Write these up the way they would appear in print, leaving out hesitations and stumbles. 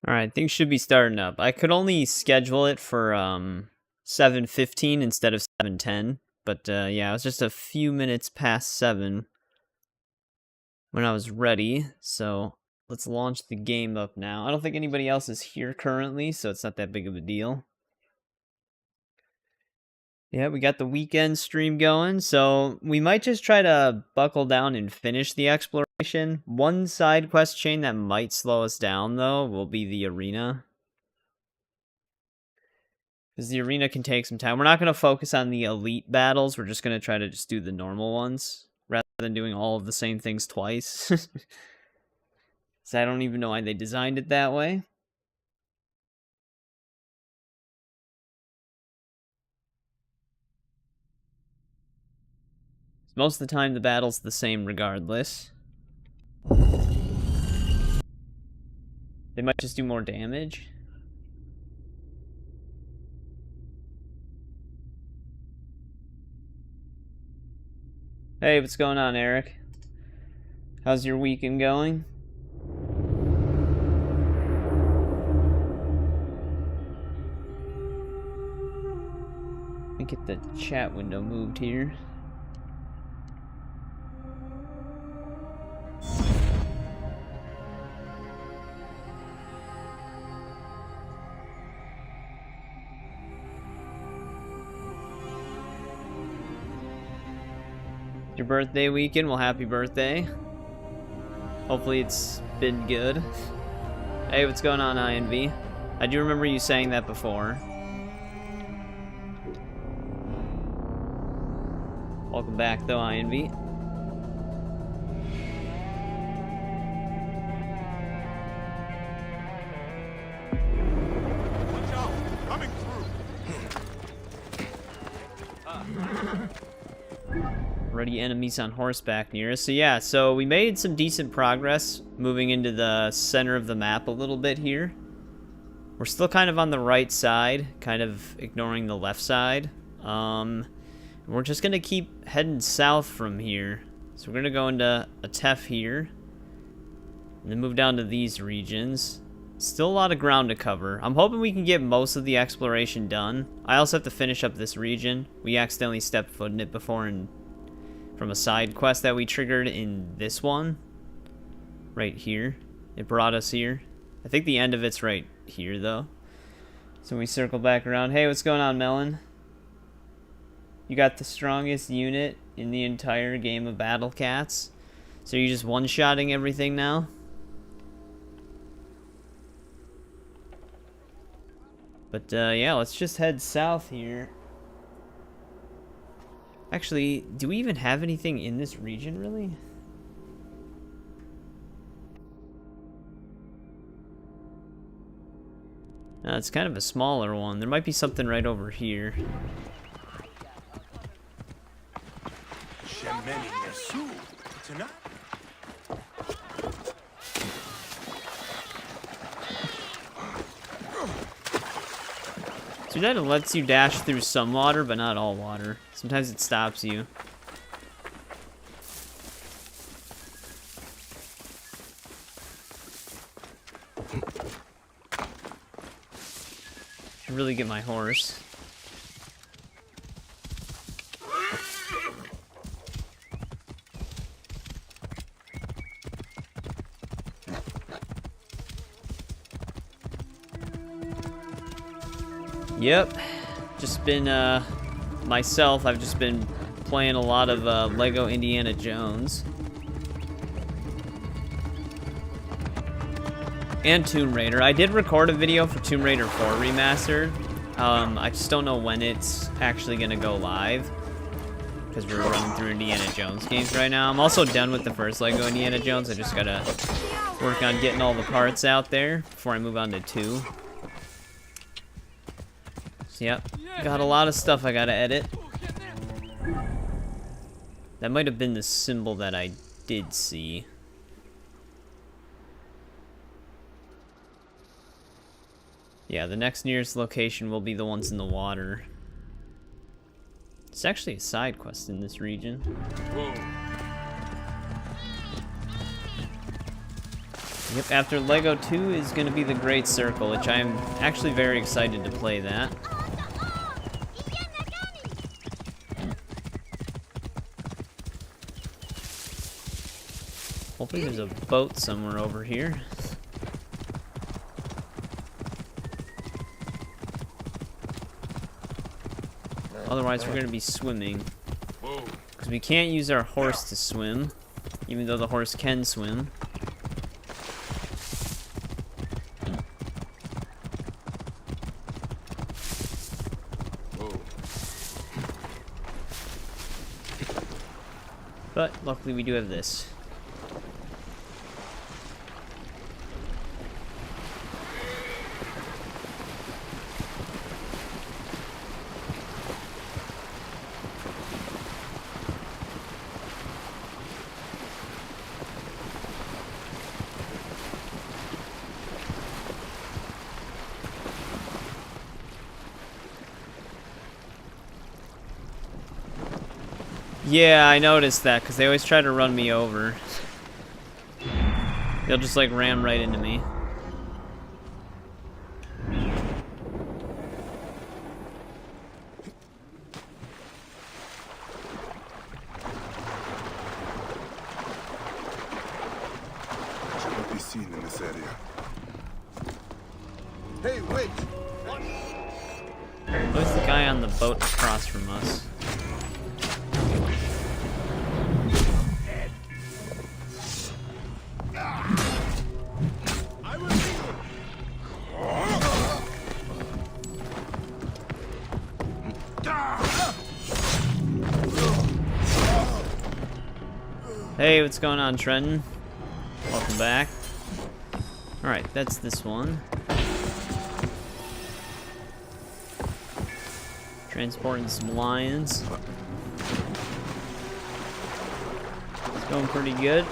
Alright, things should be starting up. I could only schedule it for 7:15 instead of 7:10. But yeah, it was just a few minutes past 7 when I was ready. So let's launch the game up now. I don't think anybody else is here currently, so it's not that big of a deal. Yeah, we got the weekend stream going, so we might just try to buckle down and finish the exploration. One side quest chain that might slow us down, though, will be the arena. Because the arena can take some time. We're not going to focus on the elite battles. We're just going to try to just do the normal ones, rather than doing all of the same things twice. So I don't even know why they designed it that way. Most of the time, the battle's the same regardless. They might just do more damage. Hey, what's going on, Eric? How's your weekend going? Let me get the chat window moved here. Your birthday weekend? Well, happy birthday. Hopefully it's been good. Hey, what's going on, INV? I do remember you saying that before. Welcome back, though, INV. Watch out! Coming through! Already enemies on horseback near us. So yeah, so we made some decent progress moving into the center of the map a little bit here. We're still kind of on the right side, kind of ignoring the left side. We're just going to keep heading south from here. So we're going to go into Atef here. And then move down to these regions. Still a lot of ground to cover. I'm hoping we can get most of the exploration done. I also have to finish up this region. We accidentally stepped foot in it before from a side quest that we triggered in this one. Right here. It brought us here. I think the end of it's right here, though. So we circle back around. Hey, what's going on, Melon? You got the strongest unit in the entire game of Battle Cats. So you're just one-shotting everything now? But yeah, let's just head south here. Actually, do we even have anything in this region, really? No, it's kind of a smaller one. There might be something right over here. So that lets you dash through some water, but not all water. Sometimes it stops you. Should really get my horse. Yep, just been, myself, I've just been playing a lot of, Lego Indiana Jones. And Tomb Raider. I did record a video for Tomb Raider 4 Remastered. I just don't know when it's actually gonna go live. Because we're running through Indiana Jones games right now. I'm also done with the first Lego Indiana Jones. I just gotta work on getting all the parts out there before I move on to 2. Yep, got a lot of stuff I gotta edit. That might have been the symbol that I did see. Yeah, the next nearest location will be the ones in the water. It's actually a side quest in this region. Whoa. Yep, after Lego 2 is going to be the Great Circle, which I'm actually very excited to play that. Hopefully there's a boat somewhere over here. Otherwise we're going to be swimming. Because we can't use our horse to swim, even though the horse can swim. But luckily we do have this. Yeah, I noticed that, because they always try to run me over. They'll just, like, ram right into me. Should not be seen in this area. Hey, wait! Who's the guy on the boat across from us? Hey, what's going on, Trenton? Welcome back. Alright, that's this one. Transporting some lions. It's going pretty good.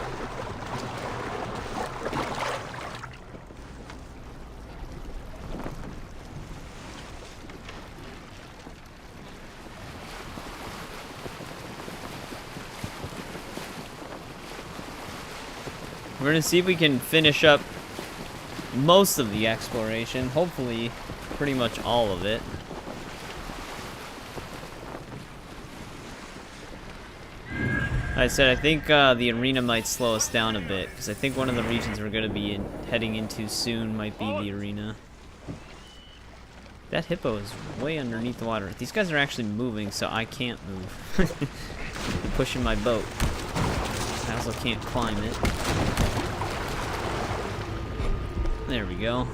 We're gonna see if we can finish up most of the exploration. Hopefully, pretty much all of it. Like I said, I think the arena might slow us down a bit, because I think one of the regions we're gonna be heading into soon might be the arena. That hippo is way underneath the water. These guys are actually moving, so I can't move. They're pushing my boat. I also can't climb it. There we go.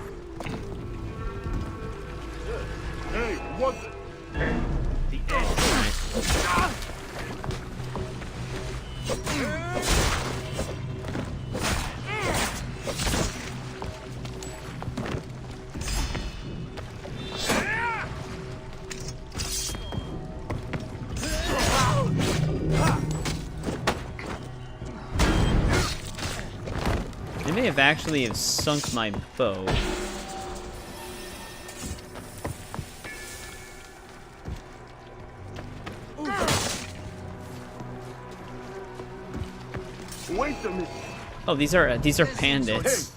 Hey, what? The edge. They may have actually sunk my boat. Wait a minute. Oh, these are bandits.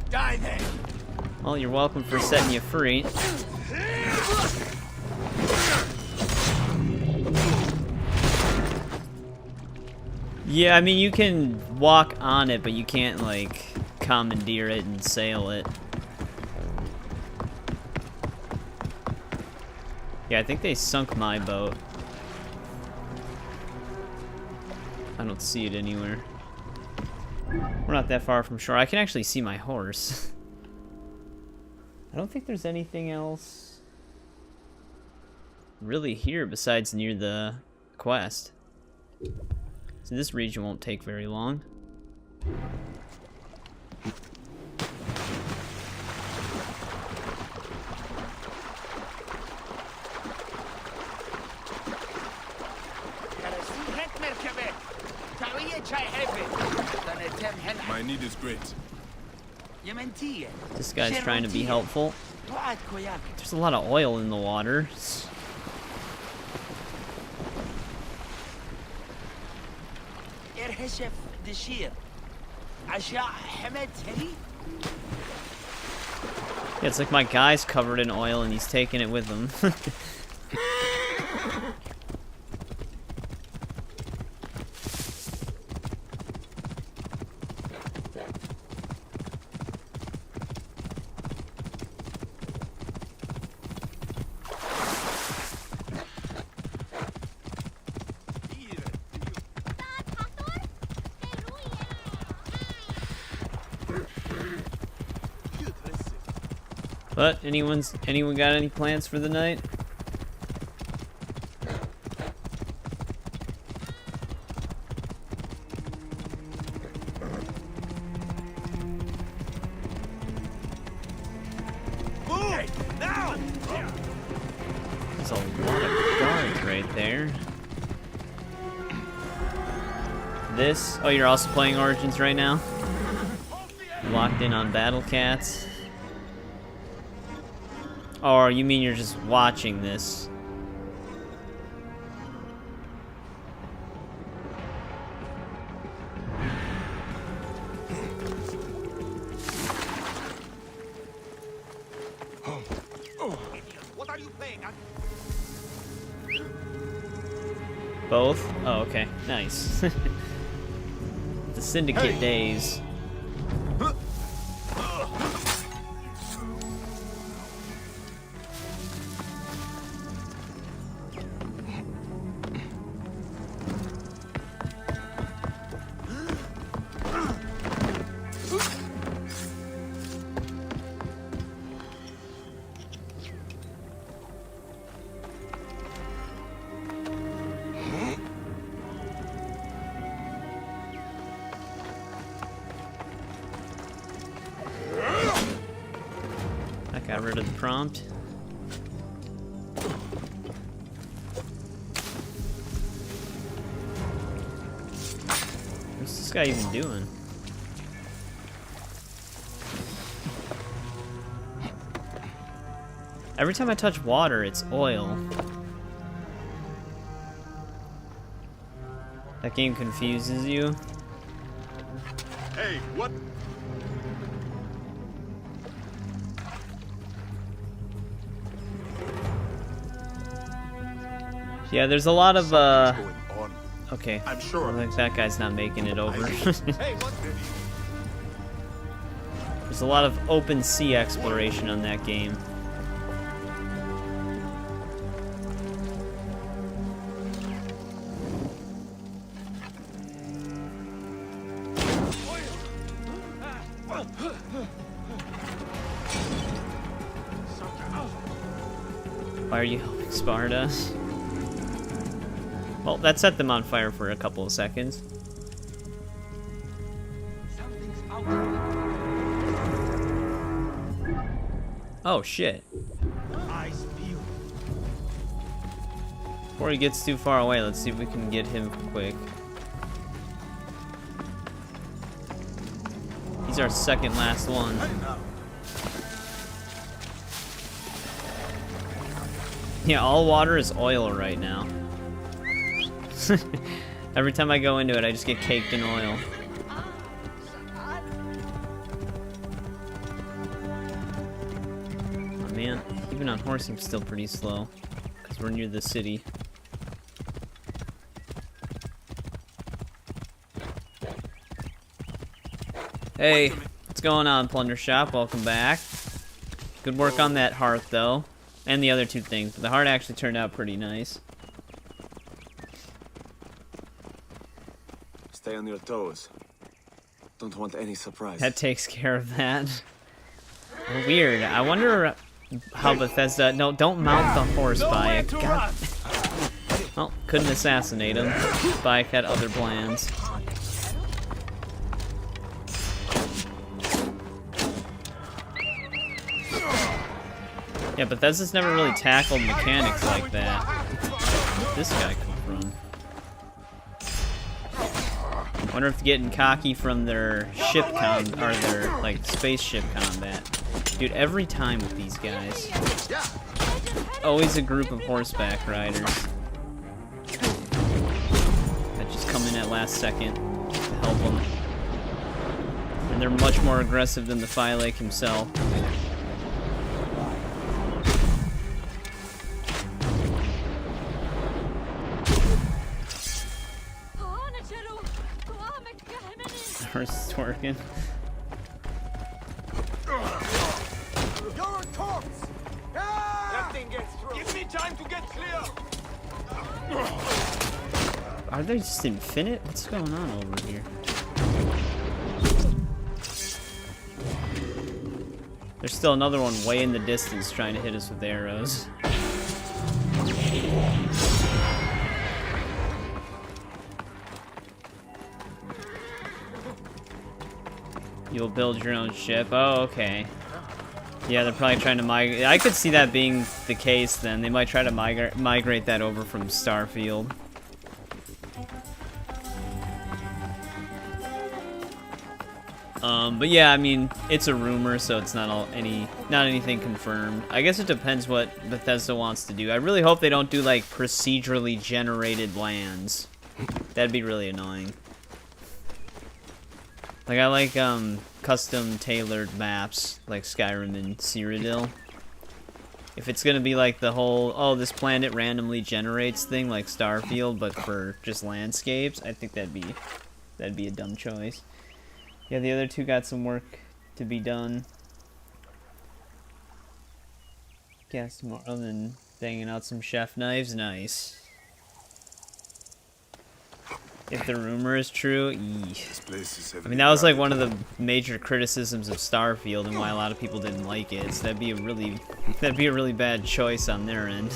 Die then. Well, you're welcome for setting you free. Yeah, I mean, you can walk on it, but you can't, like, commandeer it and sail it. Yeah, I think they sunk my boat. I don't see it anywhere. We're not that far from shore. I can actually see my horse. I don't think there's anything else really here besides near the quest. So this region won't take very long. My need is great. This guy's trying to be helpful. There's a lot of oil in the water. Yeah, it's like my guy's covered in oil and he's taking it with him. But anyone got any plans for the night? Hey, now! There's a lot of guards right there. This? Oh, you're also playing Origins right now? Locked in on Battle Cats? Or you mean you're just watching this? What are you playing at? Both? Oh, okay. Nice. The Syndicate days. Got rid of the prompt. What's this guy even doing? Every time I touch water, it's oil. That game confuses you. Hey, what? Yeah, there's a lot of, Something's going on. okay. I'm sure. Like that guy's not making it over. Hey, what? There's a lot of open sea exploration on that game. Why are you helping Sparta? Well, that set them on fire for a couple of seconds. Something's out. Oh, shit. Eyes peeled. Before he gets too far away, let's see if we can get him quick. He's our second last one. Yeah, all water is oil right now. Every time I go into it, I just get caked in oil. Oh man, even on horse I'm still pretty slow, because we're near the city. Hey, what's going on, Plunder Shop? Welcome back. Good work on that heart, though. And the other two things, but the heart actually turned out pretty nice. Stay on your toes. Don't want any surprise. That takes care of that. Weird. I wonder how Bethesda... No, don't mount the horse, Bayek. God. Well, couldn't assassinate him. Bayek had other plans. Yeah, Bethesda's never really tackled mechanics like that. Where'd this guy come from? Wonder if they're getting cocky from their or their, like, spaceship combat. Dude, every time with these guys. Always a group of horseback riders. That just come in at last second to help them. And they're much more aggressive than the Flclafi himself. Horse is twerking. You're a corpse! That thing gets through. Give me time to get clear! Are they just infinite? What's going on over here? There's still another one way in the distance trying to hit us with arrows. You'll build your own ship. Oh, okay. Yeah, they're probably trying to migrate. I could see that being the case then. They might try to migrate that over from Starfield. But yeah, I mean, it's a rumor, so it's not anything confirmed. I guess it depends what Bethesda wants to do. I really hope they don't do like procedurally generated lands. That'd be really annoying. Like, I like, custom tailored maps, like Skyrim and Cyrodiil. If it's gonna be like the whole, oh, this planet randomly generates thing, like Starfield, but for just landscapes, I think that'd be a dumb choice. Yeah, the other two got some work to be done. Guess more than banging out some chef knives, nice. If the rumor is true, I mean, that was like one of the major criticisms of Starfield and why a lot of people didn't like it. So that'd be a really bad choice on their end.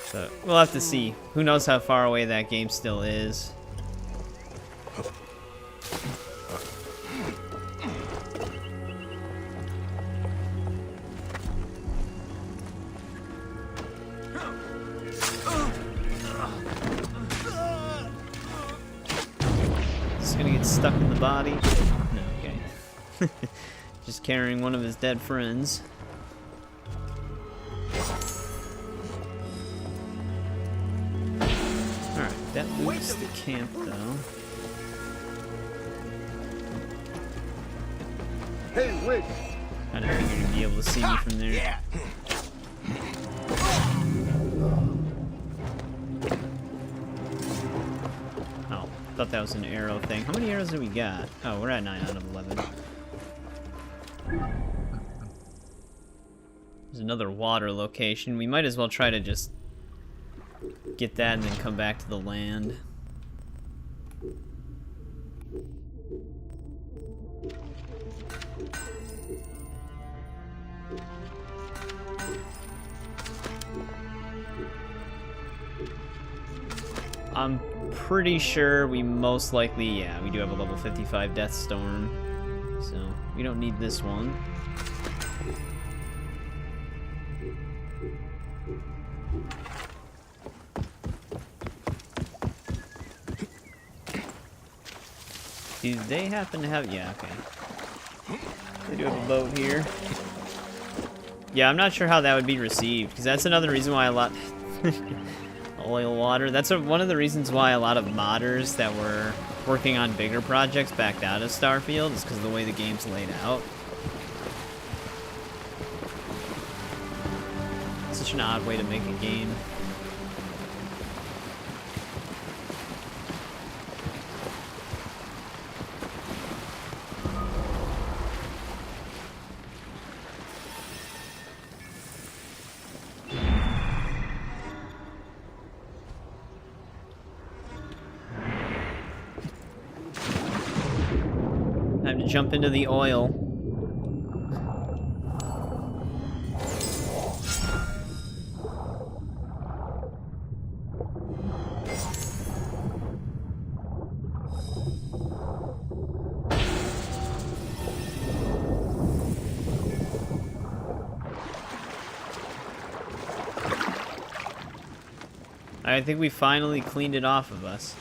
So we'll have to see. Who knows how far away that game still is. Gonna get stuck in the body. No, okay. Just carrying one of his dead friends. Alright, that loots the camp though. Hey, wait! I didn't think you'd be able to see me from there. Thought that was an arrow thing. How many arrows do we got? Oh, we're at 9 out of 11. There's another water location. We might as well try to just get that and then come back to the land. I'm pretty sure we most likely, yeah, we do have a level 55 Death Storm, so we don't need this one. Do they happen to have, yeah, okay. They do have a boat here. Yeah, I'm not sure how that would be received, because that's another reason why a lot... Oil water. That's one of the reasons why a lot of modders that were working on bigger projects backed out of Starfield, is because of the way the game's laid out. It's such an odd way to make a game. Time to jump into the oil. I think we finally cleaned it off of us.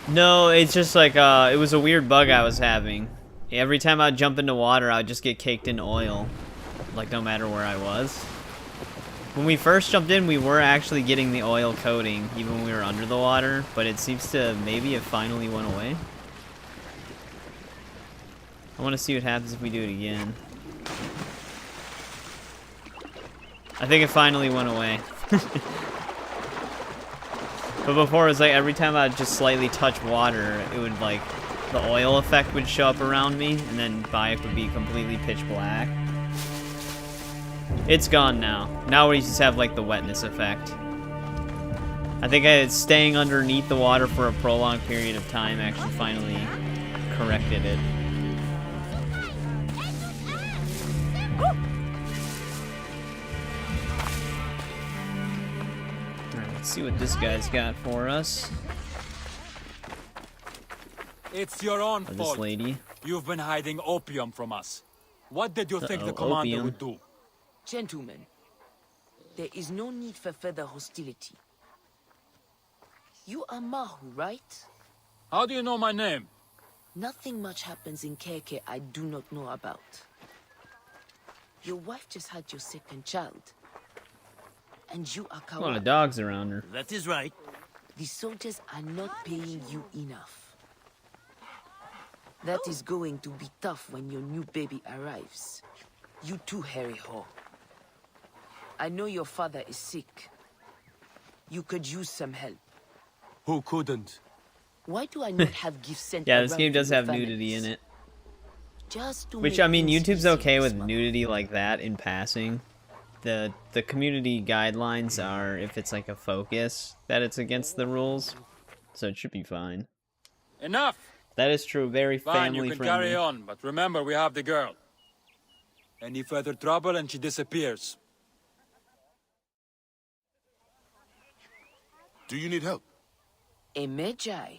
No, it's just like, it was a weird bug I was having. Every time I'd jump into water, I'd just get caked in oil. Like, no matter where I was. When we first jumped in, we were actually getting the oil coating, even when we were under the water, but it seems to maybe it finally went away. I want to see what happens if we do it again. I think it finally went away. But before, it was like every time I'd just slightly touch water, it would like, the oil effect would show up around me, and then Bayek would be completely pitch black. It's gone now. Now we just have like the wetness effect. I think staying underneath the water for a prolonged period of time actually finally corrected it. Alright, let's see what this guy's got for us. It's your own Or this fault. lady. You've been hiding opium from us. What did you think the Uh-oh, commander opium. would do? Gentlemen, there is no need for further hostility. You are Mahu, right? How do you know my name? Nothing much happens in Keke I do not know about. Your wife just had your second child. And you are A lot of Kawa. dogs around her. That is right. The soldiers are not paying you enough. That is going to be tough when your new baby arrives. You too, Harry Hall. I know your father is sick. You could use some help. Who couldn't? Why do I not have gifts sent Yeah, this around game to does your have nudity families? in it. Just to Which, make I mean, things YouTube's easier, okay with Smug. nudity like that in passing. The community guidelines are if it's like a focus that it's against the rules. So it should be fine. Enough! That is true, very Fine, you family can friendly. carry on, but remember we have the girl. Any further trouble and she disappears. Do you need help? A Magi.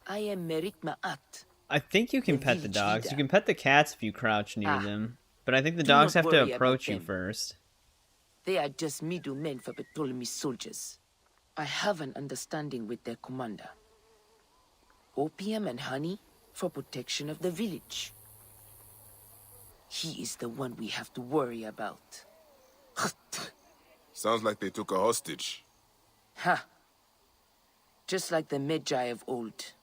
I am Merit Ma'at. I think you can The pet the village dogs. You leader. can pet the cats if you crouch near Ah. them. But I think the Do dogs not have to worry about approach you them. first. They are just middlemen for Ptolemy's soldiers. I have an understanding with their commander. Opium and honey for protection of the village. He is the one we have to worry about. Sounds like they took a hostage. Ha! Just like the Magi of old.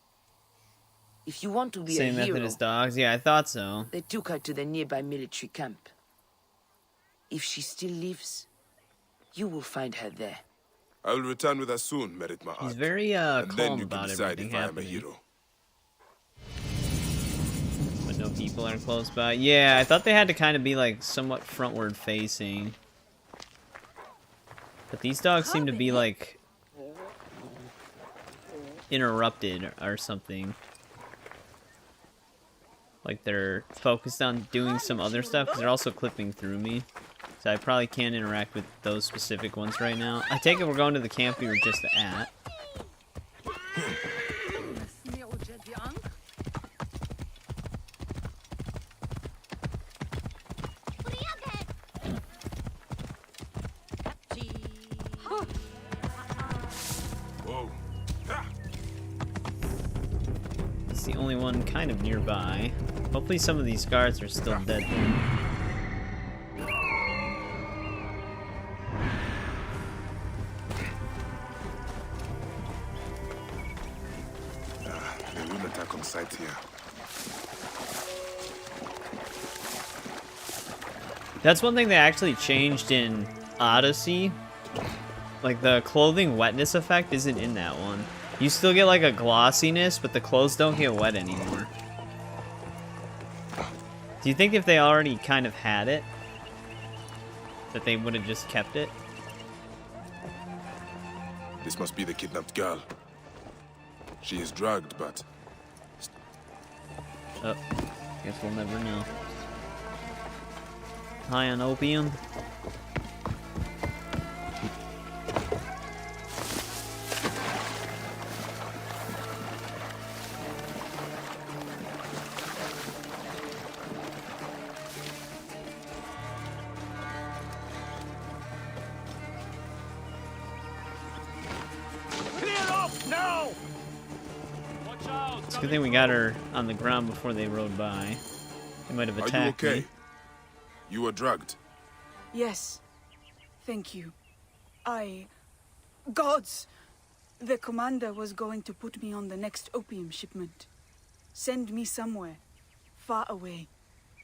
If you want to be Same a method hero, as dogs. Yeah, I thought so. they took her to the nearby military camp. If she still lives, you will find her there. I will return with her soon, Merit Ma'at. He's very and then calm you can about decide everything if I am a happening. hero. But no people are close by. Yeah, I thought they had to kind of be like somewhat frontward facing. But these dogs seem to be like interrupted or something. Like they're focused on doing some other stuff because they're also clipping through me. So I probably can't interact with those specific ones right now. I take it we're going to the camp we were just at. Whoa. It's the only one kind of nearby. Hopefully some of these guards are still dead then. The room attack on site here. That's one thing they actually changed in Odyssey. Like, the clothing wetness effect isn't in that one. You still get, like, a glossiness, but the clothes don't get wet anymore. Do you think if they already kind of had it, that they would have just kept it? This must be the kidnapped girl. She is drugged, but Oh, guess we'll never know. High on opium? Clear off now! It's a good thing we got her on the ground before they rode by. They might have are you attacked okay? me. You were drugged. Yes, Thank you. Gods! The commander was going to put me on the next opium shipment. Send me somewhere, far away.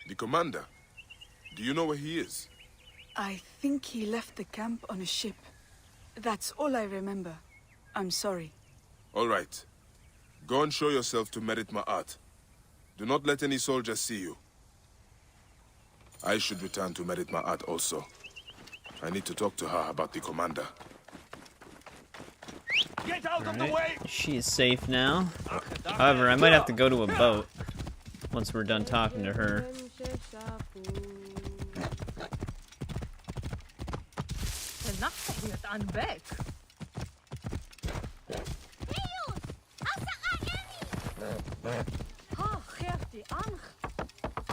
The commander? Do you know where he is? I think he left the camp on a ship. That's all I remember. I'm sorry. All right. Go and show yourself to Merit Ma'at. Do not let any soldiers see you. I should return to Merit Ma'at also. I need to talk to her about the commander. Get out of the Alright, way! she is safe now. However, I might have to go to a boat once we're done talking to her.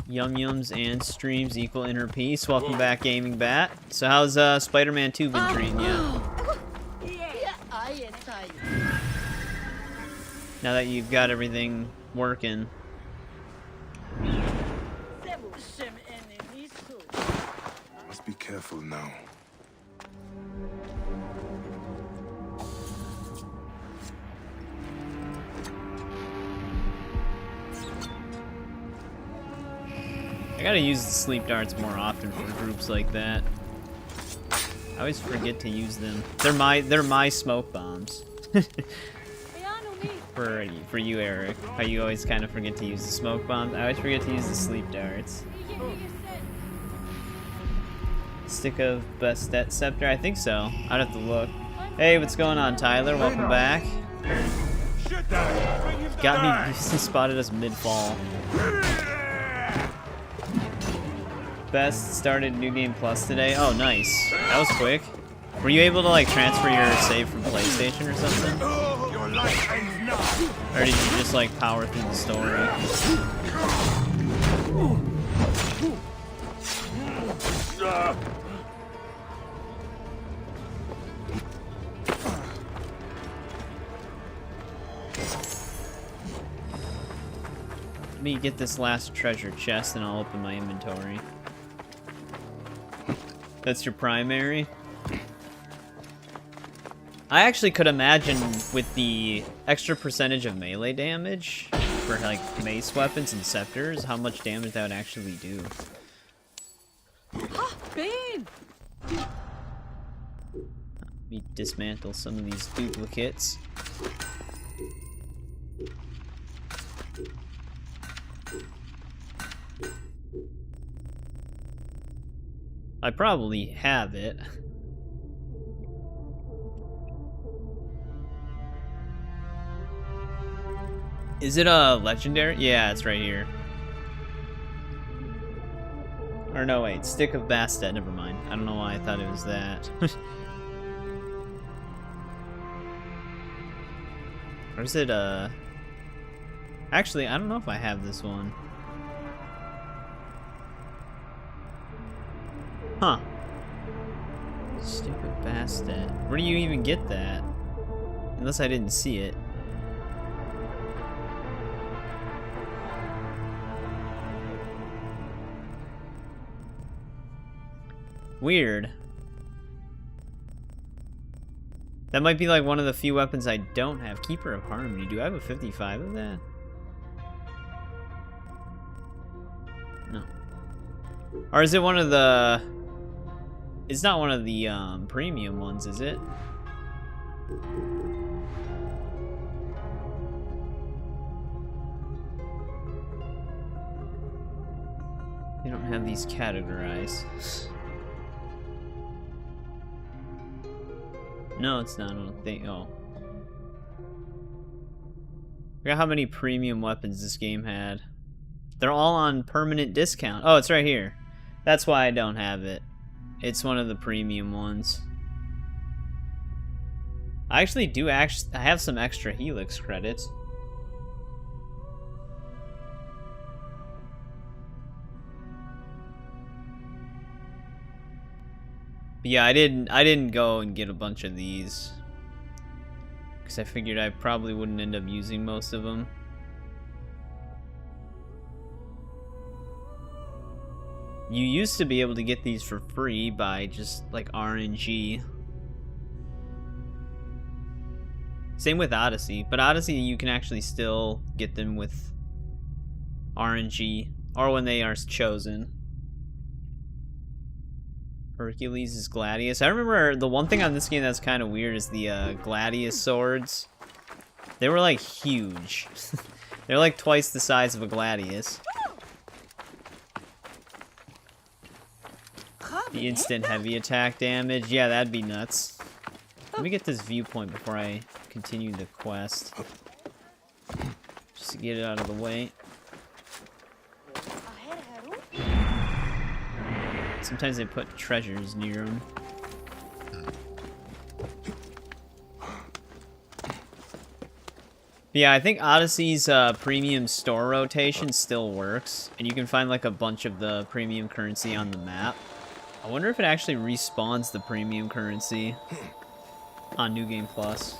Yum yums and streams equal inner peace. Welcome back, Gaming Bat. So how's Spider-Man 2 been treating you? Now that you've got everything working. Must be careful now. I gotta use the sleep darts more often for groups like that. I always forget to use them. They're my smoke bombs. For you, Eric. How you always kind of forget to use the smoke bombs. I always forget to use the sleep darts. Stick of Bastet Scepter? I think so. I'd have to look. Hey, what's going on, Tyler? Welcome back. Got me spotted us mid-fall. Best started New Game Plus today. Oh, nice. That was quick. Were you able to like transfer your save from PlayStation or something? Or did you just like power through the story? Let me get this last treasure chest and I'll open my inventory. That's your primary? I actually could imagine with the extra percentage of melee damage for like mace weapons and scepters, how much damage that would actually do. Ben! Let me dismantle some of these duplicates. I probably have it. Is it a legendary? Yeah, it's right here. Or no, wait, Stick of Bastet, never mind. I don't know why I thought it was that. Or is it actually, I don't know if I have this one. Huh. Stick of Bastet. Where do you even get that? Unless I didn't see it. Weird. That might be like one of the few weapons I don't have. Keeper of Harmony. Do I have a 55 of that? No. Or is it one of the... It's not one of the premium ones, is it? They don't have these categorized. No, it's not. I don't think. Oh. Look at how many premium weapons this game had. They're all on permanent discount. Oh, it's right here. That's why I don't have it. It's one of the premium ones. I actually do I have some extra Helix credits. But yeah, I didn't go and get a bunch of these. Because I figured I probably wouldn't end up using most of them. You used to be able to get these for free by just like RNG. Same with Odyssey, but Odyssey you can actually still get them with RNG or when they are chosen. Hercules is Gladius. I remember the one thing on this game that's kind of weird is the Gladius swords. They were like huge. They're like twice the size of a Gladius. The instant heavy attack damage. Yeah, that'd be nuts. Let me get this viewpoint before I continue the quest. Just to get it out of the way. Sometimes they put treasures near them. Yeah, I think Odyssey's premium store rotation still works, and you can find like a bunch of the premium currency on the map. I wonder if it actually respawns the premium currency on New Game Plus.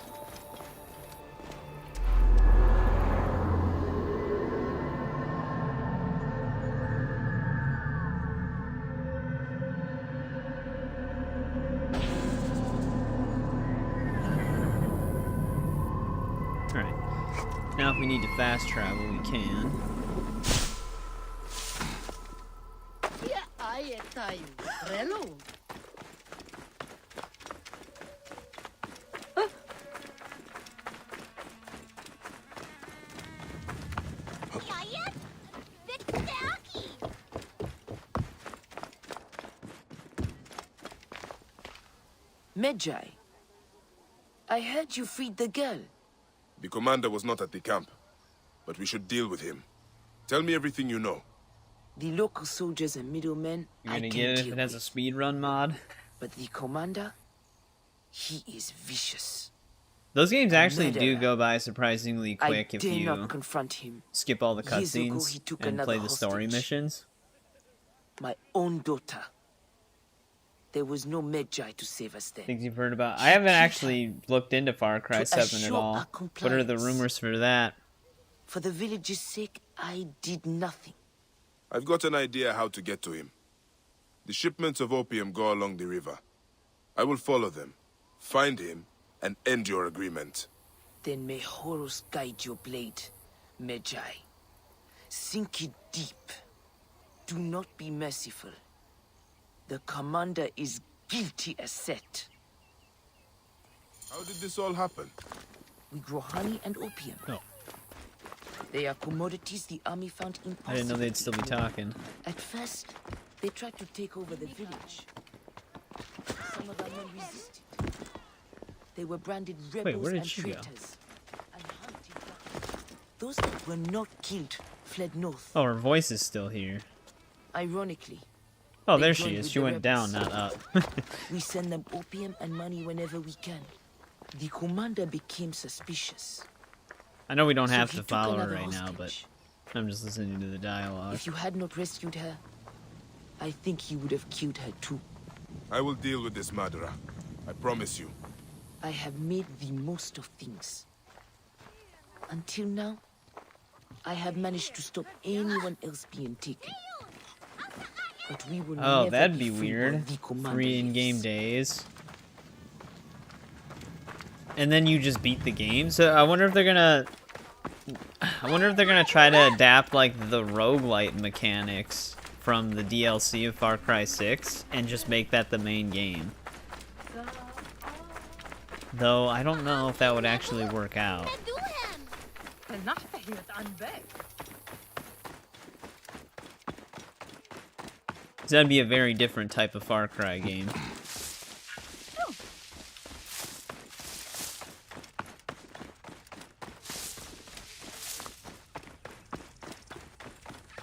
Alright. Now if we need to fast travel, we can. Medjay, I heard you freed the girl. The commander was not at the camp, but we should deal with him. Tell me everything you know. The local soldiers and middlemen, You're I gonna can get it if deal it has a with. speedrun mod. But the commander, he is vicious. Those games actually do murderer. go by surprisingly quick I if dare you not confront him. skip all the Years ago, cutscenes he took and play another the story hostage. missions. My own daughter. There was no Medjay to save us then. Things you've heard about. I haven't actually looked into Far Cry To 7 at assure all. our What are the compliance. rumors for that? For the village's sake, I did nothing. I've got an idea how to get to him. The shipments of opium go along the river. I will follow them, find him, and end your agreement. Then may Horus guide your blade, Medjay. Sink it deep. Do not be merciful. The commander is guilty as set. How did this all happen? We grow honey and opium. Oh. They are commodities the army found impossible. I didn't know they'd still be to ignore. talking. At first, they tried to take over the village. Some of our men resisted. They were branded rebels where did and she go? traitors. And hunted back. Those that were not killed fled north. Oh, her voice is still here. Ironically, Oh, They there joined she is. with She the went down, rebels. not up. we send them opium and money whenever we can. The commander became suspicious. I know we don't So have he to took follow her another right now, but hostage. I'm just listening to the dialogue. If you had not rescued her, I think he would have killed her too. I will deal with this murderer. I promise you. I have made the most of things. Until now, I have managed to stop anyone else being taken. But we will Oh, never that'd be free weird. while the commander 3 in-game lives. days. And then you just beat the game. So I wonder if they're gonna try to adapt like the roguelite mechanics from the DLC of Far Cry 6 and just make that the main game. Though I don't know if that would actually work out. That'd be a very different type of Far Cry game.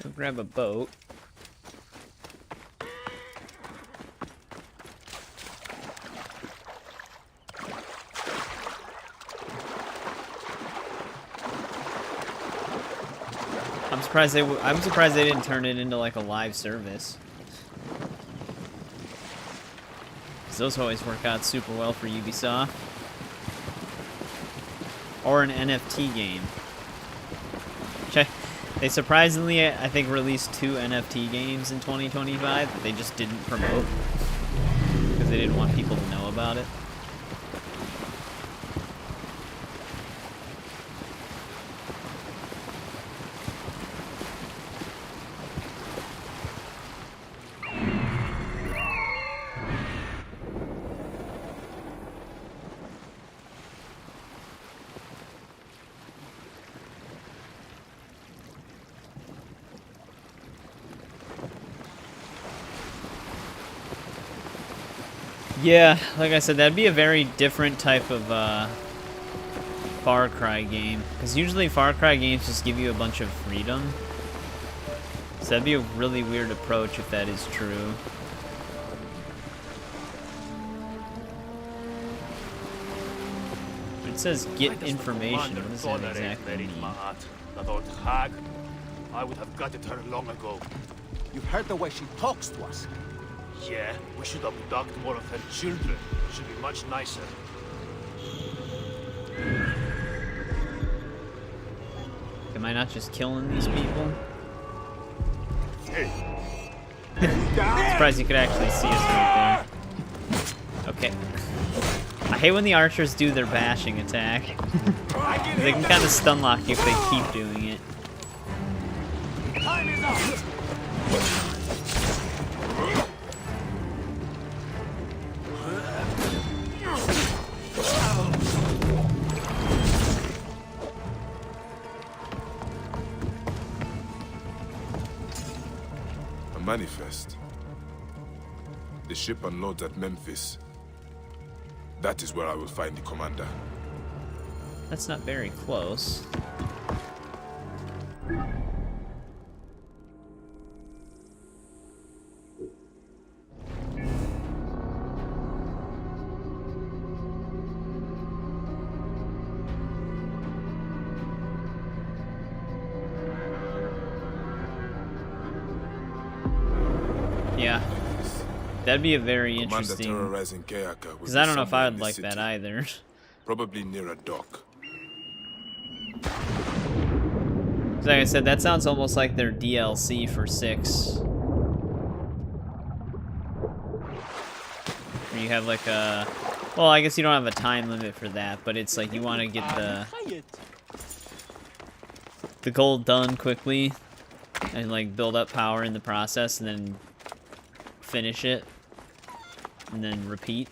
Go grab a boat. I'm surprised they didn't turn it into like a live service. 'Cause those always work out super well for Ubisoft. Or an NFT game. Which They surprisingly, I think, released 2 NFT games in 2025 that they just didn't promote because they didn't want people to know about it. Yeah, like I said, that'd be a very different type of Far Cry game. Because usually Far Cry games just give you a bunch of freedom. So that'd be a really weird approach if that is true. It says get information. What does that exactly mean? That old hag. I would have gutted her long ago. You heard the way she talks to us. Yeah, we should abduct more of her children. Should be much nicer. Am I not just killing these people? Hey. Surprised you could actually see us right there. Okay. I hate when the archers do their bashing attack. They can kind of stun lock you if they keep doing it. Time is up. Manifest. The ship unloads at Memphis. That is where I will find the commander. That's not very close. Yeah, that'd be a very interesting. Because I don't know if I would like that either. Probably near a dock. Like I said, that sounds almost like their DLC for 6. Where you have like a... Well, I guess you don't have a time limit for that, but it's like you want to get the gold done quickly and like build up power in the process and then finish it and then repeat.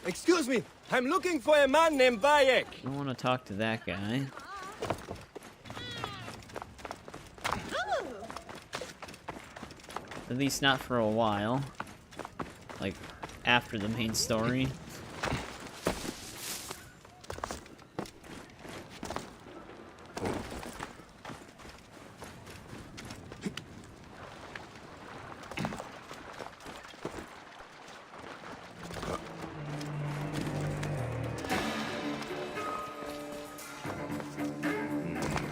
Excuse me, I'm looking for a man named Bayek. I don't want to talk to that guy. At least not for a while. Like, after the main story.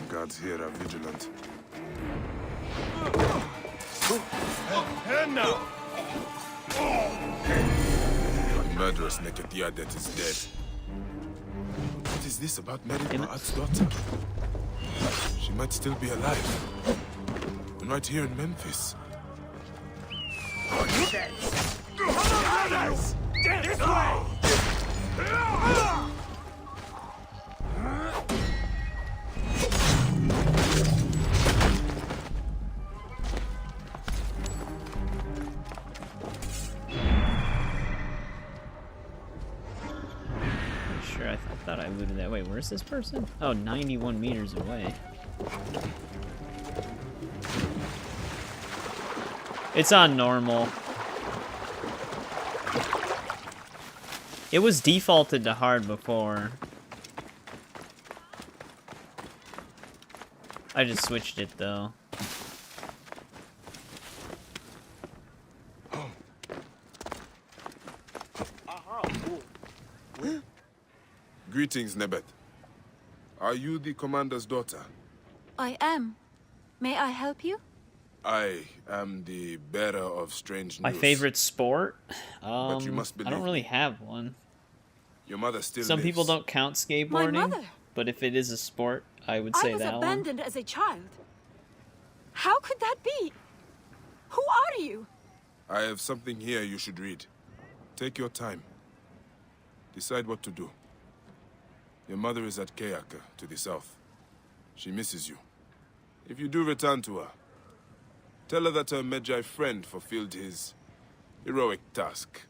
Guards here are vigilant. And now. That murderous naked Diadet is dead. What is this about Mary Ma'at's daughter? She might still be alive. And right here in Memphis. Others! This way! Sure, I thought I looted that. Wait, where's this person? Oh, 91 meters away. It's on normal. It was defaulted to hard before. I just switched it though. Greetings, Nebet. Are you the commander's daughter? I am. May I help you? I am the bearer of strange news. My favorite sport? But you must I believe don't really me. have one. Your mother still Some lives. people don't count skateboarding, mother. but if it is a sport, I would say I was that one. abandoned as a child. How could that be? Who are you? I have something here you should read. Take your time. Decide what to do. Your mother is at Kayaka, to the south. She misses you. If you do return to her, tell her that her Medjay friend fulfilled his heroic task.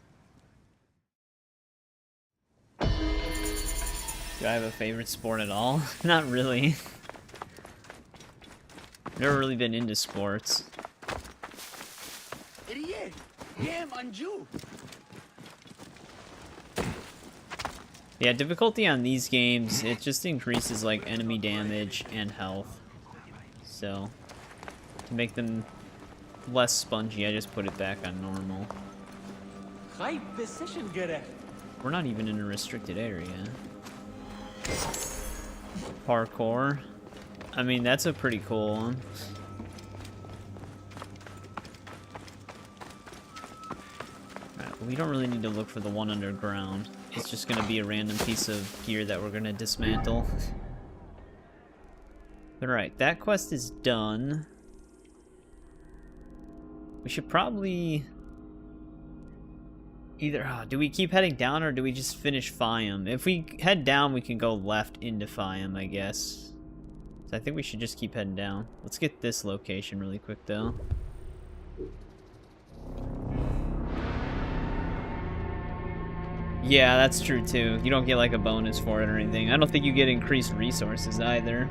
Do I have a favorite sport at all? Not really. Never really been into sports. Yeah, difficulty on these games, it just increases like enemy damage and health. So, to make them less spongy, I just put it back on normal. We're not even in a restricted area. Parkour. I mean, that's a pretty cool one. Alright, we don't really need to look for the one underground. It's just gonna be a random piece of gear that we're gonna dismantle. Alright, that quest is done. We should probably... either... do we keep heading down or do we just finish Fiam? If we head down, we can go left into Fiam, I guess. So I think we should just keep heading down. Let's get this location really quick, though. Yeah, that's true, too. You don't get, like, a bonus for it or anything. I don't think you get increased resources, either.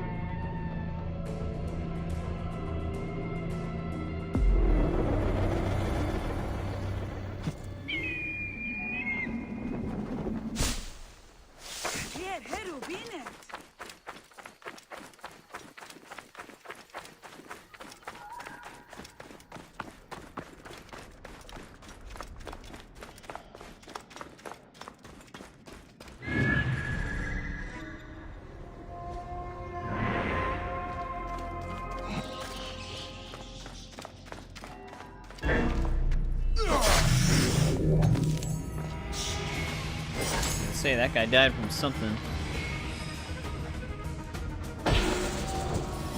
Say that guy died from something.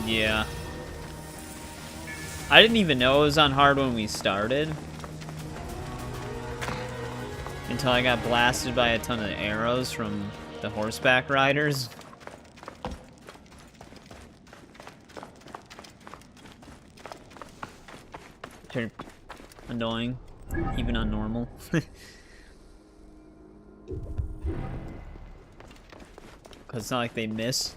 Yeah. I didn't even know it was on hard when we started. Until I got blasted by a ton of arrows from the horseback riders. They're annoying, even on normal. Cause it's not like they miss.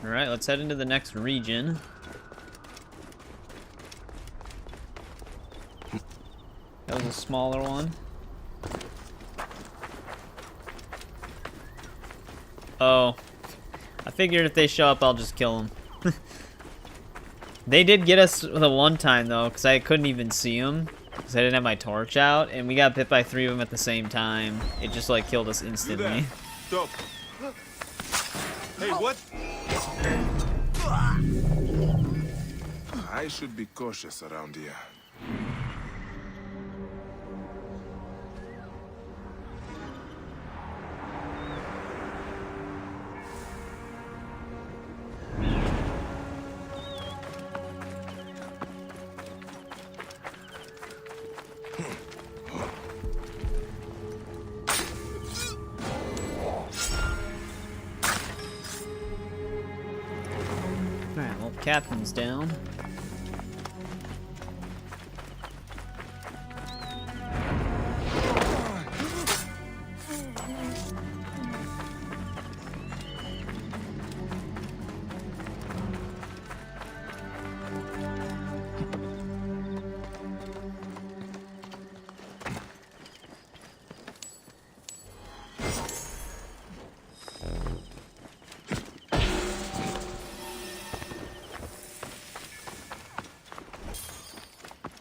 Alright, let's head into the next region. That was a smaller one. Oh. I figured if they show up, I'll just kill them. They did get us the one time, though, because I couldn't even see them. Because I didn't have my torch out, and we got bit by 3 of them at the same time. It just, like, killed us instantly. Stop. Hey, what? I should be cautious around here. Alright, well, captain's down.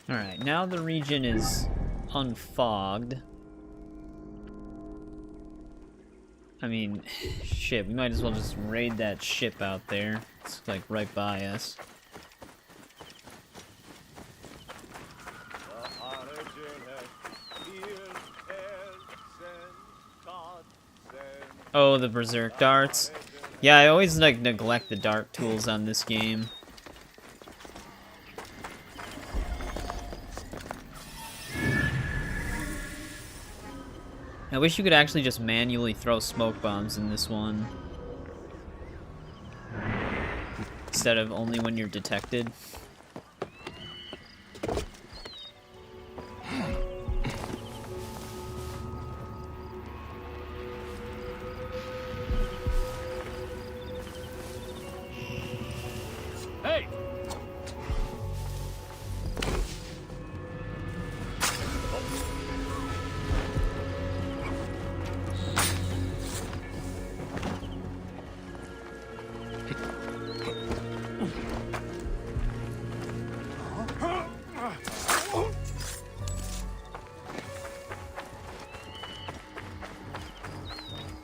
Alright, now the region is unfogged. I mean, shit, we might as well just raid that ship out there. It's like right by us. Oh, the berserk darts. Yeah, I always like neglect the dart tools on this game. I wish you could actually just manually throw smoke bombs in this one. Instead of only when you're detected. Hey!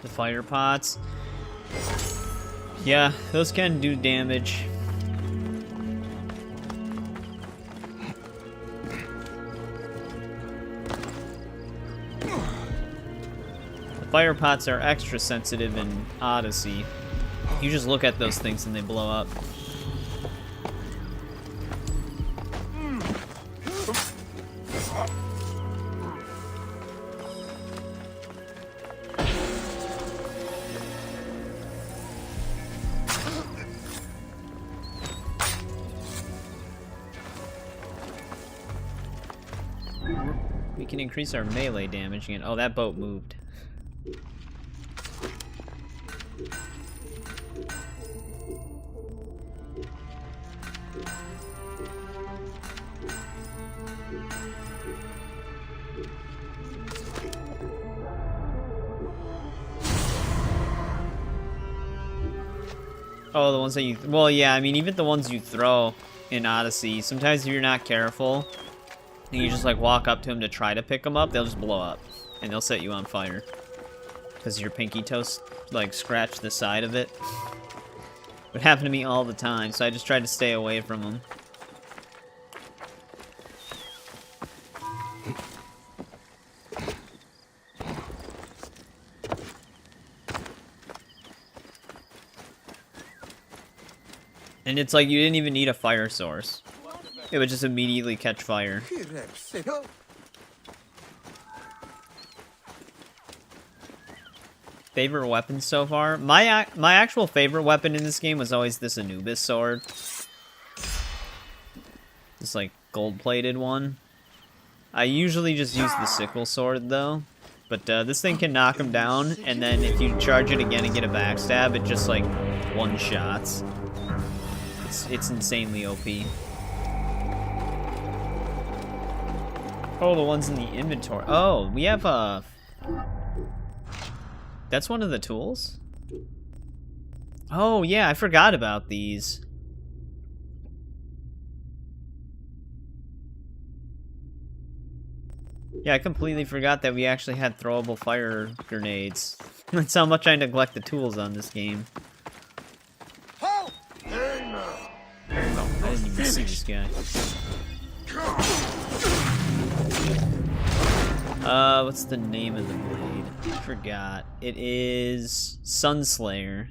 The fire pots. Yeah, those can do damage. The fire pots are extra sensitive in Odyssey. You just look at those things and they blow up. We can increase our melee damage again. Oh, that boat moved. Oh, the ones that you... Well, yeah, I mean, even the ones you throw in Odyssey, sometimes if you're not careful, and you just, like, walk up to them to try to pick them up, they'll just blow up. And they'll set you on fire. Because your pinky toes, like, scratch the side of it. It would happen to me all the time, so I just tried to stay away from them. And it's like you didn't even need a fire source. It would just immediately catch fire. Favorite weapon so far? My actual favorite weapon in this game was always this Anubis sword. This like gold-plated one. I usually just use the sickle sword though. But this thing can knock him down, and then if you charge it again and get a backstab, it just like one-shots. It's insanely OP. Oh, the ones in the inventory. Oh, we have a... That's one of the tools? Oh, yeah, I forgot about these. Yeah, I completely forgot that we actually had throwable fire grenades. That's how much I neglect the tools on this game. I didn't even see this guy. What's the name of the blade? I forgot. It is Sunslayer.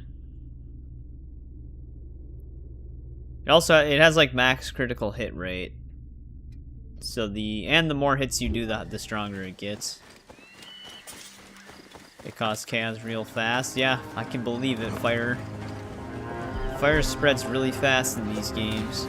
It has like max critical hit rate. So the more hits you do, the stronger it gets. It costs chaos real fast. Yeah, I can believe it. Fire spreads really fast in these games.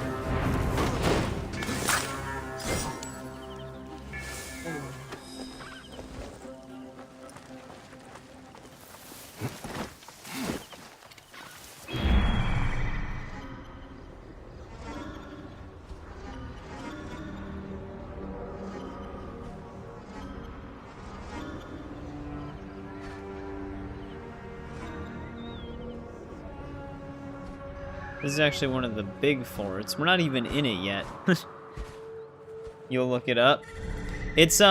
This is actually one of the big forts. We're not even in it yet. You'll look it up. It's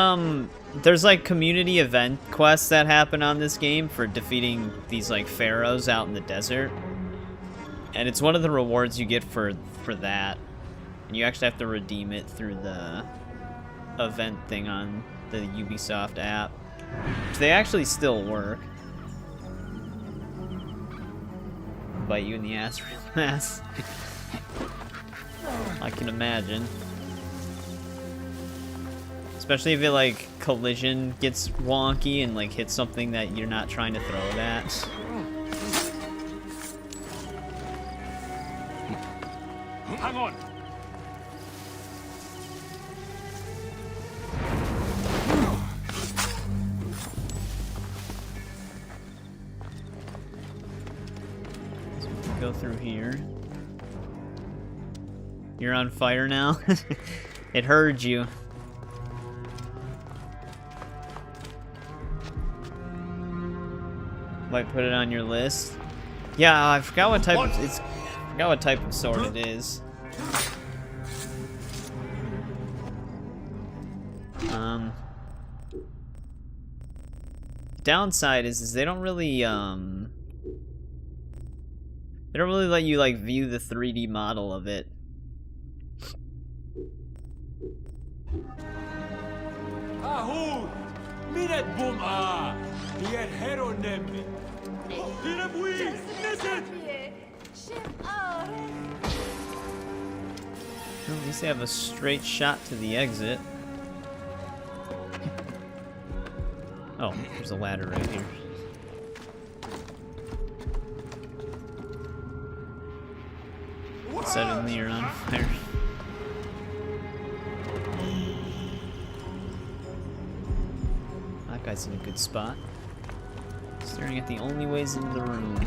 there's like community event quests that happen on this game for defeating these like pharaohs out in the desert. And it's one of the rewards you get for that. And you actually have to redeem it through the event thing on the Ubisoft app. Which they actually still work. Bite you in the ass real fast. I can imagine. Especially if it like collision gets wonky and like hits something that you're not trying to throw it at. Hang on. So we can go through here. You're on fire now? It heard you. Might put it on your list. Yeah, I forgot what type of I forgot what type of sword it is. Downside is they don't really let you like view the 3D model of it. Ahul! Minat bum'a! Diğer hero nemmi! Dirabui! Neset! Well, at least they have a straight shot to the exit. Oh, there's a ladder right here. Suddenly you're on fire. That guy's in a good spot. Staring at the only ways into the room.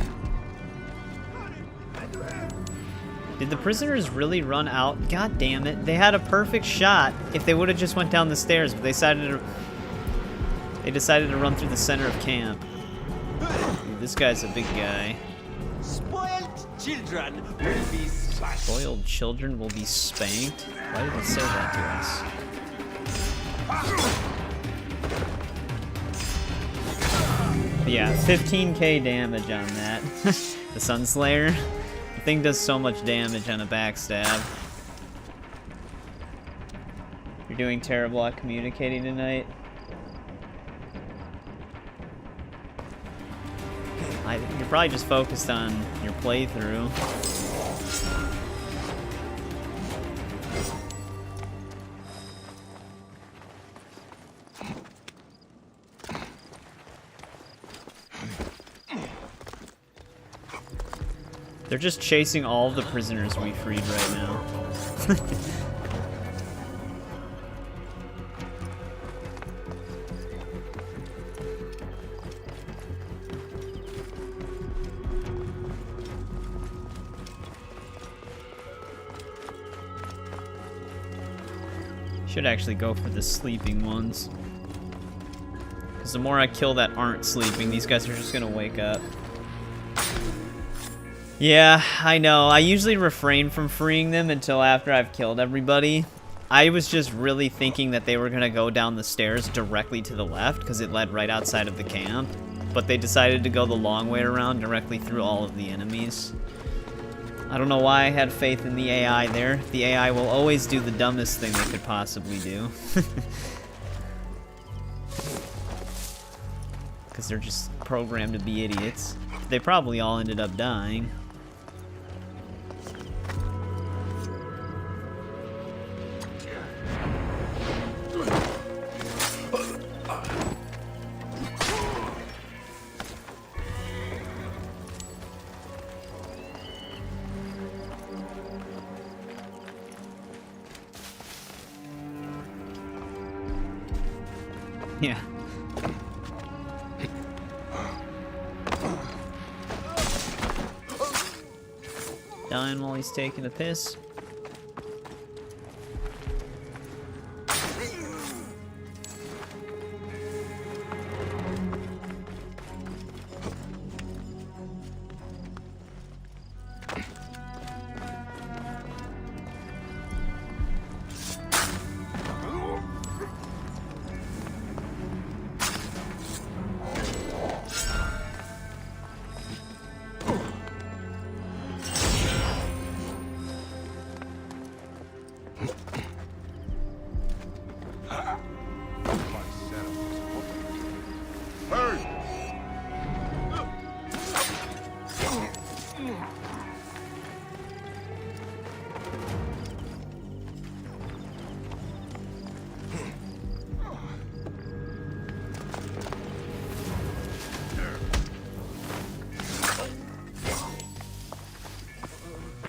Did the prisoners really run out? God damn it. They had a perfect shot if they would have just went down the stairs, but they decided to run through the center of camp. Ooh, this guy's a big guy. Spoiled children will be smashed. Spoiled children will be spanked? Why did they say that to us? Yeah, 15k damage on that. The Sunslayer. The thing does so much damage on a backstab. You're doing terrible at communicating tonight. You're probably just focused on your playthrough. They're just chasing all of the prisoners we freed right now. Should actually go for the sleeping ones. Because the more I kill that aren't sleeping, these guys are just gonna wake up. Yeah, I know. I usually refrain from freeing them until after I've killed everybody. I was just really thinking that they were gonna go down the stairs directly to the left because it led right outside of the camp. But they decided to go the long way around directly through all of the enemies. I don't know why I had faith in the AI there. The AI will always do the dumbest thing they could possibly do. Because they're just programmed to be idiots. They probably all ended up dying. Yeah. Dying while he's taking a piss.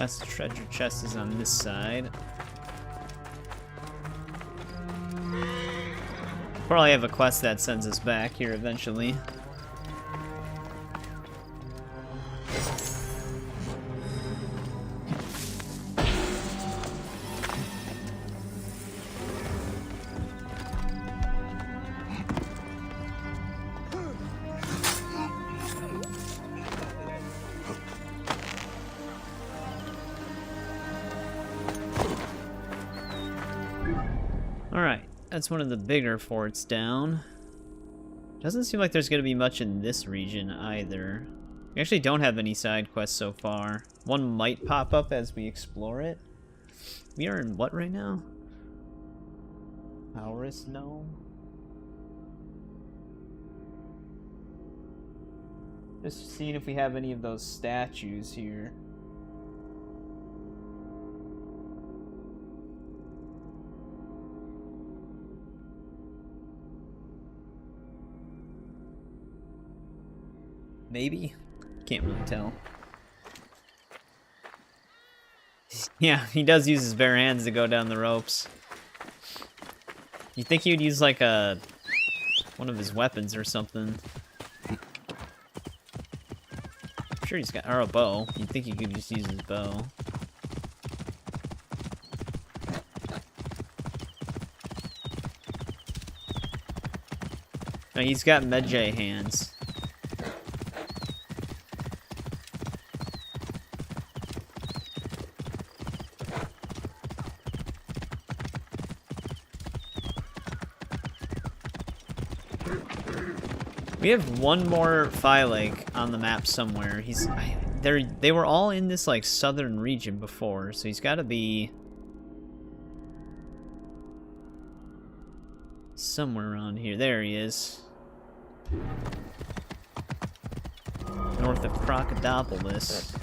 Last treasure chest is on this side. Probably have a quest that sends us back here eventually. Alright, that's one of the bigger forts down. Doesn't seem like there's going to be much in this region either. We actually don't have any side quests so far. One might pop up as we explore it. We are in what right now? Aurus Gnome? Just seeing if we have any of those statues here. Maybe? Can't really tell. Yeah, he does use his bare hands to go down the ropes. You think he would use like one of his weapons or something? I'm sure he's got, or a bow. You'd think he could just use his bow. No, he's got Medjay hands. We have one more flclafi on the map somewhere. They were all in this like southern region before, so he's got to be somewhere around here. There he is. North of Crocodipolis.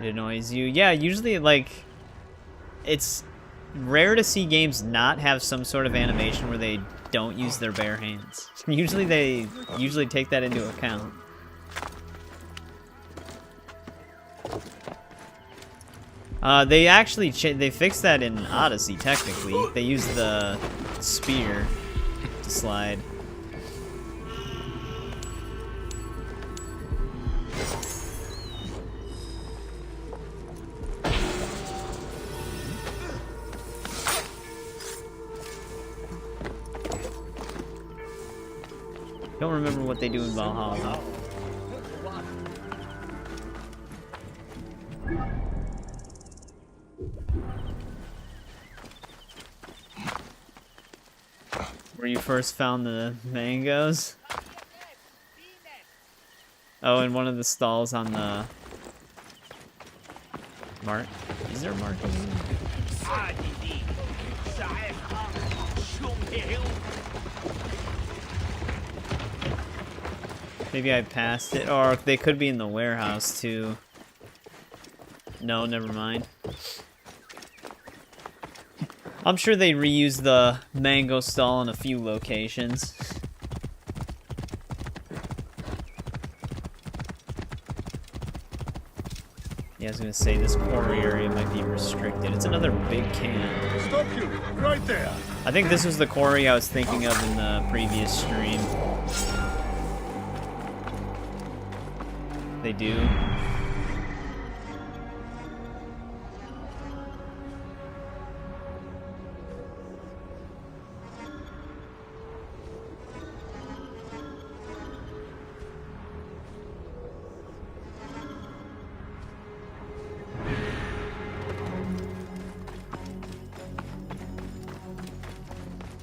It annoys you. Yeah, usually like it's rare to see games not have some sort of animation where they don't use their bare hands. Usually they take that into account. They actually they fixed that in Odyssey technically. They use the spear to slide. Don't remember what they do in Valhalla. Where you first found the mangoes? Oh, in one of the stalls on the... Mark? Is there a mark? Maybe I passed it, or they could be in the warehouse too. No, never mind. I'm sure they reuse the mango stall in a few locations. Yeah, I was gonna say this quarry area might be restricted. It's another big can. Stop you! Right there! I think this was the quarry I was thinking of in the previous stream. They do.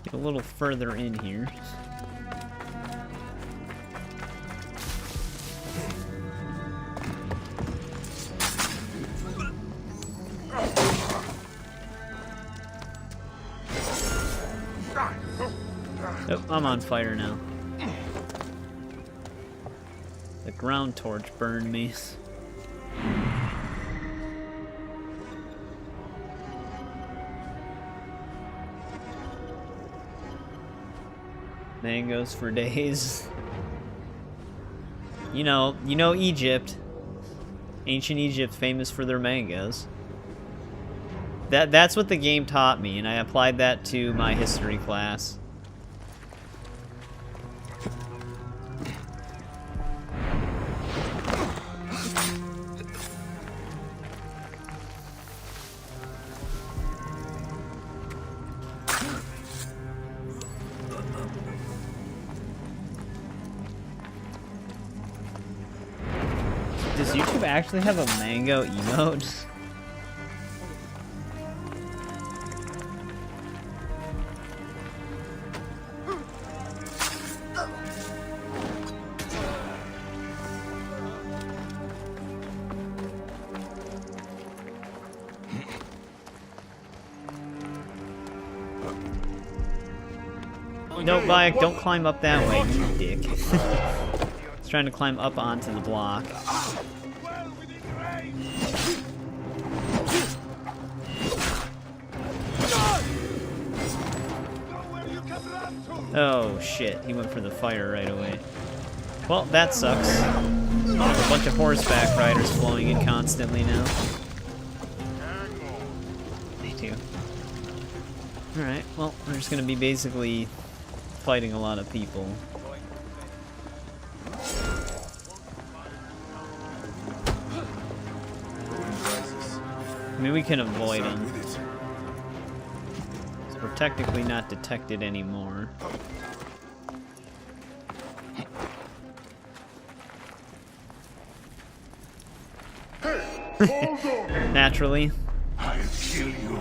Get a little further in here. Oh, I'm on fire now. The ground torch burned me. Mangoes for days. You know Egypt. Ancient Egypt, famous for their mangoes. That's what the game taught me, and I applied that to my history class. Does YouTube actually have a mango emote? No, Bayek, don't climb up that way, you dick. He's trying to climb up onto the block. Oh shit, he went for the fire right away. Well, that sucks. There's a bunch of horseback riders flowing in constantly now. Me too. Alright, well, we're just gonna be basically fighting a lot of people. I mean, we can avoid them. So we're technically not detected anymore. Naturally. I'll kill you.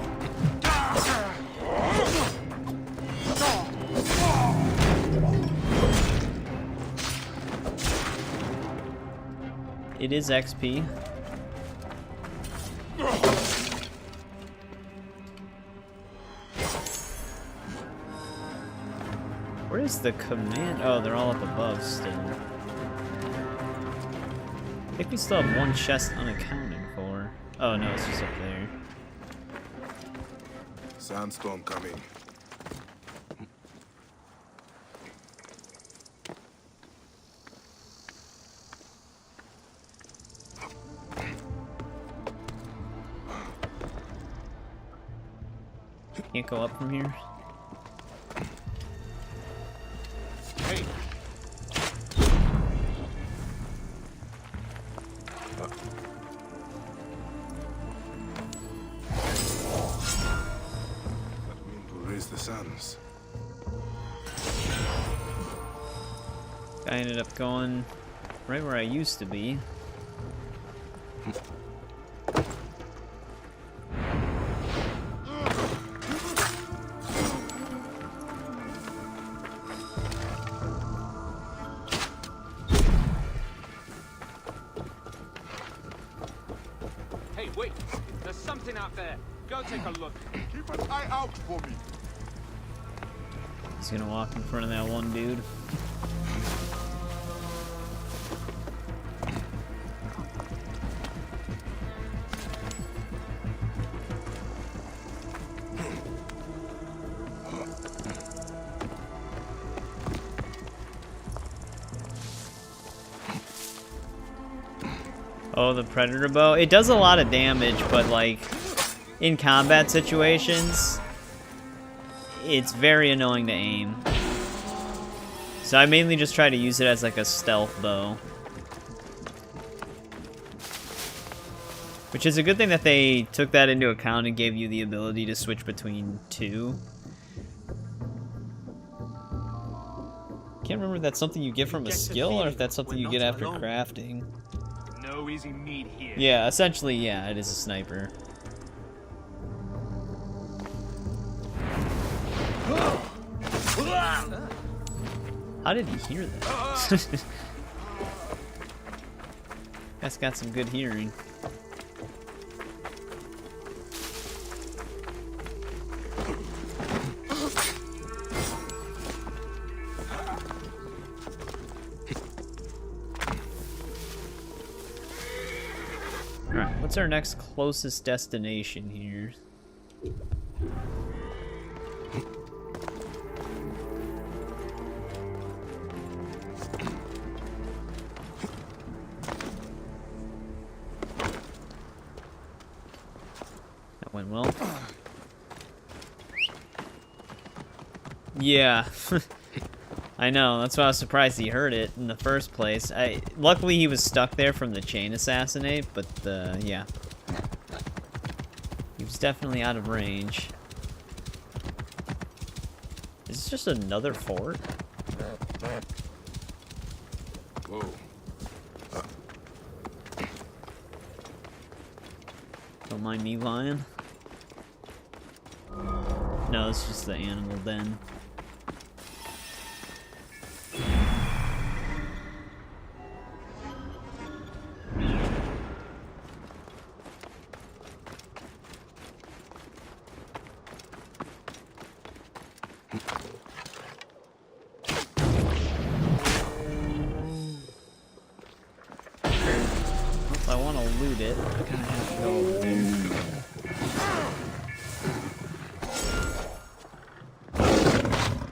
It is XP. Where is the command? Oh, they're all up above still. I think we still have one chest unaccounted for. Oh no, it's just up there. Sandstorm coming. Can't go up from here. Hey, That wind will raise the suns. I ended up going right where I used to be. Hey, wait! There's something out there. Go take a look. Keep an eye out for me. He's gonna walk in front of that one dude. Oh, the predator bow. It does a lot of damage, but like in combat situations, it's very annoying to aim. So I mainly just try to use it as like a stealth bow. Which is a good thing that they took that into account and gave you the ability to switch between two. Can't remember if that's something you get from a skill or if that's something you get after crafting. no easy meat here. Yeah, essentially, yeah, it is a sniper. How did he hear that? That's got some good hearing. Alright, what's our next closest destination here? Alright, well. Yeah. I know, that's why I was surprised he heard it in the first place. Luckily he was stuck there from the chain assassinate, but yeah. He was definitely out of range. Is this just another fort? Whoa. Don't mind me lying. No, it's just the animal den. If I want to loot it, I kind of have to go over there.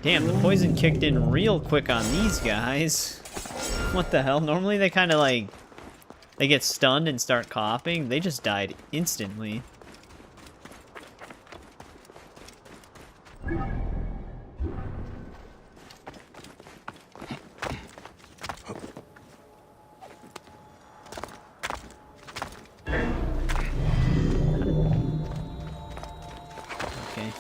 Damn, the poison kicked in real quick on these guys. What the hell? Normally they kind of like... They get stunned and start coughing. They just died instantly. Okay.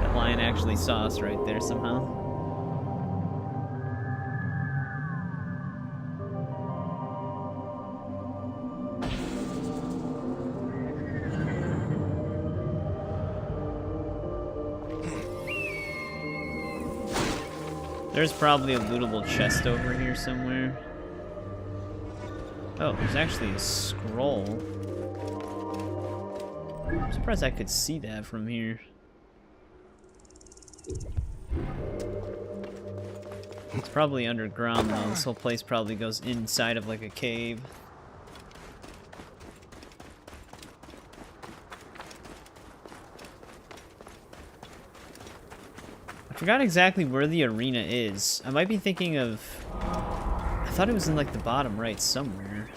That lion actually saw us right there somehow. There's probably a lootable chest over here somewhere. Oh, there's actually a scroll. I'm surprised I could see that from here. It's probably underground though. This whole place probably goes inside of like a cave. I forgot exactly where the arena is. I might be thinking of... I thought it was in like the bottom right somewhere.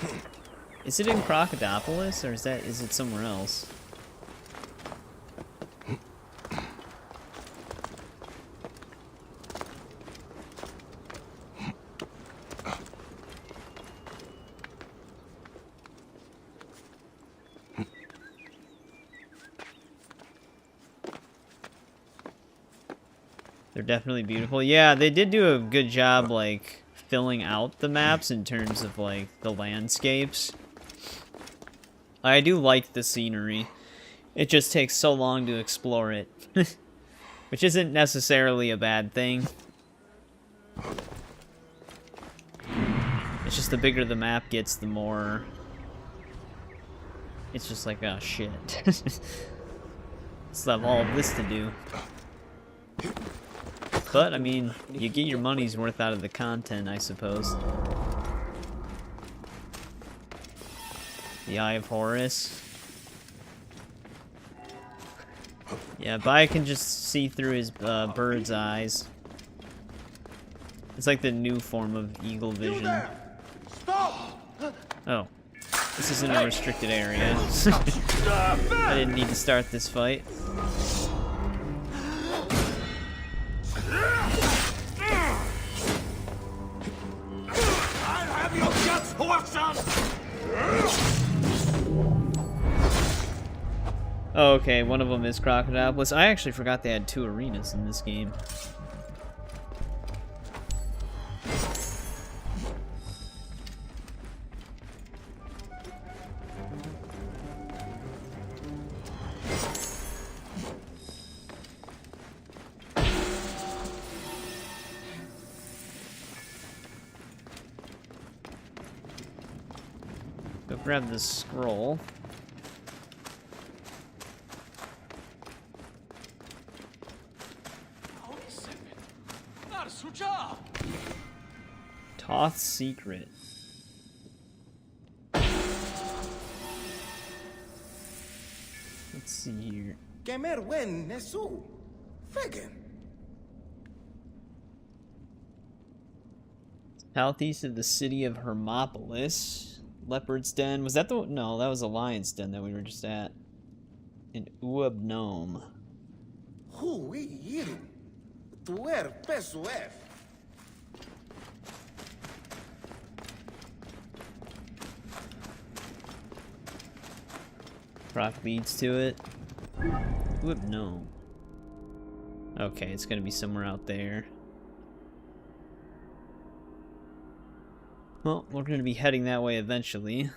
Is it in Crocodipolis or is it somewhere else? They're definitely beautiful. Yeah, they did do a good job, like, filling out the maps in terms of, like, the landscapes. I do like the scenery. It just takes so long to explore it. Which isn't necessarily a bad thing. It's just the bigger the map gets, the more... It's just like, oh, shit. Still have all of this to do. But, I mean, you get your money's worth out of the content, I suppose. The Eye of Horus. Yeah, Bayek can just see through his bird's eyes. It's like the new form of eagle vision. Oh. This isn't a restricted area. I didn't need to start this fight. Oh, okay, one of them is Crocodipolis. I actually forgot they had 2 arenas in this game. Go grab this scroll. Toth's secret. Let's see here. Southeast of the city of Hermopolis. Leopard's Den. Was that the... No, that was a lion's den that we were just at. An Uab gnome. Rock leads to it. Uab gnome. Okay, it's gonna be somewhere out there. Well, we're gonna be heading that way eventually.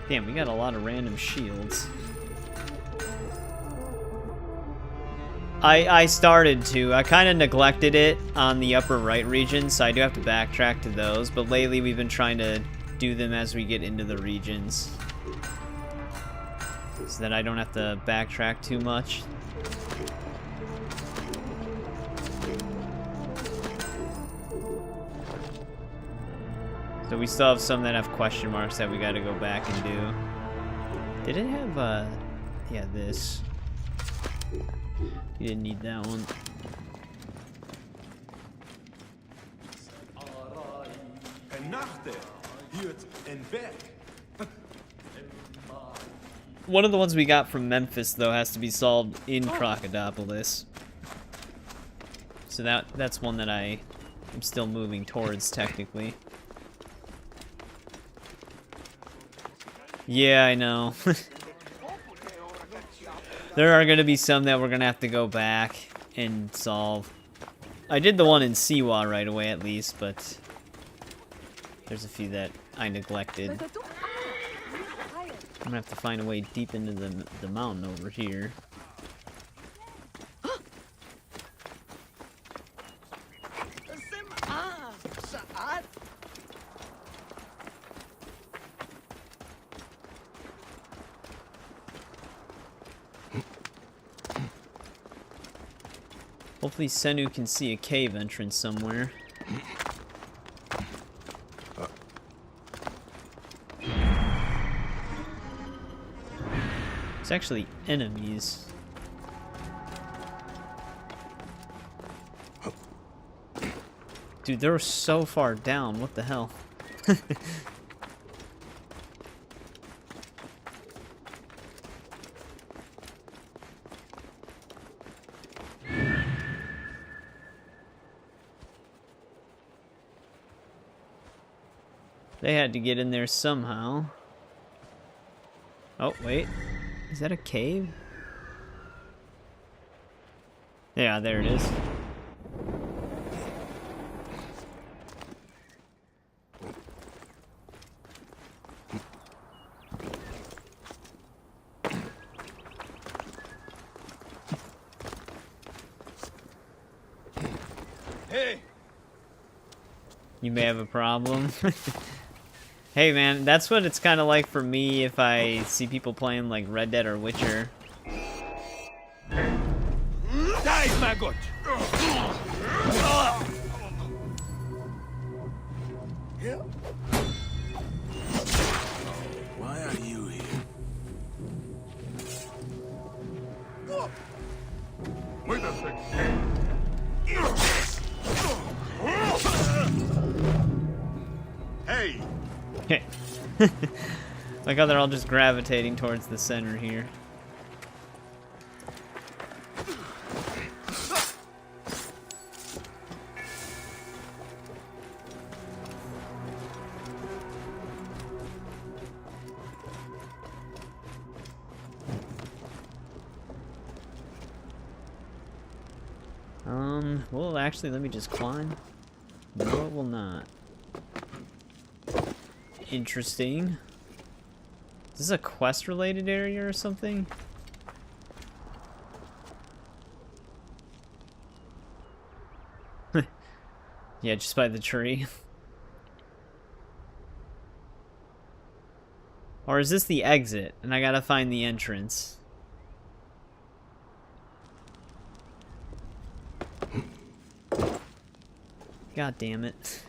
Damn, we got a lot of random shields. I started to. I kind of neglected it on the upper right region, so I do have to backtrack to those, but lately we've been trying to do them as we get into the regions, so that I don't have to backtrack too much. So we still have some that have question marks that we gotta go back and do. Did it have, yeah, this. You didn't need that one. One of the ones we got from Memphis, though, has to be solved in Crocodipolis. So that's one that I am still moving towards, technically. Yeah, I know. There are going to be some that we're going to have to go back and solve. I did the one in Siwa right away, at least, but there's a few that I neglected. I'm going to have to find a way deep into the mountain over here. Hopefully Senu can see a cave entrance somewhere. It's actually enemies. Dude, they're so far down. What the hell? They had to get in there somehow. Oh, wait. Is that a cave? Yeah, there it is. Hey! You may have a problem. Hey man, that's what it's kind of like for me if I see people playing like Red Dead or Witcher. Die, maggot! Why are you here? Wait a second. Hey! Okay. Like how they're all just gravitating towards the center here. Well, actually, let me just climb. No, it will not. Interesting. Is this a quest-related area or something? Yeah, just by the tree. Or is this the exit, and I gotta find the entrance? God damn it.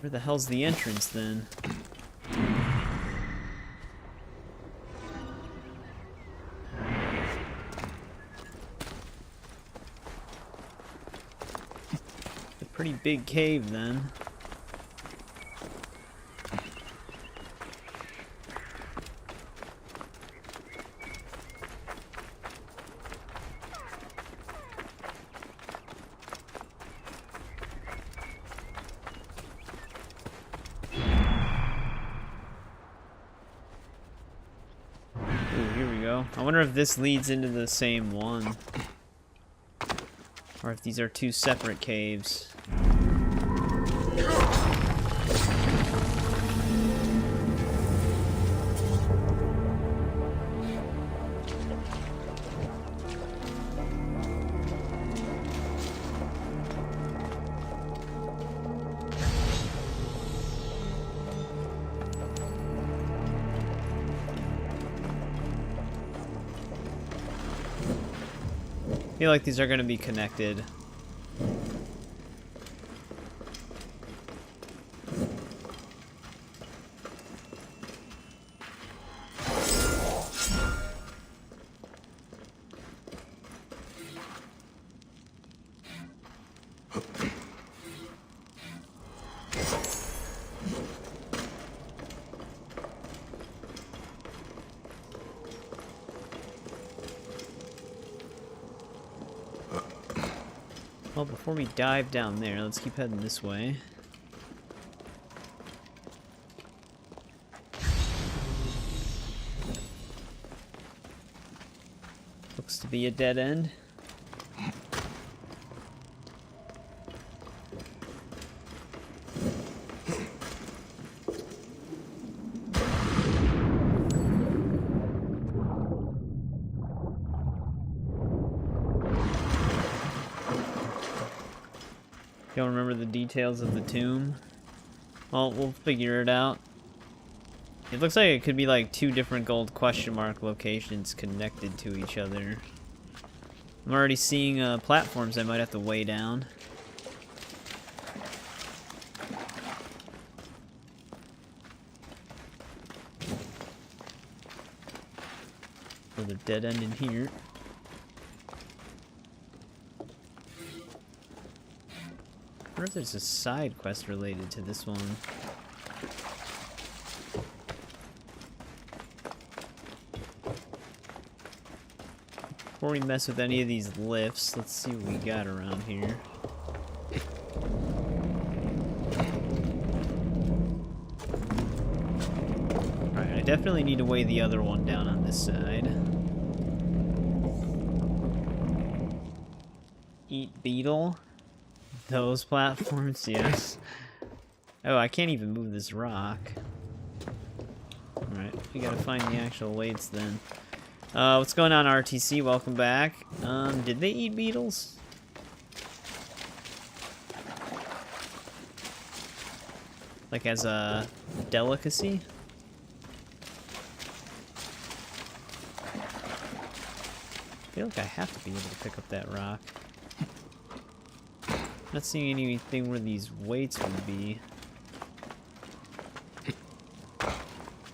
Where the hell's the entrance then? A pretty big cave then. I wonder if this leads into the same one. Or if these are two separate caves. I feel like these are going to be connected. Well, before we dive down there, let's keep heading this way. Looks to be a dead end. Don't remember the details of the tomb. Well, we'll figure it out. It looks like it could be like two different gold question mark locations connected to each other. I'm already seeing platforms I might have to weigh down. For the dead end in here. I wonder if there's a side quest related to this one. Before we mess with any of these lifts, let's see what we got around here. Alright, I definitely need to weigh the other one down on this side. Eat beetle. Those platforms, yes. Oh, I can't even move this rock. Alright, we gotta find the actual weights then. What's going on, RTC? Welcome back. Did they eat beetles? Like as a delicacy? I feel like I have to be able to pick up that rock. Not seeing anything where these weights would be.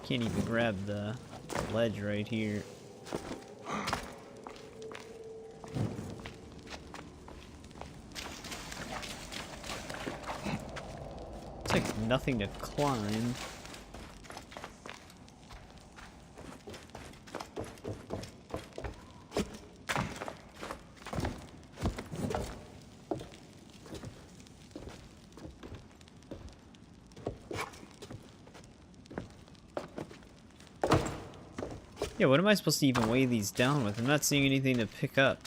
Can't even grab the ledge right here. It's like nothing to climb. Yeah, what am I supposed to even weigh these down with? I'm not seeing anything to pick up.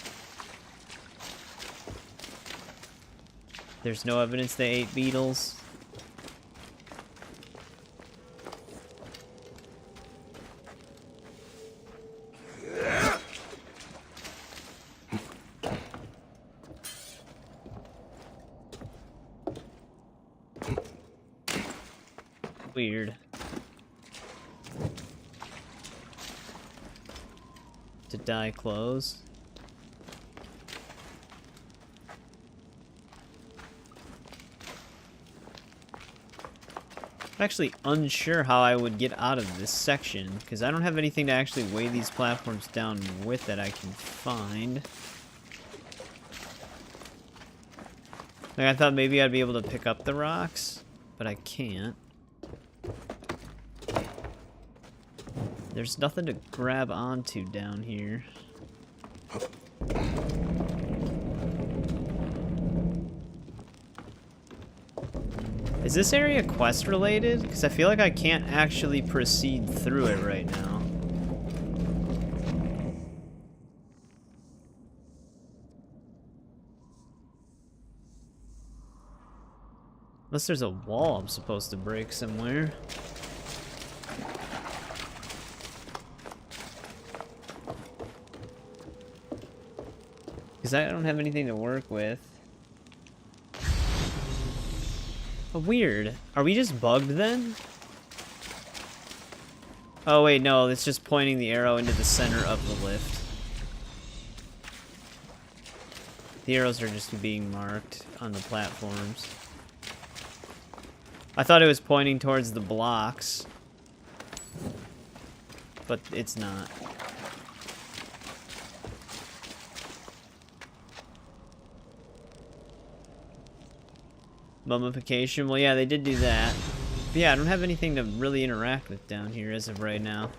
There's no evidence they ate beetles. Weird. To dye clothes. Actually unsure how I would get out of this section, because I don't have anything to actually weigh these platforms down with that I can find. Like, I thought maybe I'd be able to pick up the rocks, but I can't. There's nothing to grab onto down here. Is this area quest related? Because I feel like I can't actually proceed through it right now. Unless there's a wall I'm supposed to break somewhere. Because I don't have anything to work with. Oh, weird. Are we just bugged then? Oh wait, no, it's just pointing the arrow into the center of the lift. The arrows are just being marked on the platforms. I thought it was pointing towards the blocks, but it's not. Mummification, well yeah, they did do that. But yeah, I don't have anything to really interact with down here as of right now.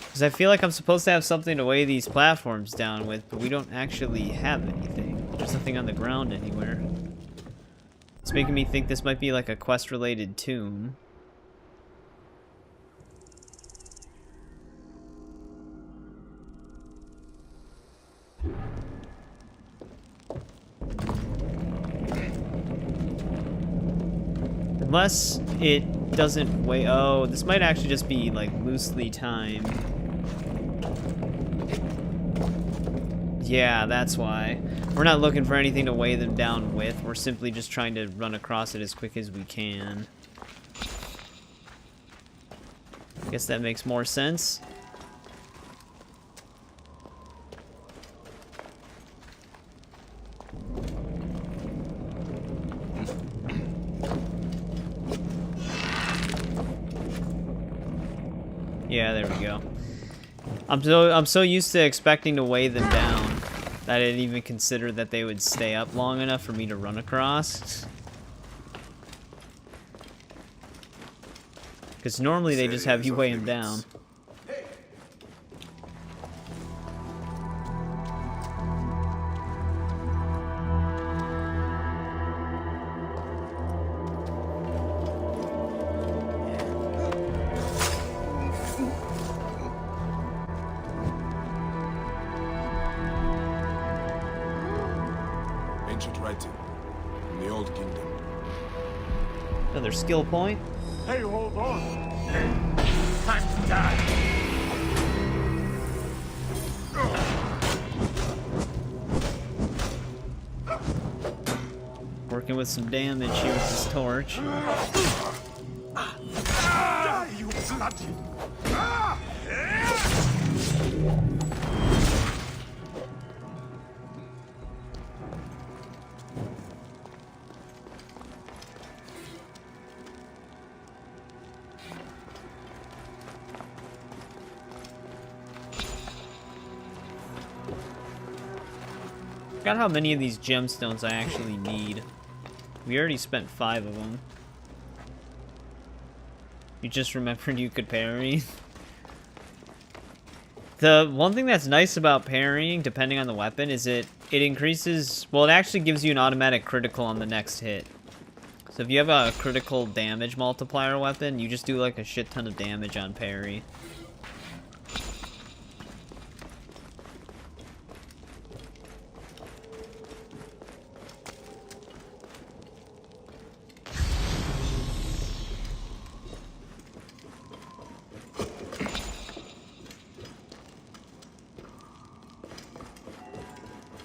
Because I feel like I'm supposed to have something to weigh these platforms down with, but we don't actually have anything. There's nothing on the ground anywhere. It's making me think this might be like a quest-related tomb. Unless it doesn't weigh... Oh, this might actually just be, like, loosely timed. Yeah, that's why. We're not looking for anything to weigh them down with. We're simply just trying to run across it as quick as we can. Guess that makes more sense. Yeah, there we go. I'm so used to expecting to weigh them down that I didn't even consider that they would stay up long enough for me to run across. Because normally they just have you weigh them down. Ancient writing from the Old Kingdom. Another skill point. Hey, hold on. Time to die. Working with some damage here with this torch. Die, you bloody! Forgot how many of these gemstones I actually need. We already spent 5 of them. You just remembered you could parry. The one thing that's nice about parrying, depending on the weapon, is it increases... Well, it actually gives you an automatic critical on the next hit. So if you have a critical damage multiplier weapon, you just do like a shit ton of damage on parry.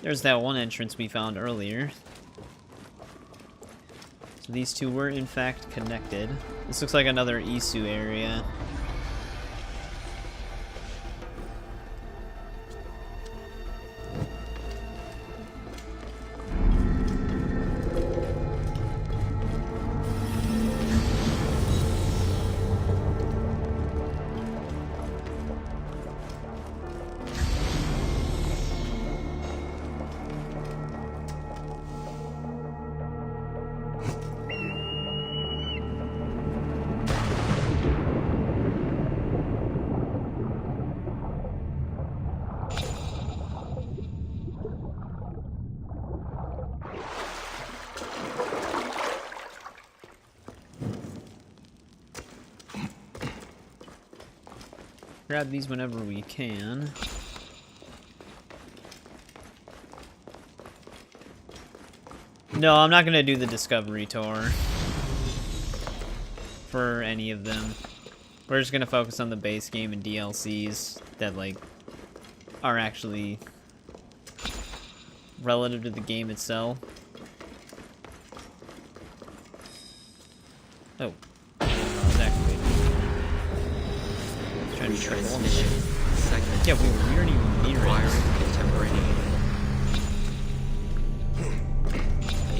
There's that one entrance we found earlier. So these two were in fact connected. This looks like another Isu area. Grab these whenever we can. No, I'm not gonna do the Discovery Tour for any of them. We're just gonna focus on the base game and DLCs that, like, are actually relative to the game itself. Oh. I was activated. I was trying to Retransmission segment. Yeah, we weren't even near Requires it. contemporaneity.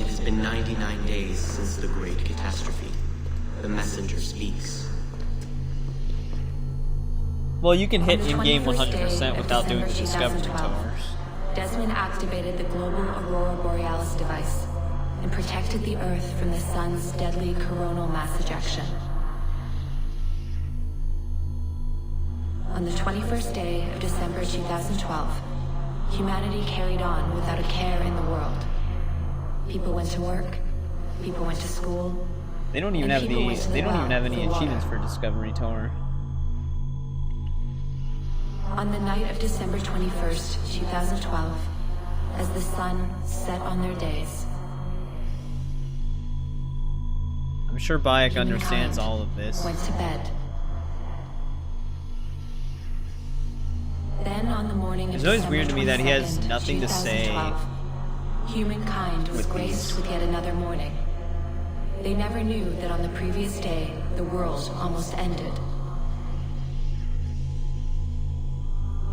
It has been 99 days since the Great Catastrophe. The messenger speaks. Well, you can hit On the in-game 21st day 100% of without doing the December Discovery 2012, Tours. Desmond activated the global Aurora Borealis device and protected the Earth from the sun's deadly coronal mass ejection. On the 21st day of December 2012, humanity carried on without a care in the world. People went to work, people went to school. They don't even and have people went to the they don't well even have any for water. achievements for Discovery Tour. On the night of December 21st, 2012, as the sun set on their days, I'm sure Bayek understands all of this. went to bed. Then on the morning of It's always December weird to me that he has 22nd, nothing to say 2012, humankind was with graced these. with yet another morning. They never knew that on the previous day, the world almost ended.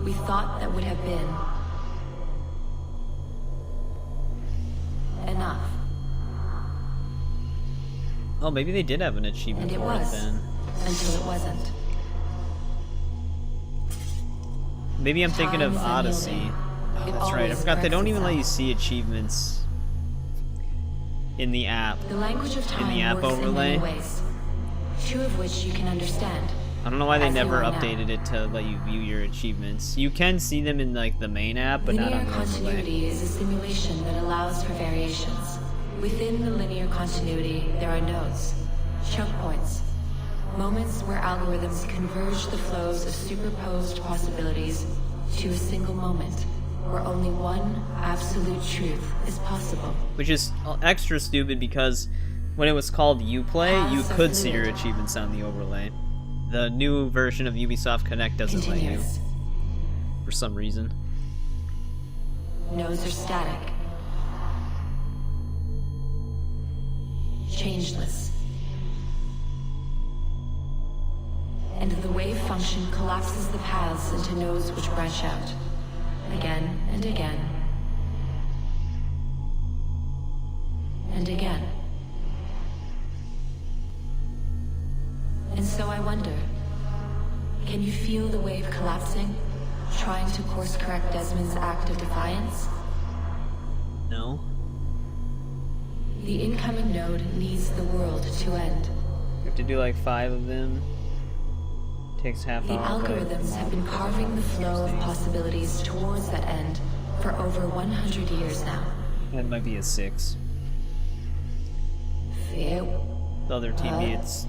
We thought that would have been enough. Oh, maybe they did have an achievement And it for it was, then. until it wasn't. Maybe I'm thinking of Time's Odyssey. unyielding. Oh, It that's right. I always forgot they corrects don't even let you itself. see achievements in the app. The language of time the app works overlay. in many ways, two of which you can understand. I don't know why they As you never are now. updated it to let you view your achievements. You can see them in like the main app, but not Linear on the overlay. continuity is a simulation that allows for variations. Within the linear continuity, there are nodes, choke points, moments where algorithms converge the flows of superposed possibilities to a single moment, where only one absolute truth is possible. Which is extra stupid because when it was called Uplay, you Paths are could see your fluid. achievements on the overlay. The new version of Ubisoft Connect doesn't let you, Continuous. for some reason. Nodes are static. Changeless. And the wave function collapses the paths into nodes which branch out. Again and again. And again. And so I wonder, can you feel the wave collapsing, trying to course correct Desmond's act of defiance? No? The incoming node needs the world to end. You have to do like 5 of them. Takes half The hour. but- algorithms have been carving the flow of possibilities towards that end for over 100 years now. That might be a 6. Fear, The other teammates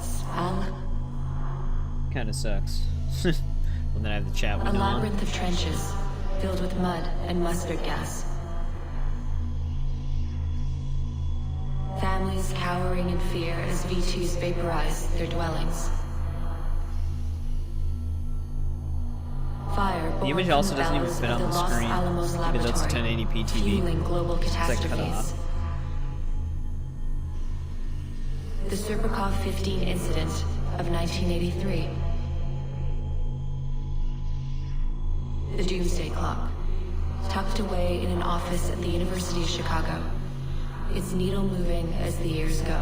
spell, kind of sucks. Well, then I have the chat a window on. labyrinth of trenches filled with mud and mustard gas. Families cowering in fear as V2s vaporize their dwellings. Fire The image born also from doesn't even bellows fit of on the Los screen, Alamos even though it's laboratory, 1080p TV. fueling global It's like cut catastrophes. off. The Serpukov 15 incident of 1983. The Doomsday Clock, tucked away in an office at the University of Chicago, its needle moving as the years go.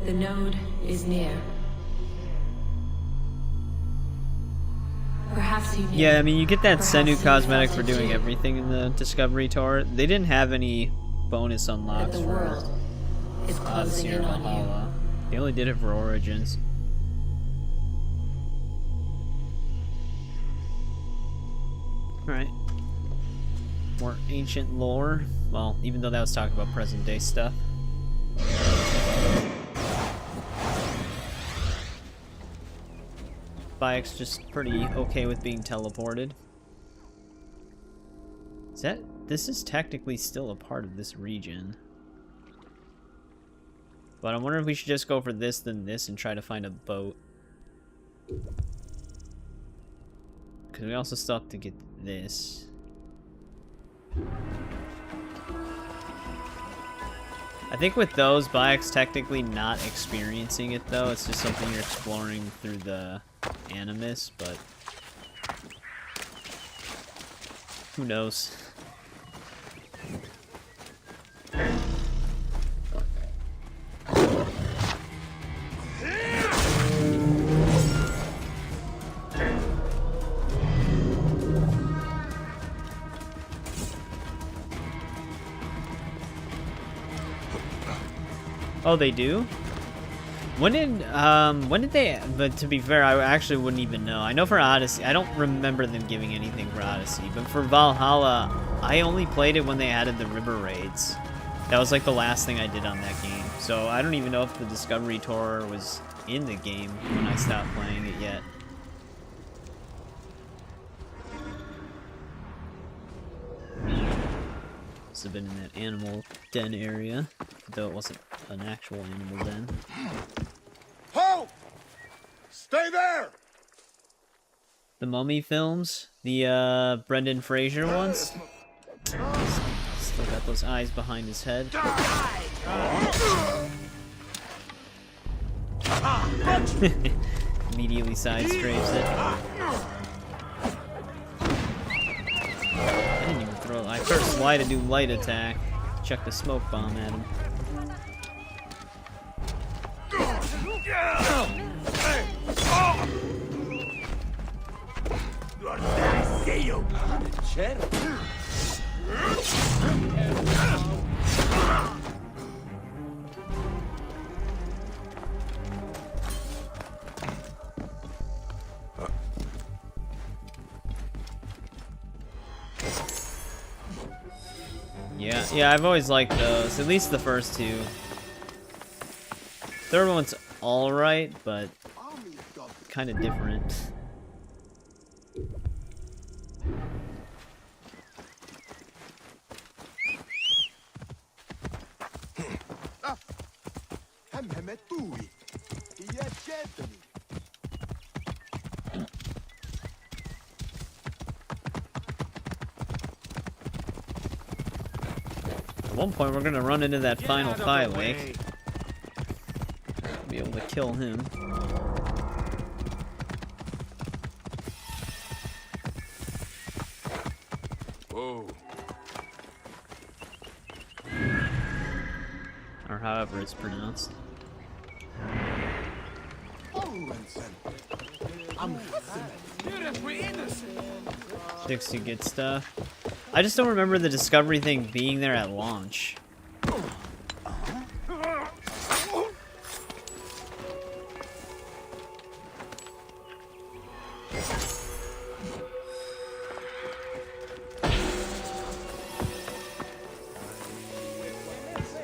The node is near. Perhaps you knew. Yeah, I mean, you get that Perhaps Senu you cosmetic felt for it doing too, everything in the Discovery Tour. They didn't have any bonus that unlocks the for world is closing Odyssey or in on you. Valhalla. They only did it for Origins. Alright. More ancient lore. Well, even though that was talking about present day stuff. Bayek's just pretty okay with being teleported. This is technically still a part of this region. But I'm wondering if we should just go for this, then this, and try to find a boat. Because we also still have to get this. I think with those, Bayek's technically not experiencing it, though. It's just something you're exploring through the Animus, but... who knows? Oh, they do? When did they, but to be fair, I actually wouldn't even know. I know for Odyssey, I don't remember them giving anything for Odyssey, but for Valhalla, I only played it when they added the river raids. That was like the last thing I did on that game. So I don't even know if the Discovery Tour was in the game when I stopped playing it yet. Must have been in that animal den area, though it wasn't an actual animal den. Ho! Stay there! The Mummy films, the Brendan Fraser ones. Still got those eyes behind his head. Immediately side strafes it. I didn't even throw. I first Y to do light attack. Chuck the smoke bomb at him. Yeah, I've always liked those. At least the first two. Third one's alright, but kind of different. At one point, we're gonna run into that final Bayek. Be able to kill him. Whoa. Or however it's pronounced. Sticks to good stuff. I just don't remember the Discovery thing being there at launch.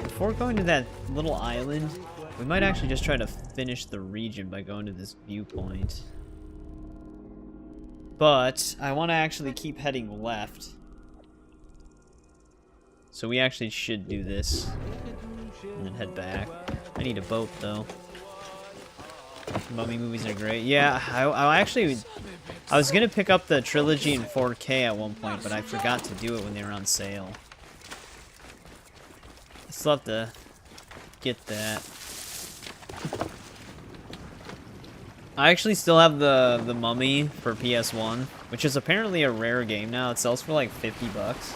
Before going to that little island, we might actually just try to finish the region by going to this viewpoint. But I want to actually keep heading left. So we actually should do this. And then head back. I need a boat, though. Mummy movies are great. Yeah, I was going to pick up the trilogy in 4K at one point, but I forgot to do it when they were on sale. I still have to get that. I actually still have the Mummy for PS1, which is apparently a rare game now. It sells for like 50 bucks.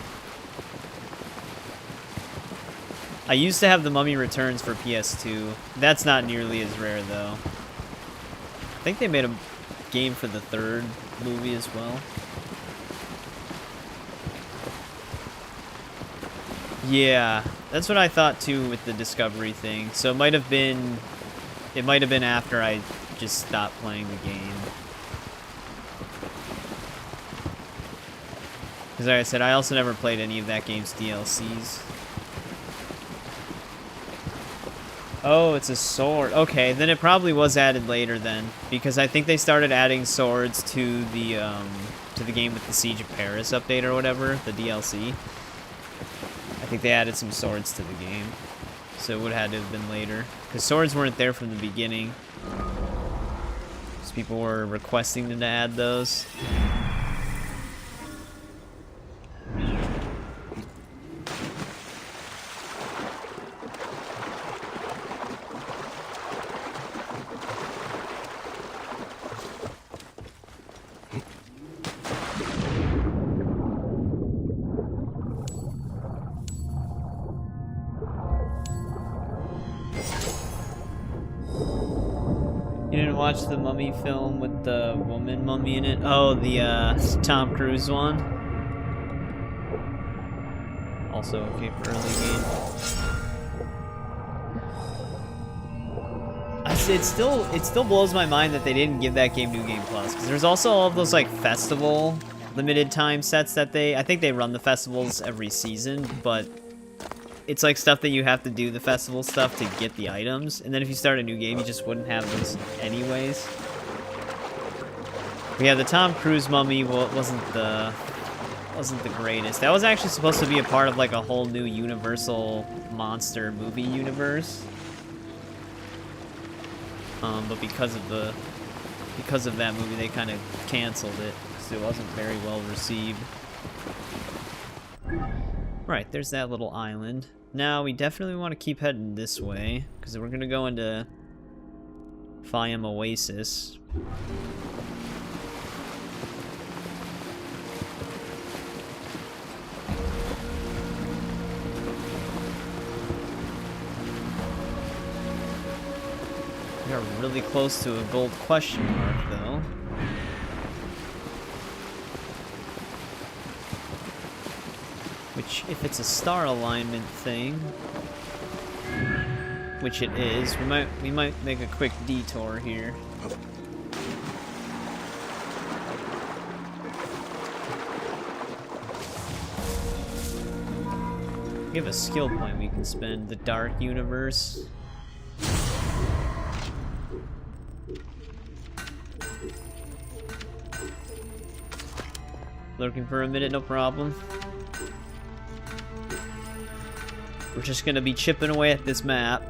I used to have the Mummy Returns for PS2. That's not nearly as rare, though. I think they made a game for the third movie as well. Yeah, that's what I thought too with the Discovery thing. So it might have been after I just stopped playing the game. Because like I said, I also never played any of that game's DLCs. Oh, it's a sword. Okay, then it probably was added later then, because I think they started adding swords to the game with the Siege of Paris update or whatever, the DLC. I think they added some swords to the game, so it would have had to have been later, because swords weren't there from the beginning. Because people were requesting them to add those. You didn't watch the Mummy film with the woman mummy in it? Oh, the Tom Cruise one. Also okay for early game. It still blows my mind that they didn't give that game New Game Plus, because there's also all of those like festival limited time sets that I think they run the festivals every season, but it's like stuff that you have to do the festival stuff to get the items, and then if you start a new game, you just wouldn't have those anyways. But yeah, the Tom Cruise mummy wasn't the greatest. That was actually supposed to be a part of like a whole new Universal monster movie universe. But because of that movie, they kind of canceled it because it wasn't very well received. Right, there's that little island. Now, we definitely want to keep heading this way, because we're going to go into Fayum Oasis. We are really close to a gold question mark, though. Which, if it's a star alignment thing, which it is, we might make a quick detour here. We have a skill point we can spend, the Dark Universe. Lurking for a minute, no problem. We're just gonna be chipping away at this map.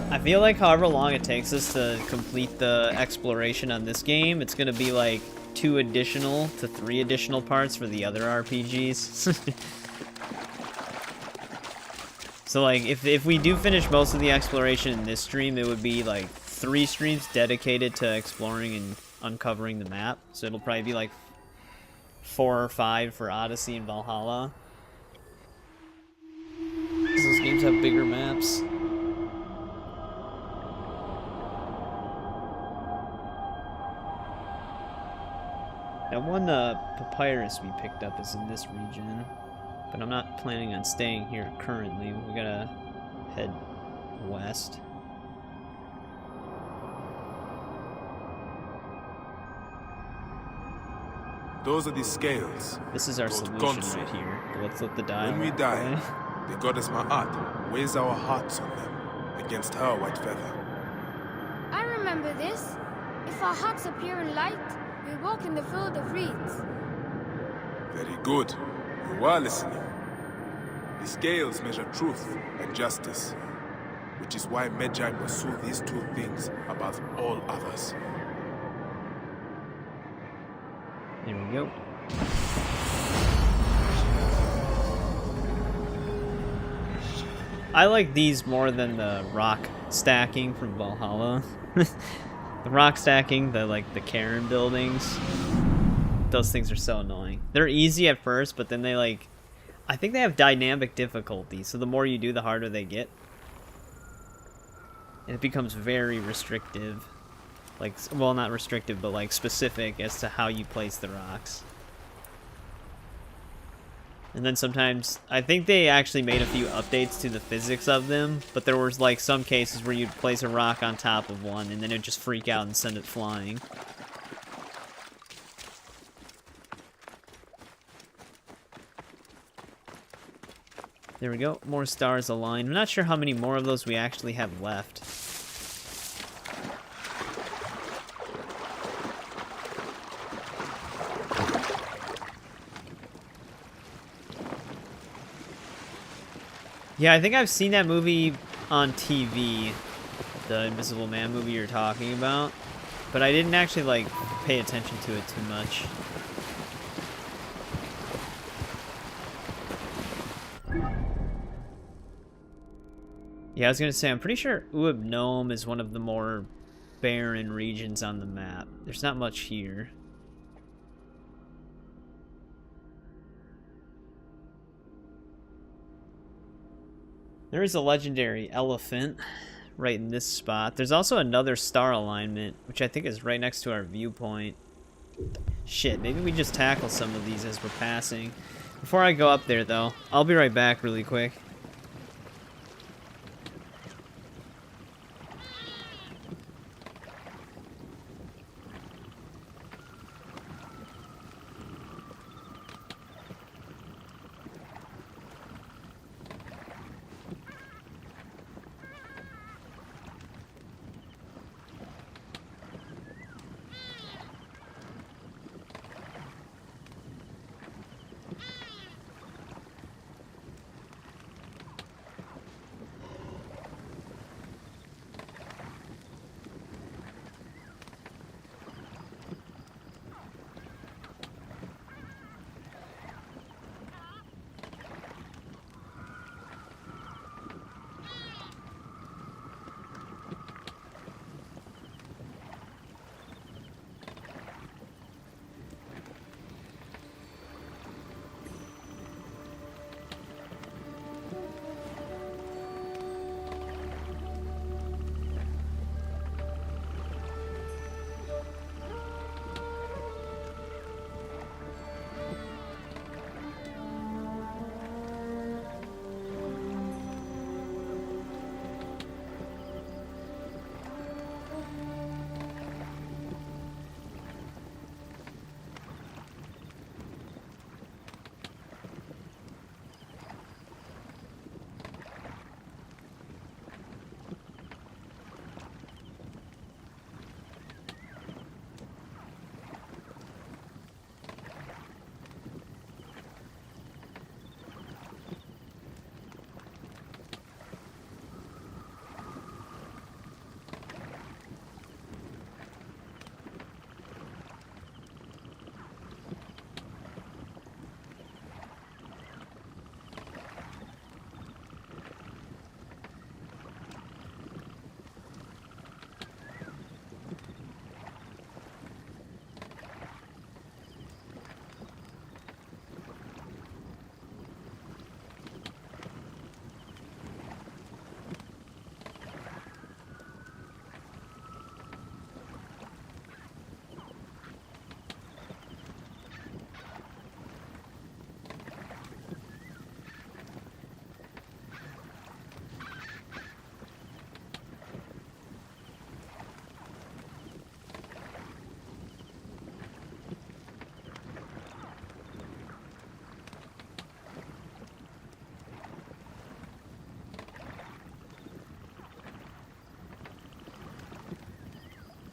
I feel like however long it takes us to complete the exploration on this game, it's gonna be like 2 additional to 3 additional parts for the other RPGs. So like, if we do finish most of the exploration in this stream, it would be like 3 streams dedicated to exploring and uncovering the map. So it'll probably be like 4 or 5 for Odyssey and Valhalla. Those games have bigger maps. That one papyrus we picked up is in this region, but I'm not planning on staying here currently. We gotta head west. Those are the scales. This is our solution right here. But let's let the dialogue When we die, play. the goddess Ma'at weighs our hearts on them against her white feather. I remember this. If our hearts appear in light, we walk in the field of reeds. Very good. You are listening. The scales measure truth and justice, which is why Magi pursue these 2 things above all others. There we go. I like these more than the rock stacking from Valhalla. The rock stacking, the cairn buildings, those things are so annoying. They're easy at first, but then I think they have dynamic difficulty, so the more you do, the harder they get. And it becomes very restrictive. Like, well, not restrictive, but like specific as to how you place the rocks. And then sometimes, I think they actually made a few updates to the physics of them, but there was like some cases where you'd place a rock on top of one and then it'd just freak out and send it flying. There we go. More stars aligned. I'm not sure how many more of those we actually have left. Yeah, I think I've seen that movie on TV. The Invisible Man movie you're talking about. But I didn't actually, like, pay attention to it too much. Yeah, I was gonna say, I'm pretty sure Uib Gnome is one of the more barren regions on the map. There's not much here. There is a legendary elephant right in this spot. There's also another star alignment, which I think is right next to our viewpoint. Shit, maybe we just tackle some of these as we're passing. Before I go up there, though, I'll be right back really quick.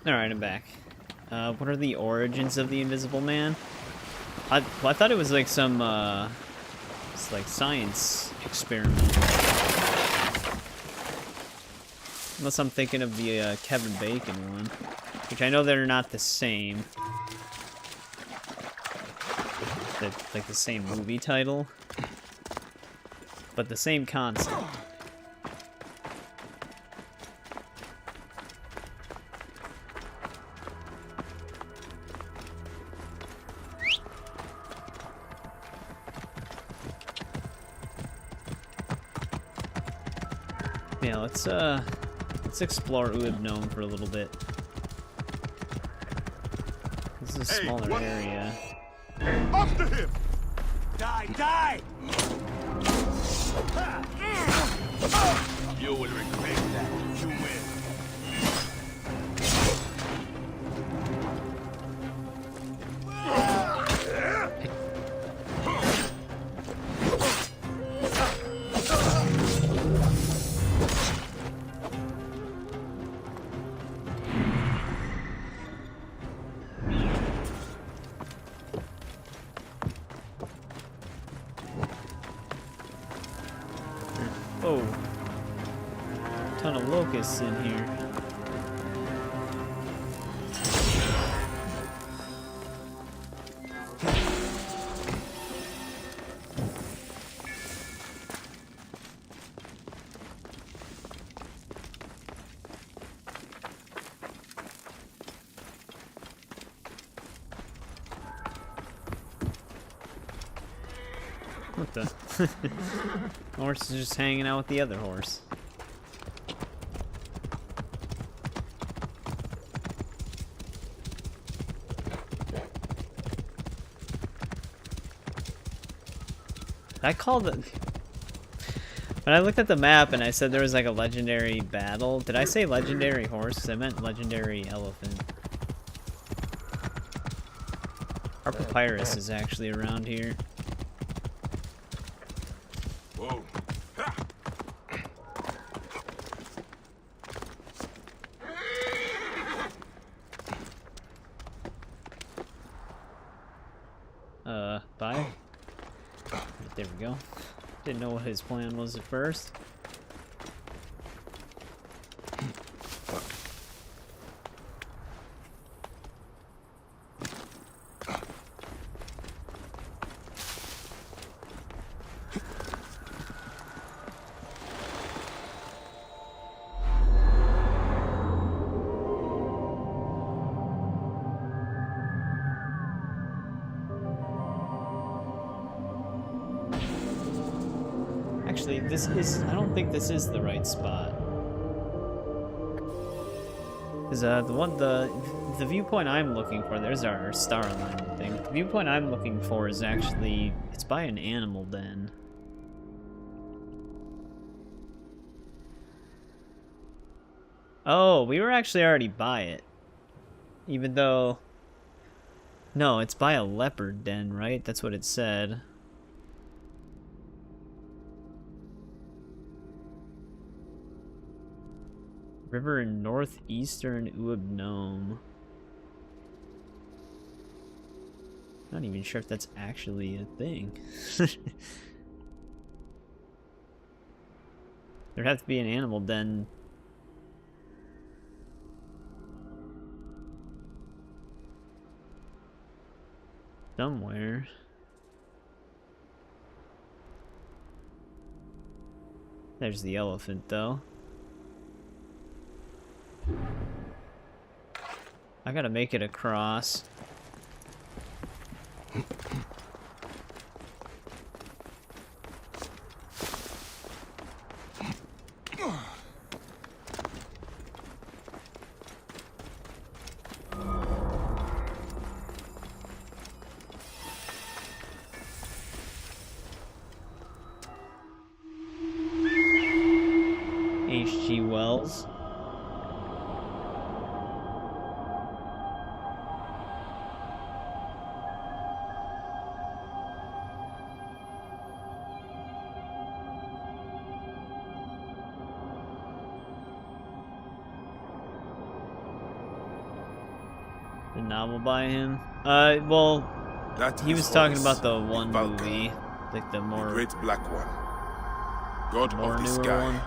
Alright, I'm back. What are the origins of the Invisible Man? I thought it was like some, it's like science experiment. Unless I'm thinking of the Kevin Bacon one, which I know they're not the same. Like the same movie title, but the same concept. Yeah, let's explore Uib Gnome for a little bit. This is a smaller area. After him! Die, die! You will regret that. You will. Whoa. Ton of locusts in here. What the? Horse is just hanging out with the other horse. I called it. When I looked at the map and I said there was like a legendary battle, did I say legendary horse? 'Cause I meant legendary elephant. Our papyrus is actually around here. Whoa. Bayek? There we go. Didn't know what his plan was at first. Actually, this is, I don't think this is the right spot. Cause the viewpoint I'm looking for, there's our star alignment thing. The viewpoint I'm looking for is actually, it's by an animal den. Oh, we were actually already by it. Even though, no, it's by a leopard den, right? That's what it said. River in northeastern Uabnome. Not even sure if that's actually a thing. There'd have to be an animal den. Somewhere. There's the elephant, though. I gotta make it across. H.G. Wells. The novel by him? Well, That he is was talking Horus, about the one Vulcan, movie, like the more the great black one, god more of the newer sky. one.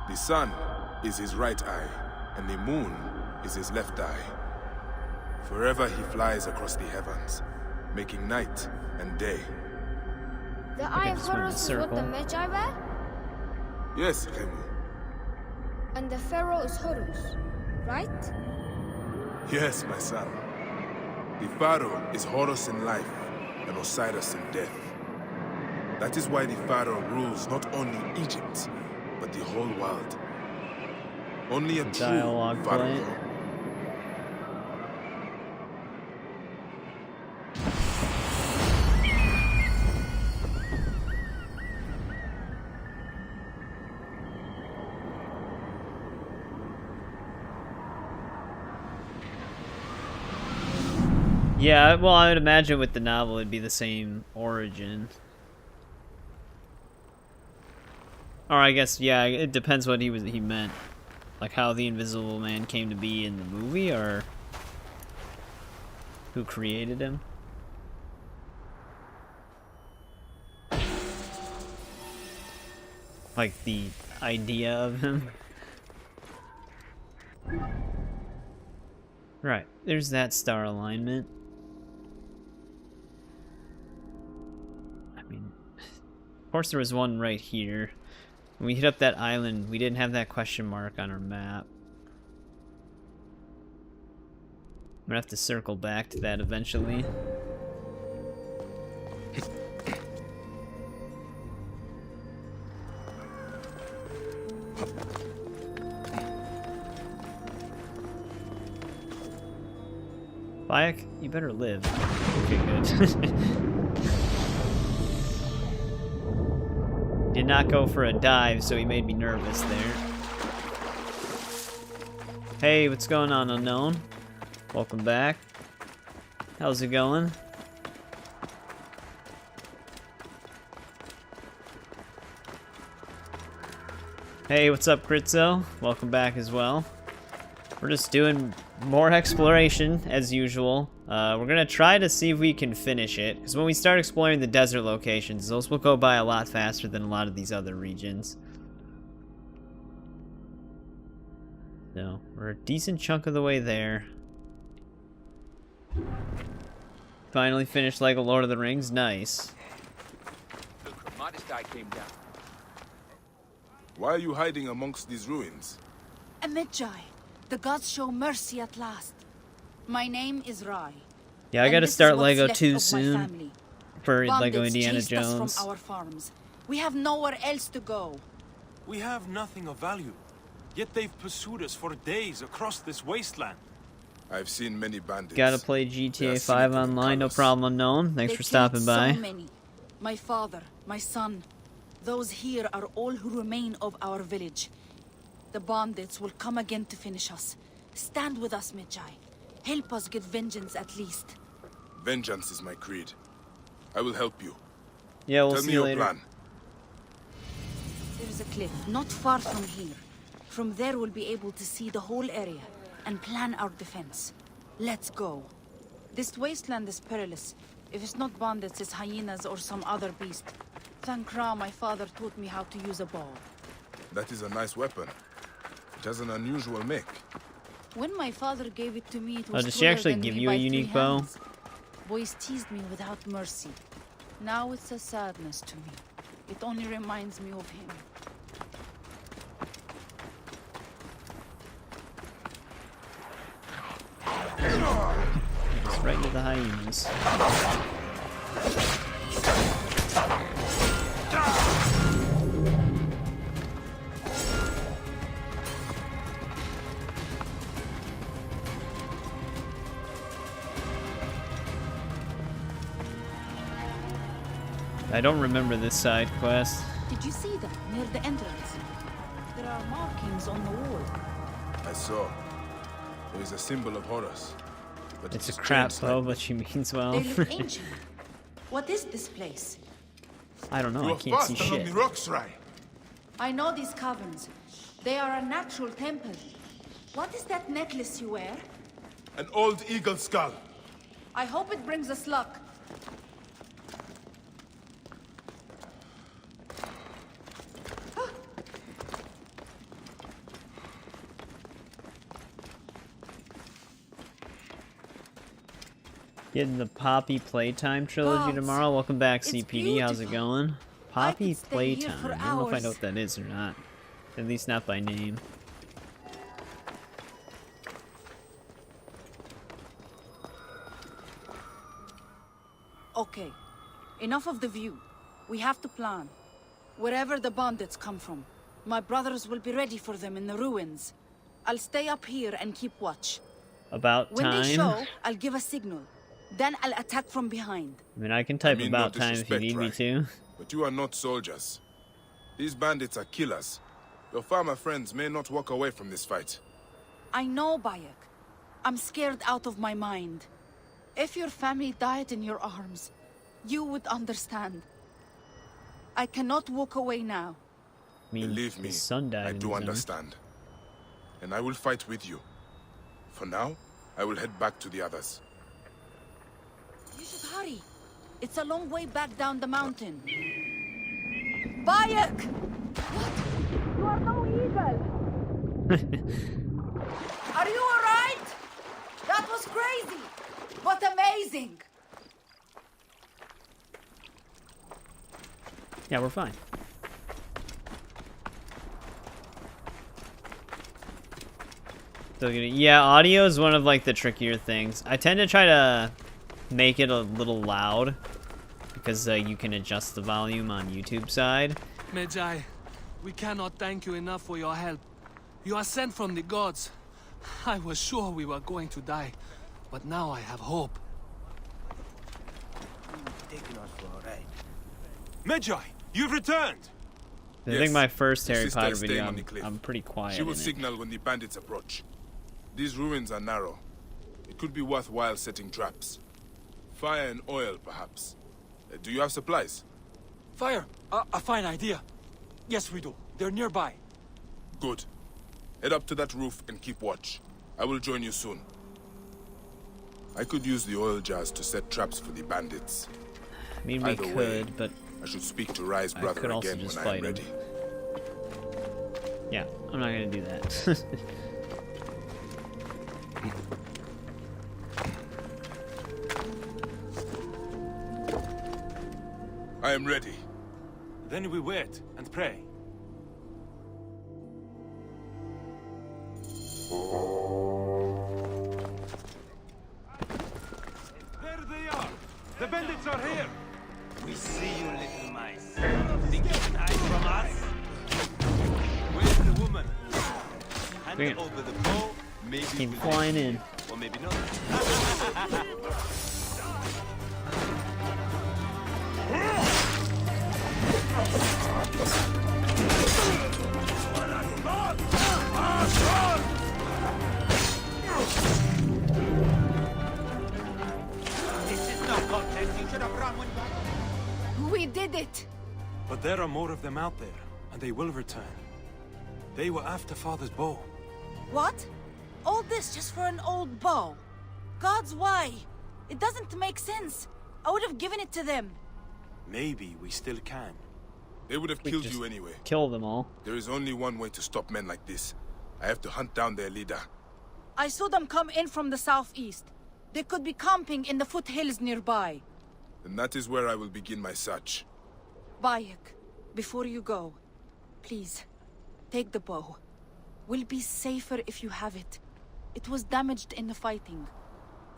The sun is his right eye, and the moon is his left eye. Forever he flies across the heavens, making night and day. The I Eye can of swim the Horus is what the circle. Magi wear? Yes, Remu. And the Pharaoh is Horus, right? Yes, my son. The Pharaoh is Horus in life and Osiris in death. That is why the Pharaoh rules not only Egypt, but the whole world. Only a true Dialogue Pharaoh. playing. Yeah, well, I would imagine with the novel it'd be the same origin. Or I guess, yeah, it depends what he meant. Like how the Invisible Man came to be in the movie, or who created him. Like, the idea of him. Right, there's that star alignment. I mean, of course there was one right here. When we hit up that island, we didn't have that question mark on our map. I'm gonna have to circle back to that eventually. Bayek, you better live. Okay, good. Did not go for a dive, so he made me nervous there. Hey, what's going on, Unknown? Welcome back. How's it going? Hey, what's up, Critzo? Welcome back as well. We're just doing more exploration, as usual. We're gonna try to see if we can finish it, because when we start exploring the desert locations, those will go by a lot faster than a lot of these other regions. So, we're a decent chunk of the way there. Finally finished Lego Lord of the Rings, nice. Look, modest guy came down. Why are you hiding amongst these ruins? Medjai, the gods show mercy at last. My name is Rai. Yeah, I gotta start Lego 2 soon. For Lego Indiana Jones. From our farms. We have nowhere else to go. We have nothing of value. Yet they've pursued us for days across this wasteland. I've seen many bandits. Gotta play GTA 5 online, no problem, Unknown. Thanks for stopping by. So many. My father, my son. Those here are all who remain of our village. The bandits will come again to finish us. Stand with us, Medjai. Help us get vengeance at least. Vengeance is my creed. I will help you. Yeah, we'll Tell see me you your later. plan. There is a cliff not far from here. From there we'll be able to see the whole area and plan our defense. Let's go. This wasteland is perilous. If it's not bandits, it's hyenas or some other beast. Thank Ra, my father taught me how to use a bow. That is a nice weapon. It has an unusual make. When my father gave it to me, it was does she taller actually than give me you a by 3 unique bow? hands. Boys teased me without mercy. Now it's a sadness to me. It only reminds me of him. Just right into the hyenas. I don't remember this side quest. Did you see them near the entrance? There are markings on the wall. I saw. There is a symbol of Horus. But It's a is crap changed bow, slightly. but she means well. They look ancient. What is this place? I don't know, You I are can't see fast among shit. the rocks, Rai. I know these caverns. They are a natural temple. What is that necklace you wear? An old eagle skull. I hope it brings us luck. Getting the Poppy Playtime trilogy Gods, tomorrow. Welcome back, it's CPD. How's it beautiful. going? Poppy could stay here Playtime. for I don't know if I know hours. what that is or not. At least not by name. Okay, enough of the view. We have to plan. Wherever the bandits come from, my brothers will be ready for them in the ruins. I'll stay up here and keep watch. About When time. they show, I'll give a signal. Then I'll attack from behind. I mean, I can type I mean, no about time if you disrespect, need me Rai, to. But you are not soldiers. These bandits are killers. Your farmer friends may not walk away from this fight. I know, Bayek. I'm scared out of my mind. If your family died in your arms, you would understand. I cannot walk away now. I mean, Believe me, his son died I in do his arms. understand. And I will fight with you. For now, I will head back to the others. You should hurry. It's a long way back down the mountain. Bayek! What? Are you alright? That was crazy, but amazing. Yeah, we're fine. Still getting, yeah, audio is one of like the trickier things. I tend to try to make it a little loud because you can adjust the volume on YouTube side. Medjay, we cannot thank you enough for your help. You are sent from the gods. I was sure we were going to die, but now I have hope. Taking us for a ride. Medjay, you've returned! I think my first The Harry sister Potter is staying video, on the cliff. I'm pretty quiet She will in it. signal when the bandits approach. These ruins are narrow. It could be worthwhile setting traps. Fire and oil, perhaps. Do you have supplies? Fire! A fine idea. Yes, we do. They're nearby. Good. Head up to that roof and keep watch. I will join you soon. I could use the oil jars to set traps for the bandits. I mean, we Either could, way, but I should speak to Rai's I brother could also again just when I am fight him. ready. Yeah, I'm not gonna do that. I am ready. Then we wait and pray. There they are! The bandits are here! We see you, little mice. Think you can hide from us? Where's the woman? Hand Bring it. over the bow. Maybe Came we'll flying let in. you, or maybe not. This is no contest. You should have run when We did it! But there are more of them out there, and they will return. They were after Father's bow. What? All this just for an old bow? Gods, why? It doesn't make sense. I would have given it to them. Maybe we still can. They would have We killed just you anyway. Kill them all. There is only one way to stop men like this. I have to hunt down their leader. I saw them come in from the southeast. They could be camping in the foothills nearby. And that is where I will begin my search. Bayek, before you go, please, take the bow. We'll be safer if you have it. It was damaged in the fighting,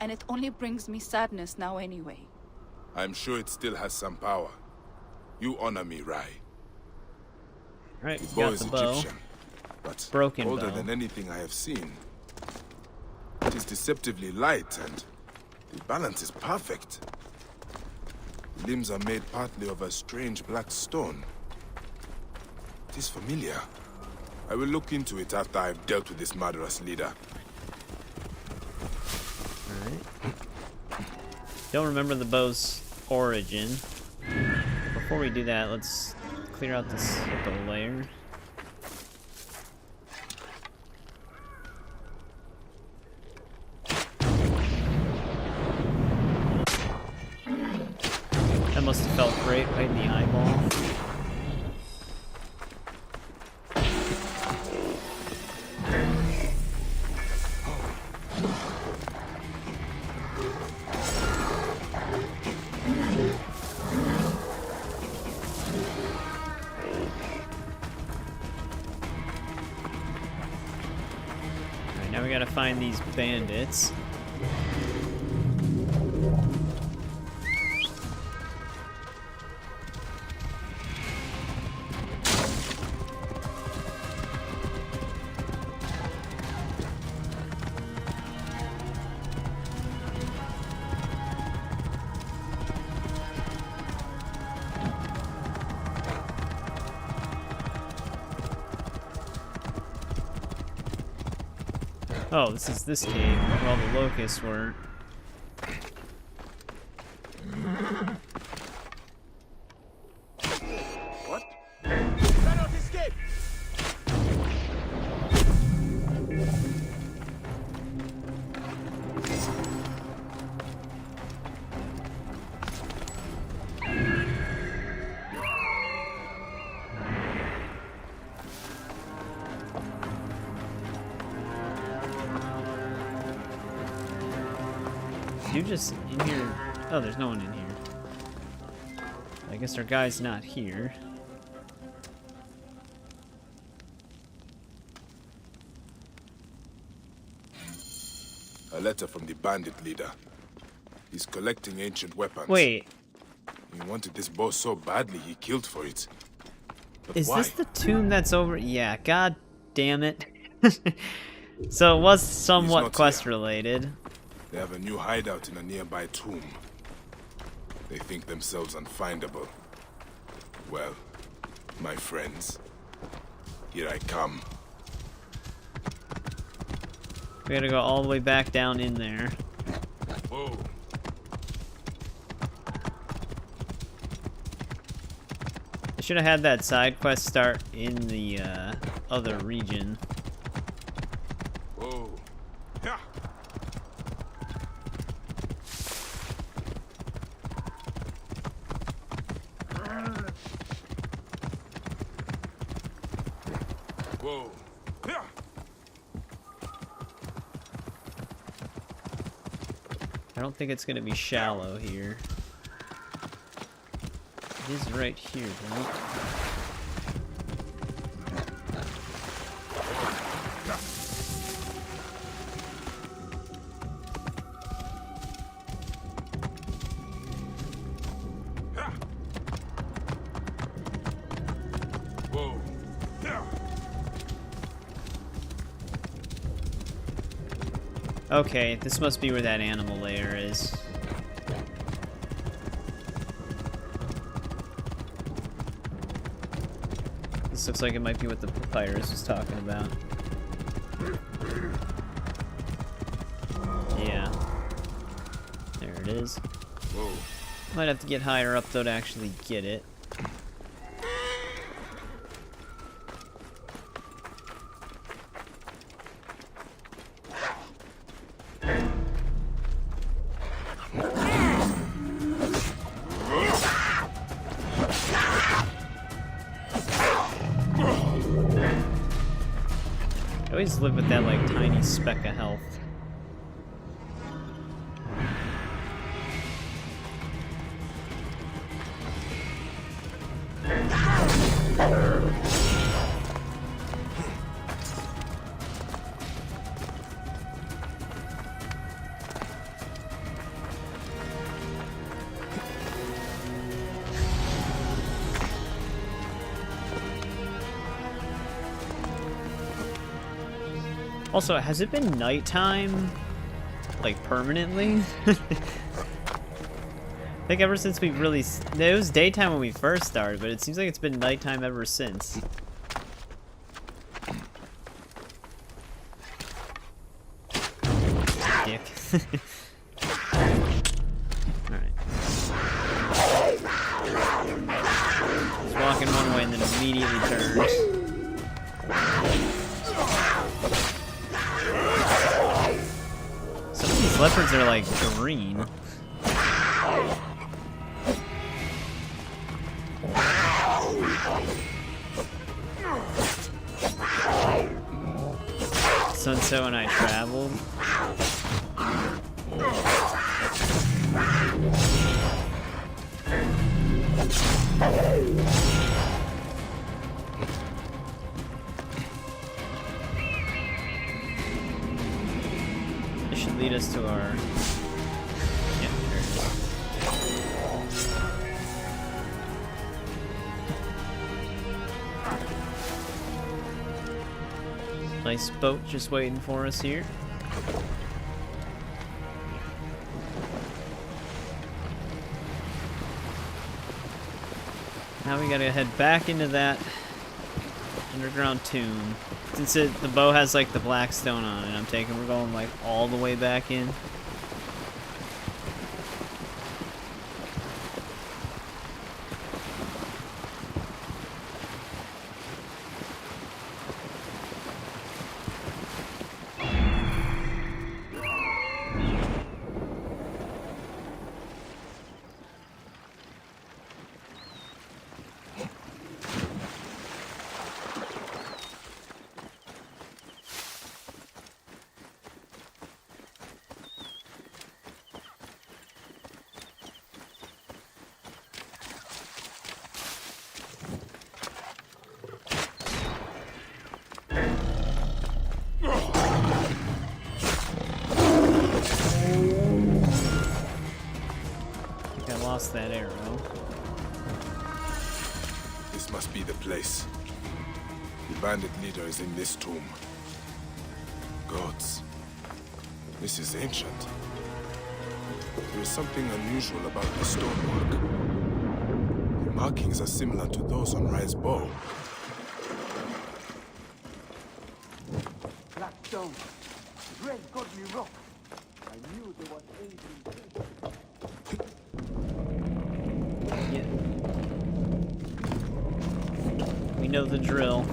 and it only brings me sadness now anyway. I am sure it still has some power. You honor me, Rai. Alright, The we bow got is the bow. Egyptian, but Broken older bow. than anything I have seen. It is deceptively light, and the balance is perfect. The limbs are made partly of a strange black stone. It is familiar. I will look into it after I have dealt with this murderous leader. Alright. Don't remember the bow's origin. Before we do that, let's clear out this hippo layer. That must have felt great right in the eyeball. Alright, now we gotta find these bandits. Oh, this is this cave where all the locusts were. What? Cannot escape! You just in here. Oh, there's no one in here. I guess our guy's not here. A letter from the bandit leader. He's collecting ancient weapons. Wait. He wanted this bow so badly he killed for it. But Is why? this the tomb that's over? Yeah, god damn it. So it was somewhat quest related. They have a new hideout in a nearby tomb. They think themselves unfindable. Well, my friends, here I come. We gotta go all the way back down in there. Whoa. I should have had that side quest start in the other region. Whoa. Yeah. Whoa. Yeah. I don't think it's gonna be shallow here. It is right here, though. Whoa. Yeah. Okay, this must be where that animal lair is. This looks like it might be what the papyrus was talking about. Yeah. There it is. Whoa. Might have to get higher up though to actually get it. I always live with that like tiny speck of health. Also, has it been nighttime, like, permanently? I think ever since we really... It was daytime when we first started, but it seems like it's been nighttime ever since. Dick. Alright. He's walking one way and then immediately turns. Some of these leopards are like green. Sunset and I traveled. This should lead us to our... Yeah, there it is. Nice boat just waiting for us here. Now we gotta head back into that underground tomb. Since the bow has like the black stone on it, we're going like all the way back in. lost that arrow. This must be the place. The bandit leader is in this tomb. Gods. This is ancient. There is something unusual about the stonework. The markings are similar to those on Rye's bow. Blackstone. Red got me rock. I knew there was anything. Yeah. We know the drill.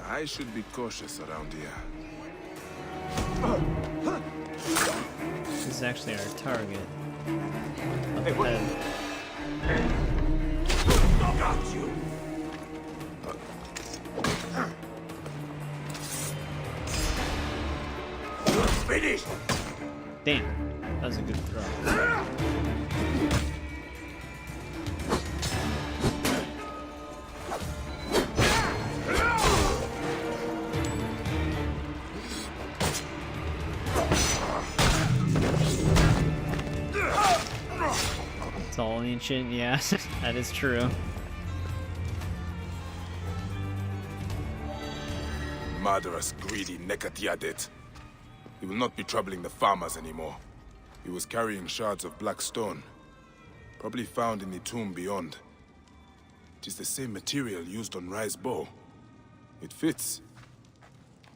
I should be cautious around here. This is actually our target. Up ahead. Got you. Finished. Damn, that was a good throw. It's all ancient, yeah, that is true. Murderous, greedy Nekatiadet. He will not be troubling the farmers anymore. He was carrying shards of black stone, probably found in the tomb beyond. It is the same material used on Rye's bow. It fits.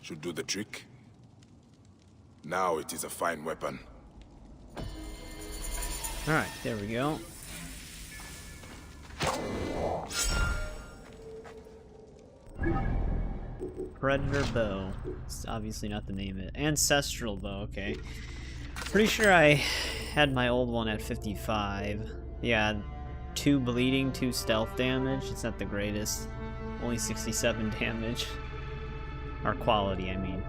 Should do the trick. Now it is a fine weapon. Alright, there we go. Predator bow. It's obviously not the name of it. Ancestral bow, okay. Pretty sure I had my old one at 55. Yeah, 2 bleeding, 2 stealth damage. It's not the greatest. Only 67 damage. Or quality, I mean.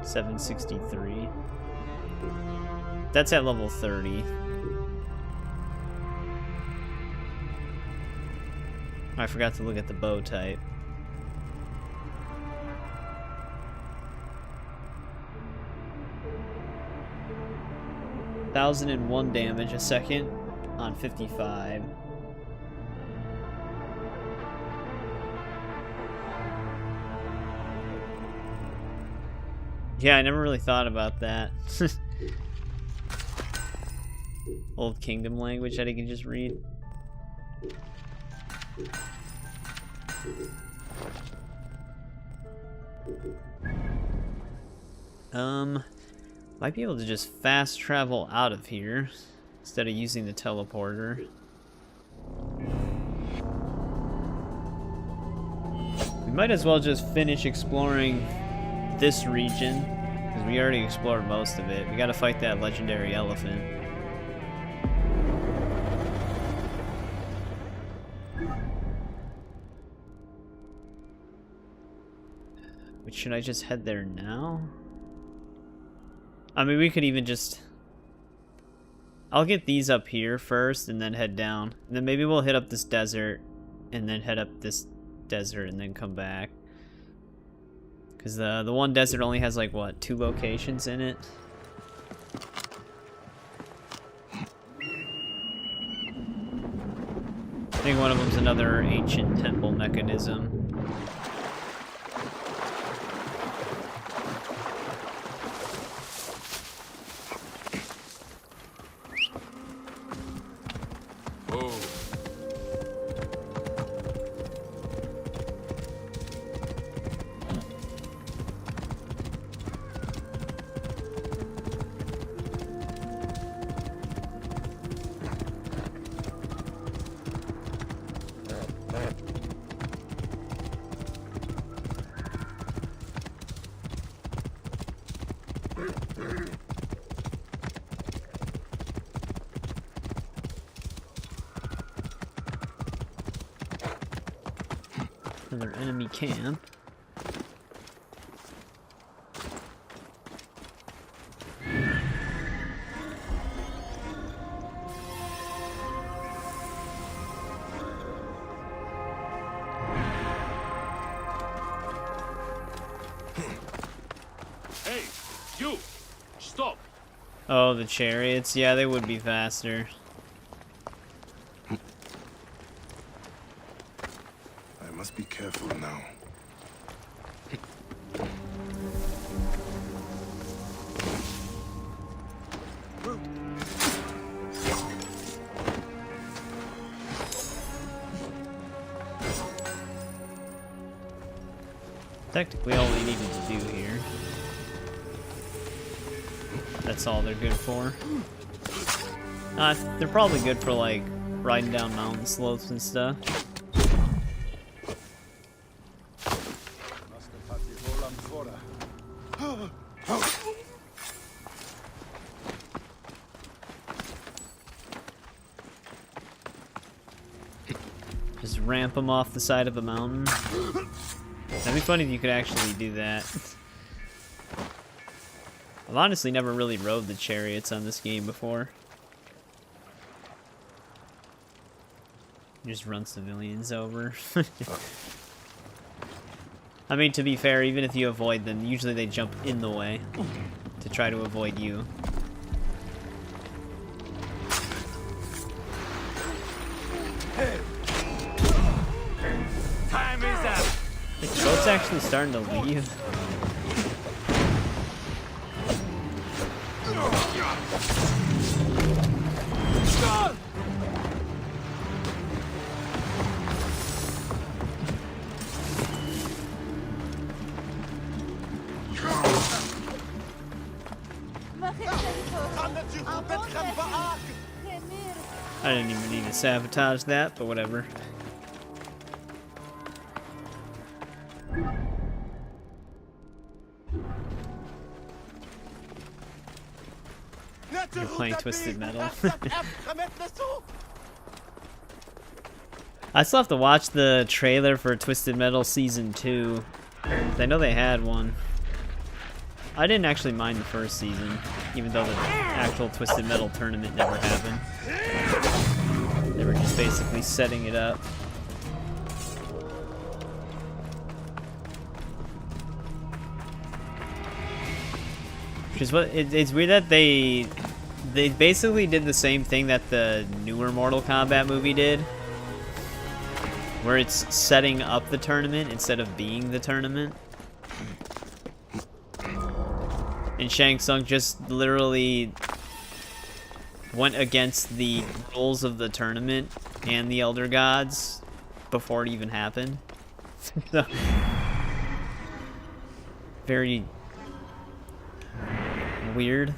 763. That's at level 30. I forgot to look at the bow type. $1,001 damage a second on 55. Yeah, I never really thought about that. Old Kingdom language that I can just read. Might be able to just fast travel out of here instead of using the teleporter. We might as well just finish exploring this region because we already explored most of it. We gotta fight that legendary elephant. But should I just head there now? I mean, we could even just... I'll get these up here first and then head down. And then maybe we'll hit up this desert and then head up this desert and then come back. Because the one desert only has like, what, 2 locations in it? I think one of them's another ancient temple mechanism. Another enemy camp. Oh, the chariots? Yeah, they would be faster. I must be careful now. Technically all we needed to do here. That's all they're good for. They're probably good for like riding down mountain slopes and stuff. Just ramp them off the side of a mountain. That'd be funny if you could actually do that. I've honestly never really rode the chariots on this game before. You just run civilians over. I mean, to be fair, even if you avoid them, usually they jump in the way to try to avoid you. Time is up. The boat's actually starting to leave. I didn't even need to sabotage that, but whatever. You're playing Twisted Metal. I still have to watch the trailer for Twisted Metal Season 2. I know they had one. I didn't actually mind the first season, even though the actual Twisted Metal tournament never happened. They were just basically setting it up. Which is what it's weird that they basically did the same thing that the newer Mortal Kombat movie did, where it's setting up the tournament instead of being the tournament. And Shang Tsung just literally went against the rules of the tournament and the Elder Gods before it even happened. So, very weird.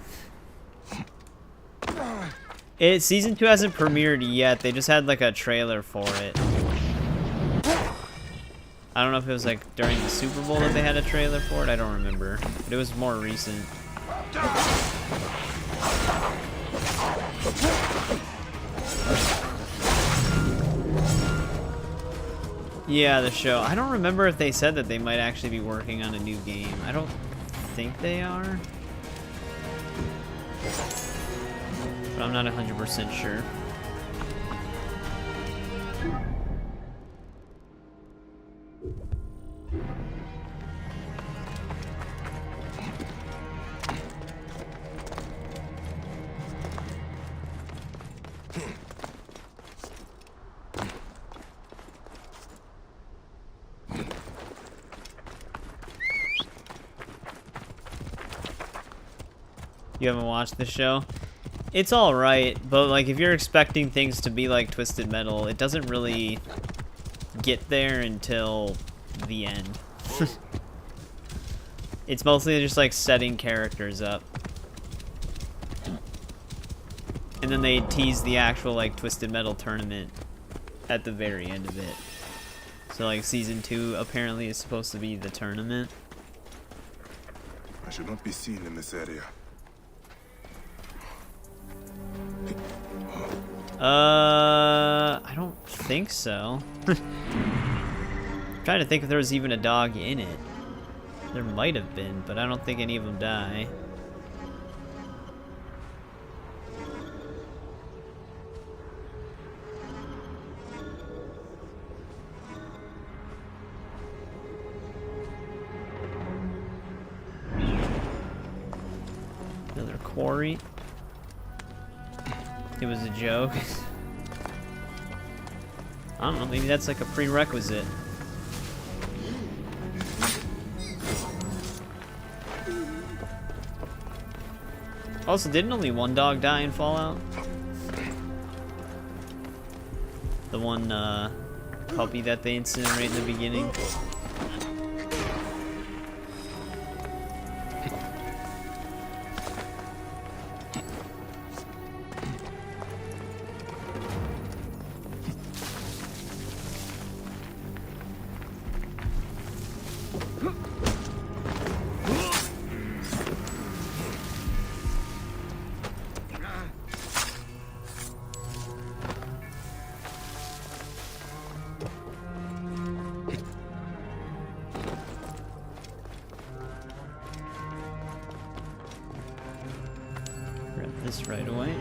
Season 2 hasn't premiered yet. They just had like a trailer for it. I don't know if it was like during the Super Bowl that they had a trailer for it. I don't remember, but it was more recent. Yeah, the show. I don't remember if they said that they might actually be working on a new game. I don't think they are, but I'm not 100% sure. You haven't watched the show? It's alright, but like if you're expecting things to be like Twisted Metal, it doesn't really get there until the end. It's mostly just like setting characters up. And then they tease the actual like Twisted Metal tournament at the very end of it. So like season 2 apparently is supposed to be the tournament. I should not be seen in this area. I don't think so. I'm trying to think if there was even a dog in it. There might have been, but I don't think any of them die. Another quarry. It was a joke. I don't know, maybe that's like a prerequisite. Also, didn't only one dog die in Fallout? The one puppy that they incinerate in the beginning. Grab this right away.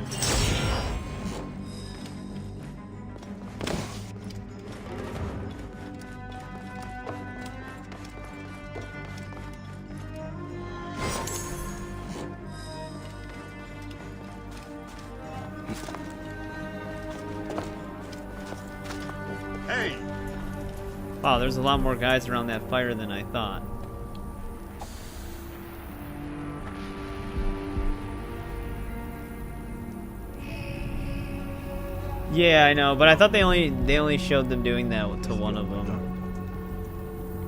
Hey! Wow, there's a lot more guys around that fire than I thought. Yeah, I know, but I thought they only showed them doing that to one of them.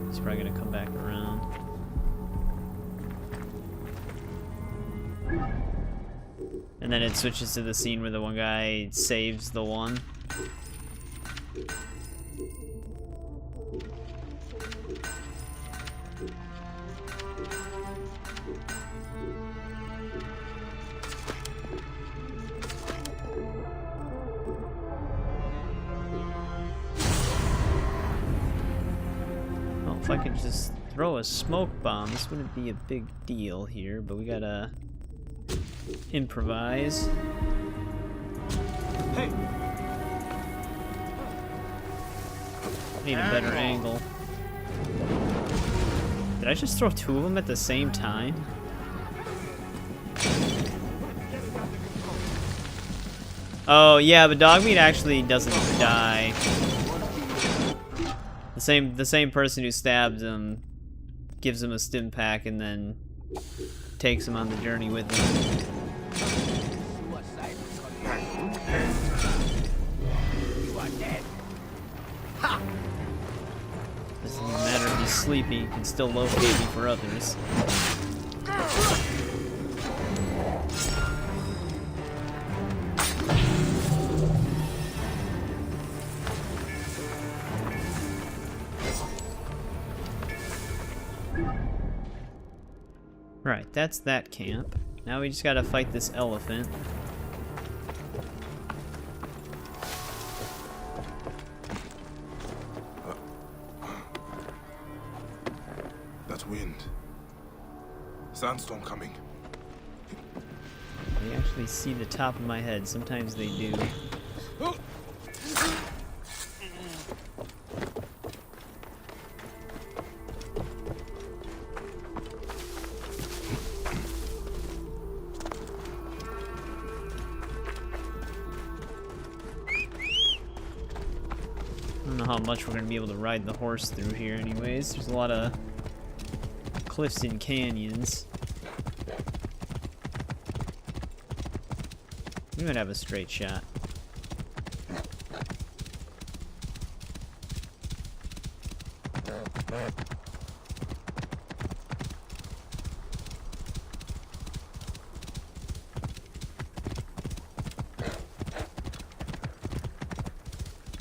He's probably gonna come back around. And then it switches to the scene where the one guy saves the one. If I could just throw a smoke bomb, this wouldn't be a big deal here, but we gotta improvise. Hey! Need a better angle. Did I just throw two of them at the same time? Oh yeah, but Dogmeat actually doesn't die. The same person who stabbed him gives him a stim pack and then takes him on the journey with him. Doesn't even matter if he's sleepy, he can still locate me for others. Right, that's that camp. Now we just gotta fight this elephant. That wind. Sandstorm coming. They actually see the top of my head. Sometimes they do. I don't know how much we're going to be able to ride the horse through here anyways. There's a lot of cliffs and canyons. We might have a straight shot.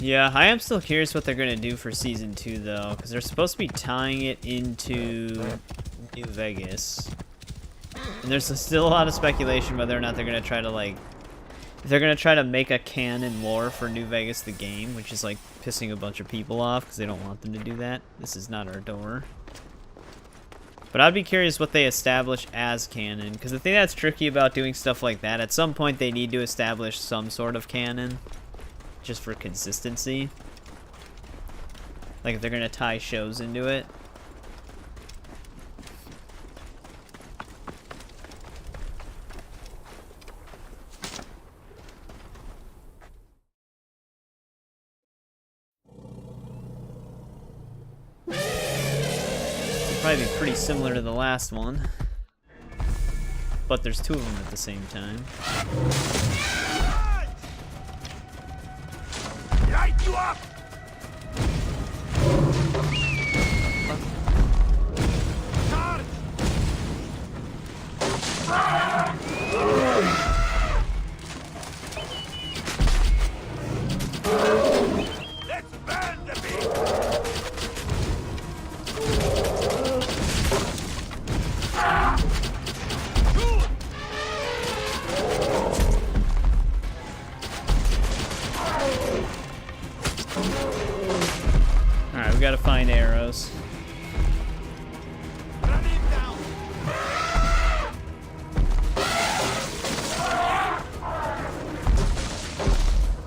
Yeah, I am still curious what they're going to do for Season 2, though, because they're supposed to be tying it into New Vegas. And there's still a lot of speculation whether or not they're going to try to, like, if they're going to try to make a canon lore for New Vegas the game, which is, like, pissing a bunch of people off because they don't want them to do that. This is not our door. But I'd be curious what they establish as canon, because the thing that's tricky about doing stuff like that, at some point they need to establish some sort of canon. Just for consistency. Like if they're gonna tie shows into it. Probably be pretty similar to the last one. But there's two of them at the same time. Light you up! Charge! Let's burn the beast! Alright, we gotta find arrows. Run him down!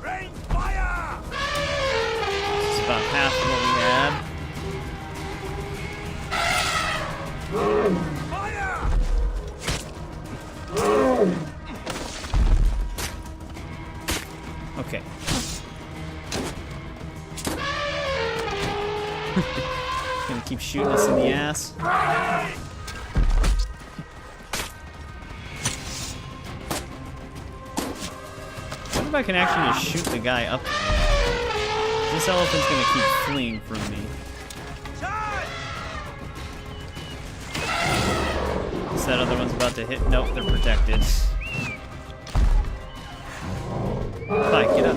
Rain fire! This is about half of what we had. Fire! Okay. Gonna keep shooting us in the ass. What if I can actually just shoot the guy up there? This elephant's gonna keep fleeing from me. So that other one's about to hit. Nope, they're protected. Fine, get up.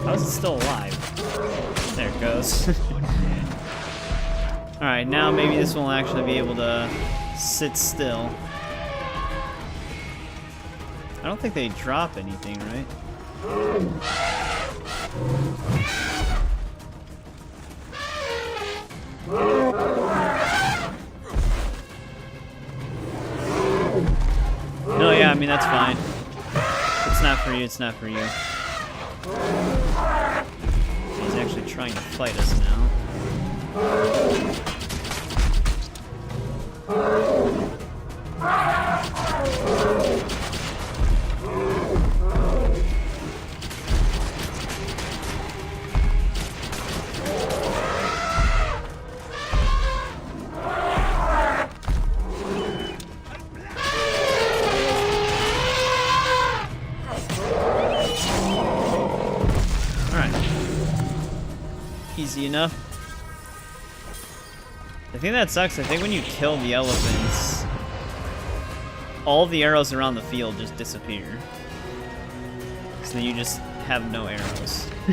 How is it still alive? There it goes. Alright, now maybe this will actually be able to sit still. I don't think they drop anything, right? No, yeah, I mean, that's fine. It's not for you, it's not for you. He's actually trying to fight us now. Easy enough. I think that sucks. I think when you kill the elephants, all the arrows around the field just disappear. So then you just have no arrows. I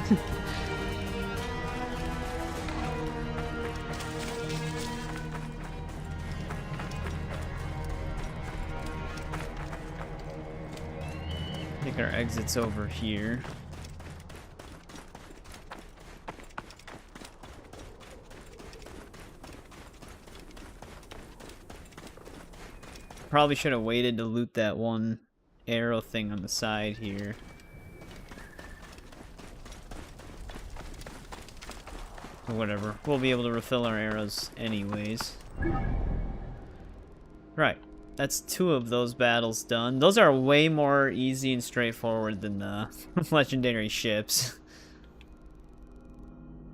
think our exit's over here. Probably should have waited to loot that one arrow thing on the side here. Or whatever. We'll be able to refill our arrows anyways. Right. That's 2 of those battles done. Those are way more easy and straightforward than the legendary ships.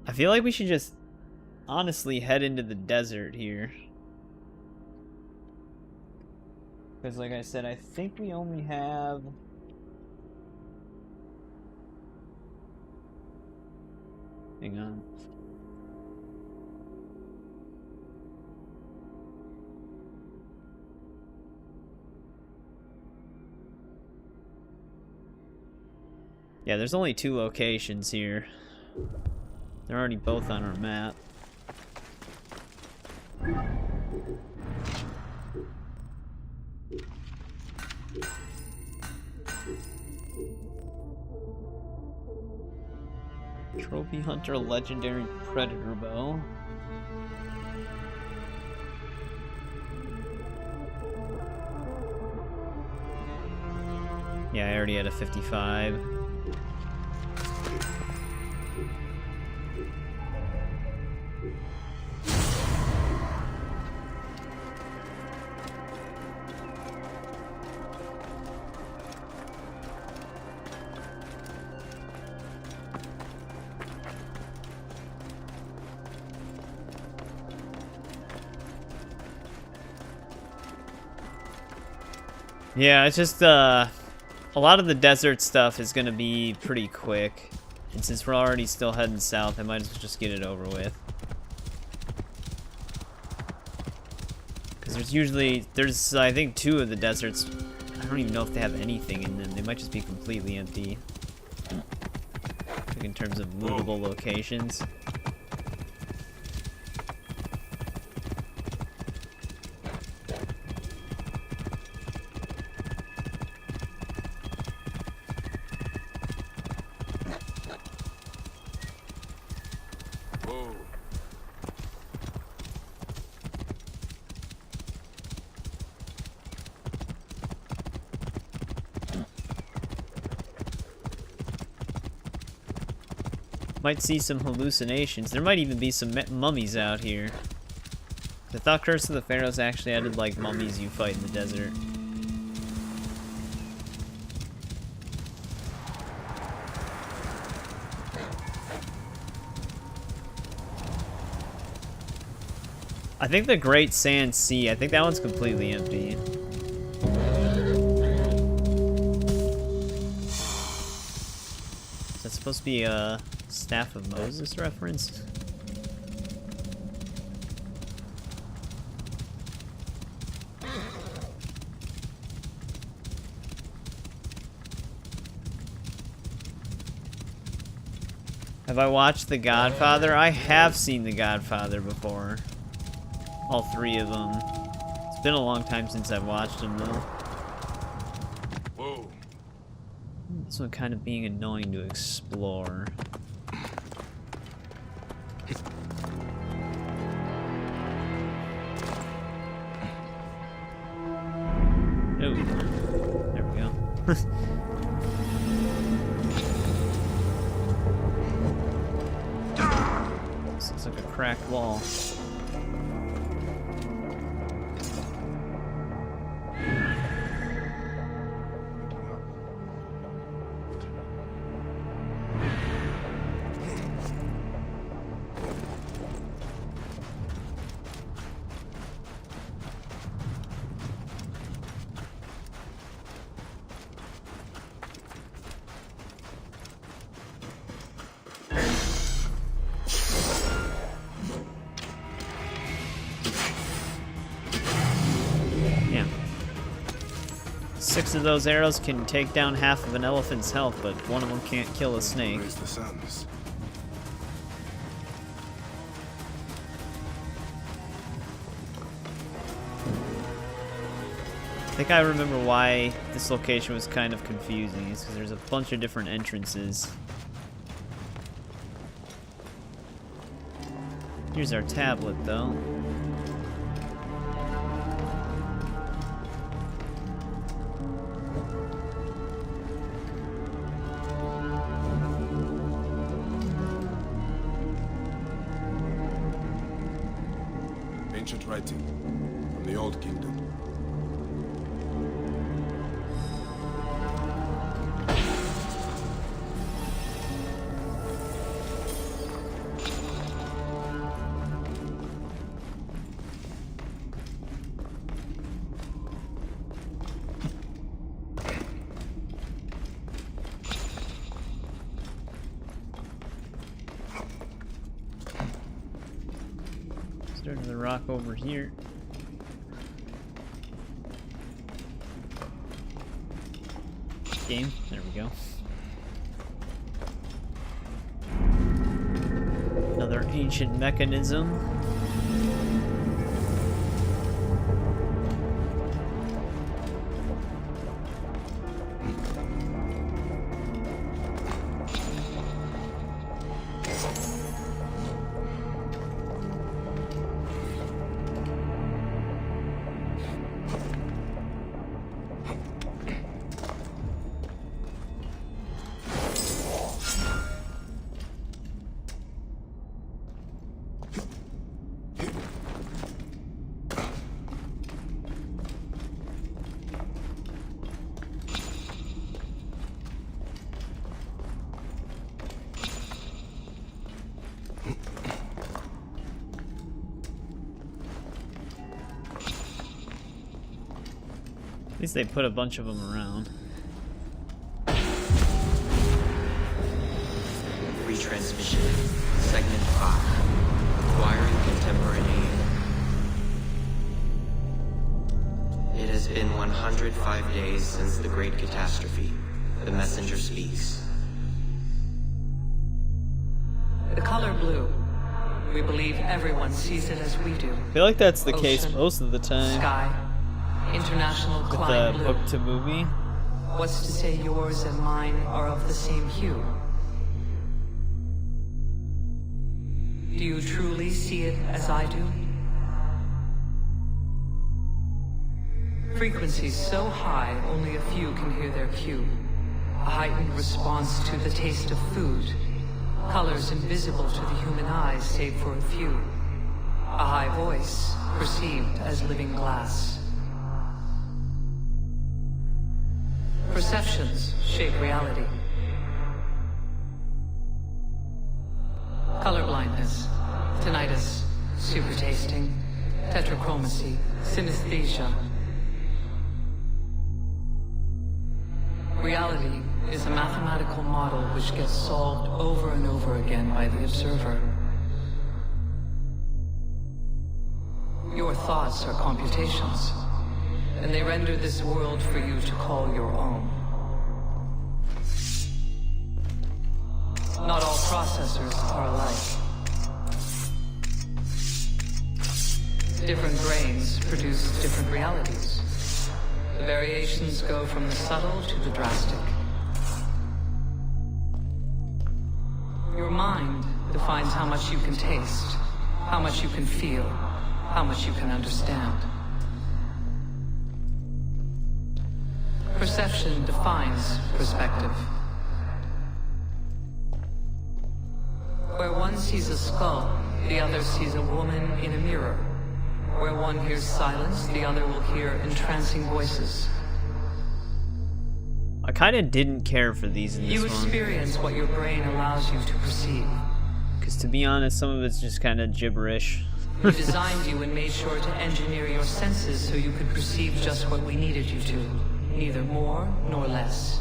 I feel like we should just honestly head into the desert here. Because like I said, I think we only have... Hang on. Yeah, there's only 2 locations here. They're already both on our map. Trophy Hunter Legendary Predator Bow. Yeah, I already had a 55. Yeah, it's just a lot of the desert stuff is gonna be pretty quick, and since we're already still heading south, I might as well just get it over with. Because there's I think 2 of the deserts. I don't even know if they have anything in them. They might just be completely empty. Like in terms of lootable locations. Might see some hallucinations. There might even be some mummies out here. I thought Curse of the Pharaohs actually added like mummies you fight in the desert. I think the Great Sand Sea, I think that one's completely empty. Is that supposed to be a Staff of Moses reference? Have I watched The Godfather? I have seen The Godfather before. All 3 of them. It's been a long time since I've watched them, though. Whoa. This one kind of being annoying to explore. Oh, there we go. This looks like a cracked wall. Yeah. 6 of those arrows can take down half of an elephant's health, but one of them can't kill a snake. Raise the suns. I think I remember why this location was kind of confusing. It's because there's a bunch of different entrances. Here's our tablet, though. Ancient writing from the Old Kingdom. Start to the rock over here. Game. There we go. Another ancient mechanism. At least they put a bunch of them around. Retransmission. Segment 5. Acquiring contemporaneity. It has been 105 days since the Great Catastrophe. The messenger speaks. The color blue. We believe everyone sees it as we do. I feel like that's the case Ocean, most of the time. Sky, international With climb the blue. book to movie. What's to say yours and mine are of the same hue? Do you truly see it as I do? Frequencies so high, only a few can hear their cue. A heightened response to the taste of food. Colors invisible to the human eyes, save for a few. A high voice, perceived as living glass. Perceptions shape reality. Colorblindness, tinnitus, supertasting, tetrachromacy, synesthesia. Reality is a mathematical model which gets solved over and over again by the observer. Your thoughts are computations, and they render this world for you to call your own. Not all processors are alike. Different brains produce different realities. The variations go from the subtle to the drastic. Your mind defines how much you can taste, how much you can feel, how much you can understand. Perception defines perspective. Where one sees a skull, the other sees a woman in a mirror. Where one hears silence, the other will hear entrancing voices. I kind of didn't care for these in this You one. experience what your brain allows you to perceive. Because to be honest, some of it's just kind of gibberish. We designed you and made sure to engineer your senses so you could perceive just what we needed you to. Neither more nor less.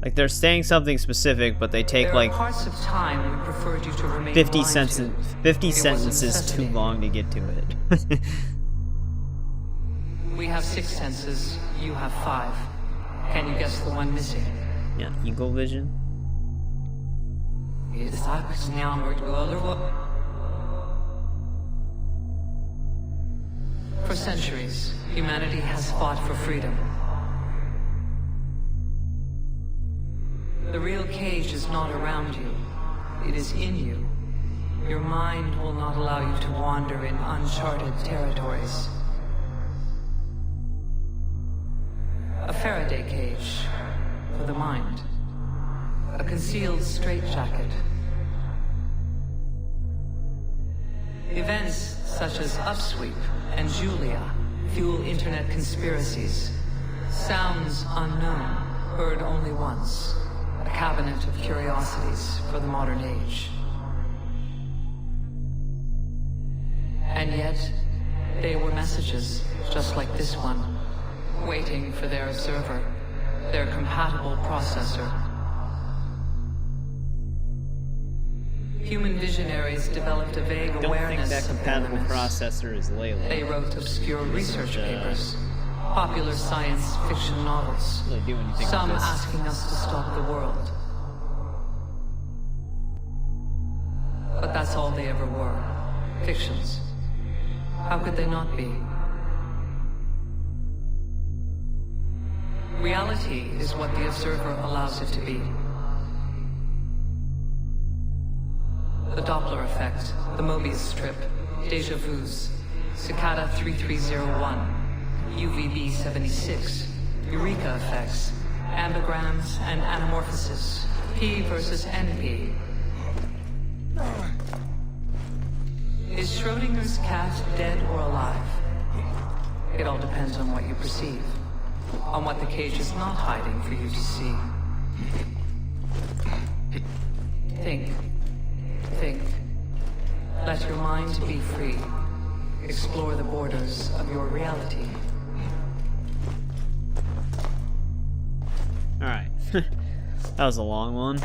Like they're saying something specific, but they take There like are parts of time we preferred you to remain 50 blind cents, to. 50 It was a sentences too necessity. long to get to it. We have 6 senses, you have 5. Can you guess the one missing? Yeah, eagle vision. For centuries, humanity has fought for freedom. The real cage is not around you. It is in you. Your mind will not allow you to wander in uncharted territories. A Faraday cage for the mind. A concealed straitjacket. Events such as Upsweep and Julia fuel internet conspiracies. Sounds unknown, heard only once. A cabinet of curiosities for the modern age. And yet, they were messages, just like this one, waiting for their observer, their compatible processor. Human visionaries developed a vague I don't awareness think that of compatible elements. processor is Layla. They wrote obscure research papers, popular science fiction novels, Really do anything some with this. asking us to stop the world. But that's all they ever were. Fictions. How could they not be? Reality is what the observer allows it to be. The Doppler effect, the Mobius strip, deja vus, Cicada 3301, UVB 76, Eureka effects, ambigrams and anamorphosis, P versus NP. Is Schrodinger's cat dead or alive? It all depends on what you perceive, on what the cage is not hiding for you to see. Think. Think. Let your mind be free. Explore the borders of your reality. Alright. That was a long one.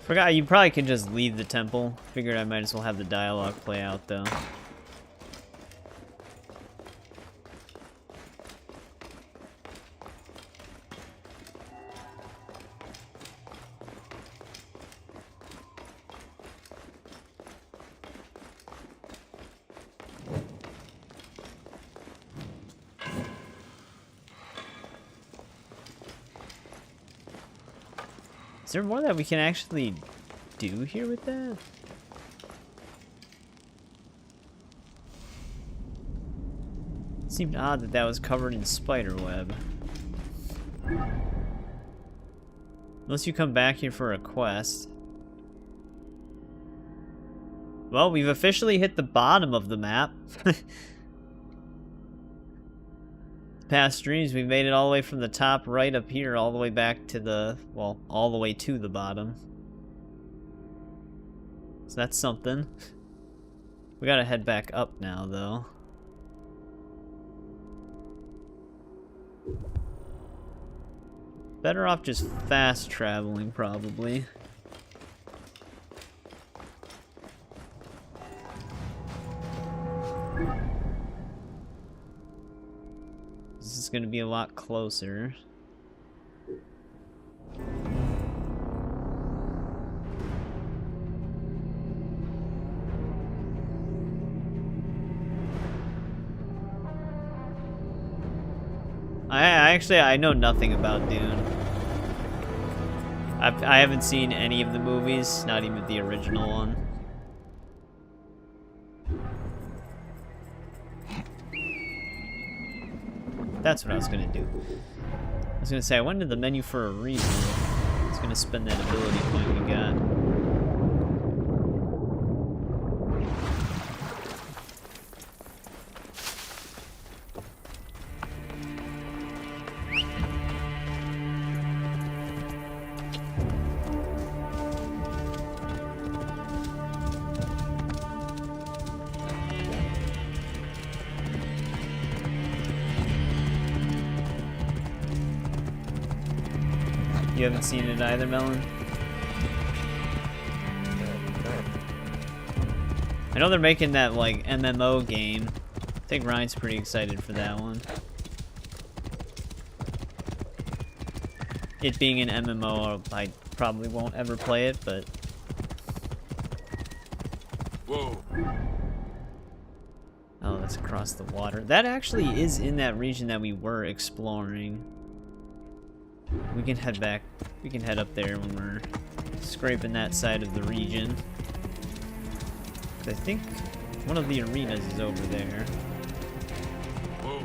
Forgot, you probably could just leave the temple. Figured I might as well have the dialogue play out, though. Is there more that we can actually do here with that? It seemed odd that that was covered in spider web. Unless you come back here for a quest. Well, we've officially hit the bottom of the map. Past streams, we made it all the way from the top right up here all the way back to the, well, all the way to the bottom. So that's something. We gotta head back up now, though. Better off just fast traveling, probably. This is gonna be a lot closer. I know nothing about Dune. I haven't seen any of the movies, not even the original one. That's what I was gonna do. I was gonna say, I went to the menu for a reason. I was gonna spend that ability point we got. You haven't seen it either, Melon? I know they're making that, like, MMO game. I think Ryan's pretty excited for that one. It being an MMO, I probably won't ever play it, but... Whoa. Oh, that's across the water. That actually is in that region that we were exploring. We can head back. We can head up there when we're scraping that side of the region. 'Cause I think one of the arenas is over there. Whoa.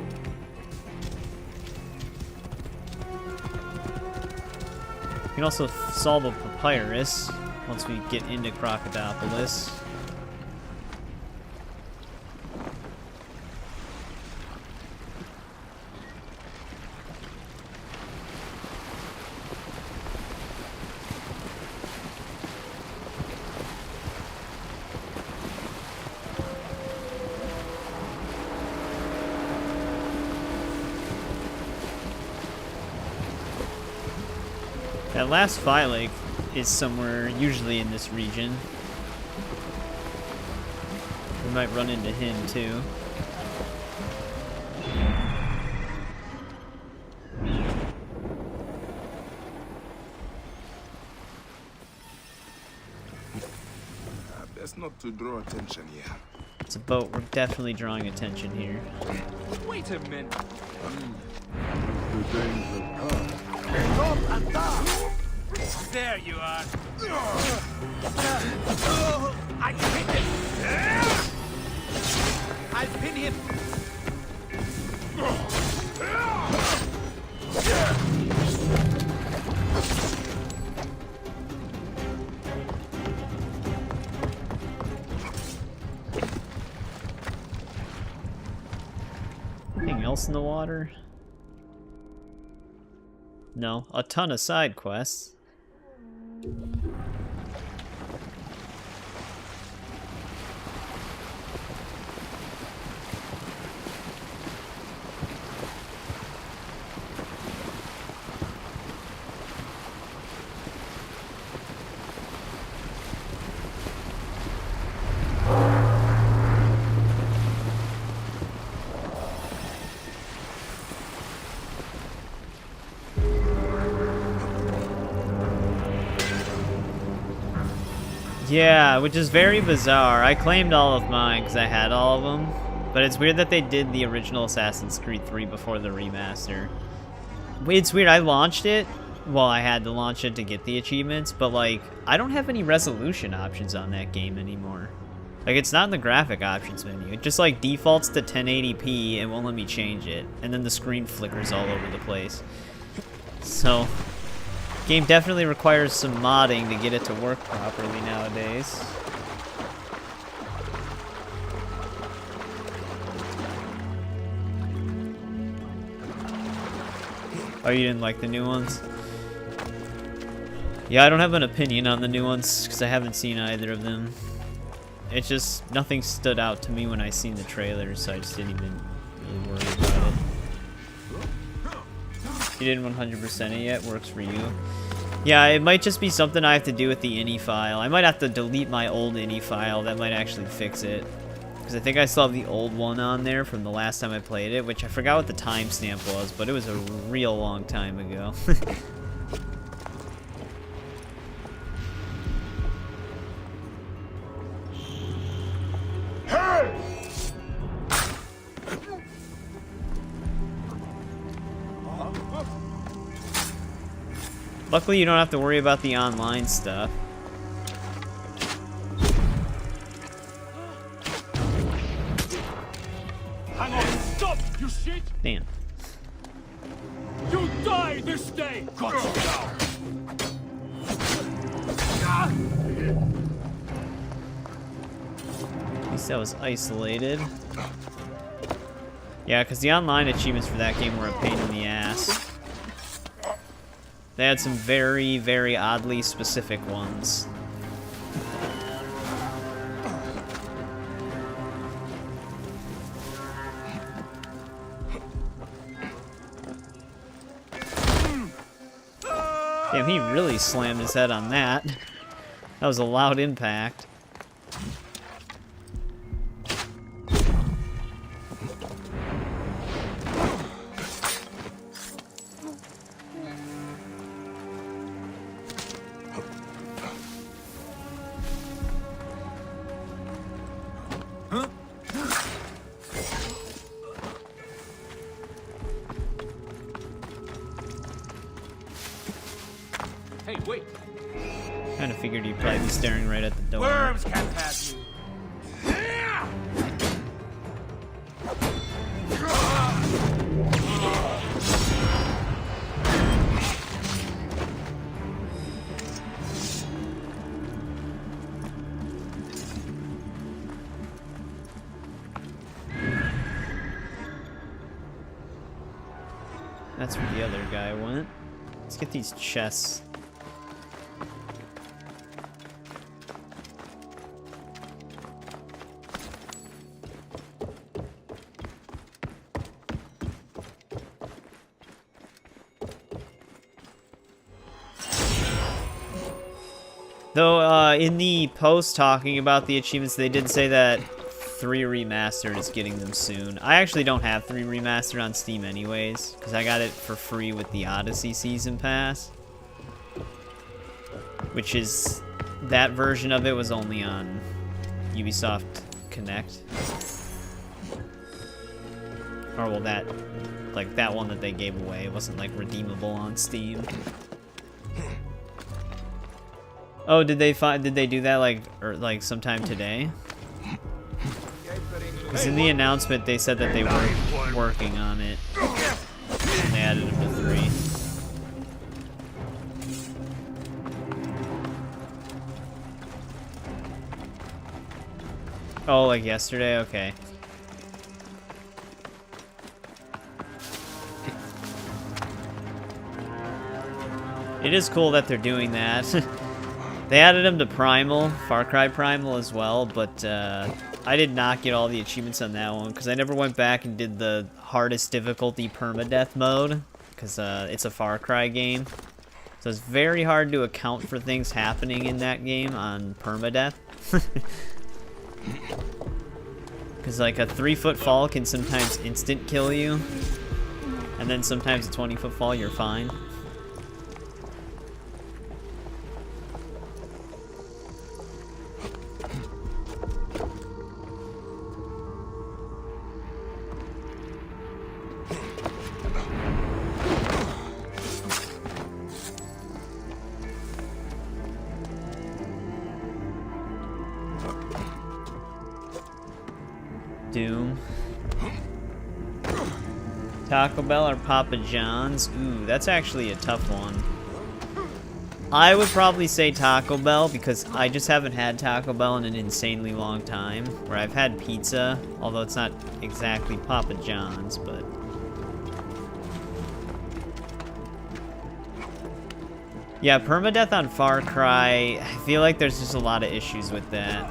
We can also solve a papyrus once we get into Crocodilopolis. That last Bayek is somewhere usually in this region. We might run into him too. Best not to draw attention here. It's a boat. We're definitely drawing attention here. Wait a minute. The danger comes. There you are. I can hit him. I'll pin him. Anything else in the water? No, a ton of side quests. Yeah, which is very bizarre. I claimed all of mine because I had all of them. But it's weird that they did the original Assassin's Creed 3 before the remaster. It's weird, I launched it. Well, I had to launch it to get the achievements, but like, I don't have any resolution options on that game anymore. Like, it's not in the graphic options menu. It just like defaults to 1080p and won't let me change it. And then the screen flickers all over the place. So, game definitely requires some modding to get it to work properly nowadays. Oh, you didn't like the new ones? Yeah, I don't have an opinion on the new ones because I haven't seen either of them. It's just, nothing stood out to me when I seen the trailers, so I just didn't even really worry about it. You didn't 100% it yet? Works for you? Yeah, it might just be something I have to do with the ini file. I might have to delete my old ini file. That might actually fix it. Because I think I still have the old one on there from the last time I played it, which I forgot what the timestamp was, but it was a real long time ago. Luckily, you don't have to worry about the online stuff. Hang on, stop, you shit! Damn. You die this day! Got you down! At least that was isolated. Yeah, because the online achievements for that game were a pain in the ass. They had some very, very oddly specific ones. Damn, he really slammed his head on that. That was a loud impact. Hey, wait! Kinda figured you'd probably be staring right at the door. Worms can't have you! That's where the other guy went. Let's get these chests. Though, in the post talking about the achievements, they did say that 3 Remastered is getting them soon. I actually don't have 3 Remastered on Steam anyways, because I got it for free with the Odyssey Season Pass. Which is, that version of it was only on Ubisoft Connect. Or, well, that, like, that one that they gave away wasn't, like, redeemable on Steam. Oh, did they do that like sometime today? Because in the announcement they said that they were working on it. And they added them to 3. Oh, like yesterday? Okay. It is cool that they're doing that. They added them to Primal, Far Cry Primal as well, but I did not get all the achievements on that one because I never went back and did the hardest difficulty permadeath mode because it's a Far Cry game. So it's very hard to account for things happening in that game on permadeath. Because like a 3-foot fall can sometimes instant kill you, and then sometimes a 20-foot fall you're fine. Doom. Taco Bell or Papa John's? Ooh, that's actually a tough one. I would probably say Taco Bell because I just haven't had Taco Bell in an insanely long time. Where I've had pizza, although it's not exactly Papa John's, but... Yeah, permadeath on Far Cry, I feel like there's just a lot of issues with that.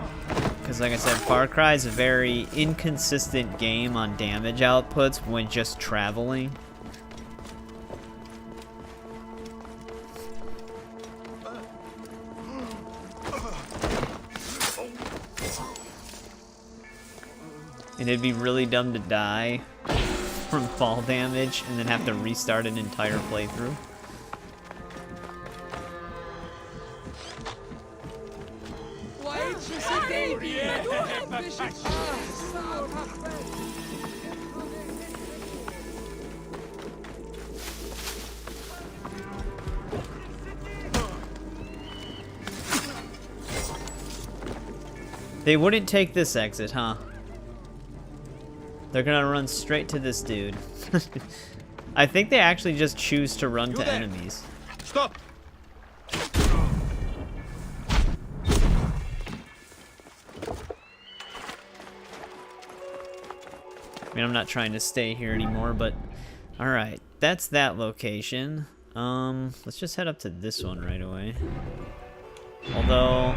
Because like I said, Far Cry is a very inconsistent game on damage outputs when just traveling. And it'd be really dumb to die from fall damage and then have to restart an entire playthrough. They wouldn't take this exit, huh? They're gonna run straight to this dude. I think they actually just choose to run to enemies. Stop! I mean, I'm not trying to stay here anymore, but... Alright, that's that location. Let's just head up to this one right away. Although...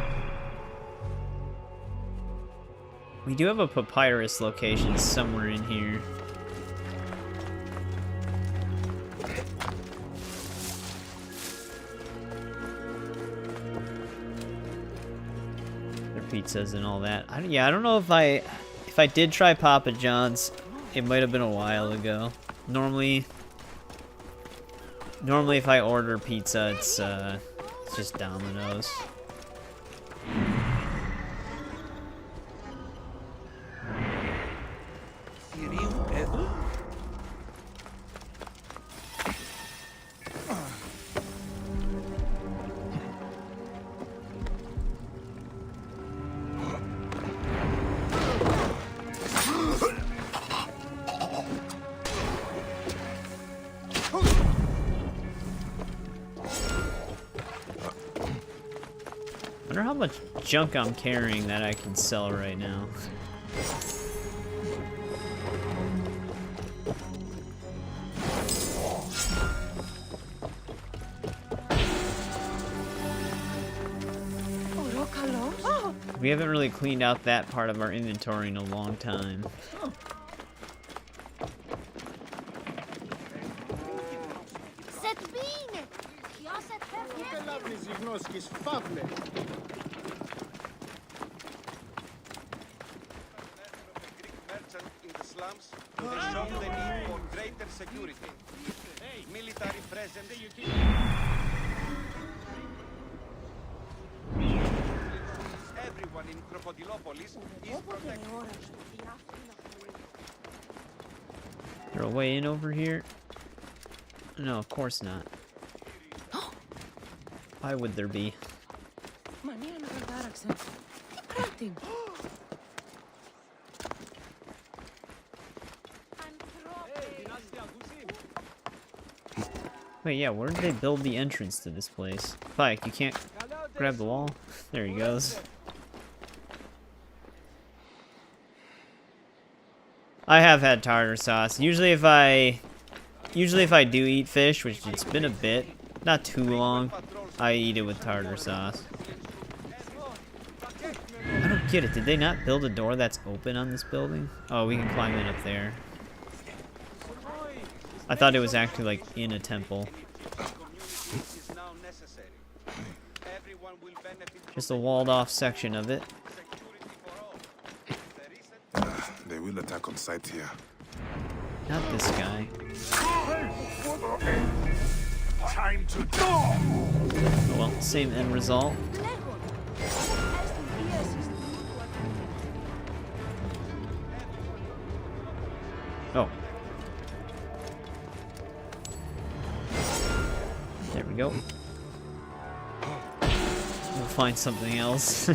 we do have a papyrus location somewhere in here. Their pizzas and all that. Yeah, I don't know if I did try Papa John's. It might have been a while ago. Normally if I order pizza, it's just Domino's. I wonder how much junk I'm carrying that I can sell right now. We haven't really cleaned out that part of our inventory in a long time. Everyone in Crocodilopolis is protected. Is there a way in over here? No, of course not. Why would there be? Wait, yeah, where did they build the entrance to this place? Bayek, you can't grab the wall? There he goes. I have had tartar sauce. Usually if I do eat fish, which it's been a bit, not too long, I eat it with tartar sauce. I don't get it. Did they not build a door that's open on this building? Oh, we can climb in up there. I thought it was actually like in a temple. Just a walled off section of it. They will attack on sight here. Not this guy. Time to go! Oh well, same end result. Oh. There we go. We'll find something else.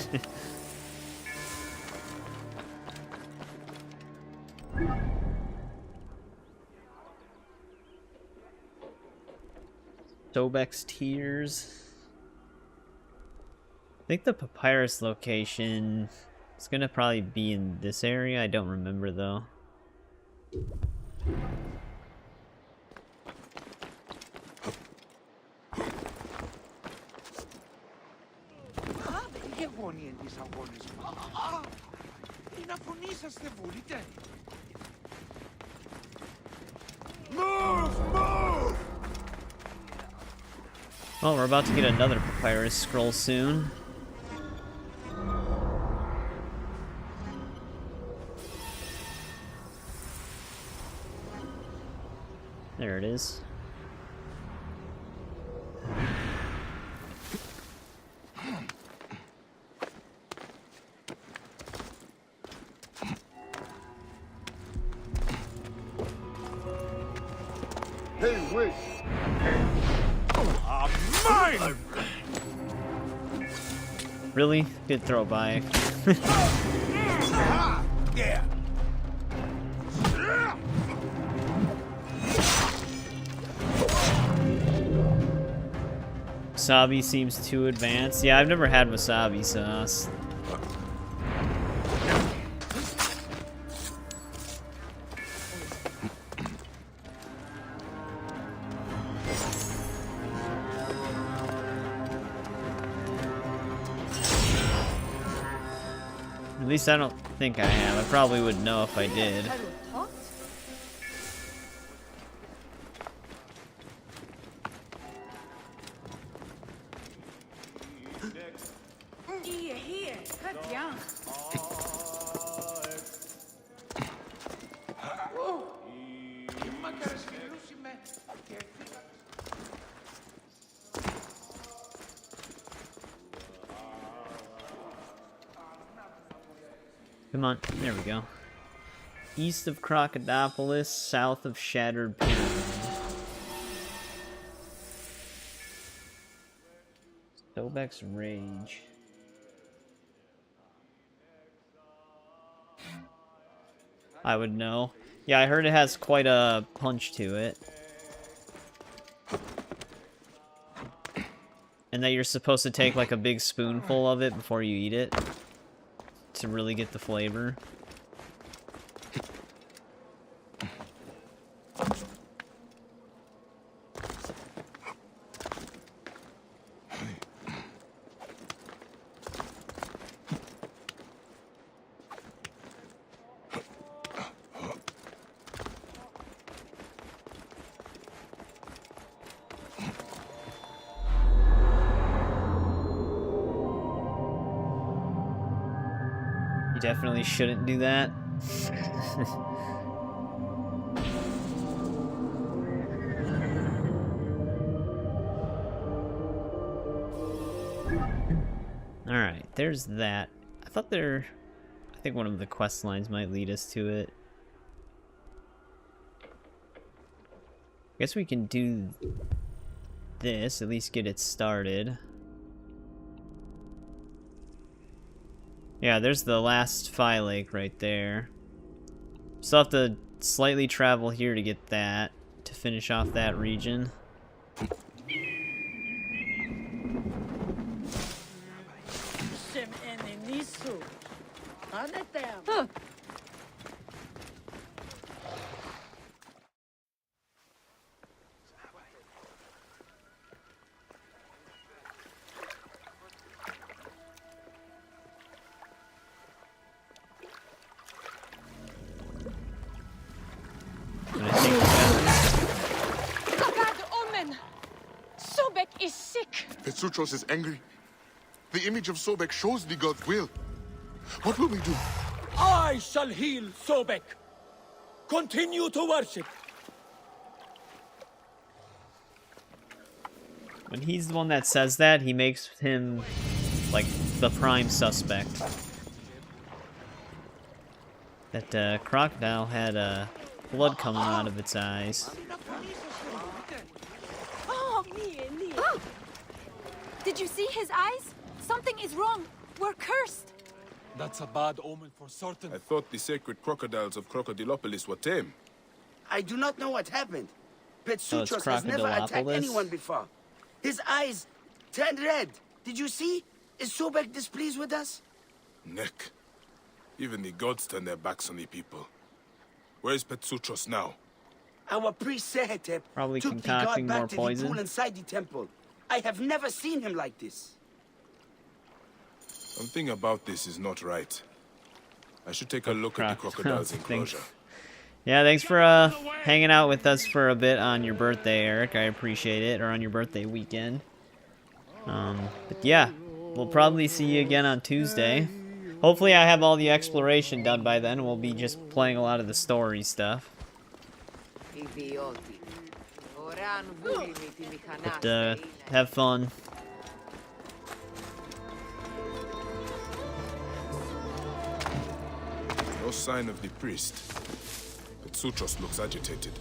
Stobek's Tears. I think the papyrus location is gonna probably be in this area. I don't remember though. Move! Well, we're about to get another papyrus scroll soon. There it is. Hey, wait! Mine! Really? Good throw, Bayek. Yeah. Wasabi seems too advanced. Yeah, I've never had wasabi sauce. At least I don't think I have. I probably would know if I did. Come on, there we go. East of Crocodilopolis, south of Shattered Pyramid. Stobek's Rage. I would know. Yeah, I heard it has quite a punch to it. And that you're supposed to take like a big spoonful of it before you eat it to really get the flavor. You definitely shouldn't do that. Alright, there's that. I think one of the quest lines might lead us to it. I guess we can do this, at least get it started. Yeah, there's the last Phi Lake right there. Still have to slightly travel here to get that, to finish off that region. Huh. Is sick. Petsuchos is angry. The image of Sobek shows the god's will. What will we do? I shall heal Sobek. Continue to worship. When he's the one that says that, he makes him like the prime suspect. That crocodile had blood coming out of its eyes. Oh. Did you see his eyes? Something is wrong. We're cursed. That's a bad omen for certain. I thought the sacred crocodiles of Crocodilopolis were tame. I do not know what happened. Petsuchos has never attacked anyone before. His eyes turned red. Did you see? Is Sobek displeased with us? Nick, even the gods turn their backs on the people. Where is Petsuchos now? Our priest Sehetep Probably took the god concocting more back to the poison. pool inside the temple. I have never seen him like this. Something about this is not right. I should take a look at the crocodile's enclosure. Yeah, thanks for hanging out with us for a bit on your birthday, Eric. I appreciate it, or on your birthday weekend. But yeah, we'll probably see you again on Tuesday. Hopefully I have all the exploration done by then. We'll be just playing a lot of the story stuff. But have fun. No sign of the priest. Petsuchos looks agitated.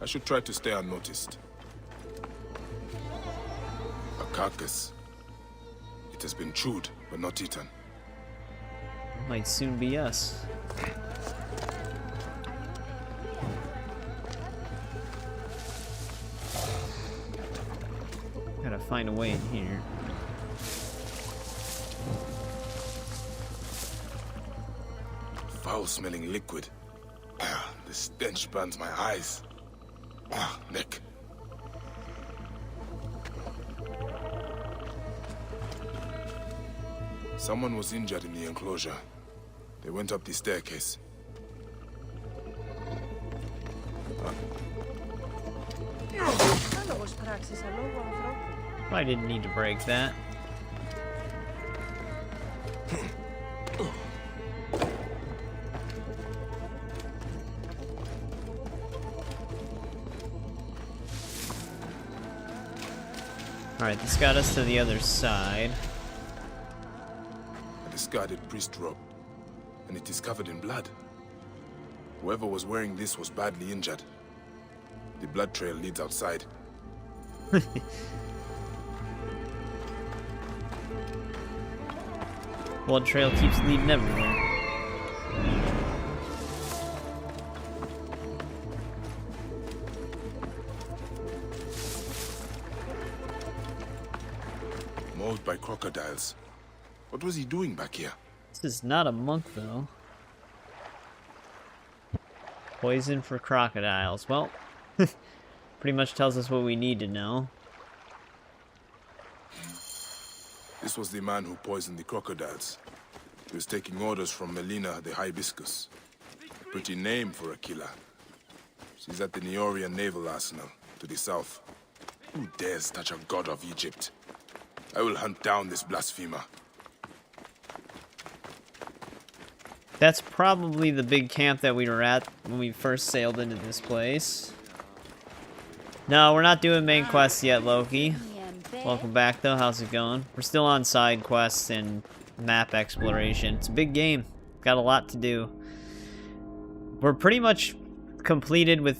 I should try to stay unnoticed. A carcass. It has been chewed, but not eaten. Might soon be us. Gotta find a way in here. Foul-smelling liquid. The stench burns my eyes. Nick. Someone was injured in the enclosure. They went up the staircase. Probably didn't need to break that. Alright, this got us to the other side. A discarded priest robe, and it is covered in blood. Whoever was wearing this was badly injured. The blood trail leads outside. Blood trail keeps leading everywhere. Mauled by crocodiles. What was he doing back here? This is not a monk, though. Poison for crocodiles. Well, pretty much tells us what we need to know. This was the man who poisoned the crocodiles. He was taking orders from Melina the Hibiscus. A pretty name for a killer. She's at the Neorian Naval Arsenal, to the south. Who dares touch a god of Egypt? I will hunt down this blasphemer. That's probably the big camp that we were at when we first sailed into this place. No, we're not doing main quests yet, Loki. Welcome back, though. How's it going? We're still on side quests and map exploration. It's a big game. Got a lot to do. We're pretty much completed with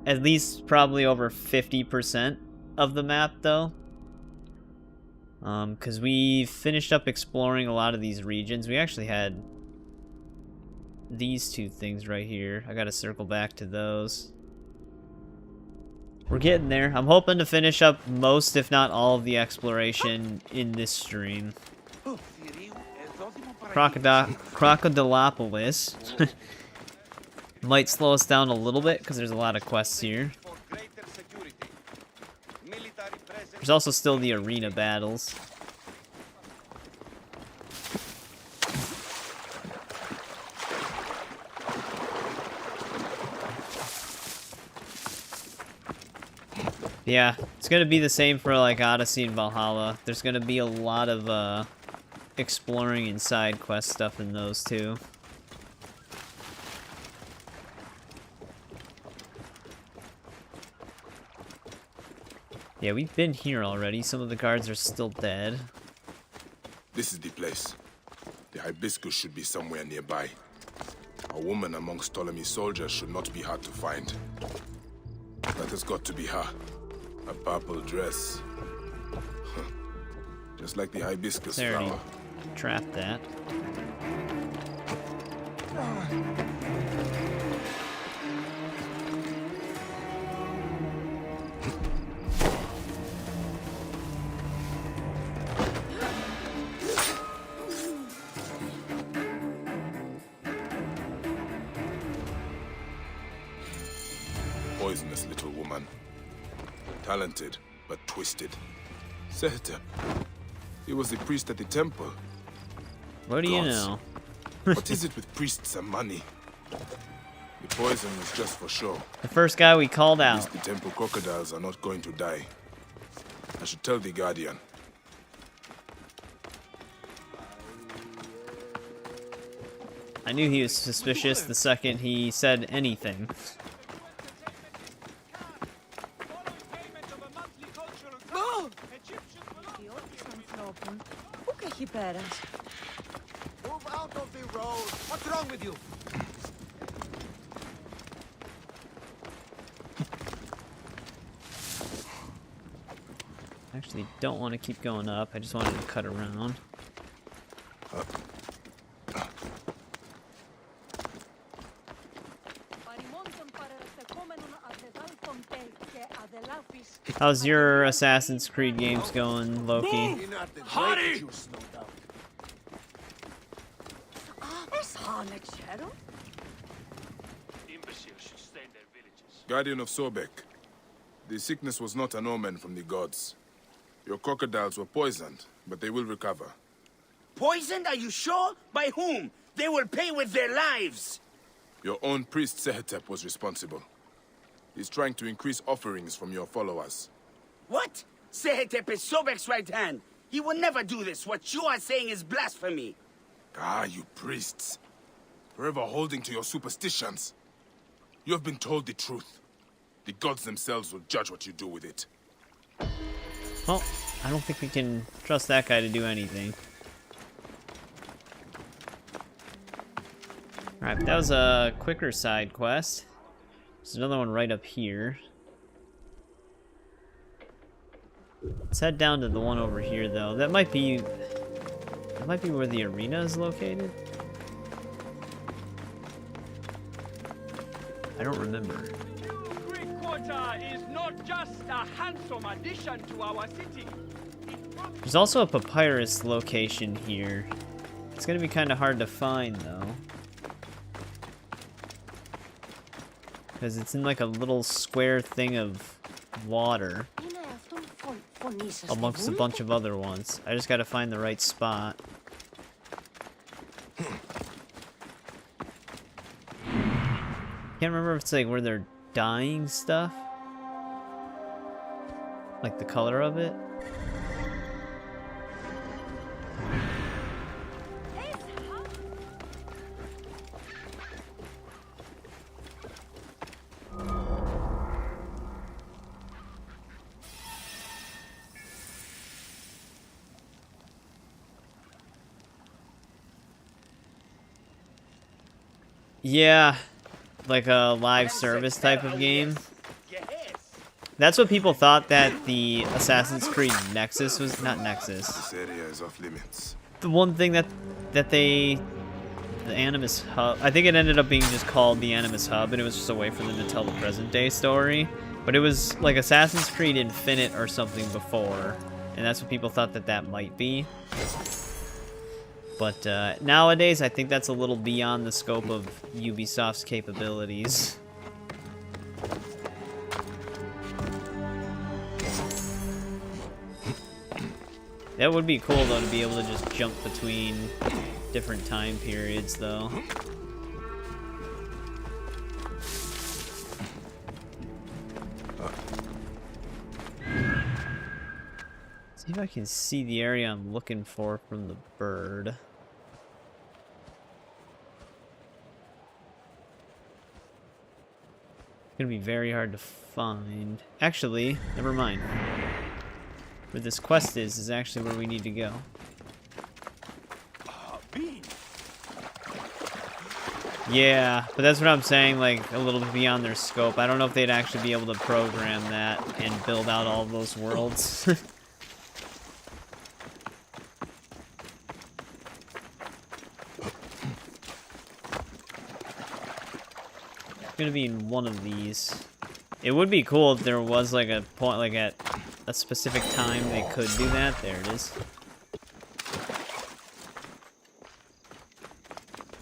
at least probably over 50% of the map, though. Because we finished up exploring a lot of these regions. We actually had these two things right here. I gotta circle back to those. We're getting there. I'm hoping to finish up most, if not all, of the exploration in this stream. Crocodilopolis might slow us down a little bit because there's a lot of quests here. There's also still the arena battles. Yeah, it's gonna be the same for like Odyssey and Valhalla. There's gonna be a lot of exploring and side quest stuff in those too. Yeah, we've been here already. Some of the guards are still dead. This is the place. The hibiscus should be somewhere nearby. A woman amongst Ptolemy's soldiers should not be hard to find. That has got to be her. A purple dress. Just like the hibiscus flower. Trapped that. infamous little woman. Talented, but twisted. Sehetep. He was a priest at the temple. What do you Gods. know? What is it with priests and money? The poison was just for show. The first guy we called At out. least the temple crocodiles are not going to die. I should tell the Guardian. I knew he was suspicious the second he said anything. Move out of the road. What's wrong with you? Actually, don't want to keep going up. I just wanted to cut around. How's your Assassin's Creed games going, Loki? Hurry! Guardian of Sobek. The sickness was not an omen from the gods. Your crocodiles were poisoned, but they will recover. Poisoned, are you sure? By whom? They will pay with their lives. Your own priest Sehetep was responsible. He's trying to increase offerings from your followers. What? Sehetep is Sobek's right hand. He will never do this. What you are saying is blasphemy. Ah, you priests. Forever holding to your superstitions. You have been told the truth. The gods themselves will judge what you do with it. Well, I don't think we can trust that guy to do anything. Alright, that was a quicker side quest. There's another one right up here. Let's head down to the one over here, though. That might be where the arena is located. I don't remember. Greek Quarter is not just a handsome addition to our city. There's also a papyrus location here. It's gonna be kind of hard to find, though. Because it's in like a little square thing of water amongst a bunch of other ones. I just gotta find the right spot. Can't remember if it's like where they're dyeing stuff. Like the color of it. Yeah, like a live service type of game. That's what people thought that the Assassin's Creed Nexus was. Not Nexus. This area is off limits. The one thing the Animus Hub, I think it ended up being just called the Animus Hub, and it was just a way for them to tell the present day story. But it was like Assassin's Creed Infinite or something before, and that's what people thought that might be. But nowadays, I think that's a little beyond the scope of Ubisoft's capabilities. That would be cool, though, to be able to just jump between different time periods, though. See if I can see the area I'm looking for from the bird. It's gonna be very hard to find. Actually, never mind. Where this quest is actually where we need to go. Yeah, but that's what I'm saying, like, a little bit beyond their scope. I don't know if they'd actually be able to program that and build out all of those worlds. It's gonna be in one of these. It would be cool if there was, like, a point, like, at a specific time they could do that. There it is.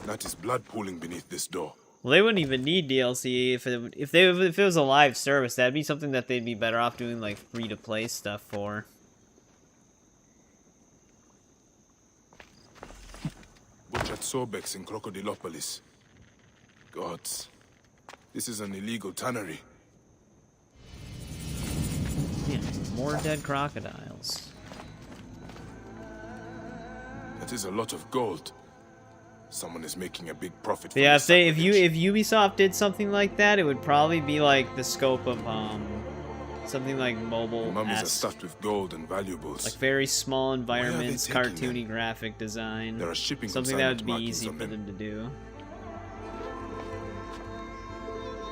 That is blood pooling beneath this door. Well, they wouldn't even need DLC if it was a live service. That'd be something that they'd be better off doing like free-to-play stuff for. Butchered Sobex in Crocodilopolis. Gods, this is an illegal tannery. Yeah, more dead crocodiles. That is a lot of gold. Someone is making a big profit. From Yeah, this if sacrilege. Ubisoft did something like that, it would probably be like the scope of something like mobile. The mummies are stuffed with gold and valuables. Like very small Where are they environments, taking cartoony graphic design. There are shipping something that consignment would be markings easy on for them to do.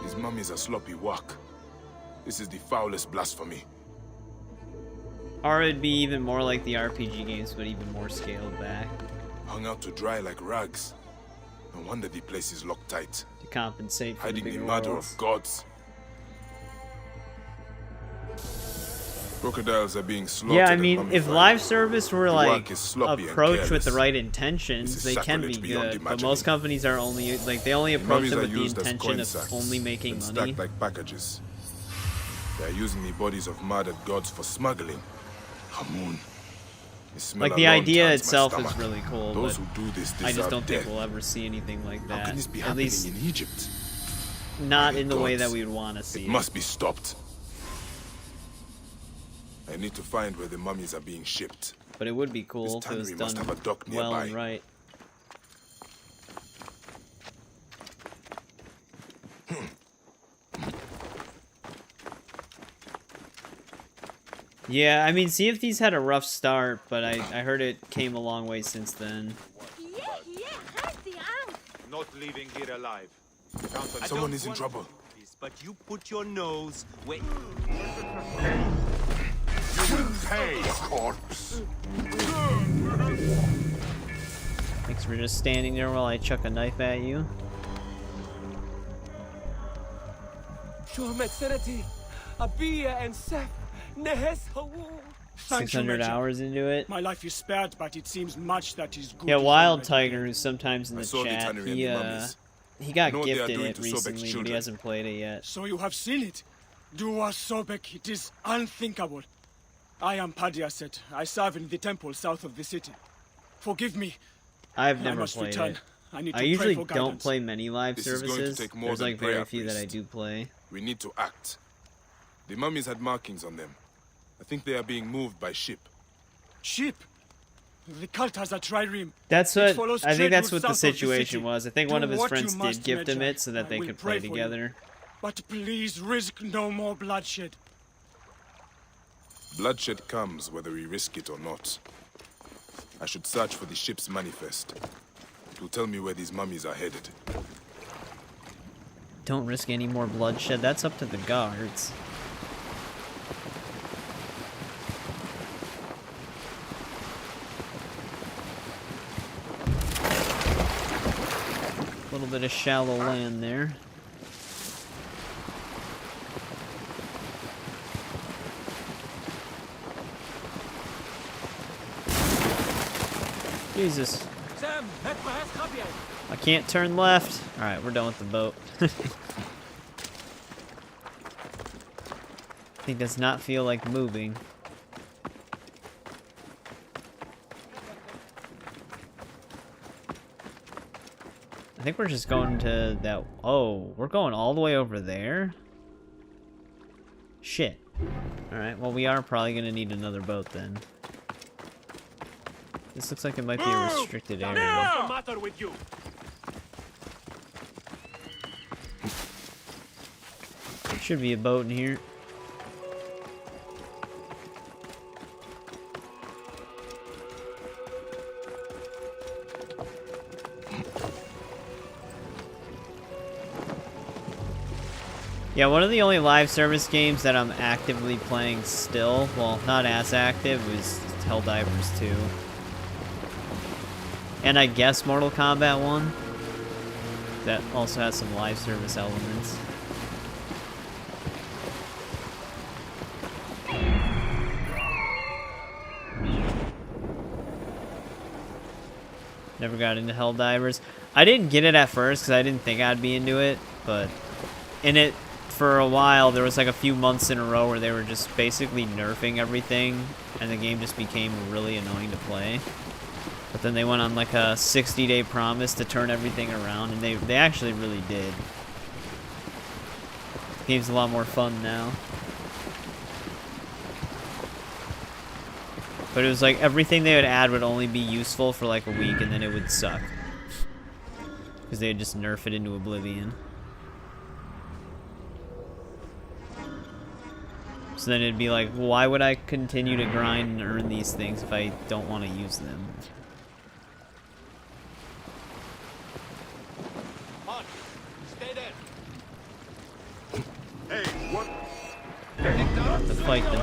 These mummies are sloppy work. This is the foulest blasphemy. Or it'd be even more like the RPG games, but even more scaled back. Hung out to dry like rags. No wonder the place is locked tight. To compensate for hiding the the bigger murder worlds. of gods. Crocodiles are being slaughtered. Yeah, I and mean, if mummified. live service were The like work is sloppy and approached with the careless. right This intentions, is they can be sacrilege beyond good. But imagining. most companies are only like they only The approach mummies them are with the used as intention coin of sacks only making and money. stacked like packages. They are using the bodies of murdered gods for smuggling. Hamun. Like the idea itself is really cool, Those but who do this I just deserve don't death. think we'll ever see anything like How that. can this be At happening least in Egypt? not My in the way gods, that we would want to see. It must be stopped. I need to find where the mummies are being shipped. But it would be cool This if it was tannery must done have a dock well nearby. and right. Yeah, I mean, Sea of Thieves had a rough start, but I heard it came a long way since then. Not leaving here alive. Someone is in trouble. But you put your nose where... Hey, corpse! Thanks for just standing there while I chuck a knife at you. Your Majesty, Abia and Seth, Nehes Hawu. 600 hours into it. My life is spared, but it seems much that is good. Yeah, is Wild already Tiger, who's sometimes in I the saw the chat, tannery and the mummies. he got know what they are gifted doing it to Sobek's recently, but he children. hasn't played it yet. So you have seen it? Dua Sobek, it is unthinkable. I am Padiaset. I serve in the temple south of the city. Forgive me. I've I never must played return. it. I need to I pray usually for don't guidance. play many live This is going to services. take more There's than like very prayer, few that I priest. do play. We need to act. The mummies had markings on them. I think they are being moved by ship. Ship? The cult has a trireme. That's It what follows I think. trade That's routes what the south of situation city. was. I think Do one of his what friends you did must, gift him Magi. it so that I they will could pray play for you. together. But please risk no more bloodshed. Bloodshed comes whether we risk it or not. I should search for the ship's manifest. It will tell me where these mummies are headed. Don't risk any more bloodshed. That's up to the guards. A little bit of shallow land there. Jesus. I can't turn left. Alright, we're done with the boat. It does not feel like moving. I think we're just going to that... Oh, we're going all the way over there? Shit. Alright, well we are probably going to need another boat then. This looks like it might be a restricted area. What's the matter with you? Should be a boat in here. Yeah, one of the only live service games that I'm actively playing still, well, not as active, is Helldivers 2. And I guess Mortal Kombat 1. That also has some live service elements. Never got into Helldivers. I didn't get it at first because I didn't think I'd be into it, but in it for a while, there was like a few months in a row where they were just basically nerfing everything, and the game just became really annoying to play. But then they went on like a 60-day promise to turn everything around, and they actually really did. The game's a lot more fun now. But it was like everything they would add would only be useful for like a week, and then it would suck. Because they would just nerf it into oblivion. So then it'd be like, why would I continue to grind and earn these things if I don't want to use them? Stay there. To fight them.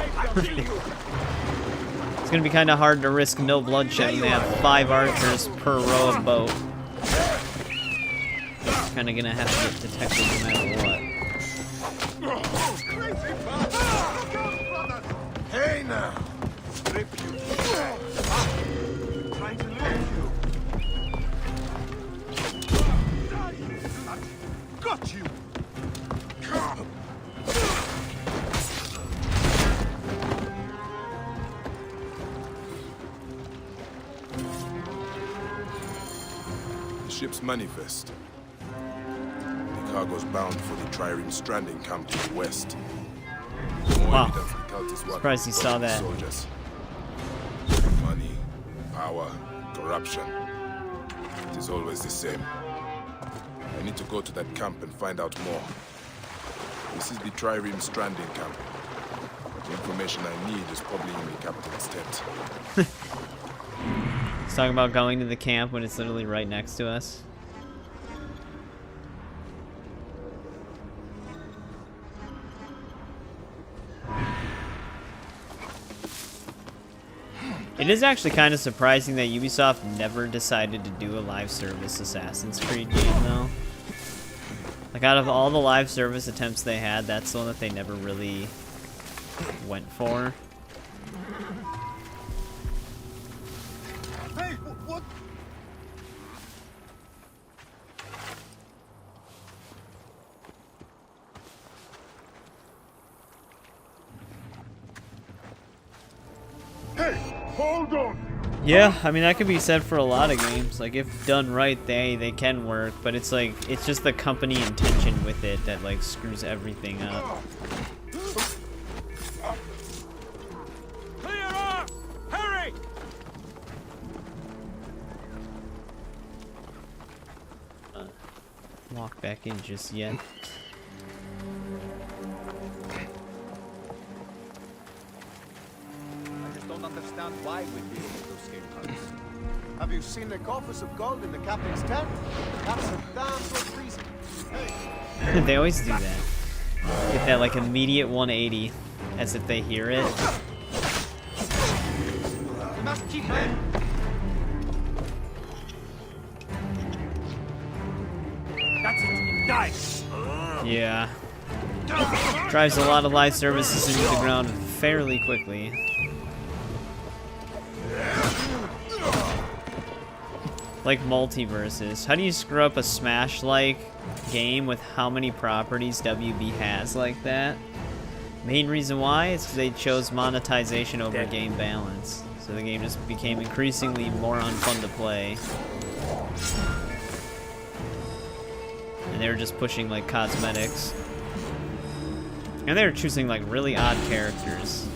It's gonna be kind of hard to risk no bloodshed when they have 5 archers per row of boat. Kind of gonna have to get detected no matter what. Hey now! Strip you. Trying to lose you. Got you! The ship's manifest. The cargo's bound for the trireme stranding camp to the west. More Wow. evidence the cultists work Surprised you saw that. soldiers. Money, power, corruption. It is always the same. I need to go to that camp and find out more. This is the trireme stranding camp. The information I need is probably in the captain's tent. He's talking about going to the camp when it's literally right next to us. It is actually kind of surprising that Ubisoft never decided to do a live service Assassin's Creed game, though. Like, out of all the live service attempts they had, that's the one that they never really went for. Hey, what? Hey, hold on! Yeah, I mean, that could be said for a lot of games. Like, if done right, they can work, but it's like, it's just the company intention with it that, like, screws everything up. Clear up! Hurry! Walk back in just yet. I just don't understand why we'd be able to escape hunts. Have you seen the coffers of gold in the captain's tent? That's a damn good reason. Hey. They always do that. Get that, like, immediate 180, as if they hear it. You must keep him! That's it! Die! Yeah. Drives a lot of live services into the ground fairly quickly. Like multiverses. How do you screw up a Smash-like game with how many properties WB has like that? Main reason why is because they chose monetization over game balance. So the game just became increasingly more unfun to play. And they were just pushing like cosmetics. And they were choosing like really odd characters.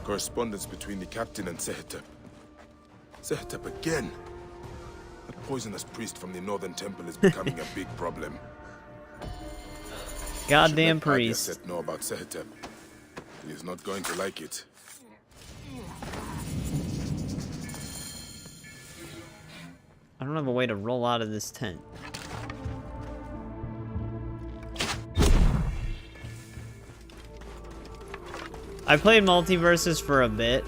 Correspondence between the captain and Sehetep. Sehetep again? That poisonous priest from the northern temple is becoming a big problem. Goddamn Should let Adia priest. Set know about Sehetep. He is not going to like it. I don't have a way to roll out of this tent. I played Multiverses for a bit.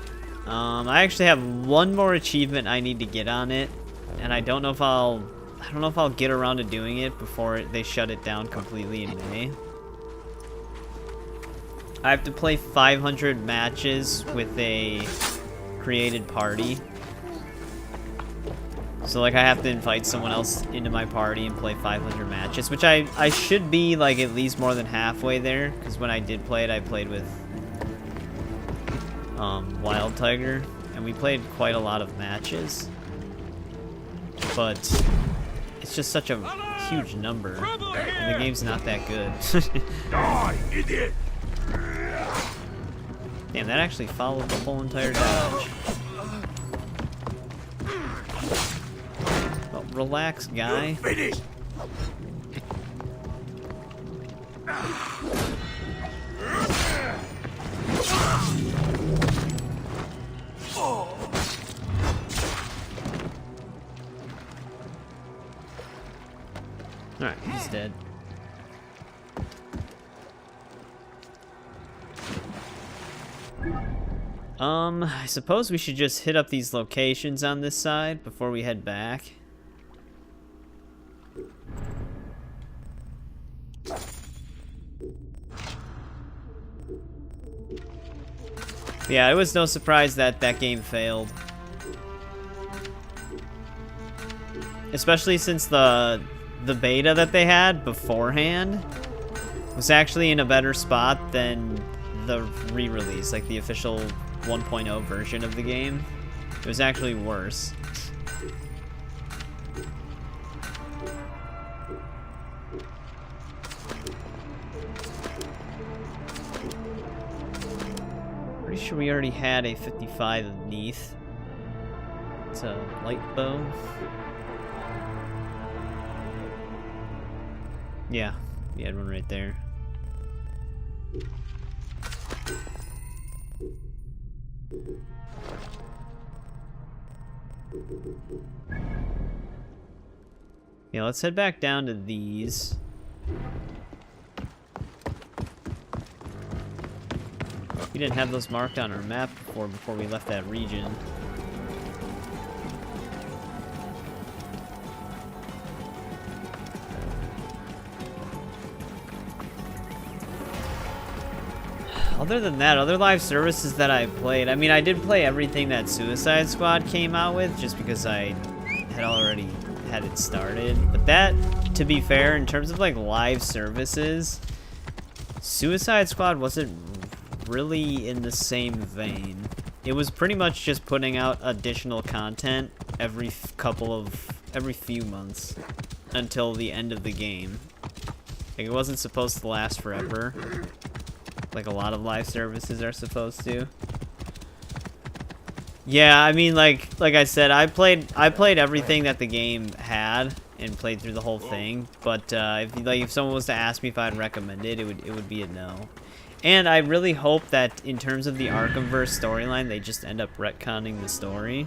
I actually have one more achievement I need to get on it, and I don't know if I'll get around to doing it before they shut it down completely in May. I have to play 500 matches with a created party. So, like, I have to invite someone else into my party and play 500 matches, which I should be, like, at least more than halfway there, because when I did play it, I played with Wild Tiger, and we played quite a lot of matches. But it's just such a huge number, and the game's not that good. Die, idiot! Damn, that actually followed the whole entire dodge. Well, relax, guy. Finished. Alright, he's dead. I suppose we should just hit up these locations on this side before we head back. Yeah, it was no surprise that that game failed. Especially since the beta that they had beforehand was actually in a better spot than the re-release, like the official 1.0 version of the game. It was actually worse. Pretty sure we already had a 55 of Neath. It's a light bow. Yeah, we had one right there. Yeah, let's head back down to these. We didn't have those marked on our map before we left that region. Other than that, other live services that I played, I mean, I did play everything that Suicide Squad came out with, just because I had already had it started. But that, to be fair, in terms of, like, live services, Suicide Squad wasn't really in the same vein. It was pretty much just putting out additional content every few months until the end of the game. Like, it wasn't supposed to last forever, like a lot of live services are supposed to. Yeah, I mean, like I said, I played everything that the game had and played through the whole thing. But if someone was to ask me if I'd recommend it, it would be a no. And I really hope that in terms of the Arkhamverse storyline, they just end up retconning the story,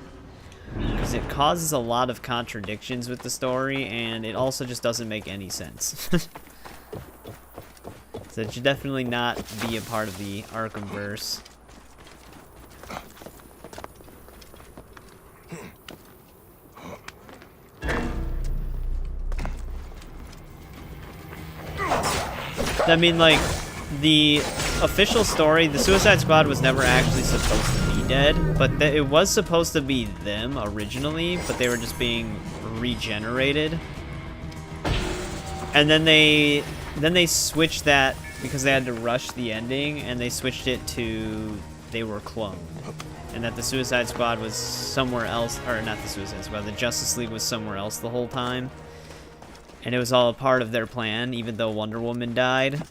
because it causes a lot of contradictions with the story, and it also just doesn't make any sense. So it should definitely not be a part of the Arkhamverse. I mean, like, the official story, the Suicide Squad was never actually supposed to be dead, but it was supposed to be them originally, but they were just being regenerated. And then they switched that because they had to rush the ending, and they switched it to they were cloned. And that the Suicide Squad was somewhere else, or not the Suicide Squad, the Justice League was somewhere else the whole time. And it was all a part of their plan, even though Wonder Woman died.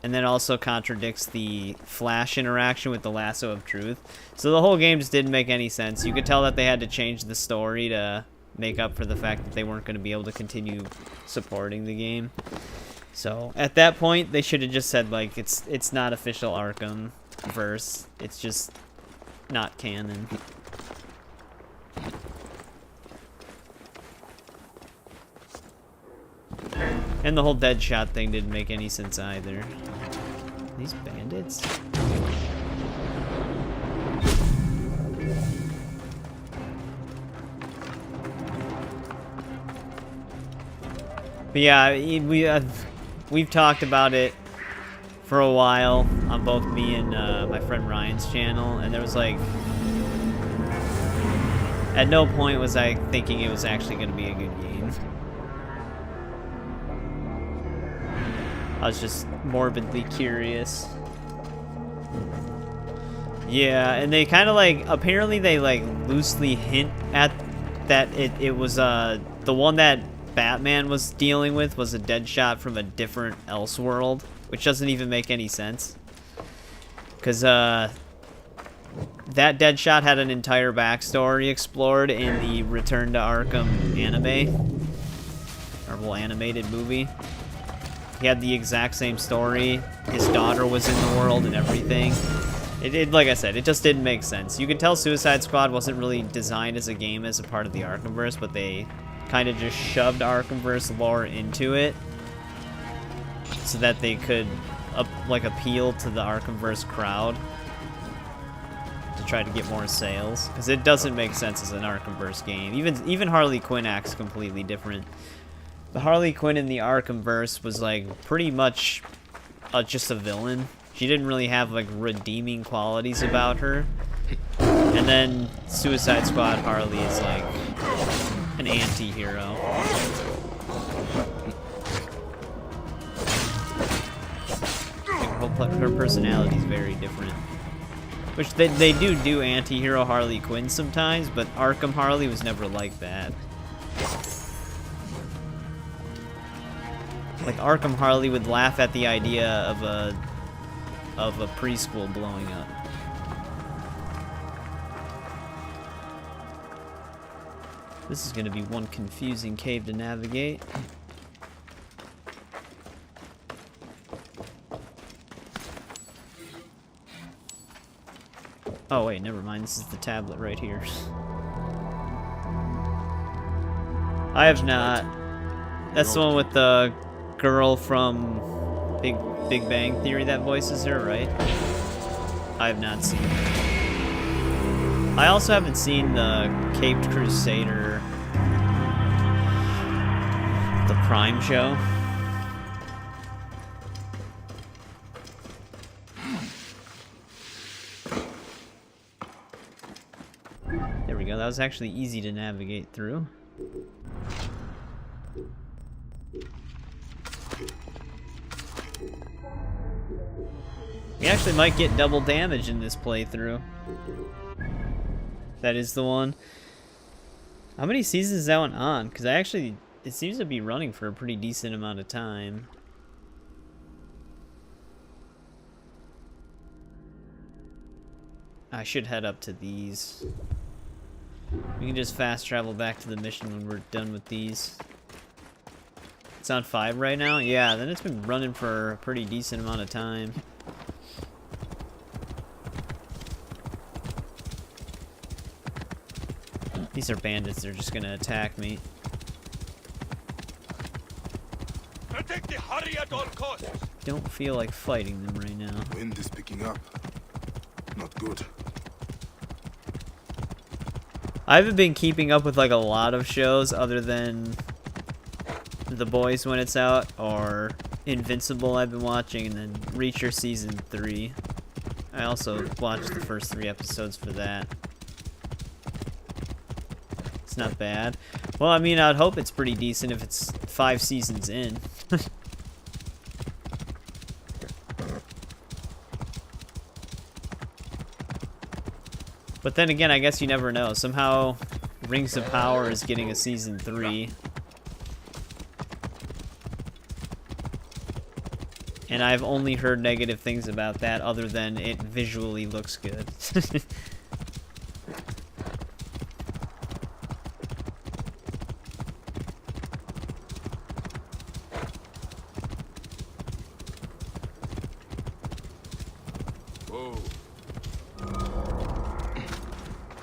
And then also contradicts the Flash interaction with the Lasso of Truth. So the whole game just didn't make any sense. You could tell that they had to change the story to make up for the fact that they weren't going to be able to continue supporting the game. So at that point, they should have just said, like, it's not official Arkhamverse. It's just not canon. And the whole Deadshot thing didn't make any sense either. These bandits? But yeah, we've talked about it for a while on both me and my friend Ryan's channel, and there was like, at no point was I thinking it was actually going to be a good game. I was just morbidly curious. Yeah, and they kind of like, apparently they like loosely hint at that it was the one that Batman was dealing with was a dead shot from a different Elseworld, which doesn't even make any sense. Because that dead shot had an entire backstory explored in the Return to Arkham anime, or well, animated movie. He had the exact same story. His daughter was in the world and everything. It like I said, it just didn't make sense. You could tell Suicide Squad wasn't really designed as a game as a part of the Arkhamverse, but they kind of just shoved Arkhamverse lore into it so that they could like appeal to the Arkhamverse crowd to try to get more sales, because it doesn't make sense as an Arkhamverse game. Even Harley Quinn acts completely different. The Harley Quinn in the Arkhamverse was like pretty much just a villain. She didn't really have like redeeming qualities about her. And then Suicide Squad Harley is like an anti-hero. Her personality is very different. Which they do anti-hero Harley Quinn sometimes, but Arkham Harley was never like that. Like Arkham Harley would laugh at the idea of a preschool blowing up. This is going to be one confusing cave to navigate. Oh wait, never mind. This is the tablet right here. I have not. That's the one with the girl from Big Bang Theory that voices her, right? I have not seen it. I also haven't seen the Caped Crusader, the Prime show. There we go, that was actually easy to navigate through. We actually might get double damage in this playthrough. That is the one. How many seasons is that one on? Because it seems to be running for a pretty decent amount of time. I should head up to these. We can just fast travel back to the mission when we're done with these. It's on 5 right now? Yeah, then it's been running for a pretty decent amount of time. These are bandits, they're just gonna attack me. Protect the hurry at all costs. Don't feel like fighting them right now. Wind is picking up. Not good. I haven't been keeping up with like a lot of shows other than The Boys when it's out, or Invincible I've been watching, and then Reacher Season 3. I also watched the first 3 episodes for that. It's not bad. Well, I mean, I'd hope it's pretty decent if it's 5 seasons in. But then again, I guess you never know. Somehow, Rings of Power is getting a Season 3. And I've only heard negative things about that, other than it visually looks good.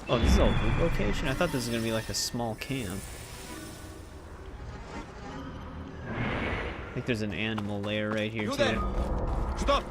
Oh, this is a loot location? I thought this was gonna be like a small camp. I think there's an animal lair right here too. Stop!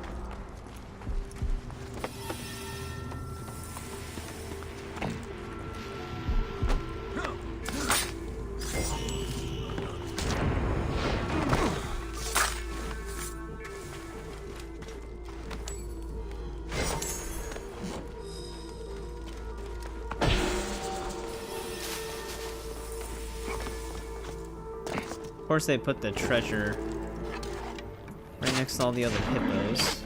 Of course, they put the treasure right next to all the other hippos.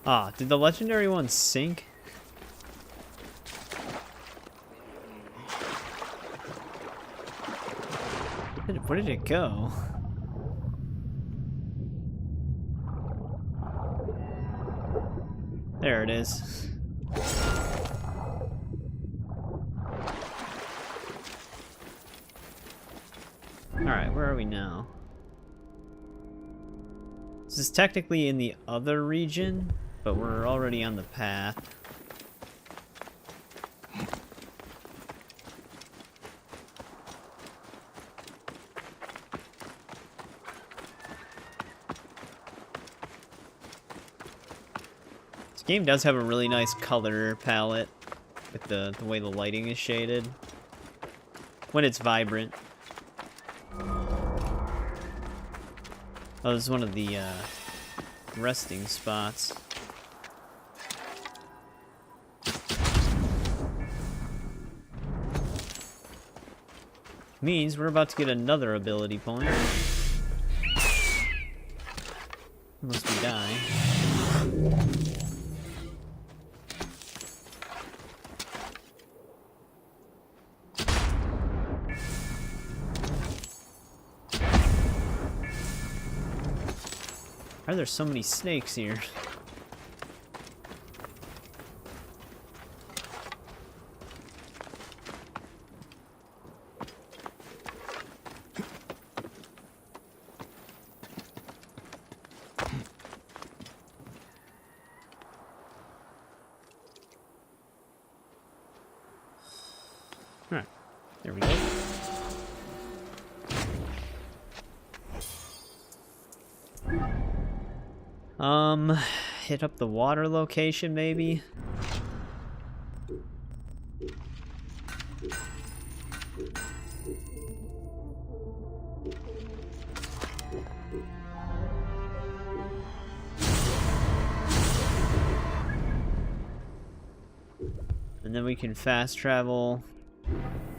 Ah, did the legendary one sink? Where did it go? There it is. Alright, where are we now? This is technically in the other region, but we're already on the path. This game does have a really nice color palette with the way the lighting is shaded when it's vibrant. Oh, this is one of the resting spots. Means we're about to get another ability point. Unless we die. Why are there so many snakes here? Alright, there we go. Hit up the water location, maybe? And then we can fast travel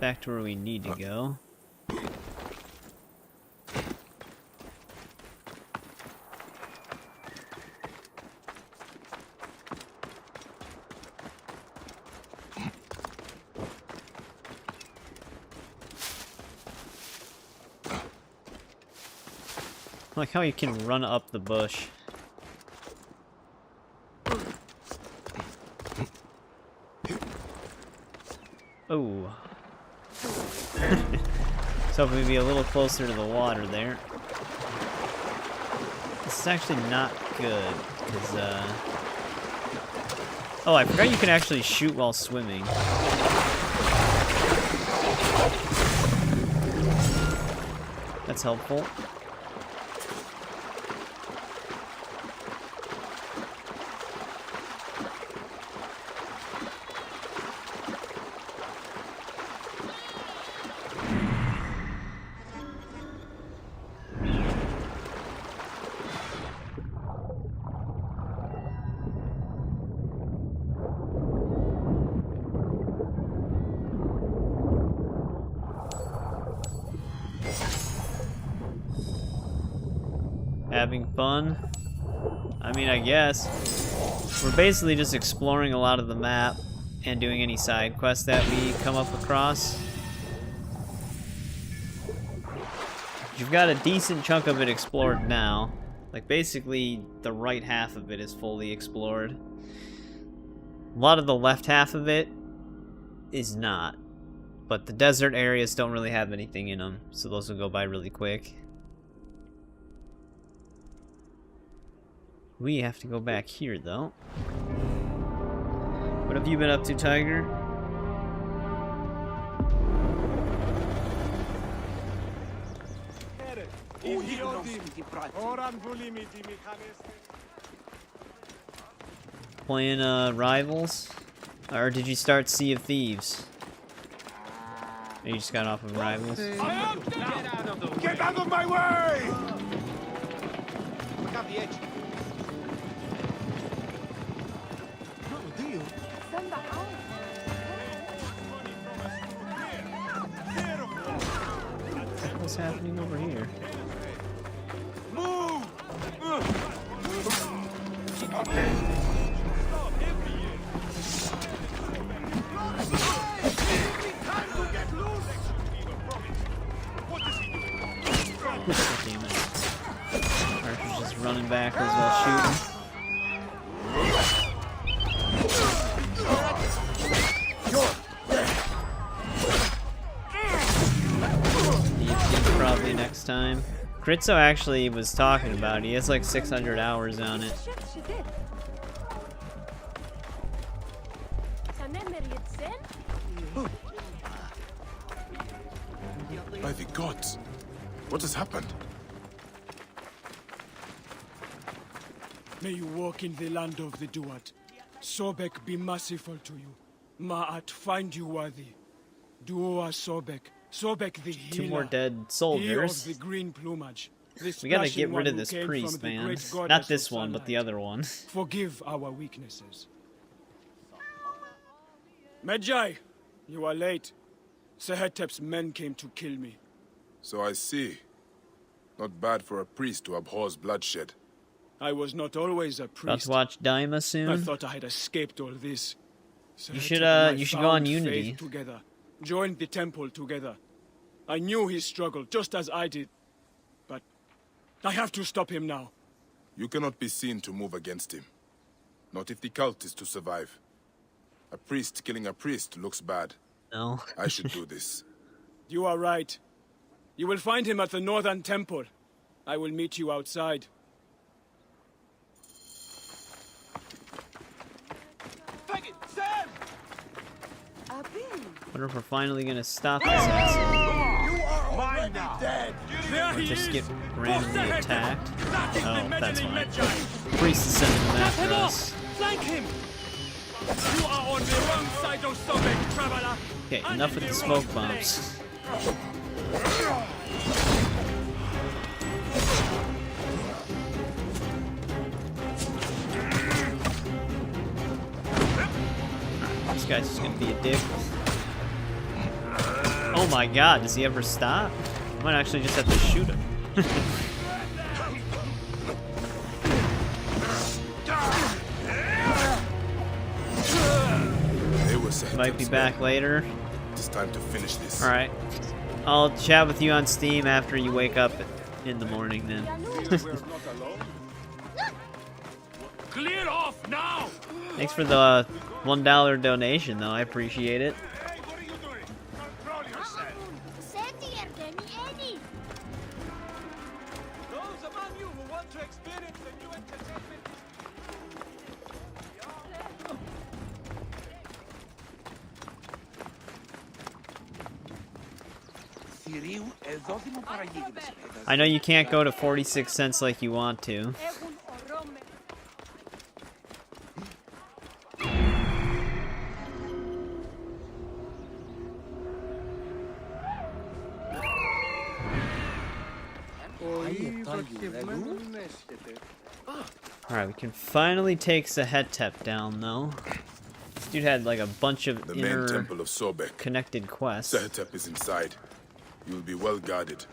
back to where we need to go. I like how you can run up the bush. Oh. So if we be a little closer to the water there. This is actually not good, because, oh, I forgot you can actually shoot while swimming. That's helpful. Having fun? I mean, I guess. We're basically just exploring a lot of the map and doing any side quests that we come up across. You've got a decent chunk of it explored now. Like, basically, the right half of it is fully explored. A lot of the left half of it is not. But the desert areas don't really have anything in them, so those will go by really quick. We have to go back here, though. What have you been up to, Tiger? Playing Rivals. Or did you start Sea of Thieves? Or you just got off of Rivals? Get out of my way! Look at the edge. What's happening over here? Move! Damn it. Archer's just running backwards while shooting. Probably next time. Kritzo actually was talking about it. He has like 600 hours on it. By the gods, what has happened? May you walk in the land of the Duat. Sobek be merciful to you. Ma'at find you worthy. Dua Sobek. Sobek the healer. 2 more dead soldiers. He of the green plumage. We gotta get rid of this priest, man. Not this one, but the other one. Forgive our weaknesses. Medjay, you are late. Sehetep's men came to kill me. So I see. Not bad for a priest who abhors bloodshed. I was not always a priest. About to watch Daima soon. I thought I had escaped all this. You should go on Unity. Together. Joined the temple together. I knew he struggled, just as I did. But I have to stop him now. You cannot be seen to move against him. Not if the cult is to survive. A priest killing a priest looks bad. No. I should do this. You are right. You will find him at the northern temple. I will meet you outside. Wonder if we're finally gonna stop this asshole. You are already dead! Or just get randomly attacked. Oh, that's fine. Priest is sending them after us. Flank him! You are on the wrong side of Sobek, traveler! Okay, enough with the smoke bombs. This guy's just gonna be a dick. Oh my god, does he ever stop? I might actually just have to shoot him. Might be back later. It's time to finish this. Alright. I'll chat with you on Steam after you wake up in the morning then. Clear off now! Thanks for the $1 donation though, I appreciate it. Those among you who want to experience the new entertainment. I know you can't go to 46 cents like you want to. Alright, we can finally take Sehetep down though. This dude had like a bunch of the main temple of Sobek. Connected quests. Sehetep is inside. You will be well guarded.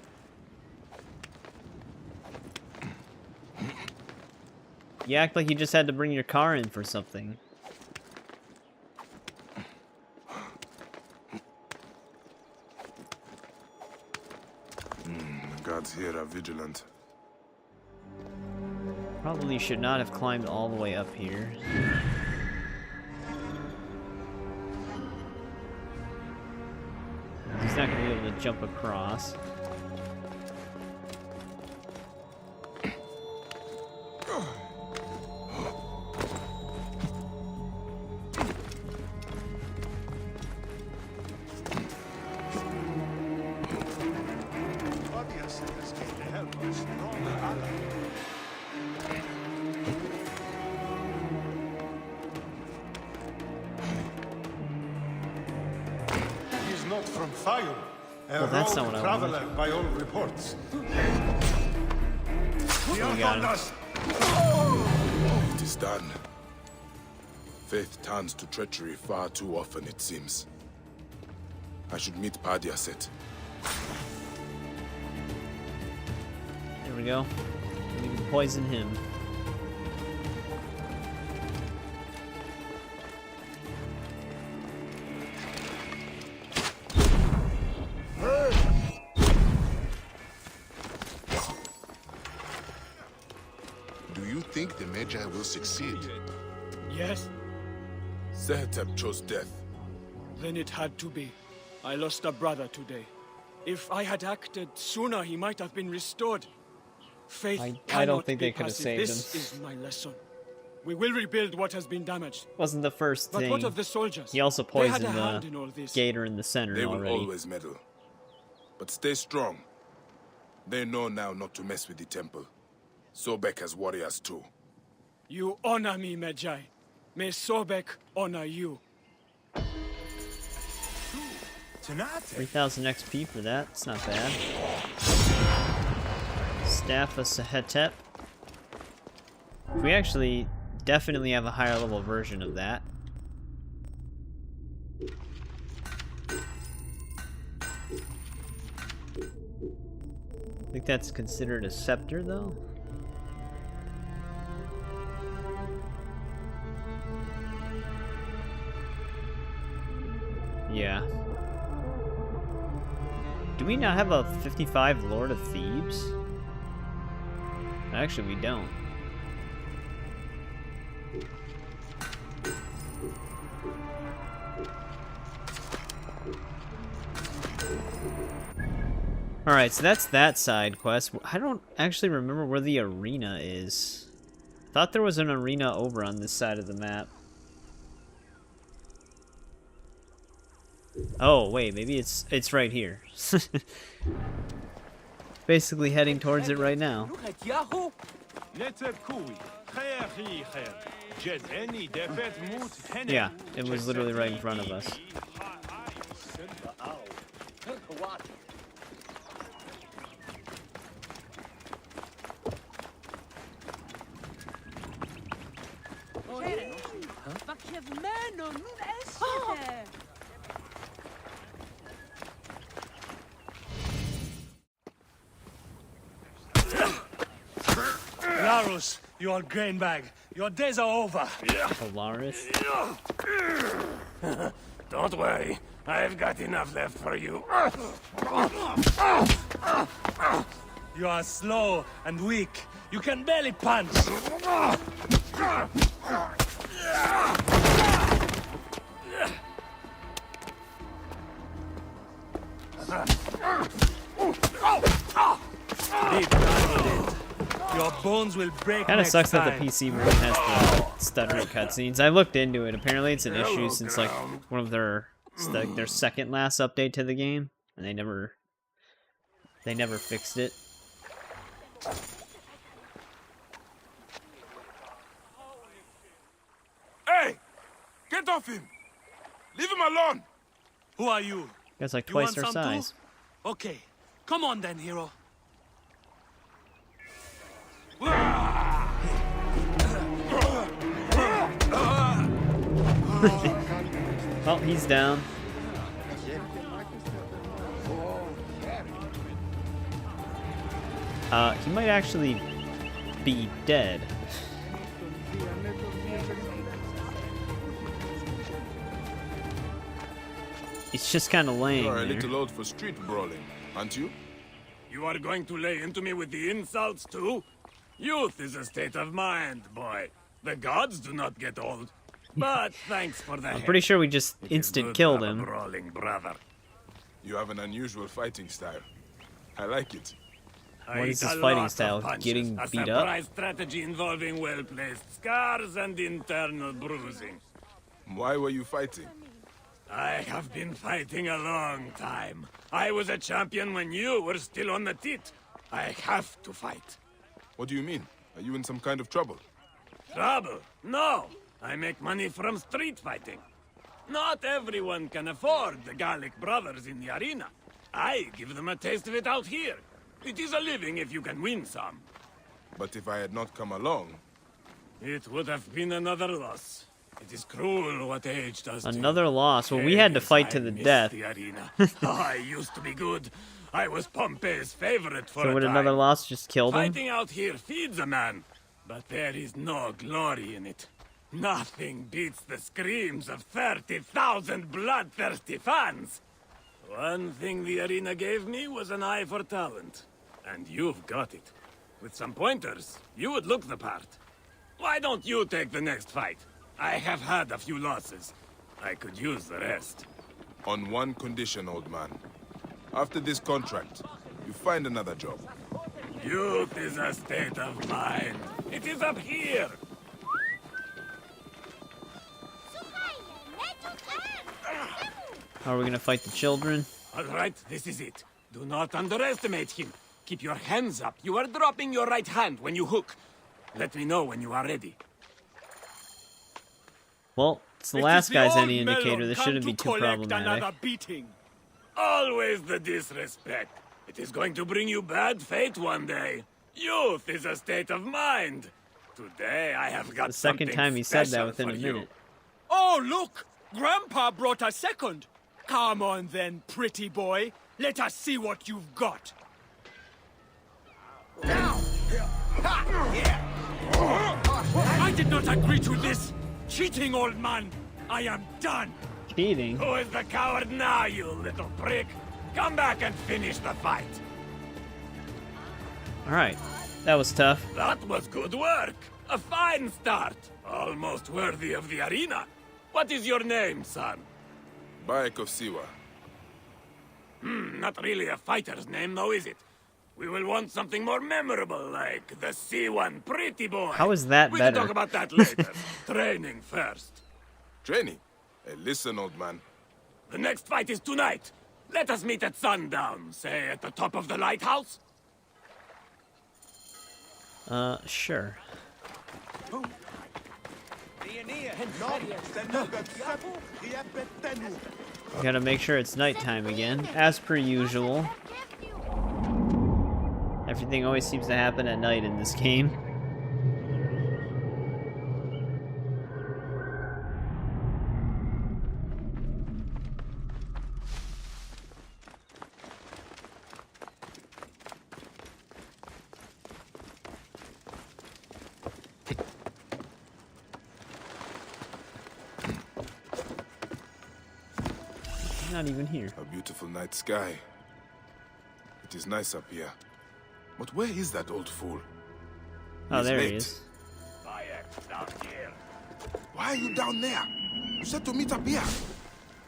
You act like you just had to bring your car in for something. The guards here are vigilant. Probably should not have climbed all the way up here. He's not going to be able to jump across. not from Fayum. A Well, that's not rogue what I traveler, by all reports. We got him. It is done. Faith turns to treachery far too often, it seems. I should meet Padiaset. There we go. We can poison him. Do you think the Magi will succeed? Yes? Sehetep chose death. Then it had to be. I lost a brother today. If I had acted sooner, he might have been restored. Faith I don't cannot think be they could have passive. saved This him. is my lesson. We will rebuild what has been damaged. Wasn't the first But thing. what of the soldiers? He also They had poisoned a hand the in all this. gator in the center They will already. always meddle. But stay strong. They know now not to mess with the temple. Sobek has warriors too. You honor me, Magi. May Sobek honor you. 3,000 XP for that. It's not bad. Staff of Sehetep. We actually definitely have a higher level version of that. I think that's considered a scepter, though. Yeah. Do we not have a 55 Lord of Thebes? Actually, we don't. Alright, so that's that side quest. I don't actually remember where the arena is. Thought there was an arena over on this side of the map. Oh, wait, maybe it's right here. Basically heading towards it right now. Yeah, it was literally right in front of us. Larus, you old grain bag. Your days are over. Polaris? Don't worry. I've got enough left for you. You are slow and weak. You can barely punch. Deep down in it. Your bones will break. Kind of next sucks that time. the PC version has the stuttering cutscenes. I looked into it. Apparently, it's an issue since like one of their second last update to the game, and they never fixed it. Hey! Get off him! Leave him alone! Who are you? That's like You twice want our some too? size. Okay, come on then, hero. Oh, he's down. He might actually be dead. He's just kind of laying You're a there. little old for street brawling, aren't you? You are going to lay into me with the insults too? Youth is a state of mind, boy. The gods do not get old. But thanks for the I'm hint. pretty sure we just It is instant good killed to have a him. brawling brother. You have an unusual fighting style. I like it. What is I his eat a fighting lot of style? punches. Getting a beat up? surprise strategy involving well-placed scars and internal bruising. Why were you fighting? I have been fighting a long time. I was a champion when you were still on the tit. I have to fight. What do you mean? Are you in some kind of trouble? Trouble? No. I make money from street fighting. Not everyone can afford the Gallic brothers in the arena. I give them a taste of it out here. It is a living if you can win some. But if I had not come along... It would have been another loss. It is cruel what age does to you. Another loss. Well, we had to fight to the death. The arena. I used to be good. I was Pompey's favorite for So would a time. another loss just kill him? Fighting out here feeds a man, but there is no glory in it. Nothing beats the screams of 30,000 bloodthirsty fans. One thing the arena gave me was an eye for talent. And you've got it. With some pointers, you would look the part. Why don't you take the next fight? I have had a few losses. I could use the rest. On one condition, old man. After this contract, you find another job. Youth is a state of mind. It is up here. How are we gonna fight the children? All right, this is it. Do not underestimate him. Keep your hands up. You are dropping your right hand when you hook. Let me know when you are ready. Well, it's the last guy's any indicator. This shouldn't be too problematic. Always the disrespect. It is going to bring you bad fate one day. Youth is a state of mind. Today I have got The second time he said that special within a for you. minute. Oh, look! Grandpa brought a second. Come on then, pretty boy. Let us see what you've got. I did not agree to this. Cheating, old man. I am done. Cheating? Who is the coward now, you little prick? Come back and finish the fight. Alright. That was tough. That was good work. A fine start. Almost worthy of the arena. What is your name, son? Bayek of Siwa. Not really a fighter's name, though, is it? We will want something more memorable, like the C1 Pretty Boy. How is that we better? can talk about that later. Training first. Training? Hey, listen, old man. The next fight is tonight. Let us meet at sundown, say at the top of the lighthouse. Sure. Gotta make sure it's nighttime again, as per usual. Everything always seems to happen at night in this game. Not even here. A beautiful night sky. It is nice up here. But where is that old fool? Oh, He's there late. he is. Bayek, down here. Why are you down there? You said to meet up here.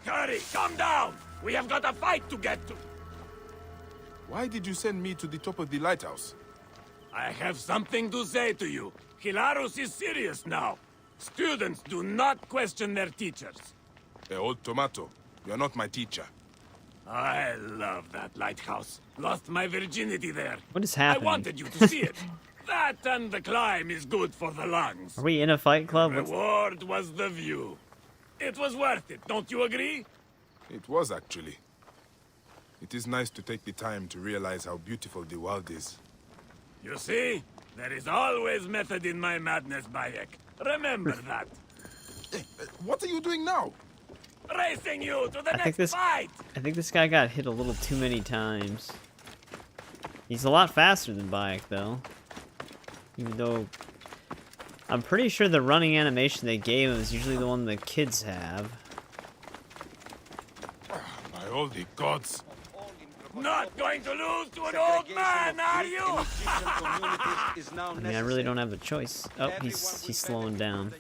Hurry, come down! We have got a fight to get to. Why did you send me to the top of the lighthouse? I have something to say to you. Hilarus is serious now. Students do not question their teachers. Hey, old tomato, you're not my teacher. I love that lighthouse. Lost my virginity there. What is happening? I wanted you to see it. That and the climb is good for the lungs. Are we in a fight club? What's... Reward was the view. It was worth it, don't you agree? It was, actually. It is nice to take the time to realize how beautiful the world is. You see? There is always method in my madness, Bayek. Remember that. What are you doing now? Racing you to the next fight! I think this guy got hit a little too many times. He's a lot faster than Bayek, though. Even though... I'm pretty sure the running animation they gave him is usually the one the kids have. By all the gods. Not going to lose to an old man, are you? I mean, I really don't have a choice. Oh, he's slowing down.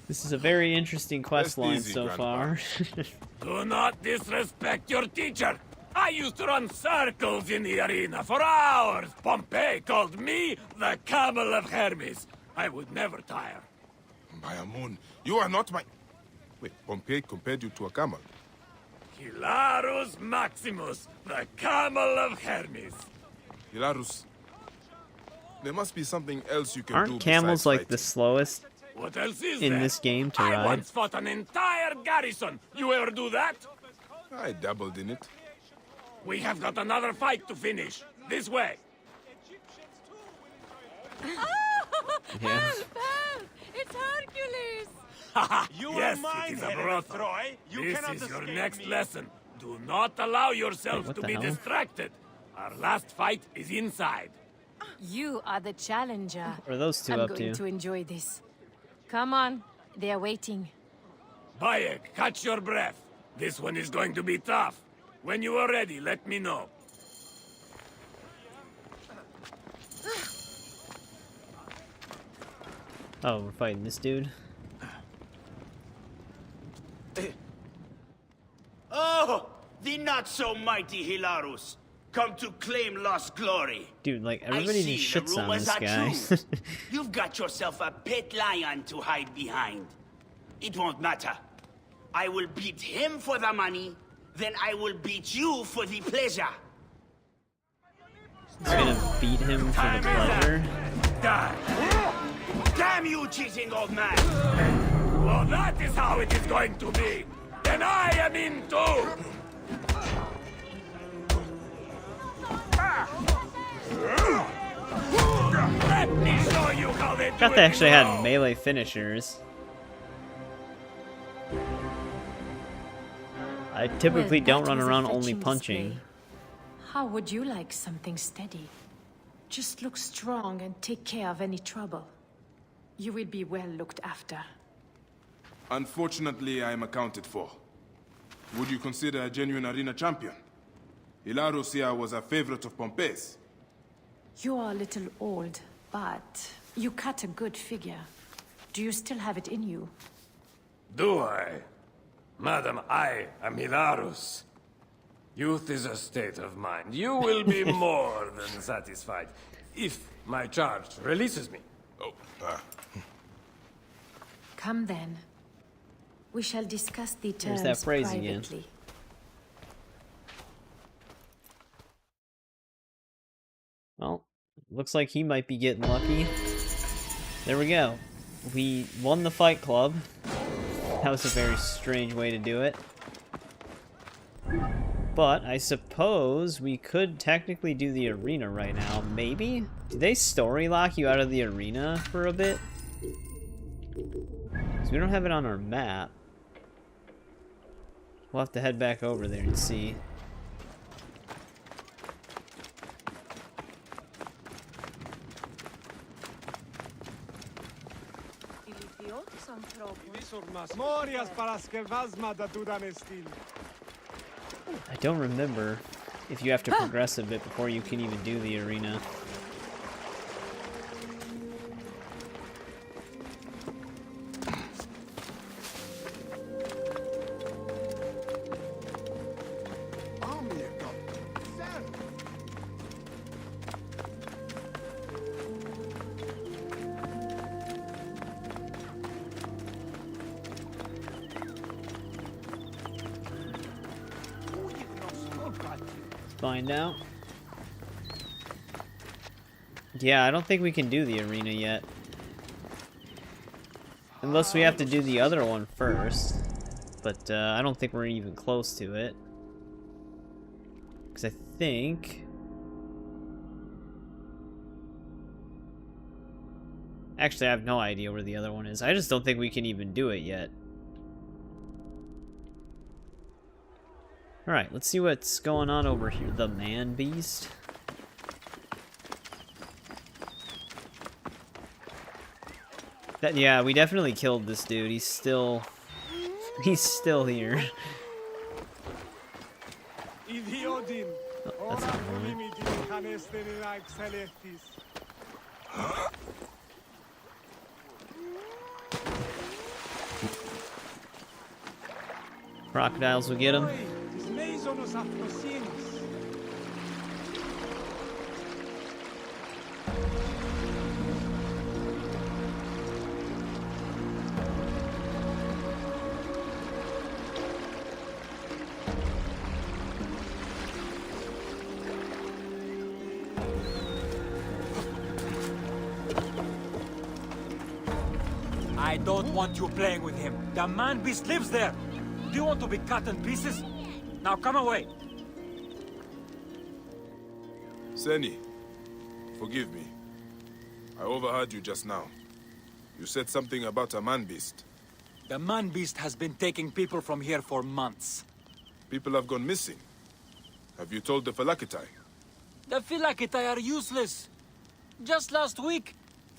This is a very interesting quest line so far. Do not disrespect your teacher. I used to run circles in the arena for hours. Pompey called me the Camel of Hermes. I would never tire. By a moon, you are not my... Wait, Pompey compared you to a camel? Hilarus Maximus, the camel of Hermes. Hilarus, there must be something else you can do. Aren't camels besides like fighting. the slowest What else is in there? this game to I ride? once fought an entire garrison. You ever do that? I dabbled in it. We have got another fight to finish. This way. Yeah. Help! It's Hercules! You Yes, are mine, it is a Helena brothel. Troy. You This cannot is your escape next me. lesson. Do not allow yourself Wait, what to the be hell? distracted. Our last fight is inside. You are the challenger. What are those two I'm up going to? to enjoy this. Come on, they are waiting. Bayek, catch your breath. This one is going to be tough. When you are ready, let me know. Oh, we're fighting this dude. Oh, the not-so-mighty Hilarus, come to claim lost glory. Dude, like, I everybody see just the shits on rumors this are guy. true. You've got yourself a pet lion to hide behind. It won't matter. I will beat him for the money, then I will beat you for the pleasure. He's gonna beat him for the pleasure. Die. Damn you, cheating old man! Well, that is how it is going to be. Then I am in too. Let me show you how they do Forgot it they actually had now. melee finishers. I typically Well, don't that run was a around only fetching punching. display. How would you like something steady? Just look strong and take care of any trouble. You will be well looked after. Unfortunately, I am accounted for. Would you consider a genuine arena champion? Hilarus here was a favorite of Pompey's. You are a little old, but you cut a good figure. Do you still have it in you? Do I? Madam, I am Hilarus. Youth is a state of mind. You will be more than satisfied if my charge releases me. Oh, Come then. We shall discuss the terms There's that phrase again. privately. Well, looks like he might be getting lucky. There we go. We won the fight club. That was a very strange way to do it. But I suppose we could technically do the arena right now. Maybe? Did they story lock you out of the arena for a bit? Because we don't have it on our map. We'll have to head back over there and see. Morias paraskevazma da dudanestil. I don't remember if you have to progress a bit before you can even do the arena. Find out. Yeah, I don't think we can do the arena yet. Unless we have to do the other one first. But I don't think we're even close to it. Because I think... Actually, I have no idea where the other one is. I just don't think we can even do it yet. Alright, let's see what's going on over here. The man beast. Yeah, we definitely killed this dude. He's still here. Oh, that's not Crocodiles will get him. I don't want you playing with him. The man-beast lives there. Do you want to be cut in pieces? Now come away. Seni, forgive me. I overheard you just now. You said something about a man-beast. The man-beast has been taking people from here for months. People have gone missing. Have you told the flclafi? The flclafi are useless. Just last week,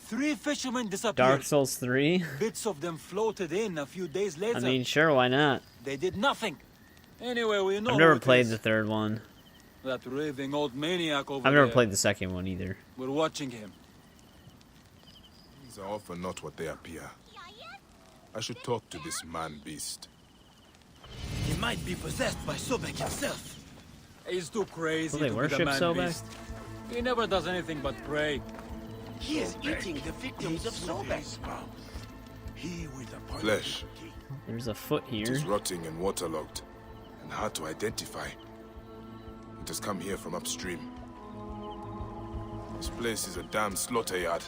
3 fishermen disappeared. Dark Souls 3? Bits of them floated in a few days later. I mean, sure, why not? They did nothing. Anyway, we know I've never who it played is. the third one. That raving old maniac over I've never there. played the second one either. We're watching him. Things are often not what they appear. I should talk to this man-beast. He might be possessed by Sobek himself. He's too crazy Will they to worship be the Sobek? man-beast. He never does anything but pray. He is eating the victims of Sobek. Flesh. There's a foot It here. is rotting and waterlogged, and hard to identify. It has come here from upstream. This place is a damn slaughter yard.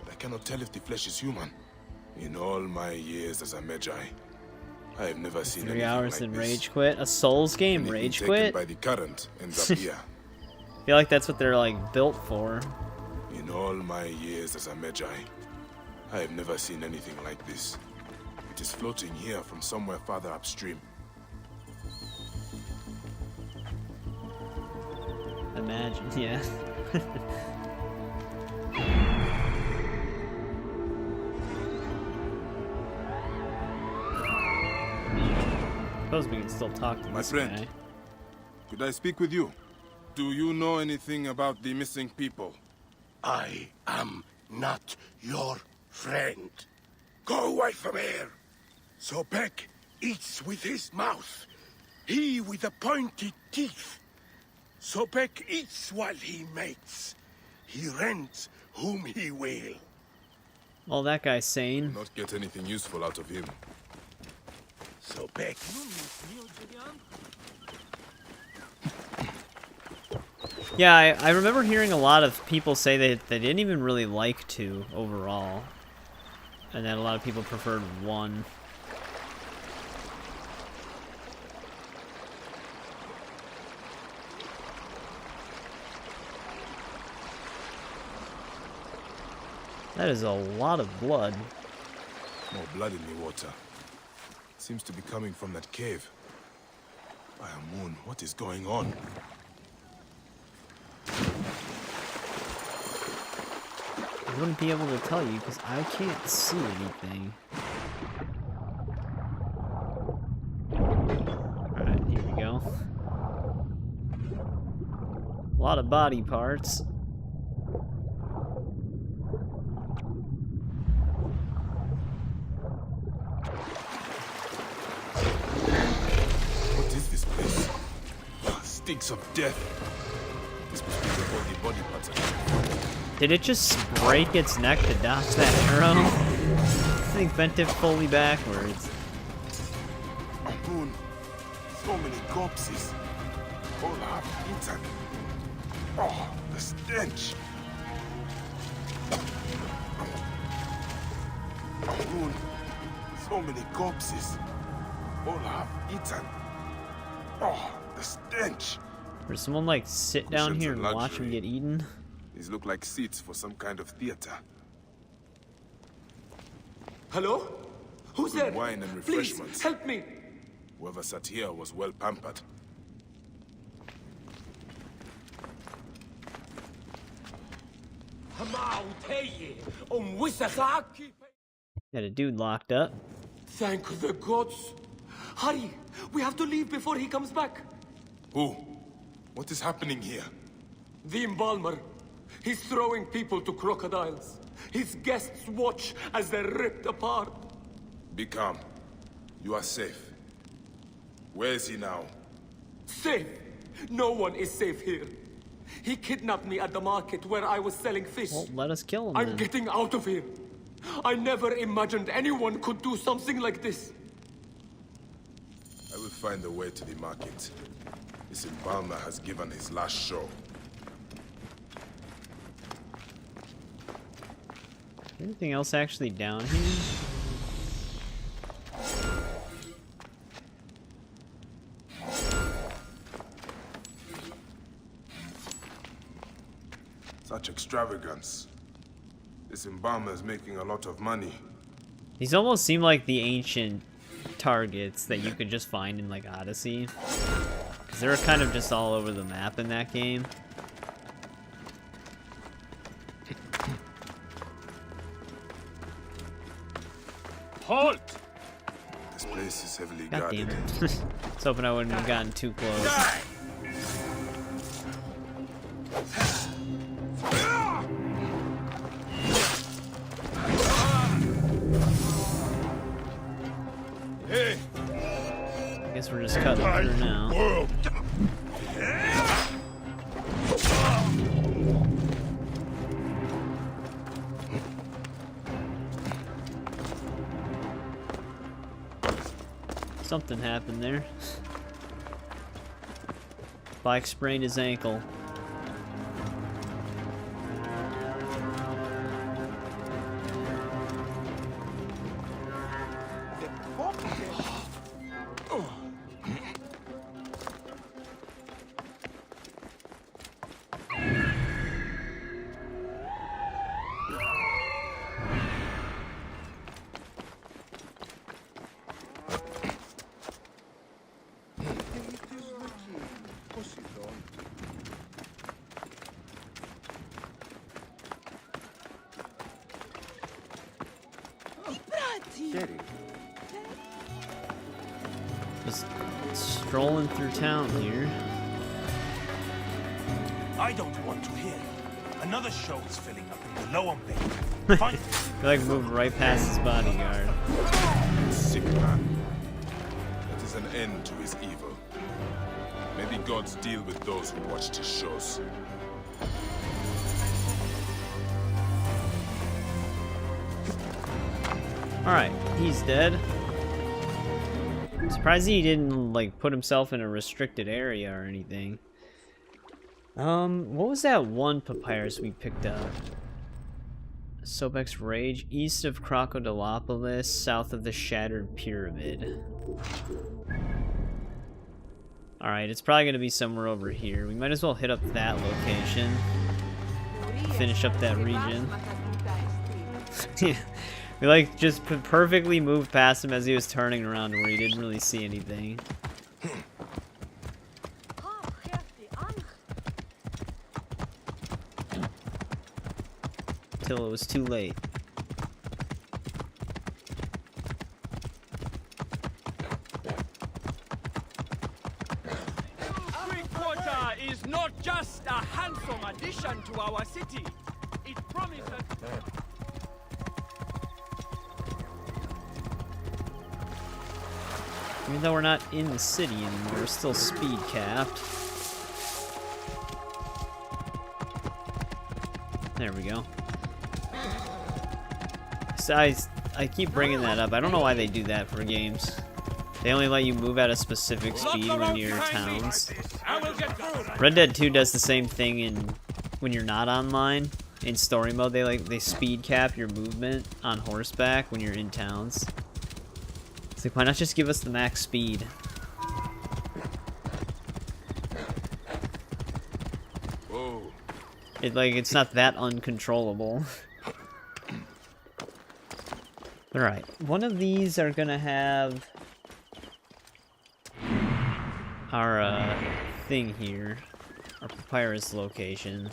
But I cannot tell if the flesh is human. In all my years as a Magi, I have never seen 3 anything hours like in this. Rage Quit? A Souls game? Anything Rage taken Quit? by the current ends up here. I feel like that's what they're like built for. In all my years as a Magi, I have never seen anything like this. It is floating here from somewhere farther upstream. Imagine, yeah. Suppose we can still talk to My this friend, guy. could I speak with you? Do you know anything about the missing people? I am not your friend. Go away from here. Sobek eats with his mouth. He with the pointed teeth. Sobek eats while he mates. He rents whom he will. Well, that guy's sane. Not get anything useful out of him. Sobek. Yeah, I remember hearing a lot of people say that they didn't even really like 2 overall. And that a lot of people preferred 1. That is a lot of blood. More blood in the water. Seems to be coming from that cave. Moon, what is going on? I wouldn't be able to tell you because I can't see anything. Alright, here we go. A lot of body parts. What is this place? Stinks of death. This must be where all the body parts are. Did it just break its neck to dodge that arrow? I think bent it fully backwards. Moon, so many corpses. All half eaten. Oh, the stench. Moon, so many corpses. All half eaten. Oh, the stench. Or someone like sit down Cushions here and and watch luxury. him get eaten? These look like seats for some kind of theater. Hello? Who's Good there? wine and Please, refreshments. help me. Whoever sat here was well pampered. Got a dude locked up. Thank the gods. Hurry! We have to leave before he comes back. Who? What is happening here? The embalmer. He's throwing people to crocodiles. His guests watch as they're ripped apart. Be calm. You are safe. Where is he now? Safe? No one is safe here. He kidnapped me at the market where I was selling fish. Well, let us kill him I'm then. getting out of here. I never imagined anyone could do something like this. I will find a way to the market. This embalmer has given his last show. Anything else actually down here? Such extravagance. This embalmer is making a lot of money. These almost seem like the ancient targets that you could just find in like Odyssey. Because they're kind of just all over the map in that game. Halt! This place is heavily God guarded. damn it. I was hoping I wouldn't have gotten too close. Hey! I guess we're just cutting through now. Something happened there. Bayek sprained his ankle. Just strolling through town here. I don't want to hear it. Another show is filling up in the lower bay. Find Feel like moved right past his bodyguard. Sick man. That is an end to his evil. May the gods deal with those who watched his shows. Alright, he's dead. Surprised he didn't like put himself in a restricted area or anything. What was that one papyrus we picked up? Sobek's Rage, east of Crocodilopolis, south of the Shattered Pyramid. Alright, it's probably gonna be somewhere over here. We might as well hit up that location. Finish up that region. We like just perfectly moved past him as he was turning around where he didn't really see anything. Till it was too late. Creekwater is not just a handsome addition to our city. It promises... Even though we're not in the city anymore, we're still speed capped. There we go. So I keep bringing that up. I don't know why they do that for games. They only let you move at a specific speed when you're in towns. Red Dead 2 does the same thing when you're not online. In story mode, they speed cap your movement on horseback when you're in towns. It's like, why not just give us the max speed? Whoa. It's not that uncontrollable. Alright, one of these are gonna have our thing here, our papyrus location.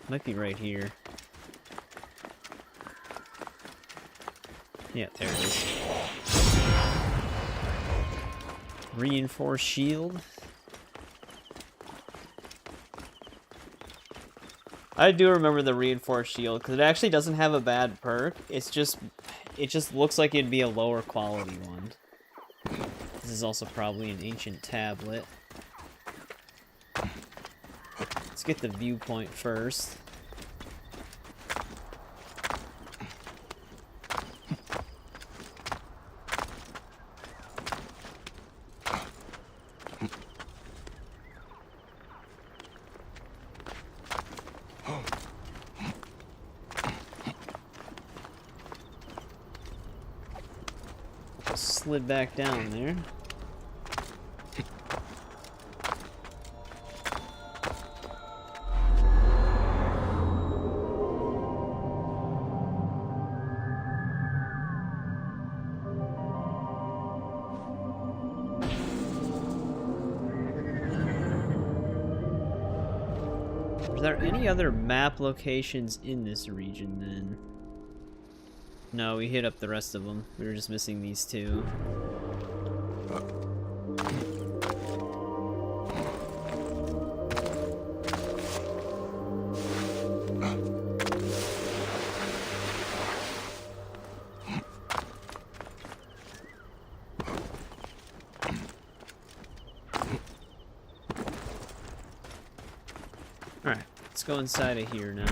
Might be right here. Yeah, there it is. Reinforced shield. I do remember the reinforced shield because it actually doesn't have a bad perk. It just looks like it'd be a lower quality one. This is also probably an ancient tablet. Let's get the viewpoint first. slid back down there. Are there any other map locations in this region then? No, we hit up the rest of them. We were just missing these two. Alright, let's go inside of here now.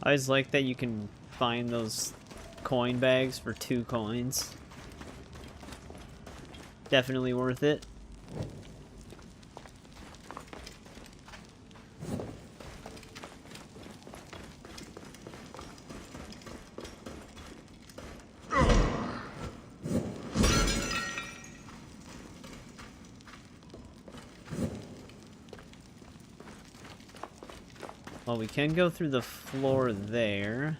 I always like that you can find those coin bags for 2 coins. Definitely worth it. Well, we can go through the floor there.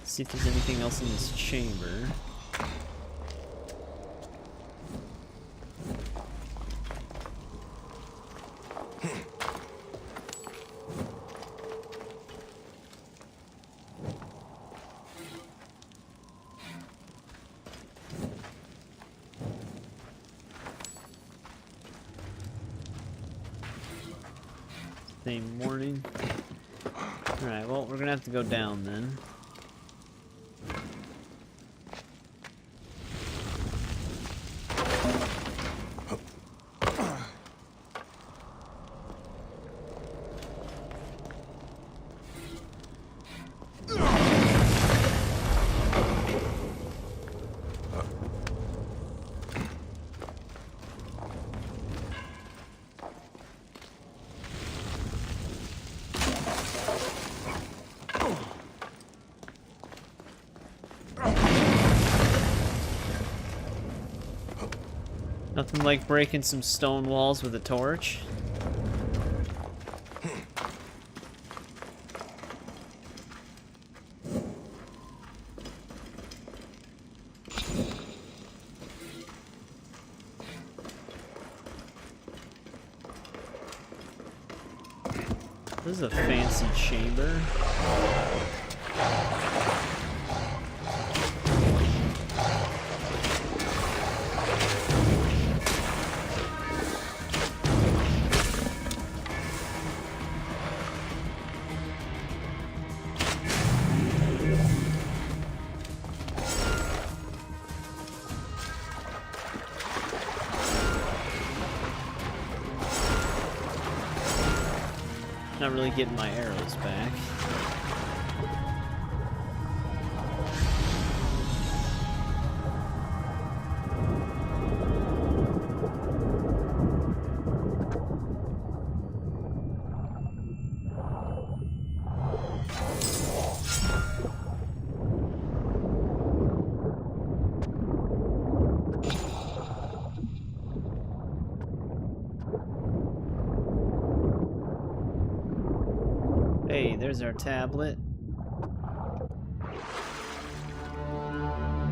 See if there's anything else in this chamber. Same morning. Alright, well, we're gonna have to go down then. Nothing like breaking some stone walls with a torch. This is a fancy chamber. Not really getting my arrows back. Hey, there's our tablet.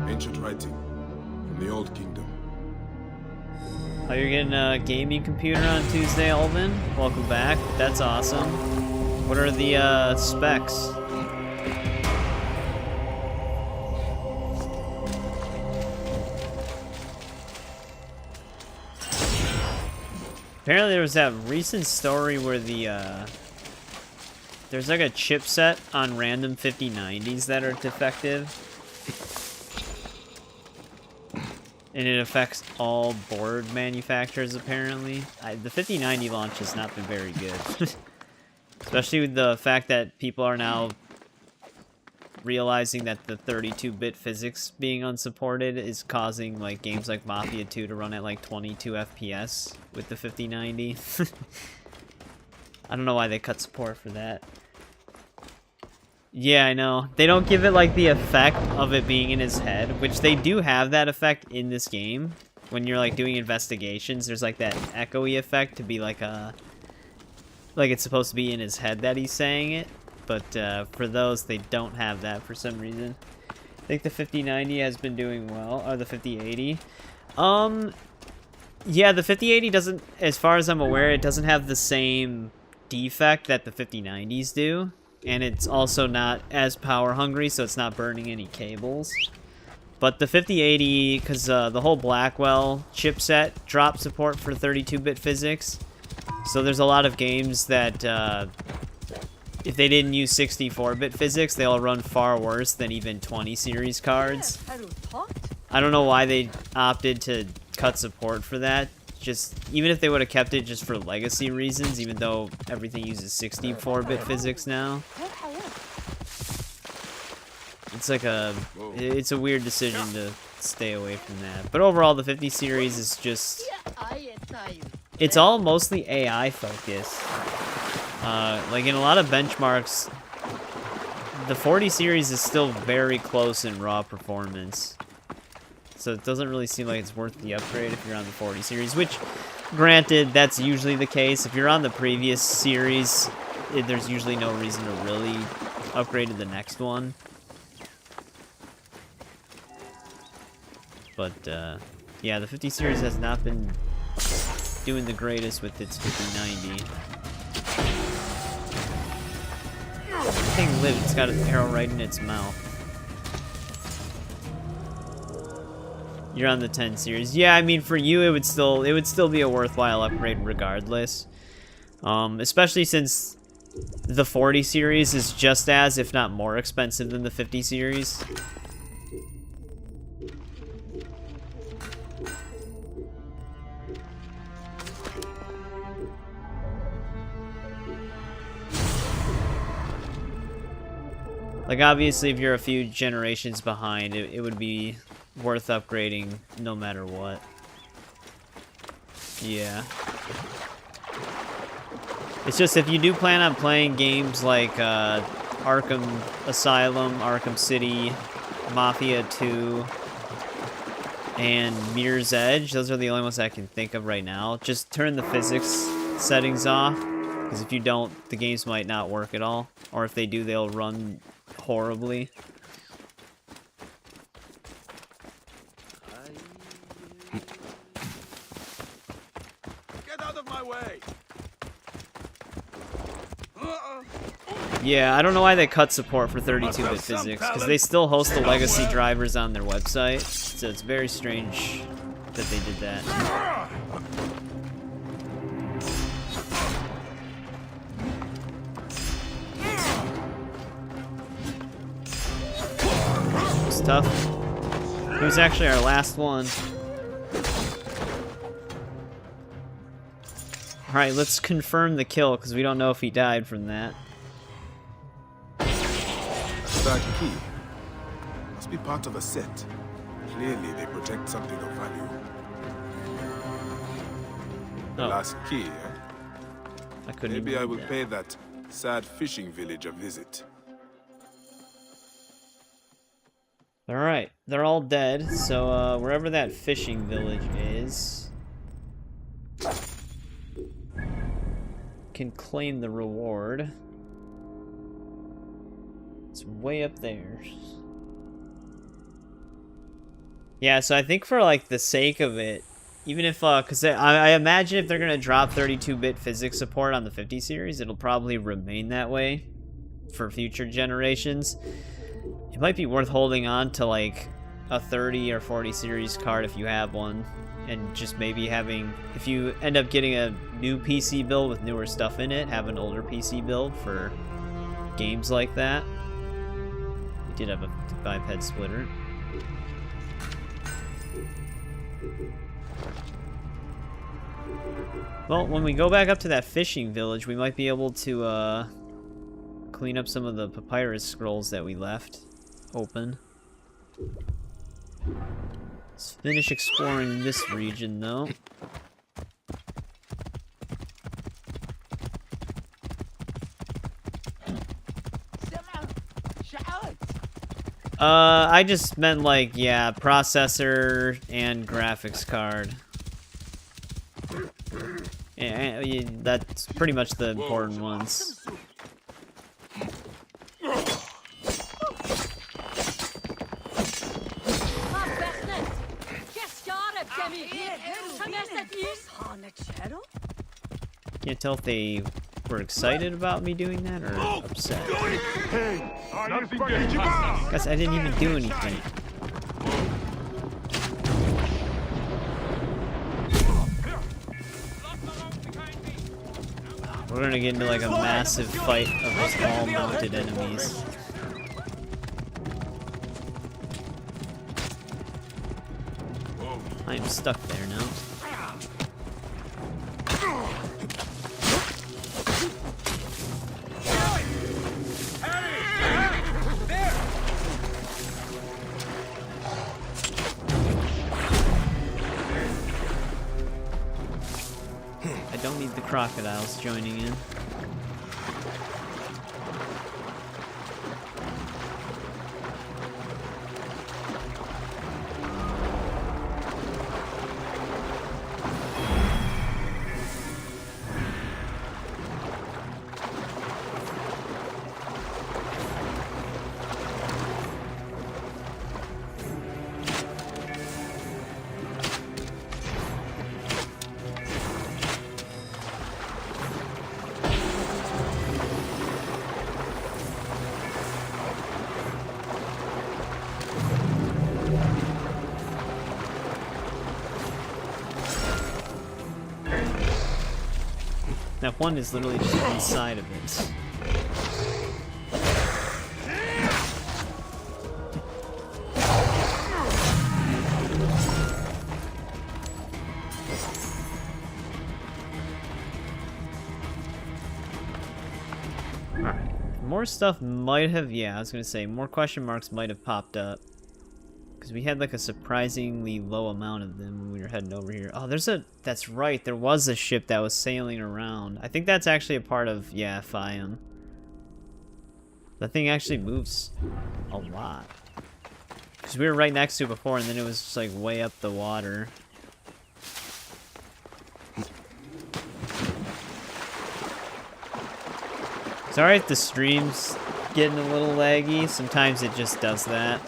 Ancient writing from the Old Kingdom. Oh, you're getting a gaming computer on Tuesday, Alvin? Welcome back. That's awesome. What are the specs? Apparently there was that recent story where the there's like a chipset on random 5090s that are defective. And it affects all board manufacturers, apparently. The 5090 launch has not been very good. Especially with the fact that people are now realizing that the 32-bit physics being unsupported is causing like games like Mafia 2 to run at like 22 FPS with the 5090. I don't know why they cut support for that. Yeah, I know. They don't give it like the effect of it being in his head, which they do have that effect in this game. When you're like doing investigations, there's like that echoey effect to be like a... like it's supposed to be in his head that he's saying it. But for those, they don't have that for some reason. I think the 5090 has been doing well, or the 5080. Yeah, the 5080 doesn't, as far as I'm aware, it doesn't have the same defect that the 5090s do. And it's also not as power hungry, so it's not burning any cables. But the 5080, because the whole Blackwell chipset dropped support for 32-bit physics. So there's a lot of games that, if they didn't use 64-bit physics, they'll run far worse than even 20 series cards. I don't know why they opted to cut support for that. Just, even if they would have kept it just for legacy reasons, even though everything uses 64-bit physics now. It's like it's a weird decision to stay away from that. But overall, the 50 series is just, it's all mostly AI focused. Like in a lot of benchmarks, the 40 series is still very close in raw performance. So it doesn't really seem like it's worth the upgrade if you're on the 40 series, which, granted, that's usually the case. If you're on the previous series, there's usually no reason to really upgrade to the next one. But, yeah, the 50 series has not been doing the greatest with its 5090. The thing lived, it's got an arrow right in its mouth. You're on the 10 series. Yeah, I mean, for you, it would still be a worthwhile upgrade regardless. Especially since the 40 series is just as, if not more expensive than the 50 series. Like, obviously, if you're a few generations behind, it would be worth upgrading no matter what. Yeah. It's just if you do plan on playing games like Arkham Asylum, Arkham City, Mafia 2, and Mirror's Edge, those are the only ones I can think of right now. Just turn the physics settings off, because if you don't, the games might not work at all. Or if they do, they'll run horribly. Get out of my way! Yeah, I don't know why they cut support for 32-bit physics, because they still host the legacy drivers on their website, so it's very strange that they did that. It's tough. He was actually our last one. Alright, let's confirm the kill, because we don't know if he died from that. That key must be part of a set. Clearly, they protect something of value. The last key, eh? I couldn't Maybe even I will read that. pay that sad fishing village a visit. Alright, they're all dead, so wherever that fishing village is, can claim the reward. It's way up there. Yeah, so I think for like the sake of it, even if, because I imagine if they're going to drop 32-bit physics support on the 50 series, it'll probably remain that way for future generations. It might be worth holding on to like a 30 or 40 series card if you have one, and just maybe having, if you end up getting a new PC build with newer stuff in it, have an older PC build for games like that. We did have a biped splitter. Well, when we go back up to that fishing village, we might be able to clean up some of the papyrus scrolls that we left open. Let's finish exploring this region, though. I just meant like, yeah, processor and graphics card. Yeah, that's pretty much the important ones. Can't tell if they were excited about me doing that or upset. Guys, I didn't even do anything. We're gonna get into like a massive fight of all mounted enemies. I am stuck there now. I don't need the crocodiles joining in. That one is literally just one side of it. Alright. More stuff might have, yeah, I was gonna say, more question marks might have popped up. Because we had like a surprisingly low amount of them when we were heading over here. Oh, that's right, there was a ship that was sailing around. I think that's actually a part of, yeah, Fiam. That thing actually moves a lot. Because we were right next to it before and then it was just like way up the water. Sorry if the stream's getting a little laggy. Sometimes it just does that.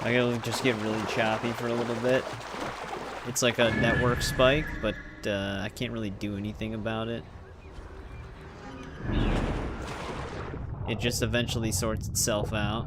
I gotta just get really choppy for a little bit. It's like a network spike, but I can't really do anything about it. It just eventually sorts itself out.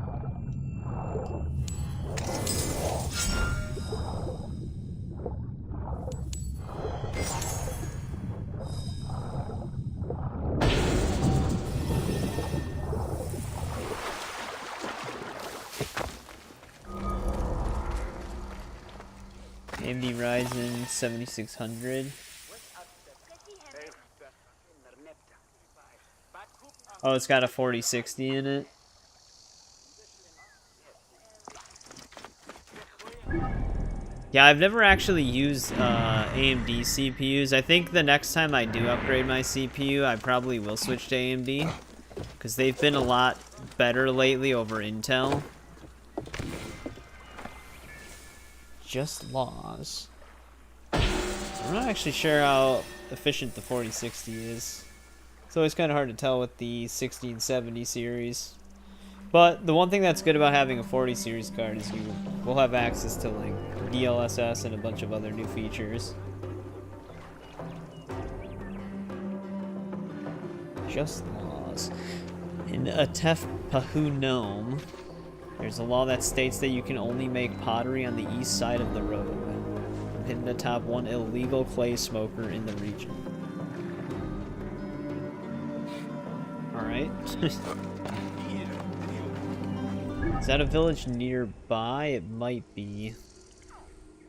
AMD Ryzen 7600. Oh, it's got a 4060 in it. Yeah, I've never actually used AMD CPUs. I think the next time I do upgrade my CPU, I probably will switch to AMD. Because they've been a lot better lately over Intel. Just laws. I'm not actually sure how efficient the 4060 is. It's always kind of hard to tell with the 1670 series. But the one thing that's good about having a 40 series card is you will have access to like DLSS and a bunch of other new features. Just laws. In Atef Pahu Nome, there's a law that states that you can only make pottery on the east side of the road, hitting the top one illegal clay smoker in the region. Alright. right? Is that a village nearby? It might be.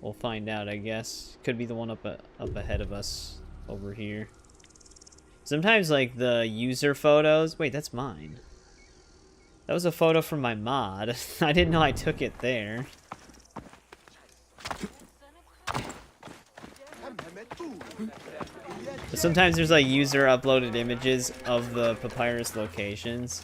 We'll find out, I guess. Could be the one up ahead of us over here. Sometimes, like, the user photos... Wait, that's mine. That was a photo from my mod. I didn't know I took it there. But sometimes there's, like, user-uploaded images of the papyrus locations.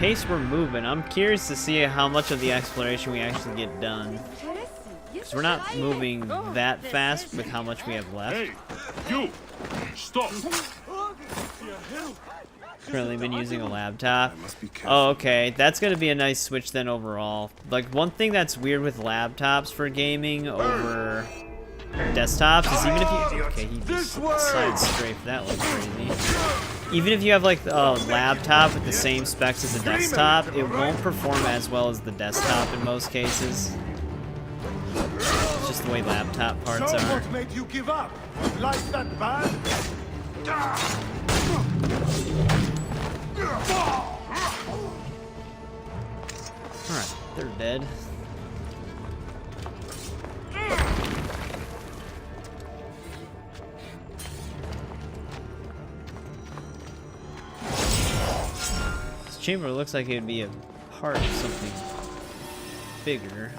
Pace we're moving. I'm curious to see how much of the exploration we actually get done. Because we're not moving that fast with how much we have left. Hey, you! Stop! Currently been using a laptop. Oh, okay. That's going to be a nice switch then overall. Like, one thing that's weird with laptops for gaming over desktops is even if you... Okay, he just side strafed. That looks crazy. Even if you have, like, a laptop with the same specs as a desktop, it won't perform as well as the desktop in most cases. It's just the way laptop parts are. What made you give up? Life that bad? Alright, they're dead. This chamber looks like it would be a part of something bigger.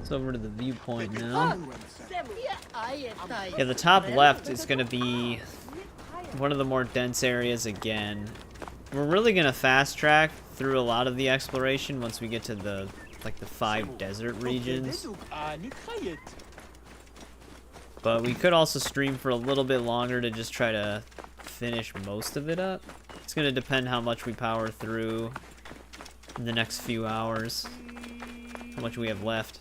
It's over to the viewpoint now. Yeah, the top left is going to be one of the more dense areas again. We're really going to fast track through a lot of the exploration once we get to the, like, the 5 desert regions. But we could also stream for a little bit longer to just try to finish most of it up. It's going to depend how much we power through in the next few hours. How much we have left.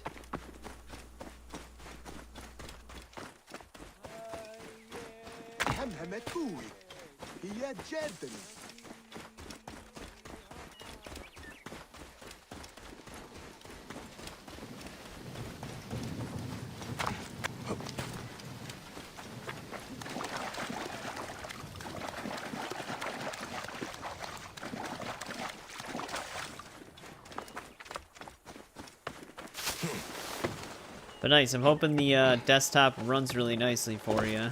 But nice, I'm hoping the desktop runs really nicely for you.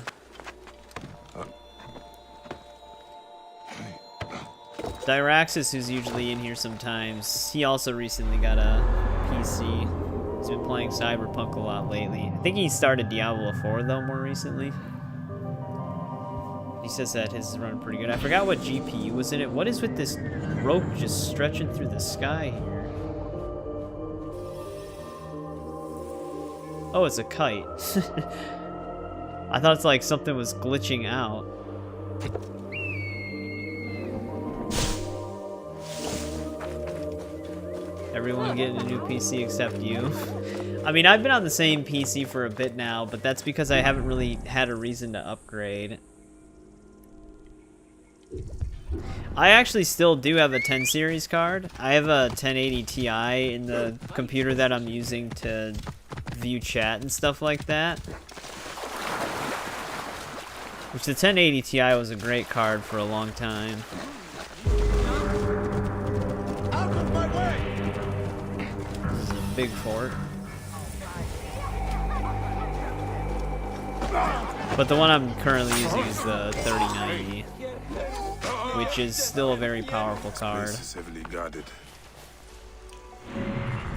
Dyraxis, who's usually in here sometimes, he also recently got a PC. He's been playing Cyberpunk a lot lately. I think he started Diablo 4 though more recently. He says that his is running pretty good. I forgot what GPU was in it. What is with this rope just stretching through the sky here? Oh, it's a kite. I thought it's like something was glitching out. Everyone getting a new PC except you. I mean, I've been on the same PC for a bit now, but that's because I haven't really had a reason to upgrade. I actually still do have a 10 series card. I have a 1080 Ti in the computer that I'm using to view chat and stuff like that. Which the 1080 Ti was a great card for a long time. Out of my way! This is a big fort. But the one I'm currently using is the 3090, which is still a very powerful card.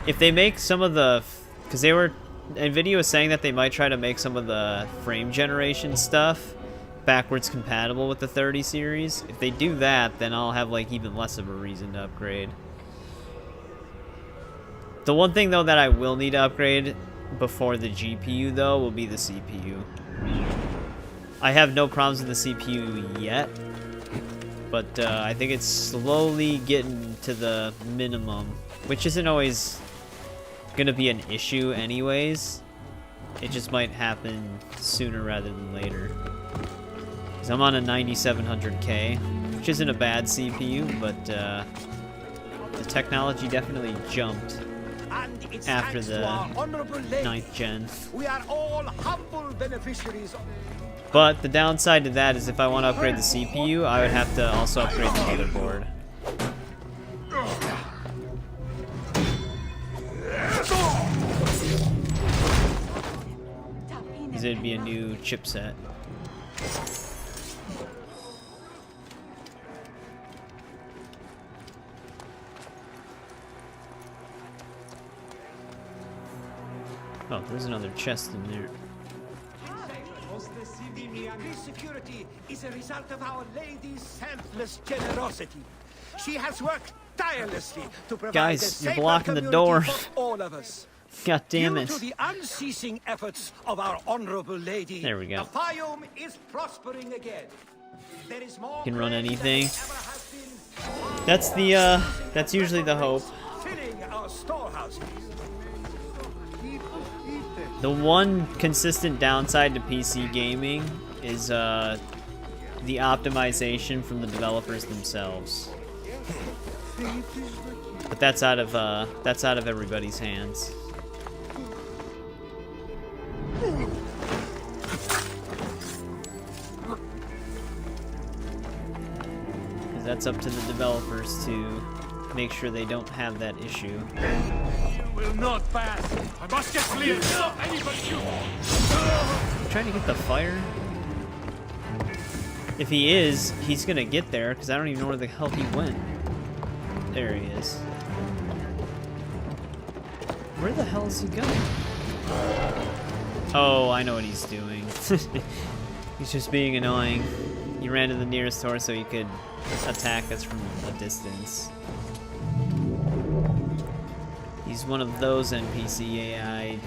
If they make some of the... Because they were... NVIDIA was saying that they might try to make some of the frame generation stuff backwards compatible with the 30 series. If they do that, then I'll have like even less of a reason to upgrade. The one thing, though, that I will need to upgrade before the GPU, though, will be the CPU. I have no problems with the CPU yet, but I think it's slowly getting to the minimum, which isn't always gonna be an issue anyways. It just might happen sooner rather than later. Because I'm on a 9700K, which isn't a bad CPU, but the technology definitely jumped after the 9th gen. We are all humble beneficiaries. But the downside to that is if I want to upgrade the CPU, I would have to also upgrade the motherboard. Because it'd be a new chipset. Oh, there's another chest in there. This security is a result of Our Lady's selfless generosity. She has worked tirelessly to provide Guys, a you're safer blocking the community door. for all of us. God damn it. Due to the unceasing efforts of our honorable lady, There we go. the Fayoum is prospering again. There is more Can run grain than anything. there ever has been. That's the that's usually the hope. Filling our storehouses. The one consistent downside to PC gaming is the optimization from the developers themselves. But that's out of everybody's hands. 'Cause that's up to the developers to make sure they don't have that issue. You will not pass. I must get clear. Stop anybody you. Trying to get the fire? If he is, he's gonna get there, because I don't even know where the hell he went. There he is. Where the hell is he going? Oh, I know what he's doing. He's just being annoying. He ran to the nearest door so he could attack us from a distance. He's one of those NPC AI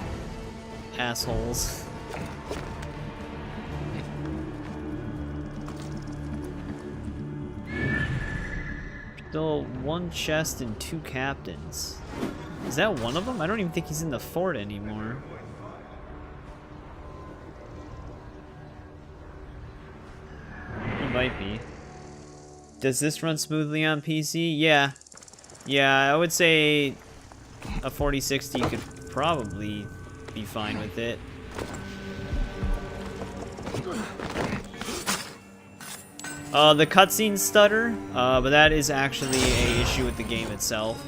assholes. Still one chest and 2 captains. Is that one of them? I don't even think he's in the fort anymore. He might be. Does this run smoothly on PC? Yeah. Yeah, I would say a 4060 could probably be fine with it. The cutscenes stutter, but that is actually a issue with the game itself.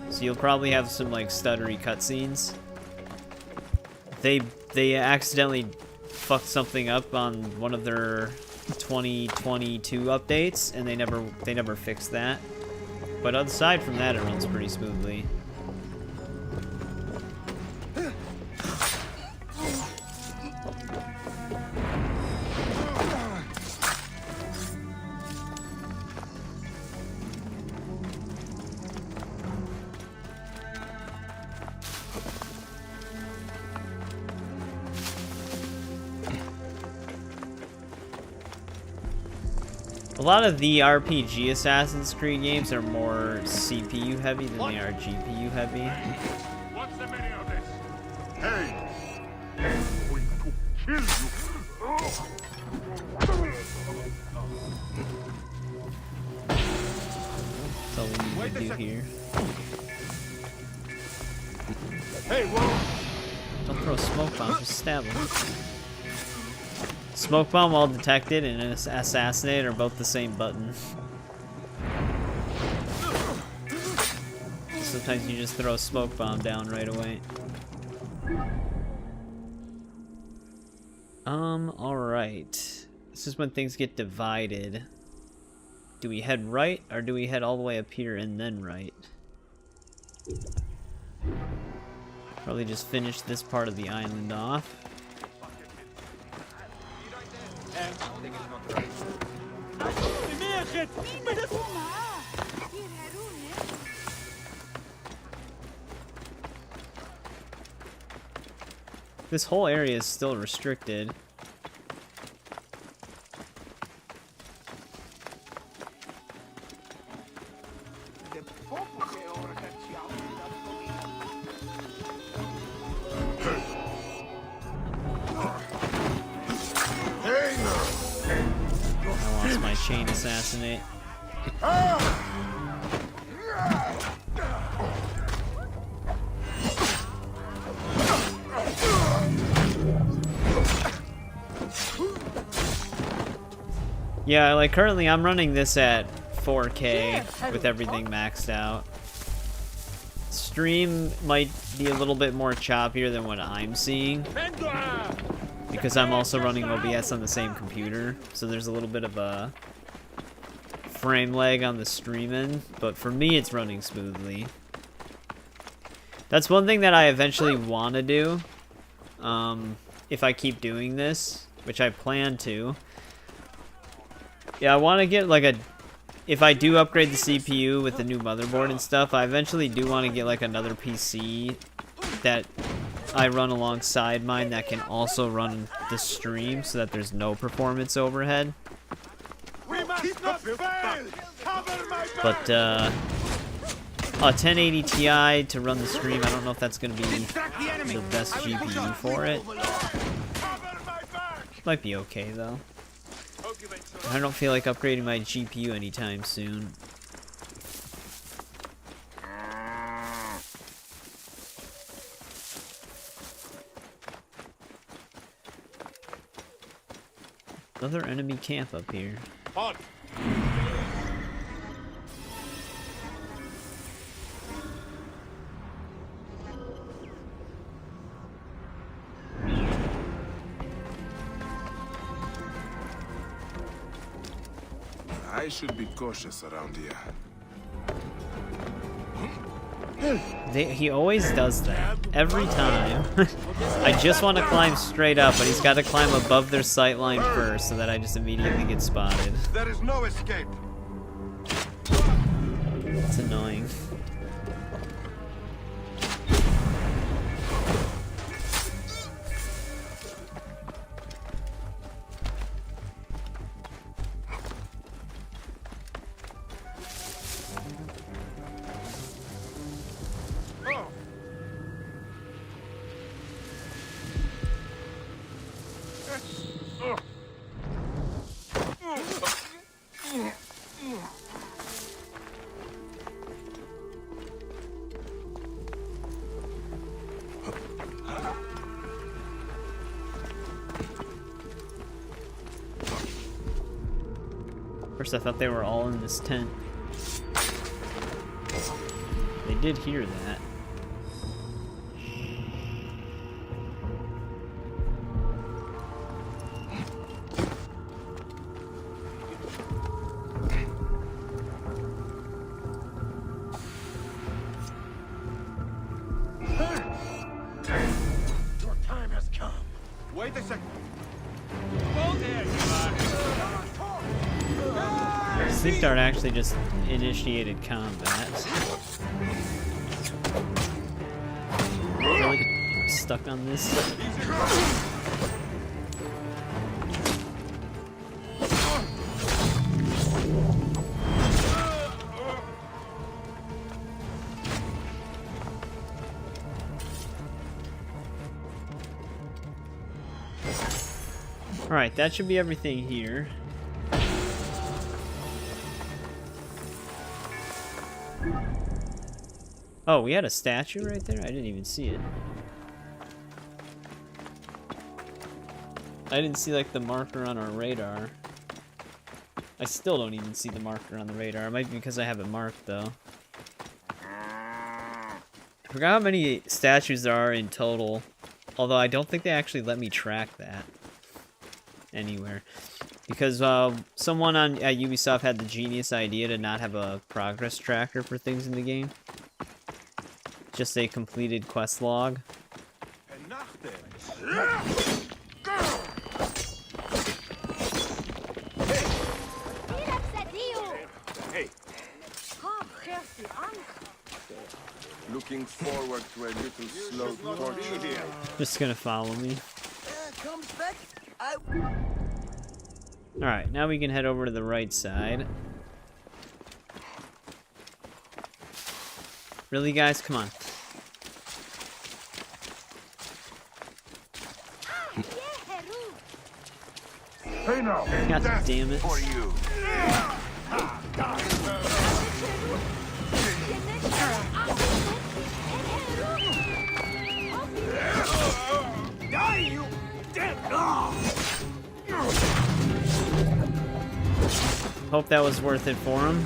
So you'll probably have some like stuttery cutscenes. They accidentally fucked something up on one of their 2022 updates, and they never fixed that. But aside from that, it runs pretty smoothly. A lot of the RPG Assassin's Creed games are more CPU heavy than they are GPU heavy. What's the meaning of this? Hey! I'm going to kill you! That's all we need to do here. Hey, whoa! Don't throw a smoke bomb, just stab him. Smoke bomb while detected and assassinate are both the same button. Sometimes you just throw a smoke bomb down right away. Alright. This is when things get divided. Do we head right, or do we head all the way up here and then right? Probably just finish this part of the island off. This whole area is still restricted. I lost my chain assassinate. Yeah, like currently I'm running this at 4K with everything maxed out. Stream might be a little bit more choppier than what I'm seeing, because I'm also running OBS on the same computer, so there's a little bit of a frame lag on the stream end, but for me it's running smoothly. That's one thing that I eventually want to do, if I keep doing this, which I plan to. Yeah, I want to get like if I do upgrade the CPU with the new motherboard and stuff, I eventually do want to get like another PC that I run alongside mine that can also run the stream so that there's no performance overhead. But a 1080 Ti to run the stream, I don't know if that's going to be the best GPU for it. Might be okay though. I don't feel like upgrading my GPU anytime soon. Another enemy camp up here. On. I should be cautious around here. He always does that. Every time. I just want to climb straight up, but he's got to climb above their sight line first so that I just immediately get spotted. There is no escape. It's annoying. First I thought they were all in this tent. They did hear that. Your time has come. Wait a second. Oh, there you Sleepdart actually just initiated combat. Really stuck on this. Alright, that should be everything here. Oh, we had a statue right there? I didn't even see it. I didn't see, like, the marker on our radar. I still don't even see the marker on the radar. It might be because I have it marked, though. I forgot how many statues there are in total. Although I don't think they actually let me track that anywhere. Because someone at Ubisoft had the genius idea to not have a progress tracker for things in the game. Just a completed quest log. Hey. Look Looking forward to a little slow torture here. Just gonna follow me. Alright, now we can head over to the right side. Really, guys? Come on. Hey now, God damn it. for you. Die, you dead dog! Hope that was worth it for him.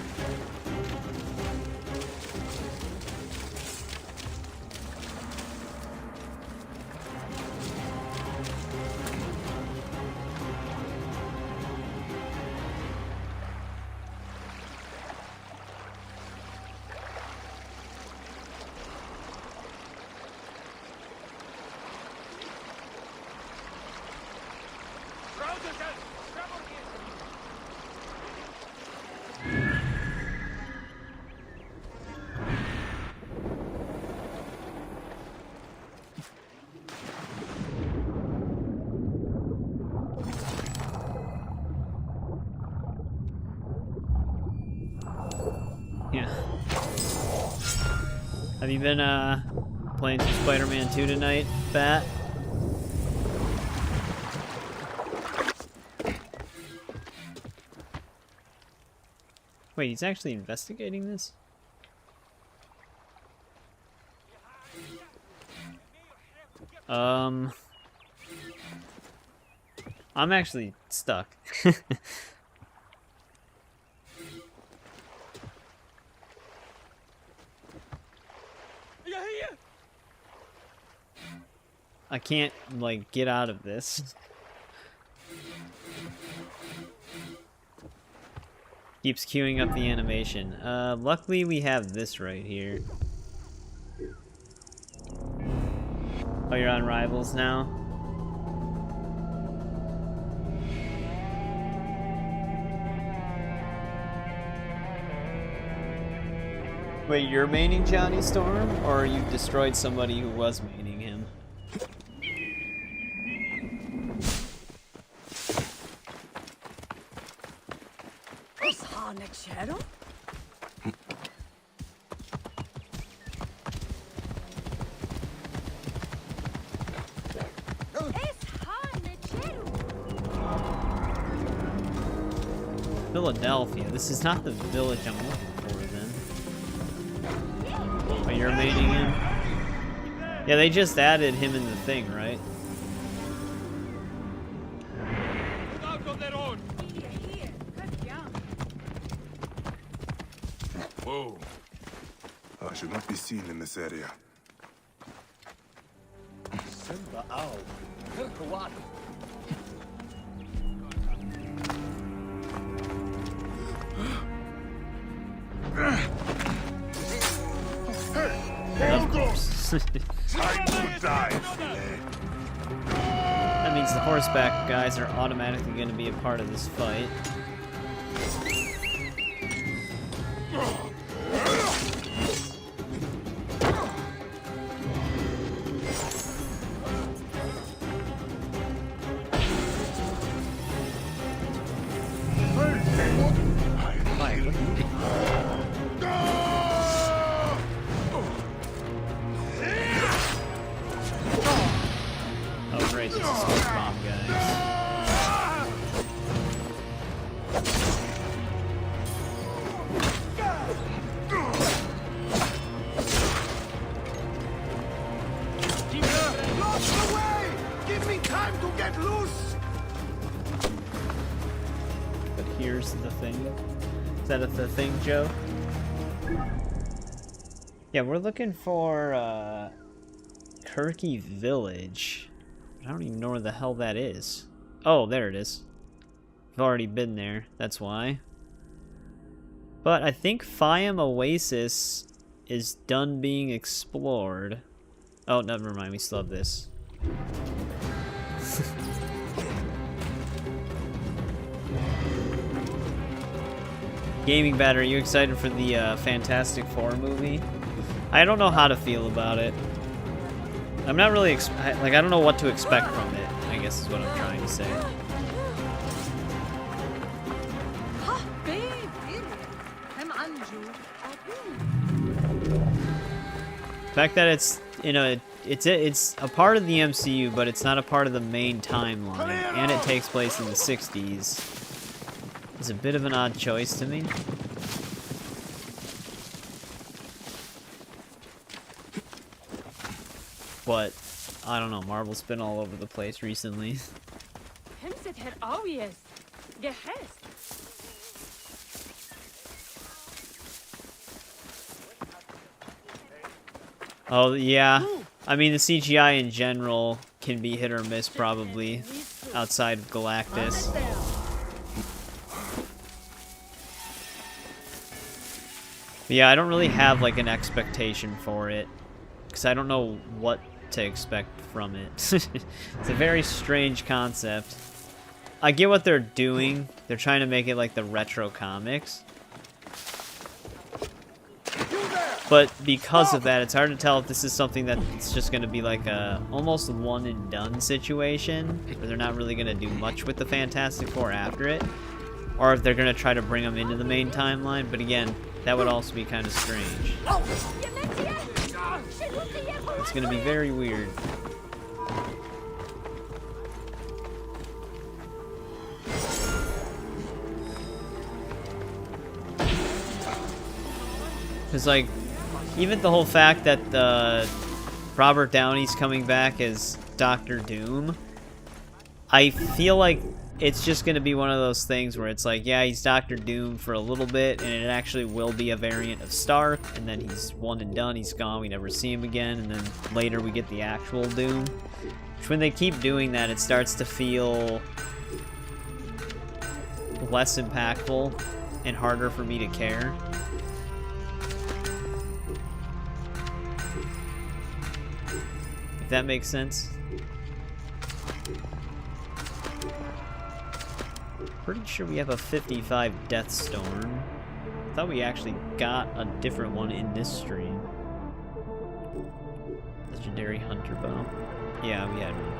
Yeah. Have you been playing some Spider-Man 2 tonight, Bat? Wait, he's actually investigating this? I'm actually stuck. I can't, like, get out of this. Keeps queuing up the animation. Luckily we have this right here. Oh, you're on Rivals now? Wait, you're maining Johnny Storm? Or you destroyed somebody who was maining him? Philadelphia. This is not the village I'm looking for, then. Oh, you're maining him? Yeah, they just added him in the thing, right? Whoa. I should not be seen in this area. Of course. Time to die. That means the horseback guys are automatically going to be a part of this fight. Oh great, this is smoke bomb guys. Lost away! Give me time to get loose! But here's the thing. Is that the thing, Joe? Yeah, we're looking for Kirky Village. I don't even know where the hell that is. Oh, there it is. I've already been there, that's why. But I think Fiam Oasis is done being explored. Oh, never mind, we still have this. Gaming Bat, are you excited for the Fantastic Four movie? I don't know how to feel about it. I'm not really like, I don't know what to expect from it, I guess is what I'm trying to say. The fact that it's, you know, it's a part of the MCU, but it's not a part of the main timeline, and it takes place in the 60s, is a bit of an odd choice to me. But, I don't know, Marvel's been all over the place recently. Oh, yeah. I mean, the CGI in general can be hit or miss, probably, outside of Galactus. But yeah, I don't really have, like, an expectation for it, because I don't know what to expect from it. It's a very strange concept. I get what they're doing. They're trying to make it like the retro comics. But because of that, it's hard to tell if this is something that it's just going to be like a almost one and done situation, where they're not really going to do much with the Fantastic Four after it, or if they're going to try to bring them into the main timeline. But again, that would also be kind of strange. It's going to be very weird. Because, like, even the whole fact that Robert Downey's coming back as Doctor Doom, I feel like it's just going to be one of those things where it's like, yeah, he's Doctor Doom for a little bit, and it actually will be a variant of Stark, and then he's one and done, he's gone, we never see him again, and then later we get the actual Doom. Which, when they keep doing that, it starts to feel less impactful and harder for me to care. If that makes sense. Pretty sure we have a 55 Deathstorm. I thought we actually got a different one in this stream. Legendary Hunter Bow. Yeah, we had one.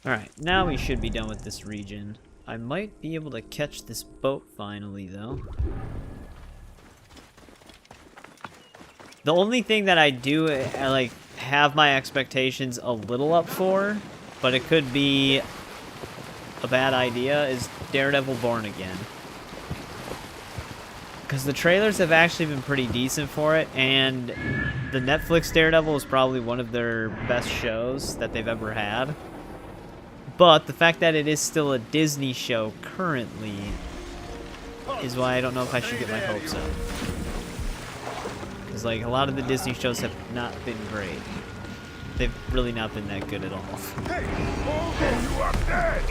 Alright, now we should be done with this region. I might be able to catch this boat finally, though. The only thing that I do, like, have my expectations a little up for, but it could be a bad idea, is Daredevil Born Again. Because the trailers have actually been pretty decent for it, and the Netflix Daredevil is probably one of their best shows that they've ever had. But the fact that it is still a Disney show currently is why I don't know if I should get my hopes up. Because, like, a lot of the Disney shows have not been great. They've really not been that good at all. Hey, you are dead.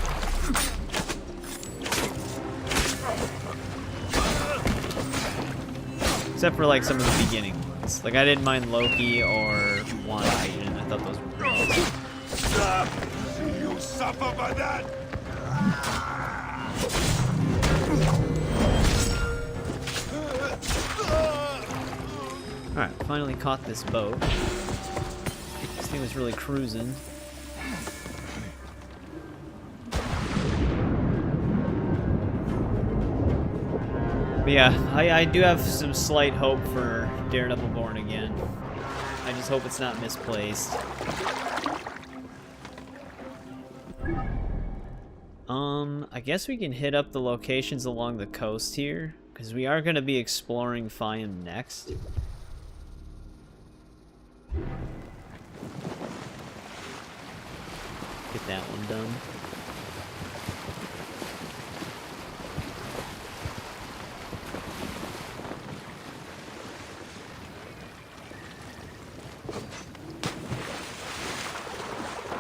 Except for, like, some of the beginning ones. Like, I didn't mind Loki or WandaVision. I thought those were great. You suffer by that. Alright, finally caught this boat. This thing was really cruising. But yeah, I do have some slight hope for Daredevil Born Again. I just hope it's not misplaced. I guess we can hit up the locations along the coast here, because we are going to be exploring Fiam next. Get that one done.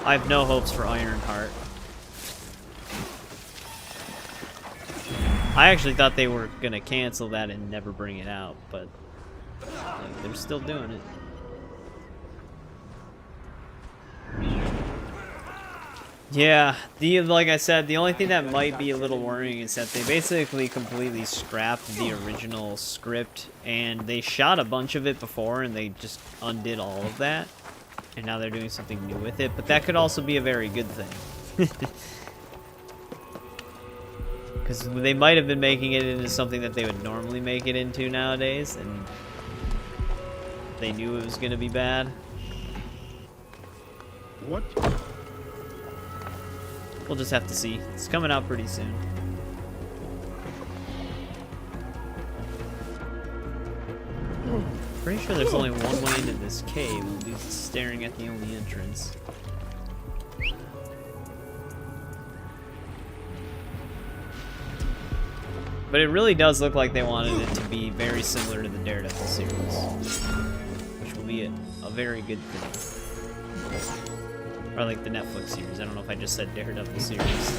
I have no hopes for Ironheart. I actually thought they were gonna cancel that and never bring it out, but like, they're still doing it. Yeah, like I said, the only thing that might be a little worrying is that they basically completely scrapped the original script, and they shot a bunch of it before, and they just undid all of that, and now they're doing something new with it, but that could also be a very good thing. Because they might have been making it into something that they would normally make it into nowadays, and they knew it was going to be bad. What? We'll just have to see. It's coming out pretty soon. Pretty sure there's only one way into this cave. We'll be staring at the only entrance. But it really does look like they wanted it to be very similar to the Daredevil series, which will be a very good thing. Or like the Netflix series. I don't know if I just said Daredevil series.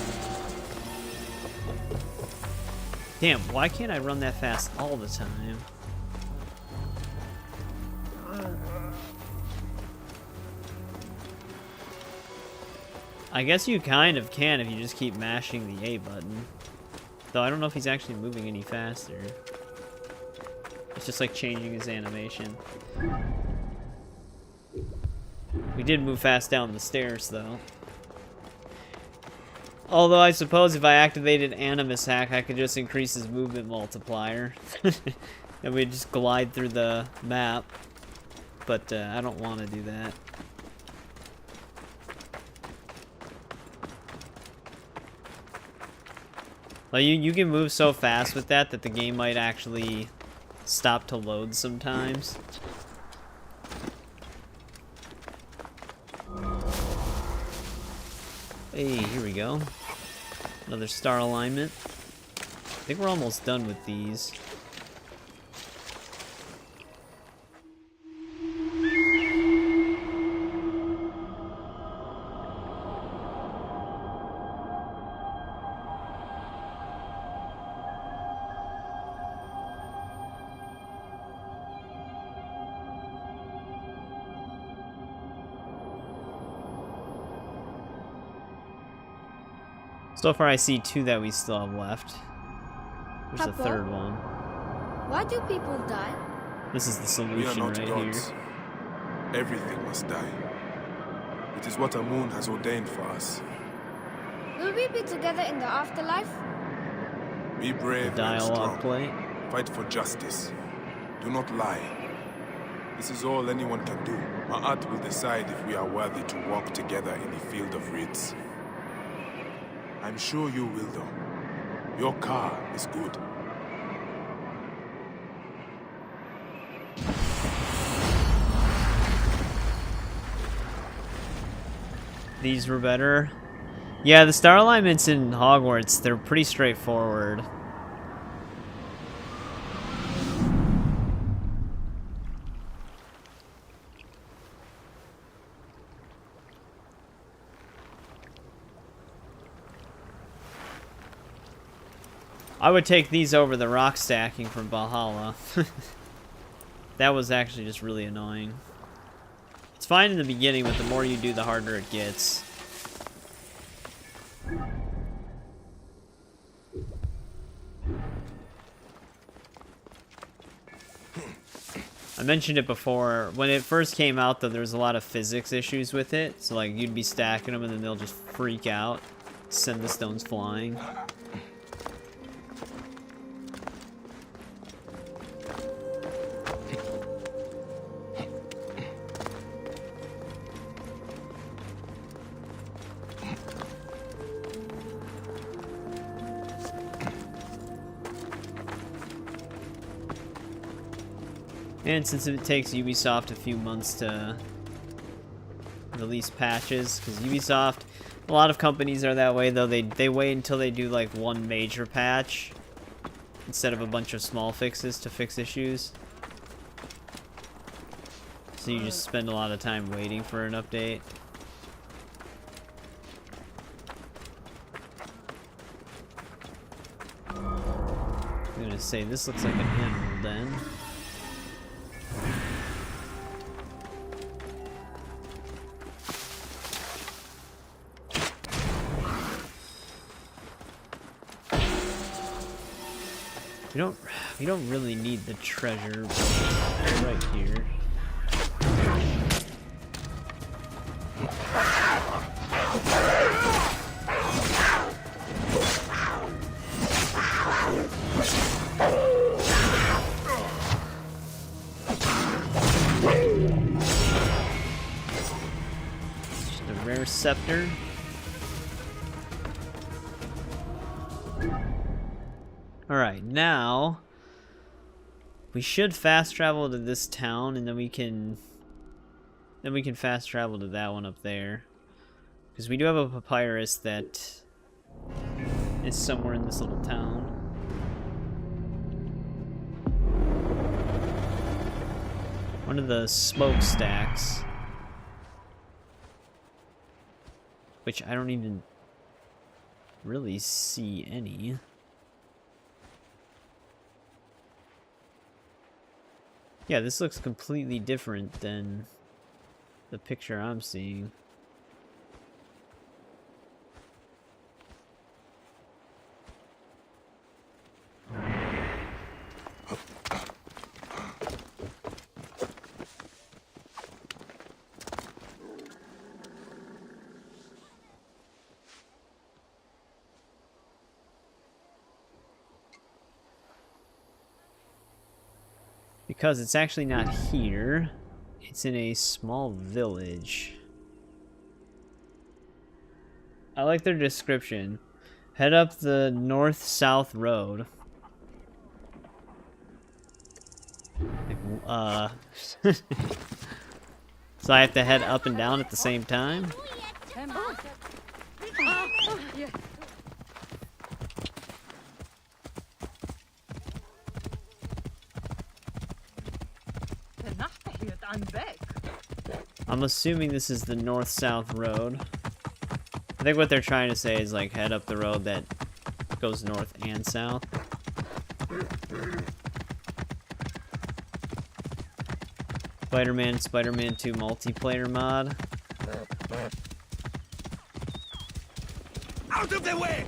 Damn, why can't I run that fast all the time? I guess you kind of can if you just keep mashing the A button. Though I don't know if he's actually moving any faster. It's just like changing his animation. We did move fast down the stairs, though. Although I suppose if I activated Animus Hack, I could just increase his movement multiplier. And we'd just glide through the map. But I don't want to do that. Well, you can move so fast with that the game might actually stop to load sometimes. Hey, here we go. Another star alignment. I think we're almost done with these. So far I see 2 that we still have left. There's a Papa? third one. Why do people die? This is the We are solution not right gods. here. Everything must die. It is what Amun has ordained for us. Will we be together in the afterlife? Be brave and Dialogue strong. play. Fight for justice. Do not lie. This is all anyone can do. Ma'at will decide if we are worthy to walk together in the field of reeds. I'm sure you will, though. Your car is good. These were better. Yeah, the star alignments in Hogwarts, they're pretty straightforward. I would take these over the rock stacking from Valhalla. That was actually just really annoying. It's fine in the beginning, but the more you do, the harder it gets. I mentioned it before. When it first came out, though, there was a lot of physics issues with it. So, like, you'd be stacking them and then they'll just freak out, send the stones flying. And since it takes Ubisoft a few months to release patches, because Ubisoft, a lot of companies are that way, though, they wait until they do like one major patch instead of a bunch of small fixes to fix issues. So you just spend a lot of time waiting for an update. I'm gonna say this looks like an animal den. We don't really need the treasure right here. Just a rare scepter. Alright, now we should fast travel to this town, and then we can fast travel to that one up there. Because we do have a papyrus that is somewhere in this little town. One of the smokestacks. Which I don't even really see any. Yeah, this looks completely different than the picture I'm seeing. Because it's actually not here. It's in a small village. I like their description. Head up the north-south road. So I have to head up and down at the same time? I'm assuming this is the north-south road. I think what they're trying to say is like head up the road that goes north and south. Spider-Man 2 multiplayer mod. Out of the way!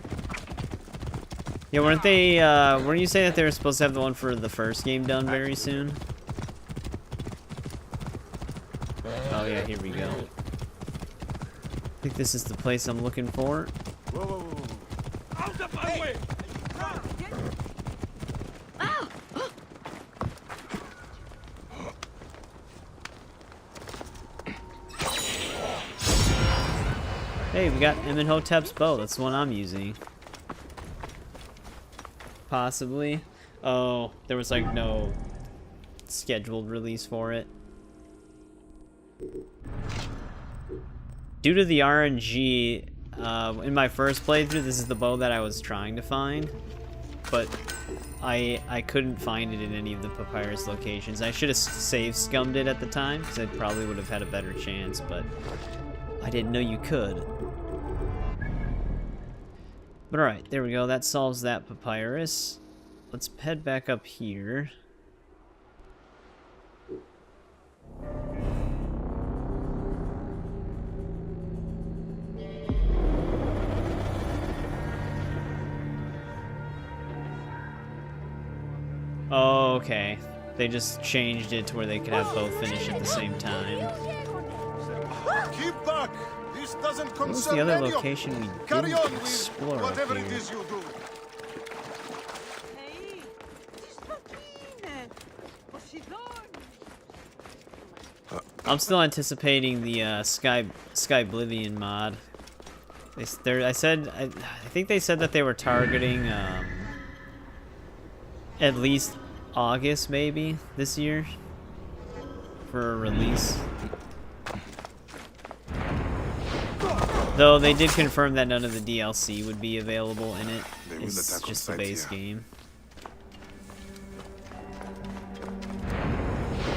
Yeah, weren't you saying that they were supposed to have the one for the first game done very soon? Oh yeah, here we go. I think this is the place I'm looking for. Whoa, whoa, whoa. Out of my way! Hey, we got Amenhotep's bow. That's the one I'm using. Possibly. Oh, there was like no scheduled release for it. Due to the RNG, in my first playthrough, this is the bow that I was trying to find, but I couldn't find it in any of the papyrus locations. I should have save scummed it at the time, because I probably would have had a better chance, but I didn't know you could. But alright, there we go. That solves that papyrus. Let's head back up here. Oh, okay. They just changed it to where they could have both finish at the same time. Keep back! This doesn't concern What was the other any of location you. we Carry didn't on with explore up whatever it here? is you do. I'm still anticipating the Skyblivion mod. I think they said that they were targeting at least August maybe this year for a release. Though they did confirm that none of the DLC would be available in it. It's just the base game.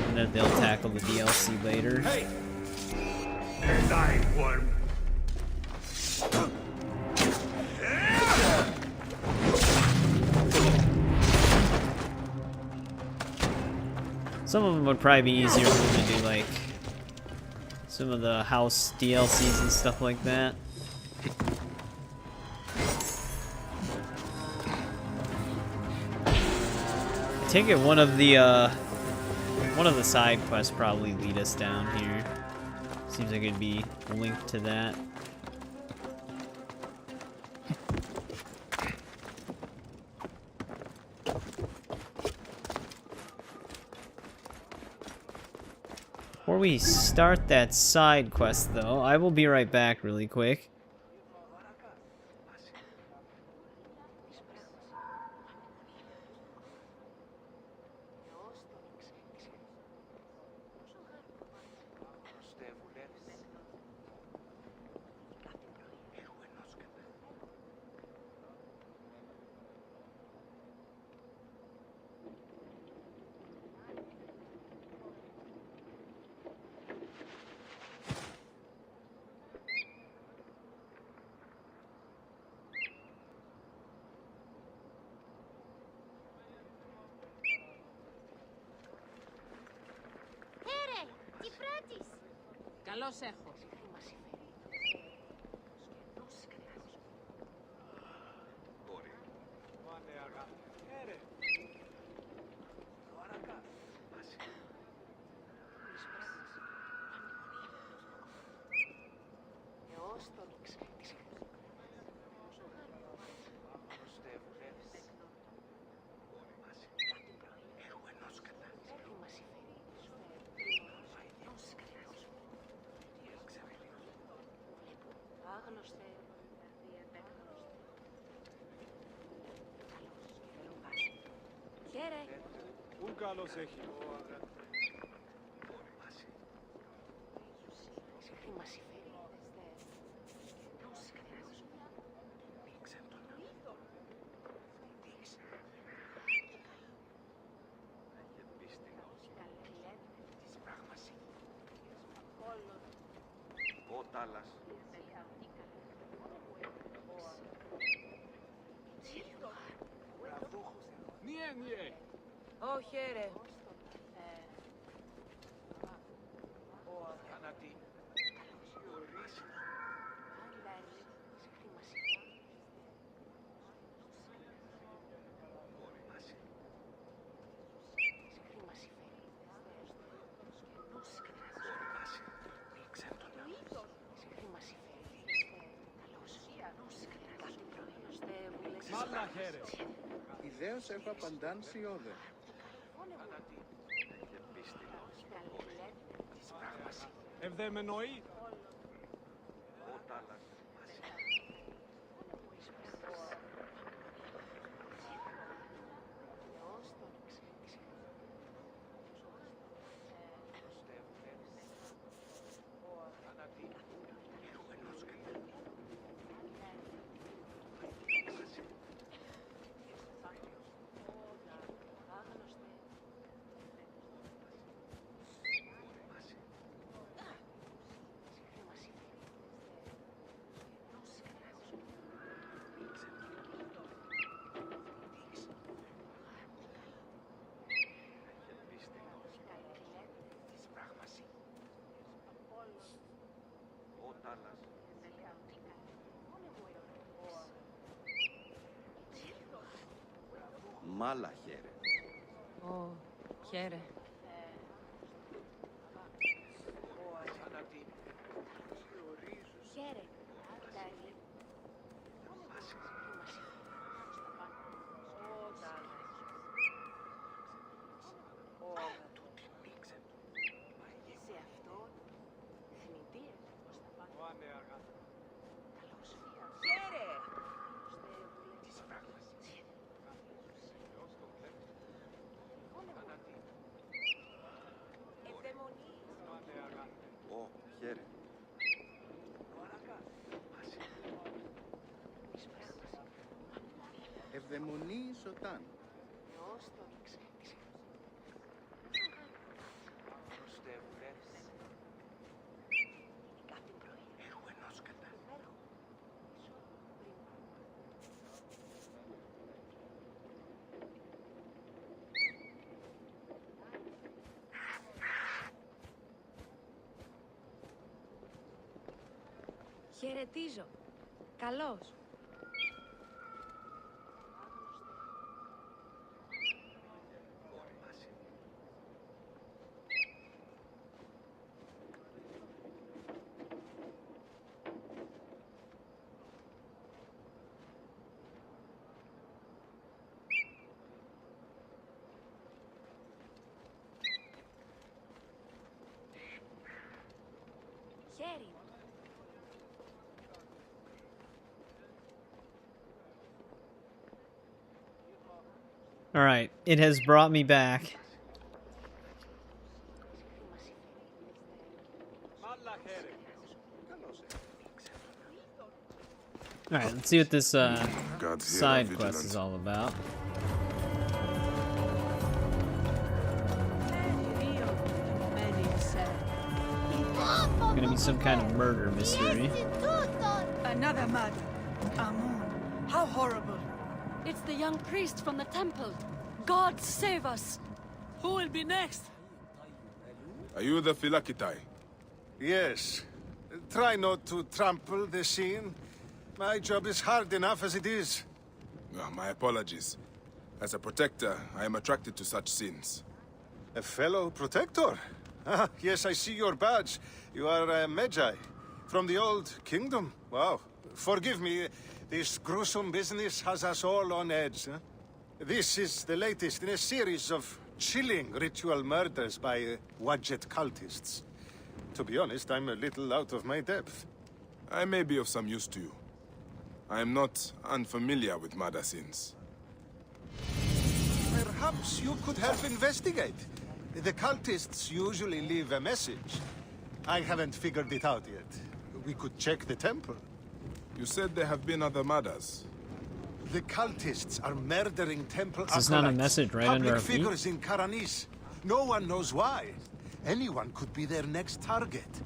And then they'll tackle the DLC later. Hey! Die, worm! Some of them would probably be easier for them to do, like some of the house DLCs and stuff like that. take it one of the side quests probably lead us down here. Seems like it'd be linked to that. Before we start that side quest, though, I will be right back really quick. Καλώς έχω. Χαίρε. Πού καλώς έχει. Oh, χαίρε. Μάλλα χαίρε. Ιδέως έχω απαντάνσει όδε. Ευδαιμενοεί. Μάλλα χαίρε. Ω, χαίρε. Χαίρε. Σε αυτό θνητήρες. Χαίρε. Ω, χαίρε. Ευδαιμονή σωτάν. Χαιρετίζω. Καλώς. Alright, it has brought me back. Alright, let's see what this side quest is all about. Gonna be some kind of murder mystery. Another murder. Amun, how horrible. It's the young priest from the temple. God save us. Who will be next? Are you the Philakitai? Yes. Try not to trample the scene. My job is hard enough as it is. My apologies. As a protector, I am attracted to such sins. A fellow protector? Ah, yes, I see your badge. You are a Magi. From the old kingdom. Wow. Forgive me, this gruesome business has us all on edge. Huh? This is the latest in a series of chilling ritual murders by Wadjet cultists. To be honest, I'm a little out of my depth. I may be of some use to you. I am not unfamiliar with murder sins. Perhaps you could help investigate. The cultists usually leave a message. I haven't figured it out yet. We could check the temple. You said there have been other murders. The cultists are murdering temple This is not a message right under our public feet. figures in Karanis. No one knows why. Anyone could be their next target.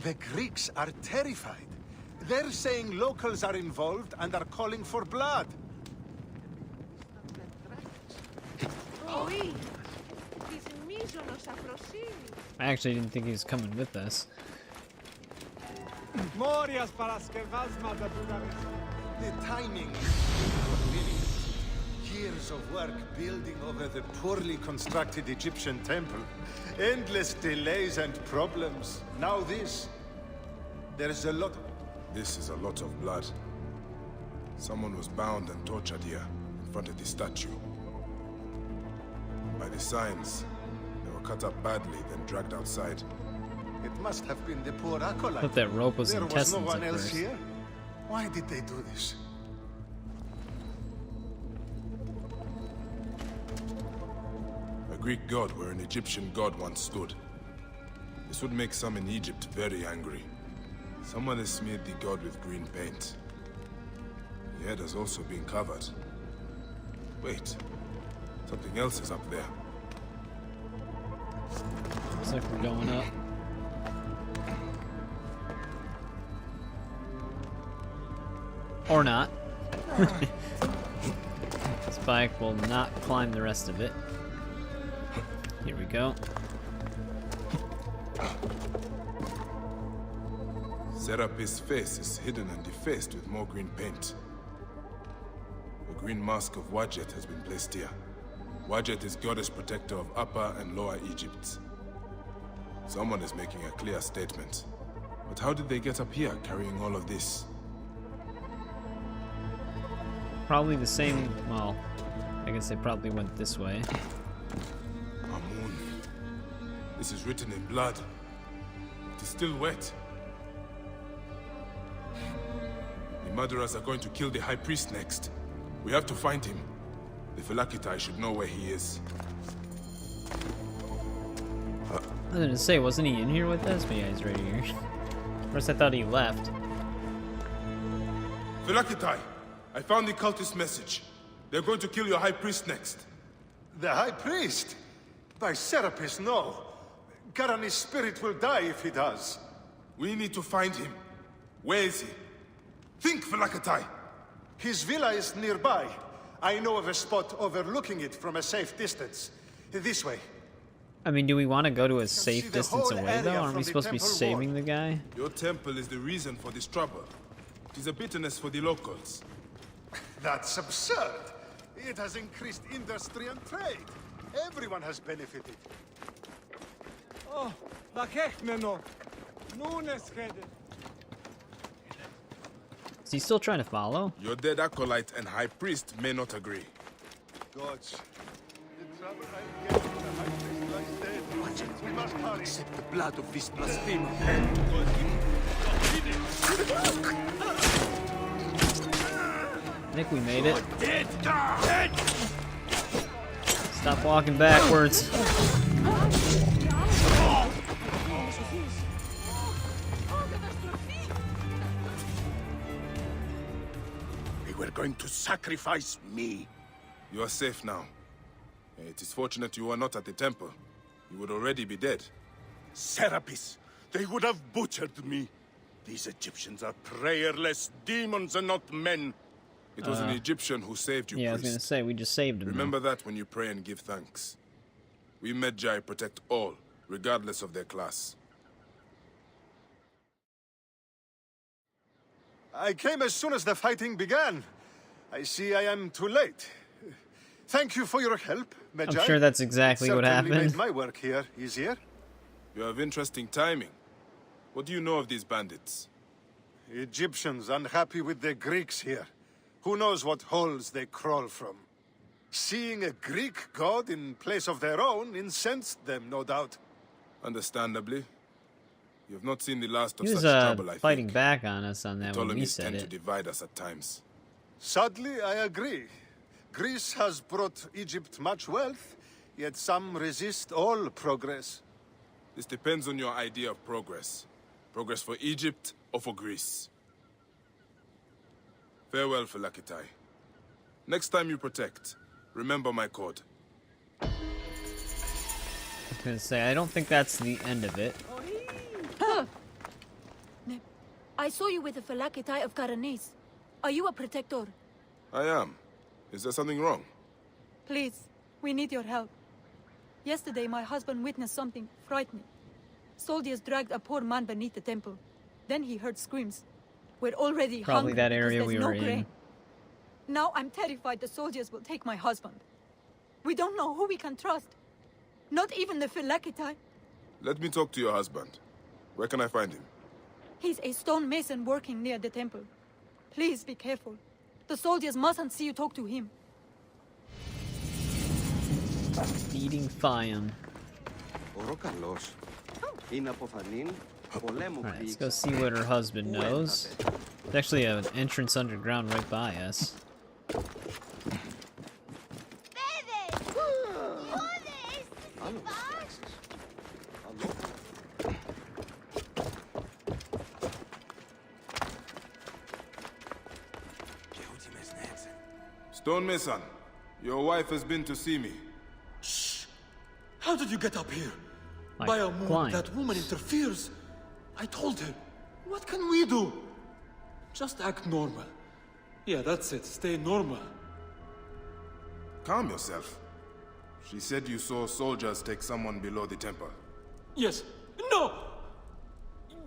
The Greeks are terrified. They're saying locals are involved and are calling for blood. I actually didn't think he was coming with us. The timing is inconvenient. Years of work building over the poorly constructed Egyptian temple. Endless delays and problems. Now this. There's a lot. This is a lot of blood. Someone was bound and tortured here, in front of the statue. By the signs, they were cut up badly, then dragged outside. It must have been the poor acolyte. Thought that rope was there intestines was no one at else first. here. Why did they do this? A Greek god where an Egyptian god once stood. This would make some in Egypt very angry. Someone has smeared the god with green paint. The head has also been covered. Wait, something else is up there. Looks like we're going up. Or not. Spike will not climb the rest of it. Here we go. Serapis' face is hidden and defaced with more green paint. The green mask of Wadjet has been placed here. Wadjet is goddess protector of Upper and Lower Egypt. Someone is making a clear statement. But how did they get up here carrying all of this? Probably the same, well, I guess they probably went this way. Amun. This is written in blood. It is still wet. The murderers are going to kill the High Priest next. We have to find him. The Philakitai should know where he is. I was gonna say, wasn't he in here with us? But yeah, he's right here. First I thought he left. Philakitai! I found the cultist message. They're going to kill your High Priest next. The High Priest? By Serapis, no. Garani's spirit will die if he does. We need to find him. Where is he? Think, Philakitai! His villa is nearby. I know of a spot overlooking it from a safe distance. This way. I mean, do we want to go to a safe the distance whole away, area though? Aren't from we the supposed to be temple saving the guy? Your temple is the reason for this trouble. It is a bitterness for the locals. That's absurd. It has increased industry and trade. Everyone has benefited. Oh, Bakechmeno. Nunes headed. Is he still trying to follow? Your dead acolyte and High Priest may not agree. Gods, the Watch it. We must accept the blood of this blasphemer. I think we made it. Dead! Dead! Stop walking backwards. They were going to sacrifice me. You are safe now. It is fortunate you are not at the temple. You would already be dead. Serapis, they would have butchered me. These Egyptians are prayerless demons and not men. It was an Egyptian who saved you, Yeah, I was priest. gonna say, we just saved him. Remember that when you pray and give thanks. We Medjay protect all, regardless of their class. I came as soon as the fighting began. I see I am too late. Thank you for your help, Medjay. I'm sure that's exactly what Certainly happened. made my work here easier. You have interesting timing. What do you know of these bandits? Egyptians unhappy with the Greeks here. Who knows what holes they crawl from? Seeing a Greek god in place of their own incensed them, no doubt. Understandably. You have not seen the last of He was such trouble, I fighting think. back on us on that when we Ptolemies said tend to it. divide us at times. Sadly, I agree. Greece has brought Egypt much wealth, yet some resist all progress. This depends on your idea of progress. Progress for Egypt or for Greece. Farewell, flclafi. Next time you protect, remember my code. I was gonna say, I don't think that's the end of it. I saw you with the flclafi of Karanis. Are you a protector? I am. Is there something wrong? Please, we need your help. Yesterday, my husband witnessed something frightening. Soldiers dragged a poor man beneath the temple. Then he heard screams. We're already Probably hungry that because area there's we no were in. grain. Now I'm terrified the soldiers will take my husband. We don't know who we can trust. Not even the flclafi. Let me talk to your husband. Where can I find him? He's a stonemason working near the temple. Please be careful. The soldiers mustn't see you talk to him. Feeding Fiam. Alright, let's go see what her husband knows. There's actually an entrance underground right by us. Stonemason, your wife has been to see me. How did you get up here? Like By a moon, blind. that woman interferes. I told her. What can we do? Just act normal. Yeah, that's it. Stay normal. Calm yourself. She said you saw soldiers take someone below the temple. Yes. No!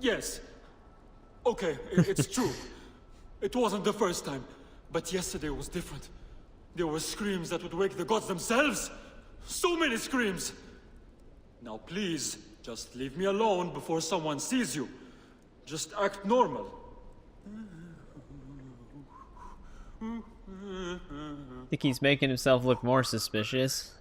Yes. Okay, it's true. It wasn't the first time. But yesterday was different. There were screams that would wake the gods themselves. So many screams. Now please, just leave me alone before someone sees you. Just act normal. I think he's making himself look more suspicious.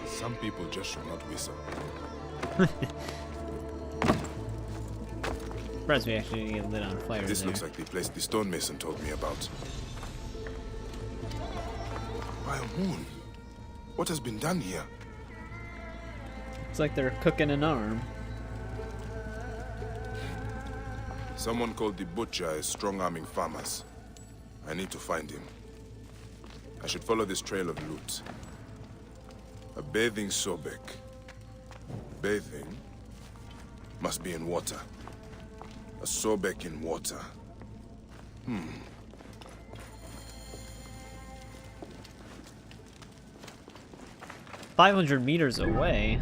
Some people just should not whistle. Surprised we actually didn't get lit on fire. This there. looks like the place the stonemason told me about. By a moon. What has been done here? It's like they're cooking an arm. Someone called the Butcher is strong-arming farmers. I need to find him. I should follow this trail of loot. A bathing Sobek. Bathing must be in water. A Sobek in water. 500 meters away.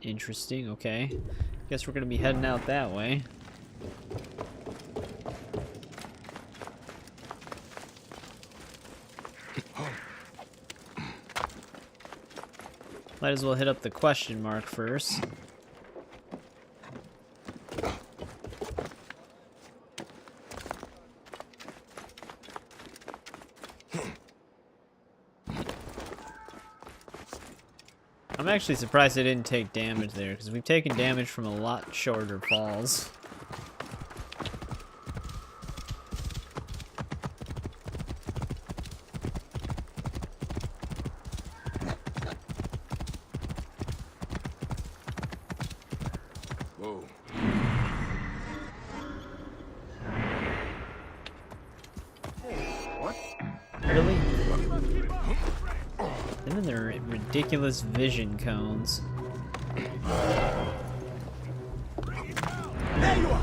Interesting, okay. Guess we're gonna be heading out that way. Might as well hit up the question mark first. I'm actually surprised I didn't take damage there, because we've taken damage from a lot shorter falls. Whoa. What? Really? Them and their ridiculous vision cones. There you are!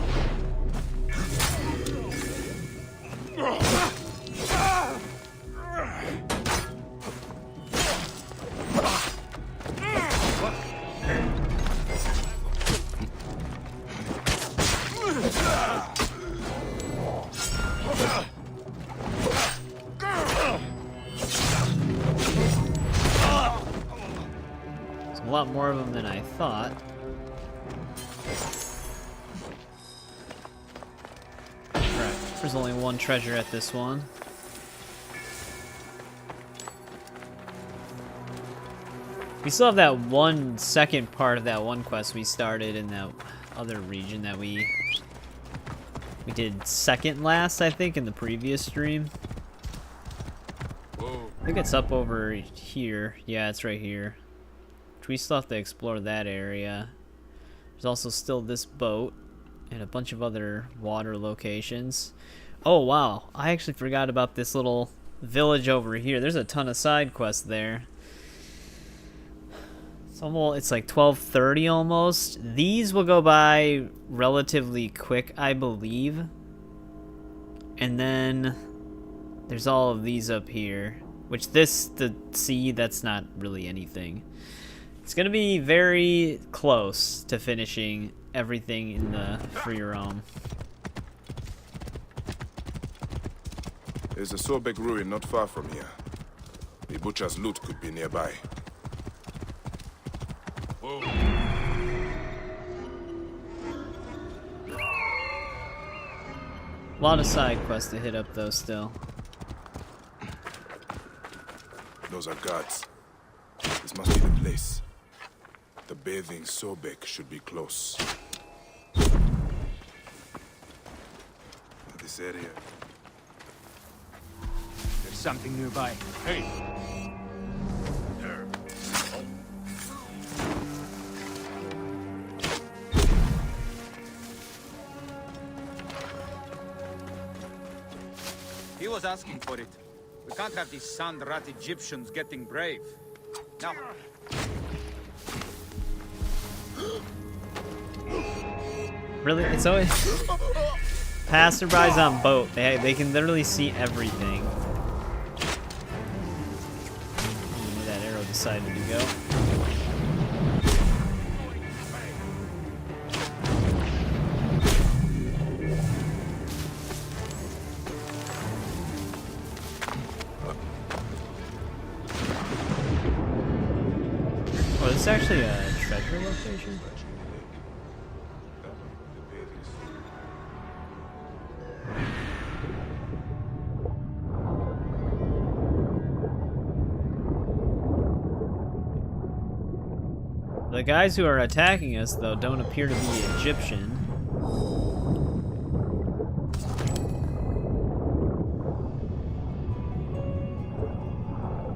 There's a lot more of them than I thought. Right, there's only one treasure at this one. We still have that one second part of that one quest we started in that other region that we did second last, I think, in the previous stream. Whoa. I think it's up over here. Yeah, it's right here. We still have to explore that area. There's also still this boat and a bunch of other water locations. Oh wow, I actually forgot about this little village over here. There's a ton of side quests there. It's like 12:30 almost. These will go by relatively quick, I believe. And then there's all of these up here, which the sea, that's not really anything. It's gonna be very close to finishing everything in the free roam. There's a Sobek ruin not far from here. The butcher's loot could be nearby. Whoa. A lot of side quests to hit up though still. Those are guards. This must be the place. The bathing Sobek should be close. This area. There's something nearby. Hey! There. He was asking for it. We can't have these sand-rat Egyptians getting brave. Now... Really? It's always... Passerbys on boat. They can literally see everything. Where that arrow decided to go. Oh, this is actually a treasure location? The guys who are attacking us, though, don't appear to be Egyptian.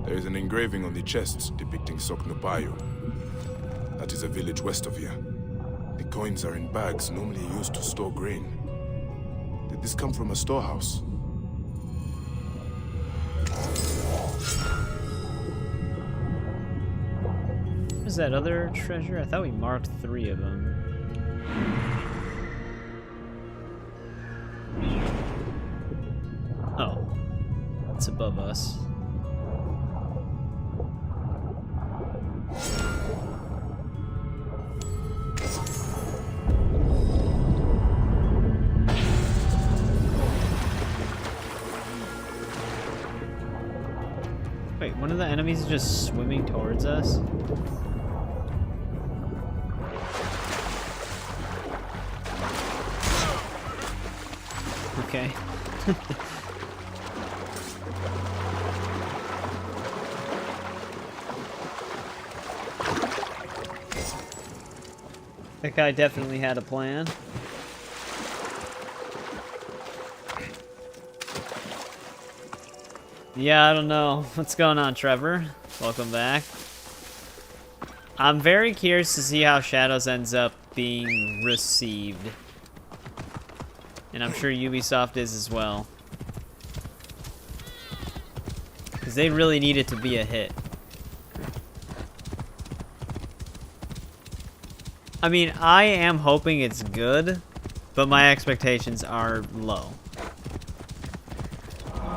There is an engraving on the chests depicting Soknopayo. That is a village west of here. The coins are in bags normally used to store grain. Did this come from a storehouse? What is that other treasure? I thought we marked 3 of them. Oh. It's above us. Wait, one of the enemies is just swimming towards us? Okay. That guy definitely had a plan. Yeah, I don't know. What's going on, Trevor? Welcome back. I'm very curious to see how Shadows ends up being received. And I'm sure Ubisoft is as well. Because they really need it to be a hit. I mean, I am hoping it's good, but my expectations are low.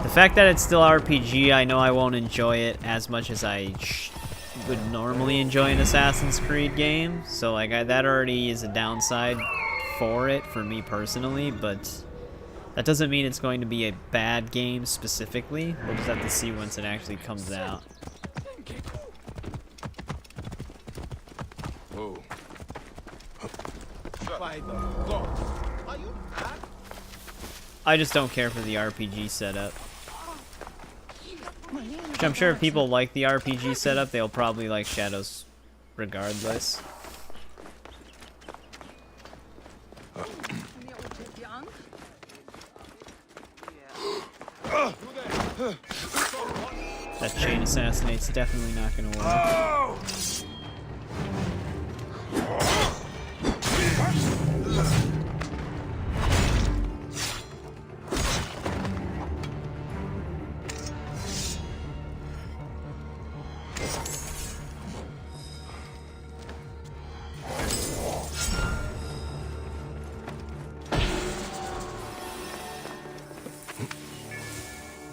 The fact that it's still RPG, I know I won't enjoy it as much as I would normally enjoy an Assassin's Creed game. So, like, that already is a downside for it, for me personally, but that doesn't mean it's going to be a bad game specifically. We'll just have to see once it actually comes out. Whoa. I just don't care for the RPG setup. Which I'm sure if people like the RPG setup, they'll probably like Shadows regardless. That chain assassinate's definitely not gonna work.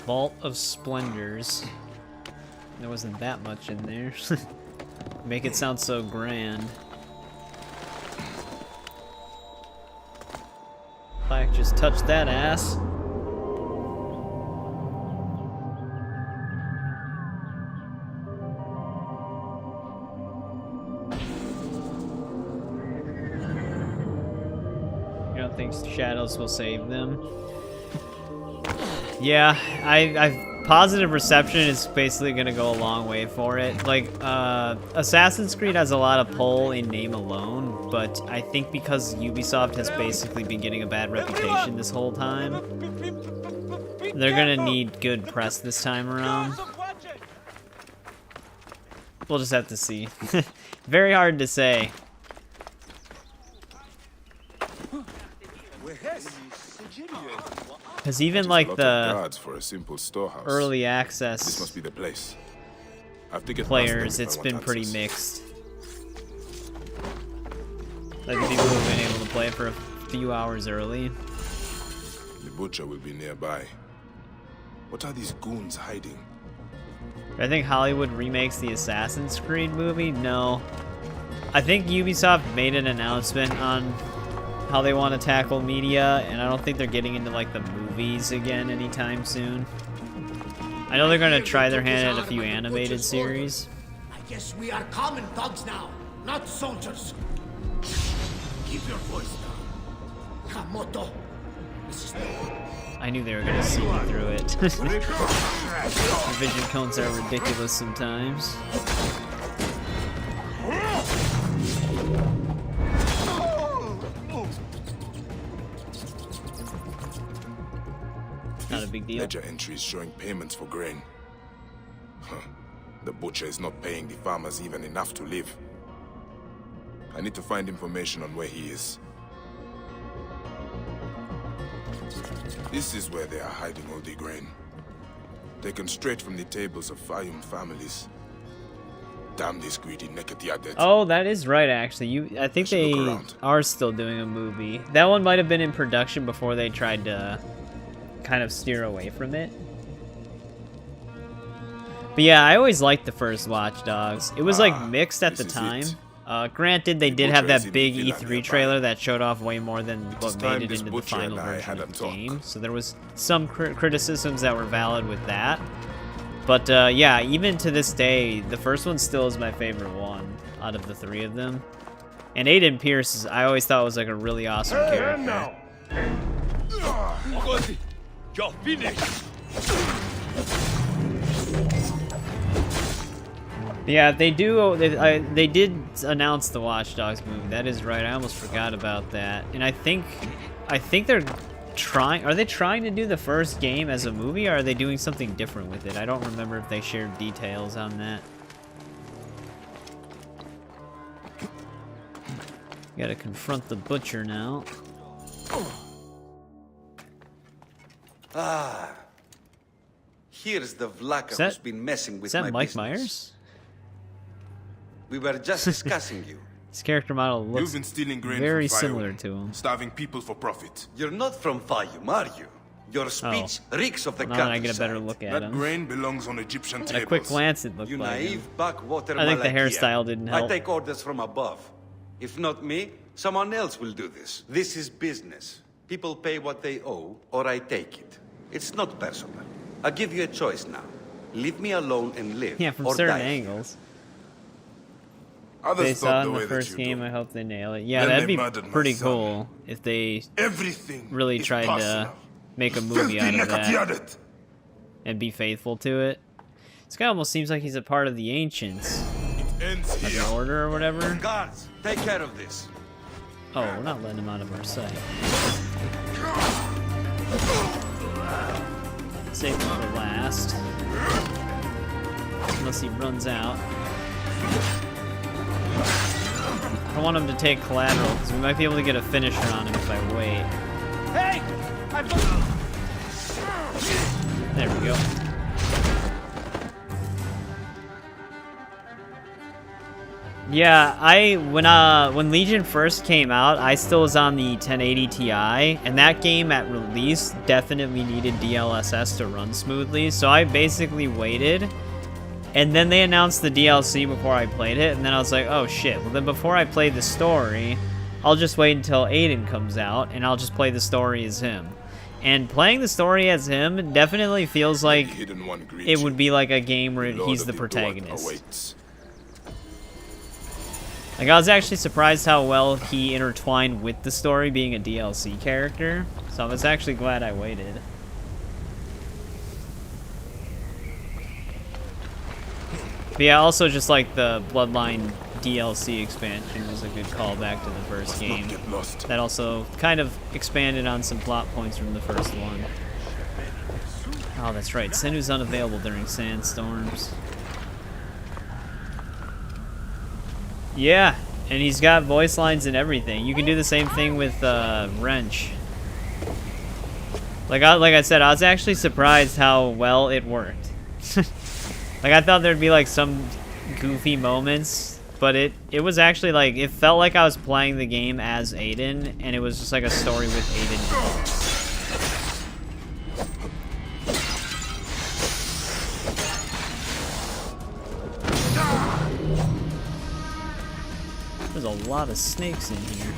Vault of Splendors. There wasn't that much in there. Make it sound so grand. Bayek just touched that ass. You don't think Shadows will save them? Yeah, I've positive reception is basically gonna go a long way for it. Like, Assassin's Creed has a lot of pull in name alone, but I think because Ubisoft has basically been getting a bad reputation this whole time, they're gonna need good press this time around. We'll just have to see. Very hard to say. Because even like the for a simple storehouse. early access This must be the place. I have to get players, it's been pretty mixed. Like the people who've been able to play it for a few hours early. The butcher will be nearby. What are these goons hiding? I think Hollywood remakes the Assassin's Creed movie? No. I think Ubisoft made an announcement on how they want to tackle media, and I don't think they're getting into like the movies again anytime soon. I know they're gonna try their hand at a few animated series. I guess we are common thugs now, not soldiers. Keep your voice down. Kamoto. I knew they were gonna see me through it. The vision cones are ridiculous sometimes. Not a big deal. Ledger entries showing payments for grain. Huh. The butcher is not paying the farmers even enough to live. I need to find information on where he is. This is where they are hiding all the grain. Taken straight from the tables of Fayum families. Damn these greedy Neketiadet. Oh, that is right, actually. I think they are still doing a movie. That one might have been in production before they tried to kind of steer away from it. But yeah, I always liked the first Watch Dogs. It was like mixed at the time. Granted, they did have that big E3 trailer that showed off way more than what made it into the final version of the game. So there was some criticisms that were valid with that. But yeah, even to this day, the first one still is my favorite one out of the three of them. And Aiden Pierce, I always thought was like a really awesome character. You're finished. Yeah, they do. They did announce the Watch Dogs movie. That is right. I almost forgot about that. And I think they're trying. Are they trying to do the first game as a movie, or are they doing something different with it? I don't remember if they shared details on that. Gotta confront the butcher now. Ah, here's the vlaka who's been messing with my Mike business. Myers? We were just discussing you. His character model looks You've been stealing grain very from similar Fayoum, to him. starving people for profit. You're not from Fayoum, are you? Your speech reeks of the Well, now that I countryside. get a better look at That him. grain belongs on Egyptian At tables. a quick glance, it looked You like him. naive backwater I think the Malakia. hairstyle didn't help. I take orders from above. If not me, someone else will do this. This is business. People pay what they owe, or I take it. It's not personal. I give you a choice now. Leave me alone and live. Yeah, from or certain die. angles. Others They thought saw the in way the that first you game. do. I hope they nail it. Yeah, Then that'd they be murdered my pretty son. cool if they Everything really is tried to personal. make a movie out of that Filthy and be faithful to it. This guy almost seems like he's a part of the Ancients. ends Like the Order or whatever. Guards, take care of this. Oh, we're not letting him out of our sight. Save him for last. Unless he runs out. I don't want him to take collateral, because we might be able to get a finisher on him if I wait. Hey! There we go. Yeah, when Legion first came out, I still was on the 1080 Ti, and that game at release definitely needed DLSS to run smoothly, so I basically waited, and then they announced the DLC before I played it, and then I was like, oh shit, well then before I play the story, I'll just wait until Aiden comes out, and I'll just play the story as him. And playing the story as him definitely feels like it would be like a game where he's the protagonist. Like, I was actually surprised how well he intertwined with the story being a DLC character, so I was actually glad I waited. But yeah, also just like the Bloodline DLC expansion was a good callback to the first game. That also kind of expanded on some plot points from the first one. Oh, that's right. Senu's unavailable during sandstorms. Yeah, and he's got voice lines and everything. You can do the same thing with Wrench. Like I said, I was actually surprised how well it worked. Like, I thought there'd be like some goofy moments, but it was actually like, it felt like I was playing the game as Aiden, and it was just like a story with Aiden. There's a lot of snakes in here.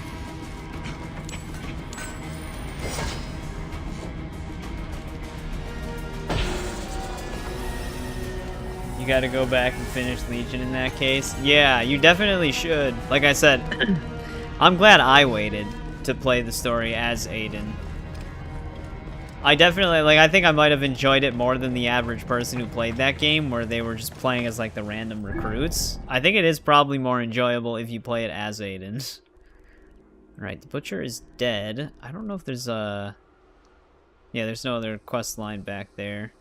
You gotta go back and finish Legion in that case. Yeah, you definitely should. Like I said, I'm glad I waited to play the story as Aiden. I definitely, like, I think I might have enjoyed it more than the average person who played that game, where they were just playing as, like, the random recruits. I think it is probably more enjoyable if you play it as Aiden. Alright, the Butcher is dead. I don't know if there's a... Yeah, there's no other quest line back there.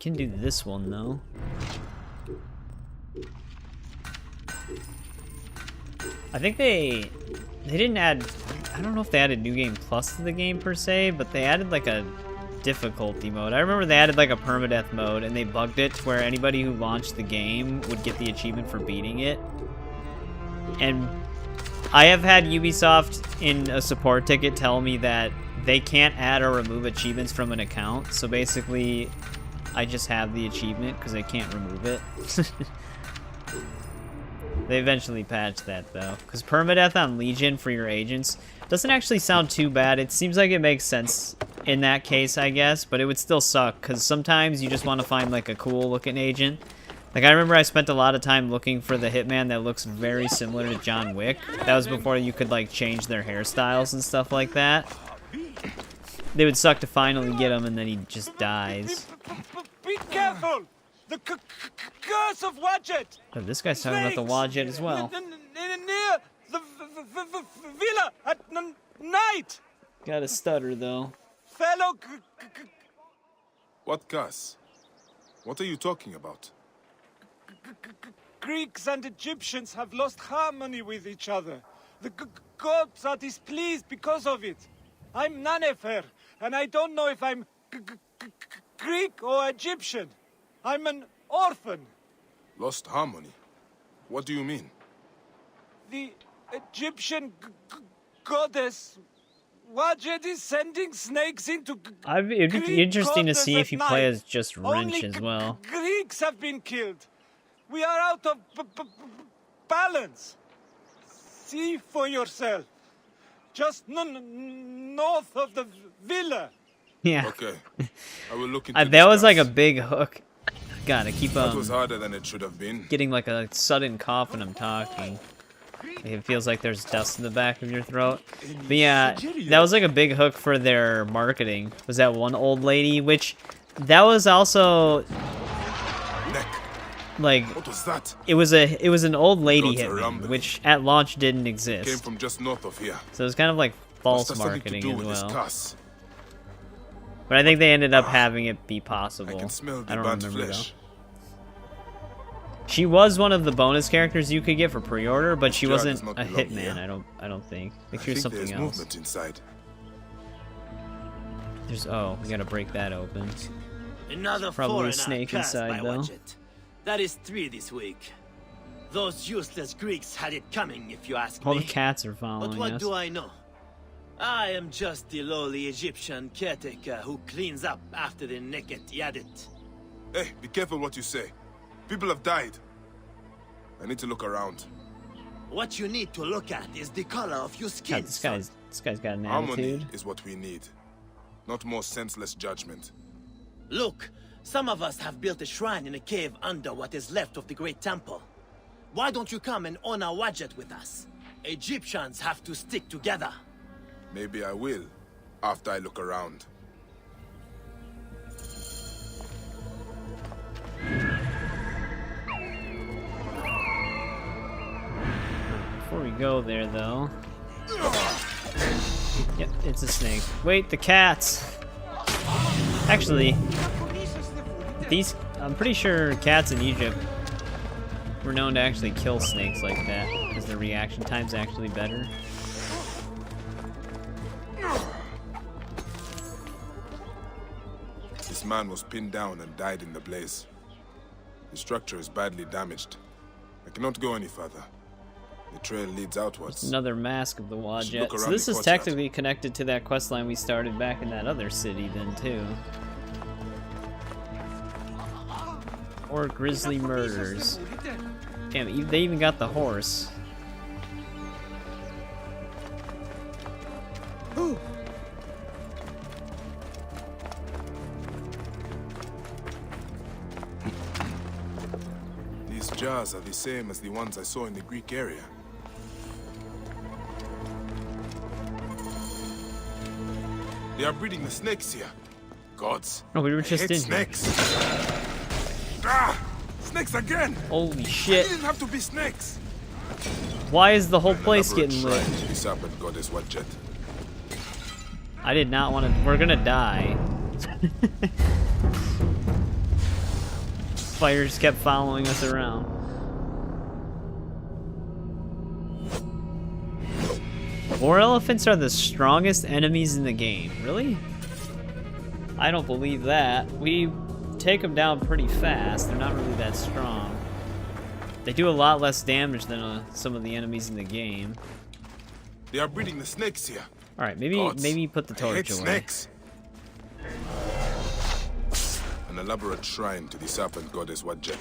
Can do this one, though. I think they didn't add... I don't know if they added New Game Plus to the game per se, but they added like a difficulty mode. I remember they added like a permadeath mode, and they bugged it to where anybody who launched the game would get the achievement for beating it. And I have had Ubisoft in a support ticket tell me that they can't add or remove achievements from an account, so basically I just have the achievement because I can't remove it. They eventually patched that, though. Because permadeath on Legion for your agents doesn't actually sound too bad. It seems like it makes sense in that case, I guess. But it would still suck, because sometimes you just want to find, like, a cool-looking agent. Like, I remember I spent a lot of time looking for the hitman that looks very similar to John Wick. That was before you could, like, change their hairstyles and stuff like that. They would suck to finally get him, and then he just dies. Be careful! The curse of Wadjet! Oh, this guy's talking about the Wadjet as well. Near the villa at night! Got a stutter, though. Fellow What curse? What are you talking about? Greeks and Egyptians have lost harmony with each other. The gods are displeased because of it. I'm Nanefer, and I don't know if I'm Greek or Egyptian. I'm an orphan. Lost harmony? What do you mean? The Egyptian goddess Wadjet is sending snakes into It'd be interesting to see if you night. play as just Wrench Only as well. Greeks have been killed. We are out of balance. See for yourself. Just north of the villa. Yeah. Okay. I will look into That was like a big hook. Gotta keep That was harder than it should have been. getting like a sudden cough when I'm talking. It feels like there's dust in the back of your throat. But yeah, that was like a big hook for their marketing. Was that one old lady, which that was also like What was that? it was an old lady Gods are hitman, rumbling. which at launch didn't Came exist. from just north of here. So it was kind of like Must false have something to marketing do as with this well. curse. But I think they ended up having it be possible. I can smell the I don't burnt remember flesh. though. She was one of the bonus characters you could get for pre-order, but she Jar wasn't does not a belong hitman. here. I don't think. I think I she was think something there's else. movement inside. There's we gotta break that open. Another Probably foreigner a snake cursed inside by though. Wadjet. That is 3 this week. Those useless Greeks had it coming, if you ask All me. the cats are But following what us. do I know? I am just the lowly Egyptian caretaker who cleans up after the naked Yadit. Hey, be careful what you say. People have died. I need to look around. What you need to look at is the color of your skin. God, this guy's got an Harmony attitude. is what we need. Not more senseless judgment. Look, some of us have built a shrine in a cave under what is left of the great temple. Why don't you come and honor Wadjet with us? Egyptians have to stick together. Maybe I will, after I look around. Before we go there, though. Yep, it's a snake. Wait, the cats! Actually, I'm pretty sure cats in Egypt were known to actually kill snakes like that, because their reaction time's actually better. This man was pinned down and died in the blaze. The structure is badly damaged. I cannot go any further. The trail leads outwards. Another mask of the should look Wadjet. So around this the is courtyard. technically connected to that questline we started back in that other city then, too. Or Grizzly Murders. Damn, they even got the horse. These jars are the same as the ones I saw in the Greek area. They are breeding the snakes here. Gods. Oh, we were I just hate in here. snakes. Ah! Snakes again! Holy It shit. didn't have to be snakes. Why is the whole An place elaborate getting lit? shrine to the serpent goddess Wadjet. I did not want to. We're gonna die. Fire just kept following us around. War elephants are the strongest enemies in the game. Really? I don't believe that. We take them down pretty fast. They're not really that strong. They do a lot less damage than some of the enemies in the game. They are breeding the snakes here. All right, maybe put the I hate torch away. snakes. An elaborate shrine to the serpent goddess Wadjet.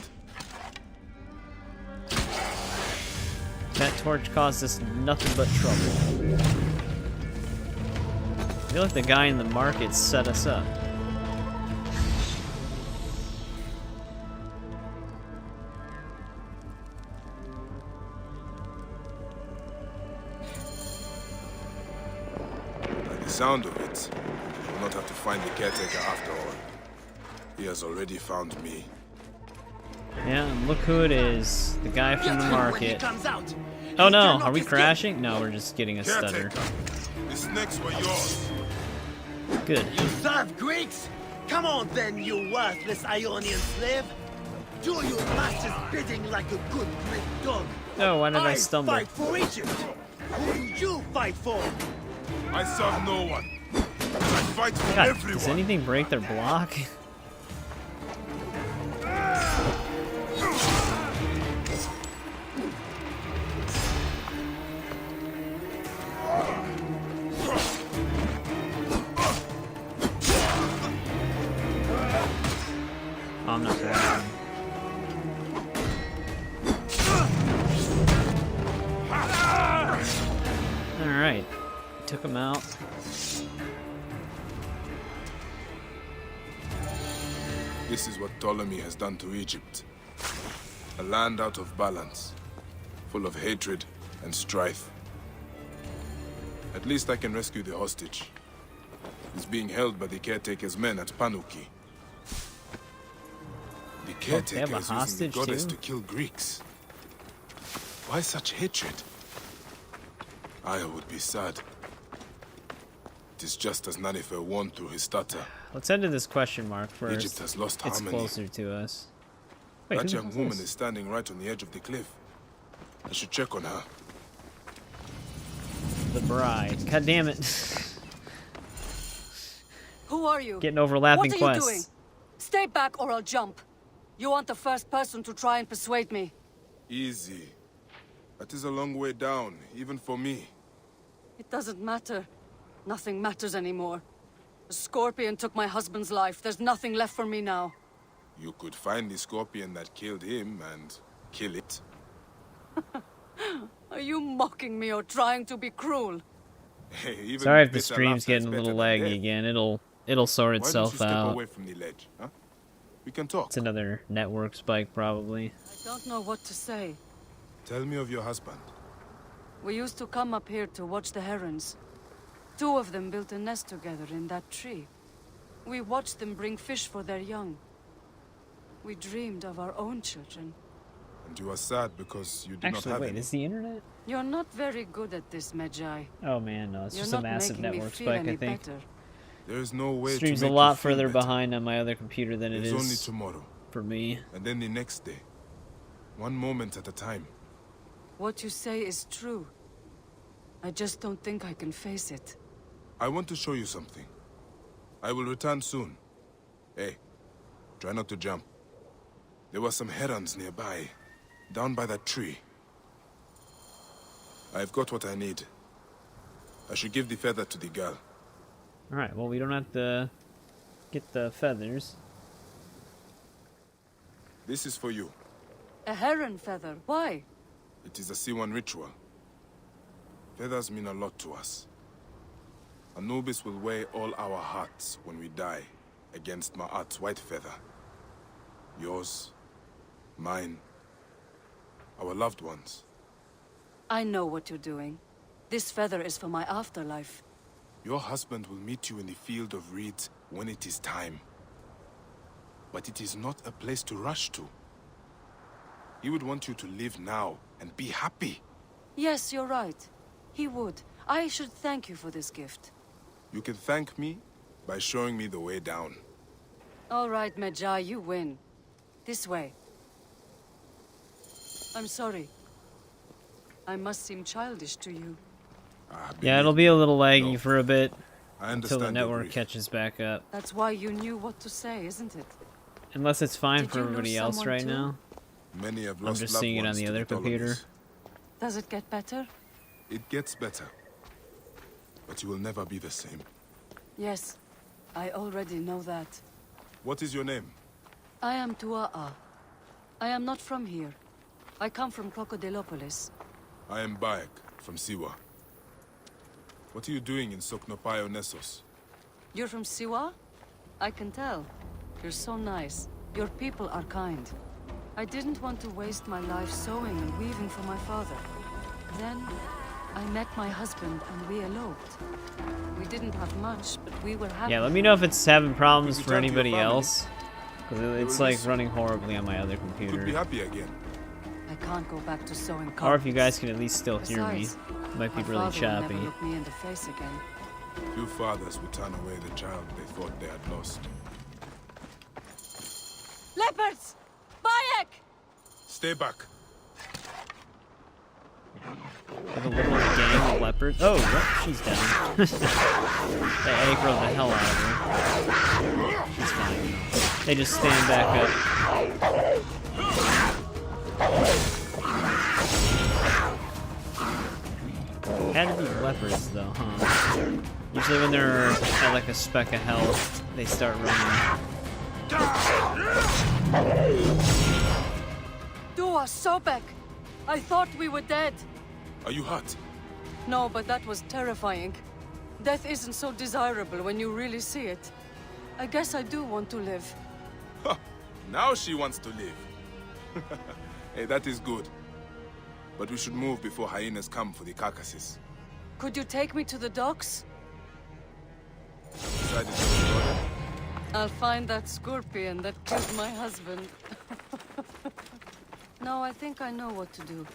That torch caused us nothing but trouble. I feel like the guy in the market set us up. By the sound of it, I will not have to find the caretaker after all. He has already found me. Yeah, and look who it is. The guy from the When he market. comes out, Oh he no, cannot are we escape. crashing? No, we're just getting a stutter. The snakes were yours. Good. You serve Greeks? Come on then, you worthless Ionian slave. Do your master's bidding like a good Greek dog. Oh, why did I stumble? fight for Egypt. Who do you fight for? I serve no one. I fight for God, everyone. does anything break their block? Oh, I'm not blocking. Alright. Took him out. This is what Ptolemy has done to Egypt. A land out of balance, full of hatred and strife. At least I can rescue the hostage. He's being held by the caretaker's men at Panuki. The caretaker is using the goddess to kill Greeks. Why such hatred? I would be sad. It is just as Nanifer warned through his stutter. Let's end to this question mark first. Egypt has lost it's harmony. closer to us. Wait, That who young is woman this? is standing right on the edge of the cliff. I should check on her. The bride. God damn it. Who are you? Getting overlapping What are quests. you doing? Stay back or I'll jump. You aren't the first person to try and persuade me. Easy. That is a long way down, even for me. It doesn't matter. Nothing matters anymore. The scorpion took my husband's life. There's nothing left for me now. You could find the scorpion that killed him and kill it. Are you mocking me or trying to be cruel? Hey, even Sorry if the bitter stream's laughter is getting a better little than laggy death. again. It'll sort Why don't you itself step out. away from the ledge, huh? We can talk. It's another network spike probably. I don't know what to say. Tell me of your husband. We used to come up here to watch the herons. 2 of them built a nest together in that tree. We watched them bring fish for their young. We dreamed of our own children. And you are sad because you do not Actually, have wait, any. is the internet? You're not very good at this, Medjay. Oh man, no, it's You're just a not massive making me network feel spike, any I think. better. There is no way Stream's to a make lot you feel further better. behind on my other computer than it There's is only tomorrow. for me. And then the next day. One moment at a time. What you say is true. I just don't think I can face it. I want to show you something. I will return soon. Hey, try not to jump. There were some herons nearby, down by that tree. I've got what I need. I should give the feather to the girl. Alright, well we don't have to get the feathers. This is for you. A heron feather. Why? It is a C1 ritual. Feathers mean a lot to us. Anubis will weigh all our hearts when we die against Ma'at's white feather. Yours, mine, our loved ones. I know what you're doing. This feather is for my afterlife. Your husband will meet you in the field of reeds when it is time. But it is not a place to rush to. He would want you to live now and be happy. Yes, you're right. He would. I should thank you for this gift. You can thank me by showing me the way down. All right, Medjay, you win. This way. I'm sorry. I must seem childish to you. Yeah, it'll be a little laggy for a bit I until the understand your network grief. catches back up. That's why you knew what to say, isn't it? Unless it's fine Did for you lose everybody else someone right too? now. Many have I'm lost just loved seeing it on ones the to other computer. Ptolemies. Does it get better? It gets better. But you will never be the same. Yes. I already know that. What is your name? I am Tua'a. I am not from here. I come from Crocodilopolis. I am Bayek, from Siwa. What are you doing in Soknopaio Nessos? You're from Siwa? I can tell. You're so nice. Your people are kind. I didn't want to waste my life sewing and weaving for my father. Then, I met my husband and we eloped. We didn't have much, but we were happy. Yeah, let me know if it's having problems for return to your anybody family. else. 'Cause it's like running horribly on my other computer. Could be happy again. I can't go back to sewing carpets. Or if you guys can at least still hear me, Besides, it might be my really father will choppy. never look me in the face again. Few fathers would turn away the child they thought they had lost. Leopards! Bayek! Stay back. With a little gang of leopards. Oh, what? She's down. They aggroed the hell out of her. She's fine. They just stand back up. Had to be leopards though, huh? Usually when they're at like a speck of health, they start running. Dua, Sobek! I thought we were dead. Are you hurt? No, but that was terrifying. Death isn't so desirable when you really see it. I guess I do want to live. Now she wants to live. Hey, that is good. But we should move before hyenas come for the carcasses. Could you take me to the docks? Decided to go there? I'll find that scorpion that killed my husband. No, I think I know what to do.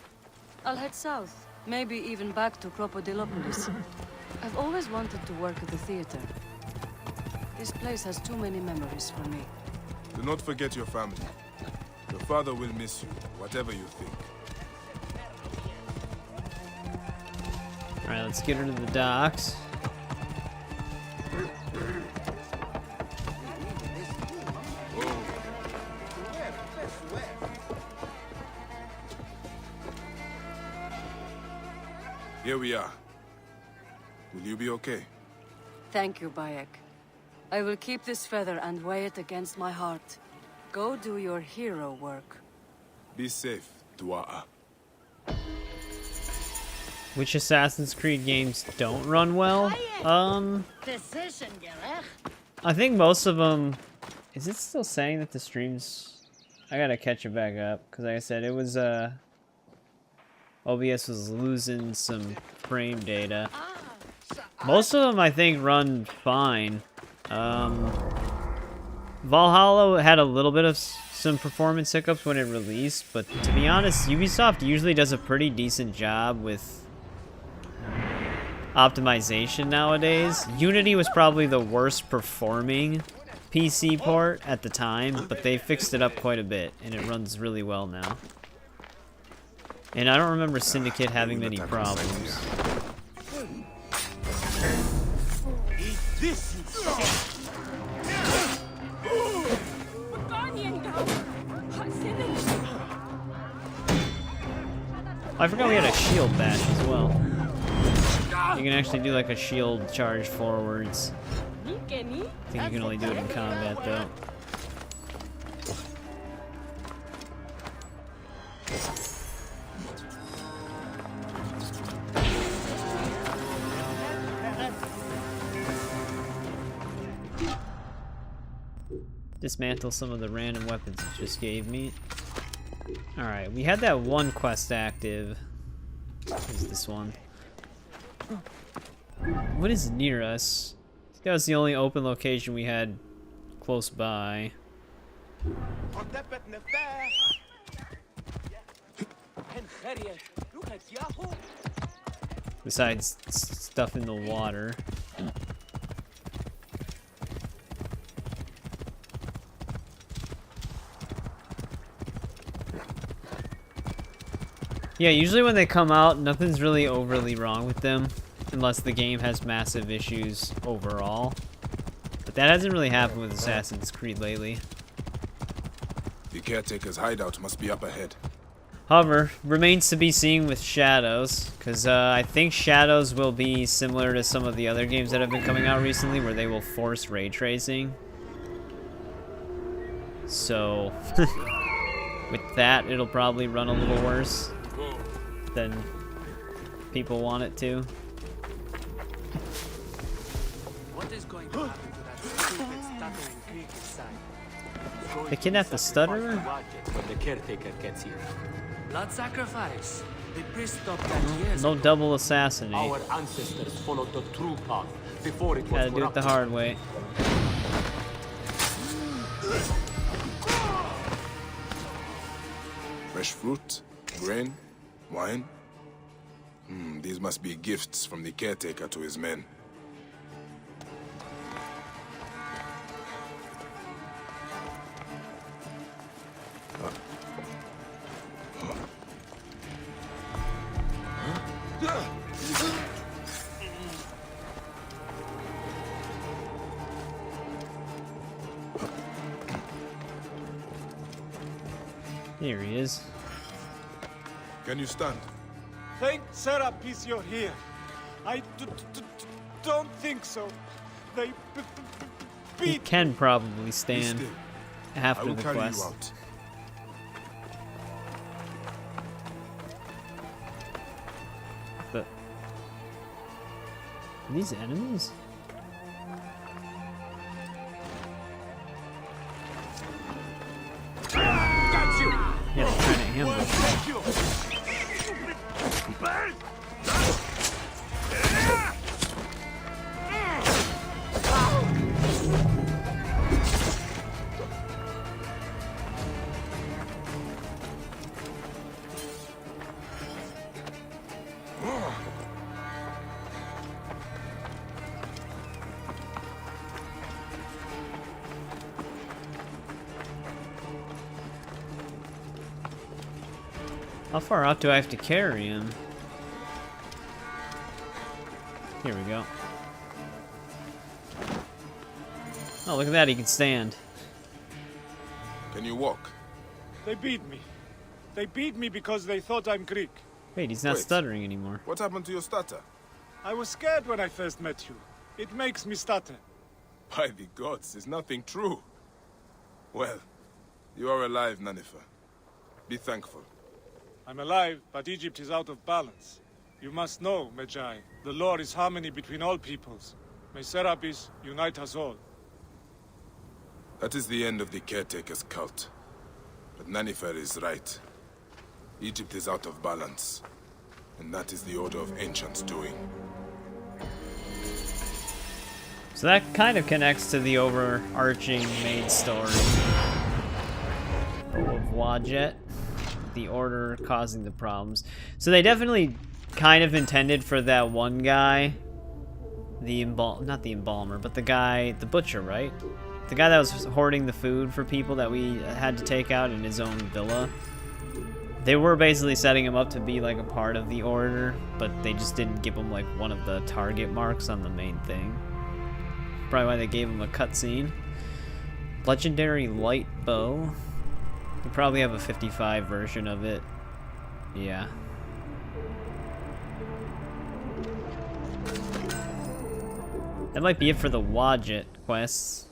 I'll head south. Maybe even back to Crocodilopolis. I've always wanted to work at the theater. This place has too many memories for me. Do not forget your family. Your father will miss you, whatever you think. Alright, let's get her to the docks. Here we are. Will you be okay? Thank you, Bayek. I will keep this feather and weigh it against my heart. Go do your hero work. Be safe, Dua'a. Which Assassin's Creed games don't run well? I think most of them... Is it still saying that the streams... I gotta catch it back up, because like I said, it was, OBS was losing some frame data. Most of them, I think, run fine. Valhalla had a little bit of some performance hiccups when it released, but to be honest, Ubisoft usually does a pretty decent job with optimization nowadays. Unity was probably the worst performing PC port at the time, but they fixed it up quite a bit, and it runs really well now. And I don't remember Syndicate having many problems. I forgot we had a shield bash as well. You can actually do like a shield charge forwards. I think you can only do it in combat though. Dismantle some of the random weapons it just gave me. Alright, we had that one quest active. What is this one? What is near us? I think that was the only open location we had close by. Besides stuff in the water. Yeah, usually when they come out, nothing's really overly wrong with them, unless the game has massive issues overall. But that hasn't really happened with Assassin's Creed lately. The caretaker's hideout must be up ahead. However, remains to be seen with Shadows, because I think Shadows will be similar to some of the other games that have been coming out recently, where they will force ray tracing. So, with that, it'll probably run a little worse than people want it to. What is going to happen to that stupid stuttering Greek inside? They kidnapped the stutterer? When the caretaker gets here. Blood sacrifice. The priest stopped that years No ago. double assassinate. Our ancestors followed the true path before it was Gotta do it the corrupted. hard way. Fresh fruit, grain, wine. These must be gifts from the caretaker to his men. Here he is. Can you stand? Thank Serapis you're here. I don't think so. They He beat can probably stand I after will the carry quest. you out. But are these enemies? Got you! Yeah, they're trying to ambush. How far out do I have to carry him? Here we go. Oh, look at that, he can stand. Can you walk? They beat me. They beat me because they thought I'm Greek. Wait, he's not Wait. stuttering anymore. What happened to your stutter? I was scared when I first met you. It makes me stutter. By the gods, is nothing true. Well, you are alive, Nanifer. Be thankful. I'm alive, but Egypt is out of balance. You must know, Medjay, the law is harmony between all peoples. May Serapis unite us all. That is the end of the caretaker's cult. But Nanifer is right. Egypt is out of balance. And that is the Order of Ancients doing. So that kind of connects to the overarching main story of Wadjet, the Order causing the problems. So they definitely kind of intended for that one guy, not the embalmer, but the guy, the butcher, right? The guy that was hoarding the food for people that we had to take out in his own villa. They were basically setting him up to be like a part of the Order, but they just didn't give him like one of the target marks on the main thing. Probably why they gave him a cutscene. Legendary light bow. We probably have a 55 version of it. Yeah. That might be it for the Wadjet quests.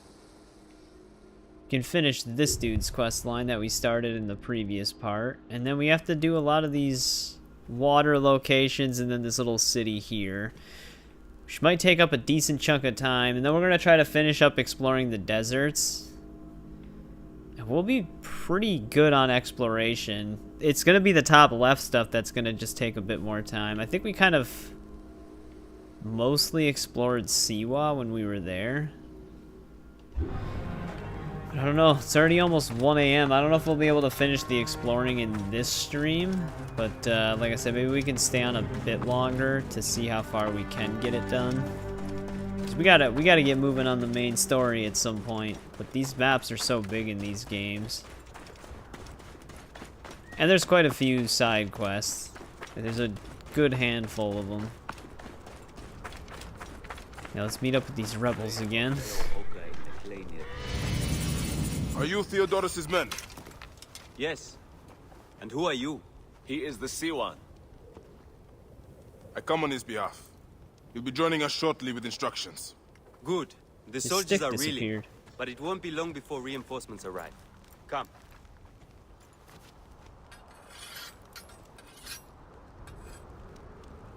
We can finish this dude's quest line that we started in the previous part. And then we have to do a lot of these water locations and then this little city here. Which might take up a decent chunk of time. And then we're going to try to finish up exploring the deserts. And we'll be pretty good on exploration. It's going to be the top left stuff that's going to just take a bit more time. I think we kind of mostly explored Siwa when we were there. I don't know, it's already almost 1 a.m. I don't know if we'll be able to finish the exploring in this stream, but like I said, maybe we can stay on a bit longer to see how far we can get it done. 'Cause we gotta get moving on the main story at some point, but these maps are so big in these games. And there's quite a few side quests. There's a good handful of them. Now let's meet up with these rebels again. Are you Theodorus's men? Yes. And who are you? He is the Siwan. I come on his behalf. He'll be joining us shortly with instructions. Good. The His soldiers stick are disappeared. reeling, but it won't be long before reinforcements arrive. Come.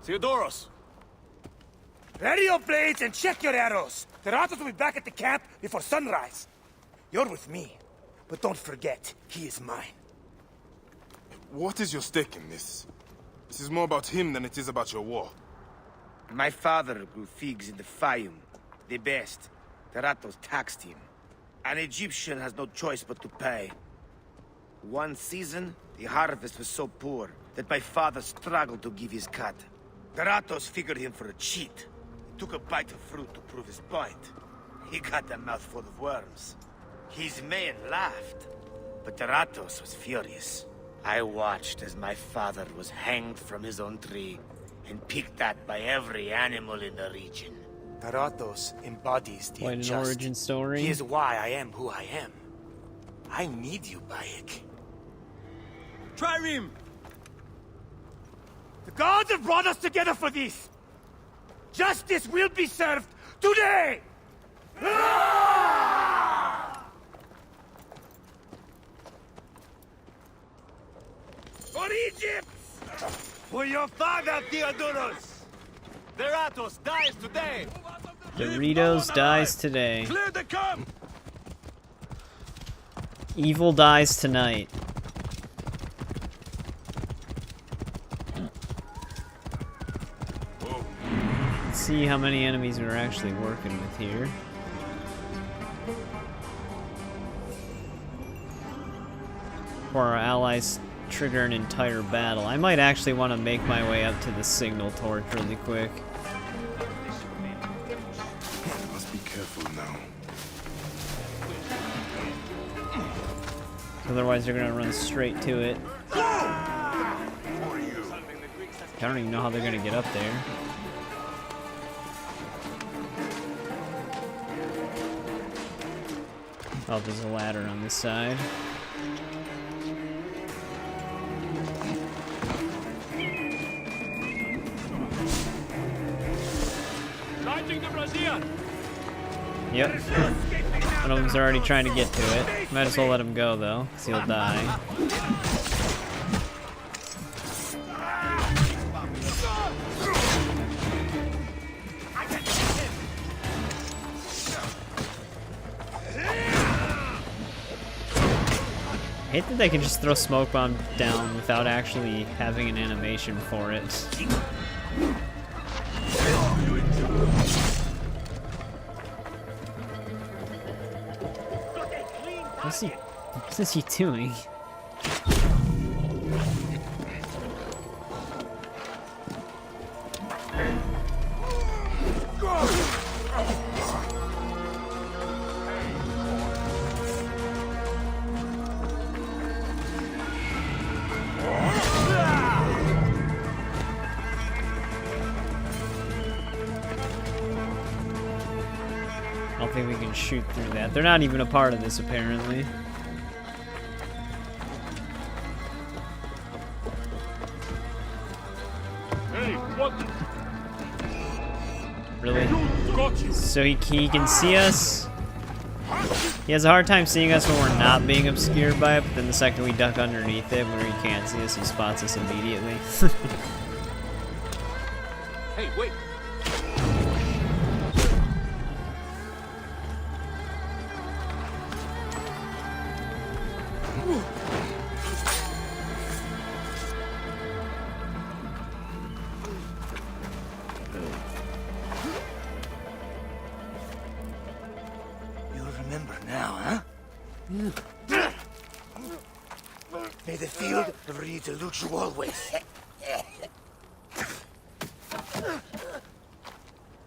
Theodoros! Ready your blades and check your arrows. The Ratos will be back at the camp before sunrise. You're with me, but don't forget, he is mine. What is your stake in this? This is more about him than it is about your war. My father grew figs in the Fayum, the best. The Ratos taxed him. An Egyptian has no choice but to pay. One season, the harvest was so poor that my father struggled to give his cut. Deratos figured him for a cheat. He took a bite of fruit to prove his point. He got a mouthful of worms. His men laughed, but Deratos was furious. I watched as my father was hanged from his own tree and picked at by every animal in the region. Deratos embodies the Quite an unjust. origin story. He is why I am who I am. I need you, Bayek. Trireme! The gods have brought us together for this! Justice will be served today! For Egypt! For your father, Theodoros! Deratos dies today! Doritos dies today. Clear the camp! Evil dies tonight. Let's see how many enemies we're actually working with here. Before our allies trigger an entire battle. I might actually want to make my way up to the signal torch really quick. Must be careful now. Otherwise they're gonna run straight to it. I don't even know how they're gonna get up there. Oh, there's a ladder on this side. Lighting the brazier! Yep. One of them's already trying to get to it. Might as well let him go, though, because he'll die. I hate that they can just throw smoke bomb down without actually having an animation for it. What is he doing? I don't think we can shoot through that. They're not even a part of this, apparently. Hey, what? Really? So he can see us? He has a hard time seeing us when we're not being obscured by it, but then the second we duck underneath it, where he can't see us, he spots us immediately. Hey, wait! Remember now, huh? May the field of reeds elude you always.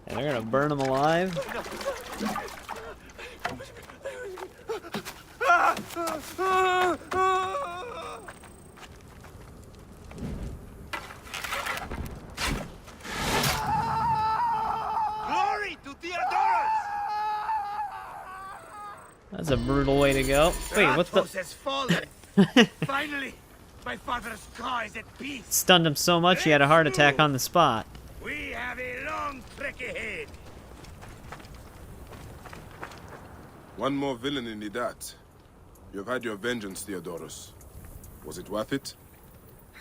And they're gonna burn him alive? Glory to Theodoros! That's a brutal way to go. Wait, what the? Has fallen. Finally, my father's car is at peace. Stunned him so much he had a heart attack on the spot. We have a long trek ahead. One more villain in Idat. You have had your vengeance, Theodoros. Was it worth it?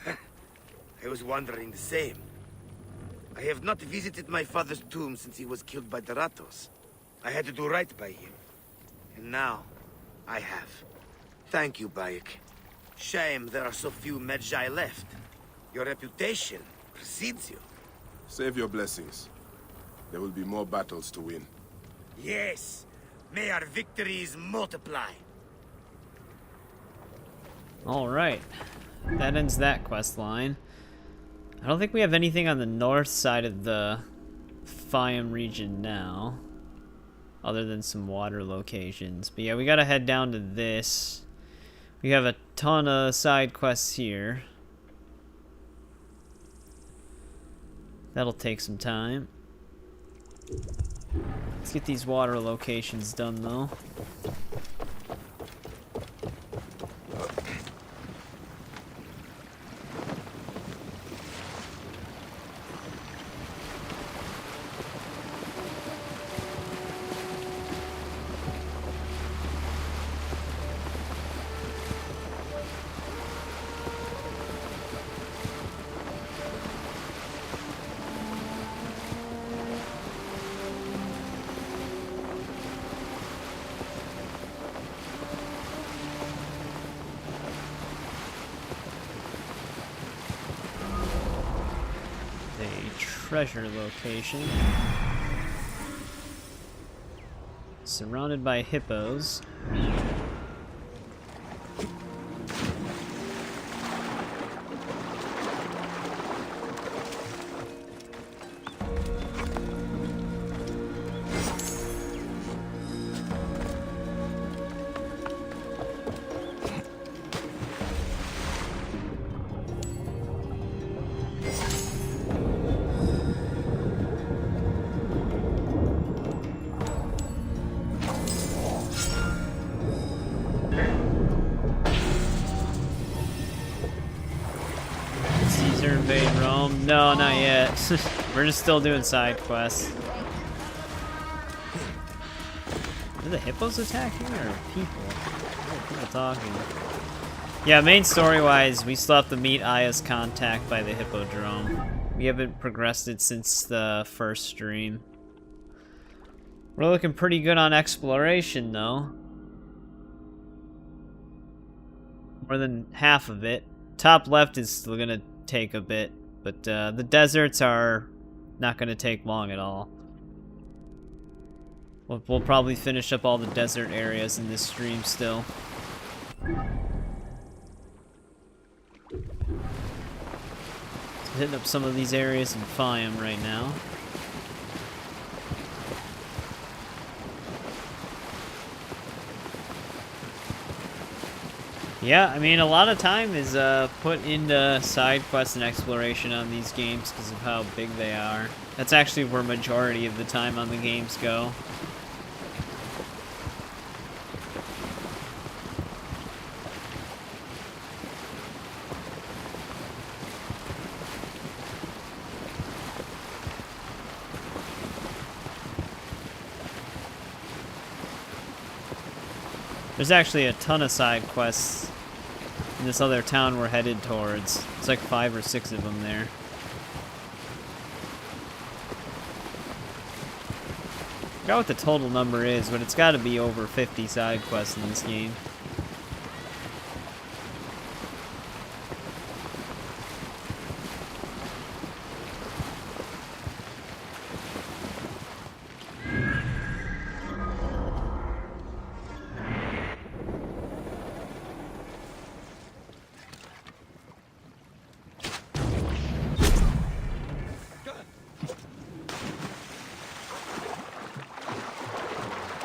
I was wondering the same. I have not visited my father's tomb since he was killed by Deratos. I had to do right by him. And now, I have. Thank you, Bayek. Shame there are so few Medjay left. Your reputation precedes you. Save your blessings. There will be more battles to win. Yes. May our victories multiply. Alright. That ends that quest line. I don't think we have anything on the north side of the Fiam region now, other than some water locations. But yeah, we gotta head down to this. We have a ton of side quests here. That'll take some time. Let's get these water locations done, though. Treasure location. Surrounded by hippos. Invade Rome? No, not yet. We're just still doing side quests. Are the hippos attacking or people? Oh, people talking. Yeah, main story-wise, we still have to meet Aya's contact by the hippodrome. We haven't progressed it since the first stream. We're looking pretty good on exploration, though. More than half of it. Top left is still gonna take a bit, but the deserts are not going to take long at all. We'll probably finish up all the desert areas in this stream still. So hitting up some of these areas in Fiam right now. Yeah, I mean, a lot of time is put into side quests and exploration on these games because of how big they are. That's actually where majority of the time on the games go. There's actually a ton of side quests in this other town we're headed towards. It's like 5 or 6 of them there. I forgot what the total number is, but it's got to be over 50 side quests in this game.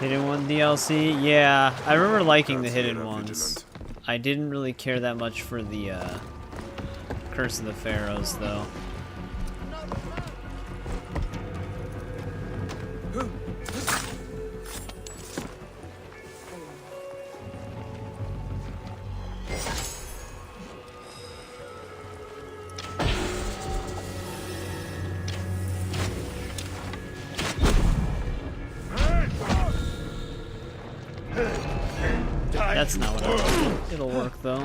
Hidden One DLC? Yeah, I remember liking the hidden ones. I didn't really care that much for the Curse of the Pharaohs, though. That's not what I wanted. It'll work, though.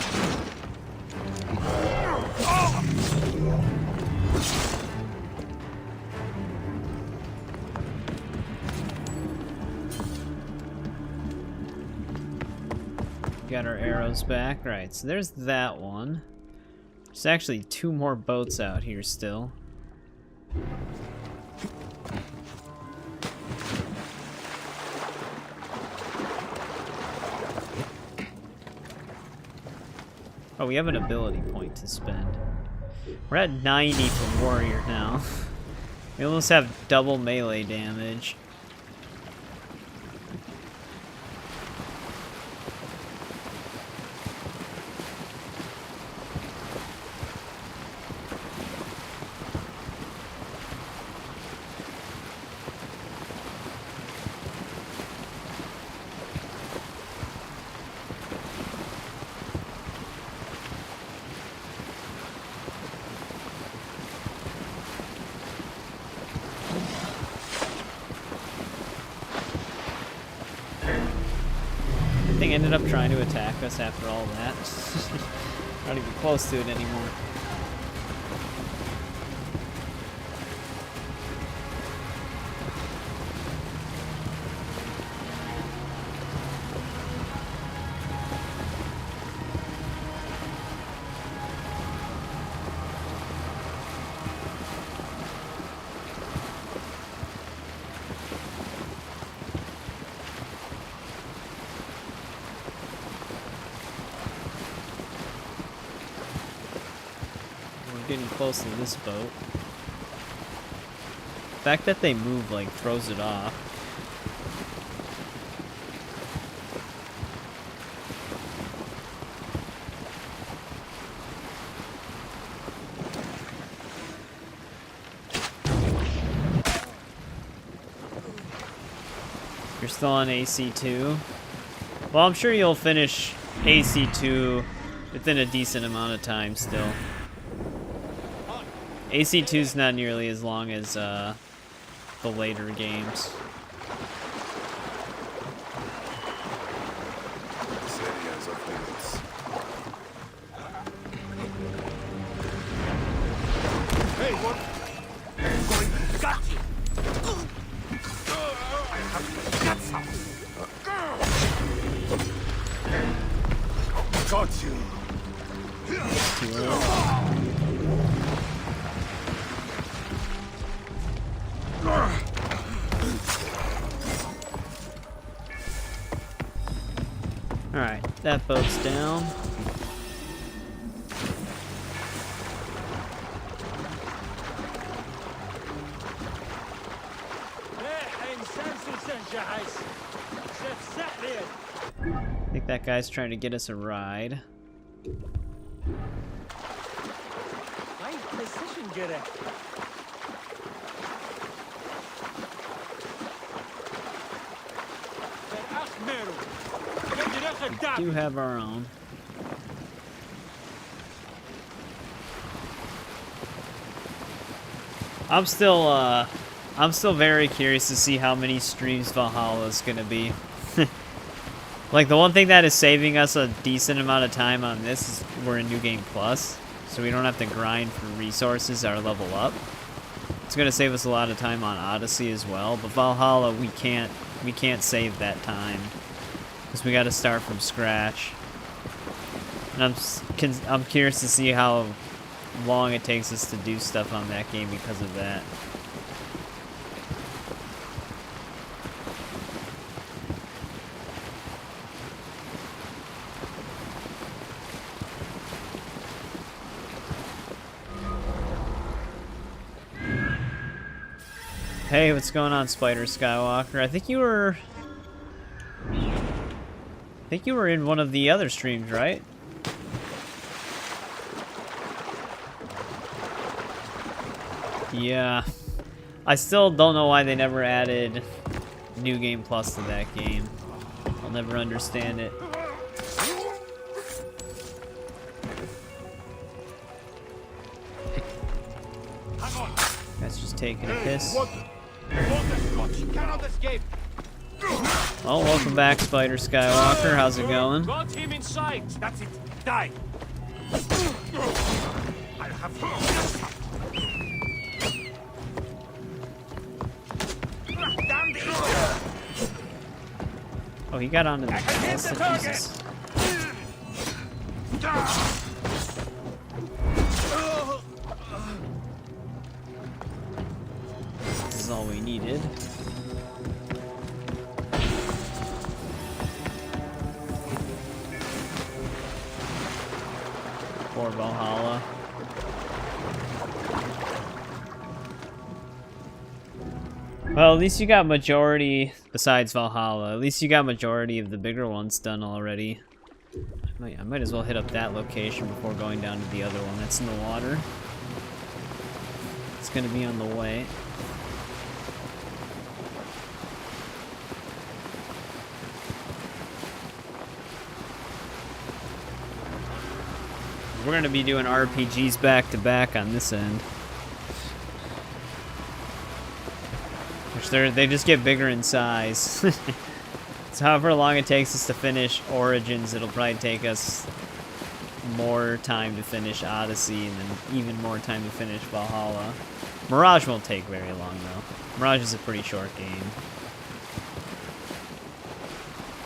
Got our arrows back. Right, so there's that one. There's actually 2 more boats out here still. Oh, we have an ability point to spend. We're at 90 for warrior now. We almost have double melee damage. Thing ended up trying to attack us after all that. Not even close to it anymore. Getting close to this boat. The fact that they move, like, throws it off. You're still on AC2. Well, I'm sure you'll finish AC2 within a decent amount of time still. AC2 is not nearly as long as the later games. This area is off limits. Hey, what? Got you! I have got some. Got you! Alright, that boat's down. I think that guy's trying to get us a ride. Nice precision, Gere. We do have our own. I'm still very curious to see how many streams Valhalla is gonna be. Like, the one thing that is saving us a decent amount of time on this is we're in New Game Plus, so we don't have to grind for resources or level up. It's gonna save us a lot of time on Odyssey as well, but Valhalla we can't save that time because we got to start from scratch. And I'm curious to see how long it takes us to do stuff on that game because of that. Hey, what's going on, Spider Skywalker? I think you were in one of the other streams, right? Yeah. I still don't know why they never added New Game Plus to that game. I'll never understand it. That's just taking a piss. Oh, welcome back, Spider Skywalker. How's it going? Got him in sight. That's it. Die. I have Oh, he got onto the ballista. Jesus. This is all we needed. before Valhalla. Well, at least you got majority, besides Valhalla, at least you got majority of the bigger ones done already. I might as well hit up that location before going down to the other one that's in the water. It's gonna be on the way. We're gonna be doing RPGs back to back on this end. Which they just get bigger in size. So however long it takes us to finish Origins, it'll probably take us more time to finish Odyssey, and then even more time to finish Valhalla. Mirage won't take very long though. Mirage is a pretty short game.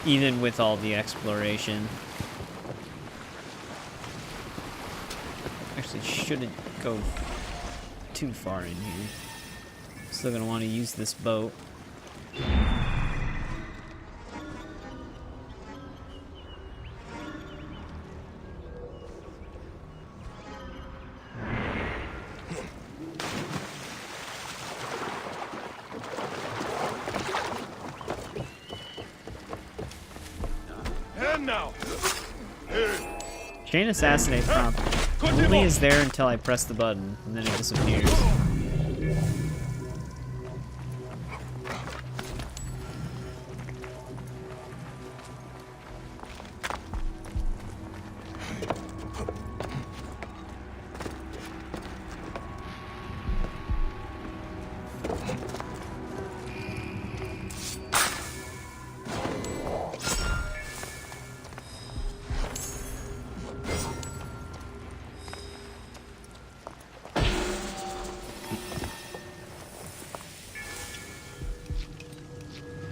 Even with all the exploration. Actually, shouldn't go too far in here. Still gonna want to use this boat. And now. Chain assassinate prompt only is there until I press the button, and then it disappears.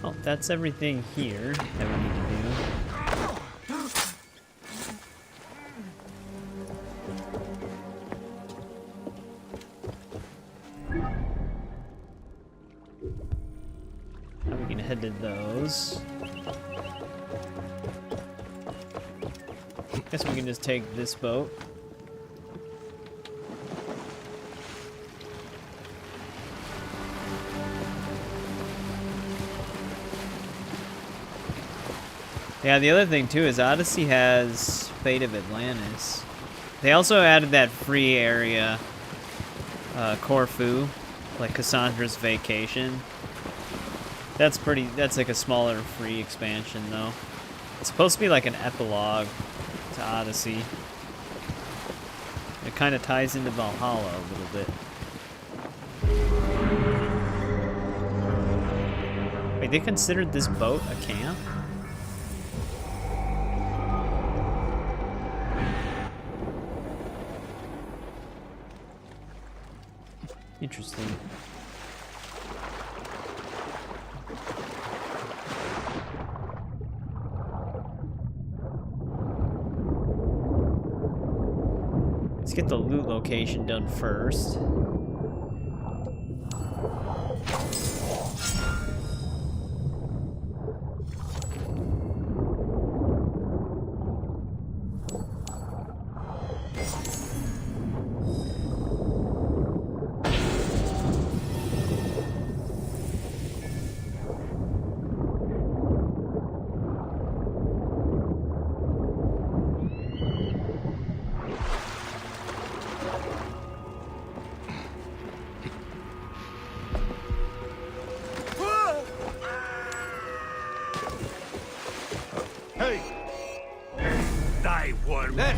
Oh, that's everything here that we need to do. Now we can head to those. Guess we can just take this boat. Yeah, the other thing too is Odyssey has Fate of Atlantis. They also added that free area, Corfu, like Cassandra's Vacation. That's like a smaller free expansion though. It's supposed to be like an epilogue to Odyssey. It kind of ties into Valhalla a little bit. Wait, they considered this boat a camp? Interesting. Let's get the loot location done first. Hey! Die, worm! Hey!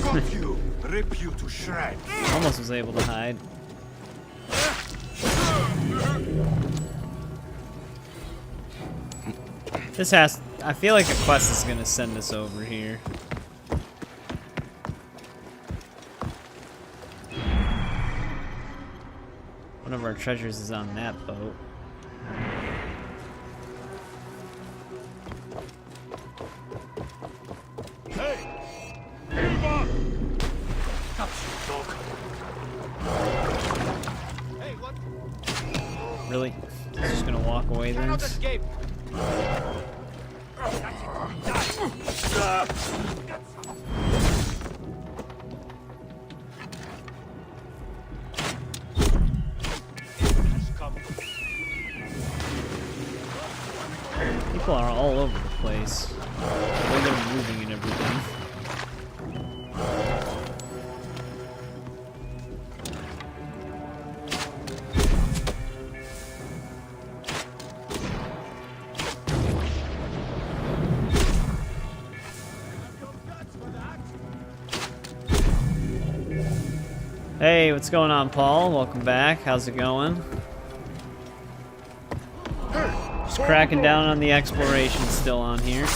Got you! Rip you to shreds! Almost was able to hide. I feel like a quest is gonna send us over here. One of our treasures is on that boat. Hey! Move on! Catch you, dog! Really? He's just gonna walk away then? Escape. People are all over the place. The way they're moving and everything. Hey, what's going on, Paul? Welcome back. How's it going? Just cracking down on the exploration still on here,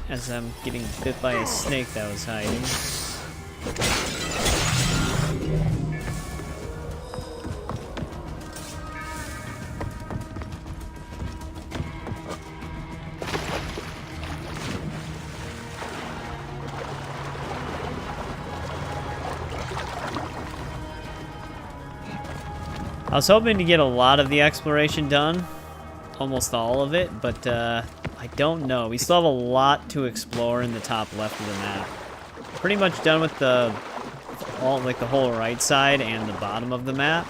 as I'm getting bit by a snake that was hiding. I was hoping to get a lot of the exploration done, almost all of it, but I don't know. We still have a lot to explore in the top left of the map. Pretty much done with the whole right side and the bottom of the map.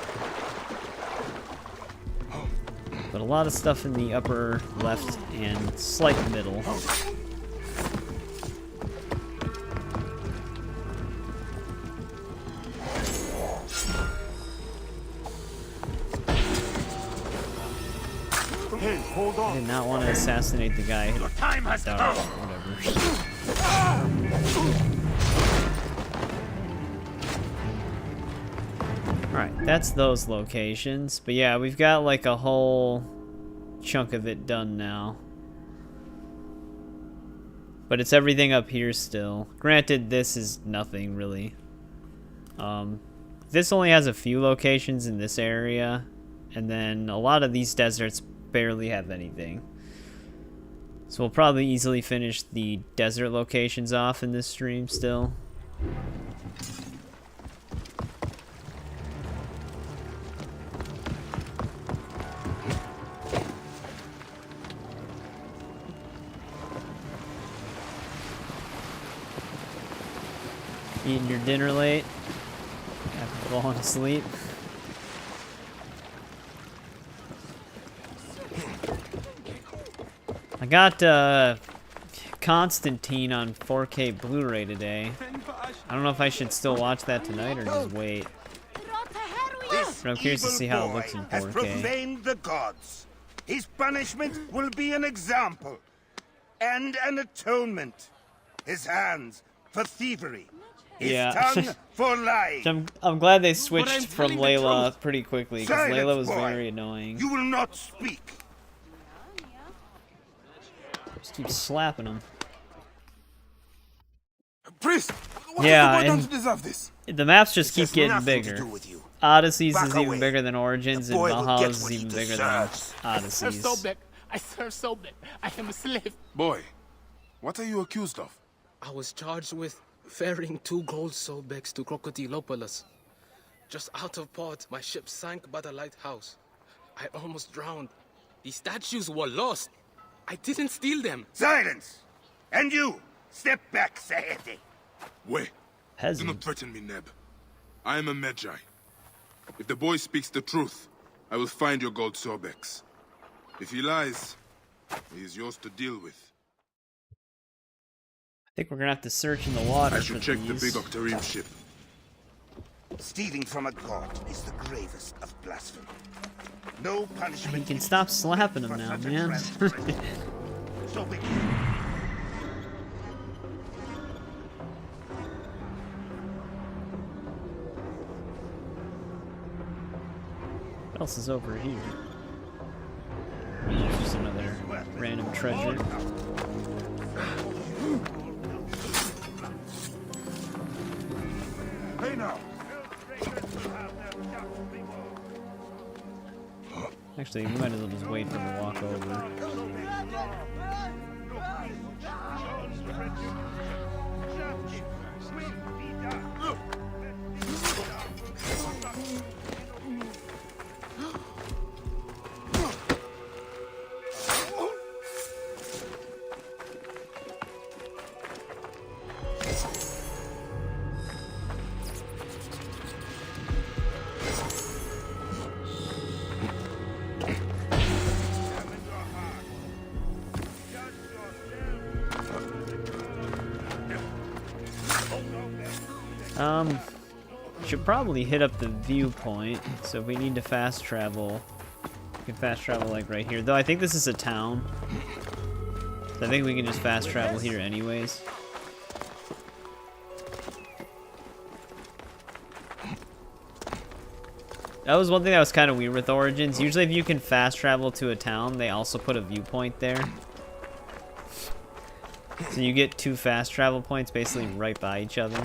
But a lot of stuff in the upper left and slight middle. Hey, hold on. I did not want to assassinate the guy. Your time has come. Whatever. Alright, that's those locations. But yeah, we've got like a whole chunk of it done now. But it's everything up here still. Granted, this is nothing really. This only has a few locations in this area. And then a lot of these deserts barely have anything. So we'll probably easily finish the desert locations off in this stream still. Eating your dinner late after falling asleep. I got Constantine on 4K Blu-ray today. I don't know if I should still watch that tonight or just wait. But I'm curious to see how it looks in 4K. Has profaned the gods. His punishment will be an example and an atonement. His hands for thievery. His tongue for lying. I'm glad they switched from Layla pretty quickly because Layla was very annoying. You will not speak. Just keep slapping him. Priest, what yeah, have you done and to deserve this? The maps just keep getting bigger. Odyssey's is even bigger than Origins, and Valhalla's is even bigger than Odyssey's. I serve Sobek. I am a slave. Boy, what are you accused of? I was charged with ferrying 2 gold Sobeks to Crocodilopolis. Just out of port, my ship sank by the lighthouse. I almost drowned. The statues were lost. I didn't steal them. Silence! And you, step back, Saete. Wait. Do not threaten me, Neb. I am a Medjay. If the boy speaks the truth, I will find your gold Sobex. If he lies, he is yours to deal with. I think we're gonna have to search in the water. I should check the big Octarim ship. Stealing from a god is the gravest of blasphemy. No punishment. You can stop slapping him now, man. So we... What else is over here? There's just another random treasure. Hey now. Actually, we might as well just wait for him to walk over. Should probably hit up the viewpoint. So if we need to fast travel, we can fast travel like right here. Though I think this is a town. So I think we can just fast travel here anyways. That was one thing that was kind of weird with Origins. Usually if you can fast travel to a town, they also put a viewpoint there. So you get 2 fast travel points basically right by each other.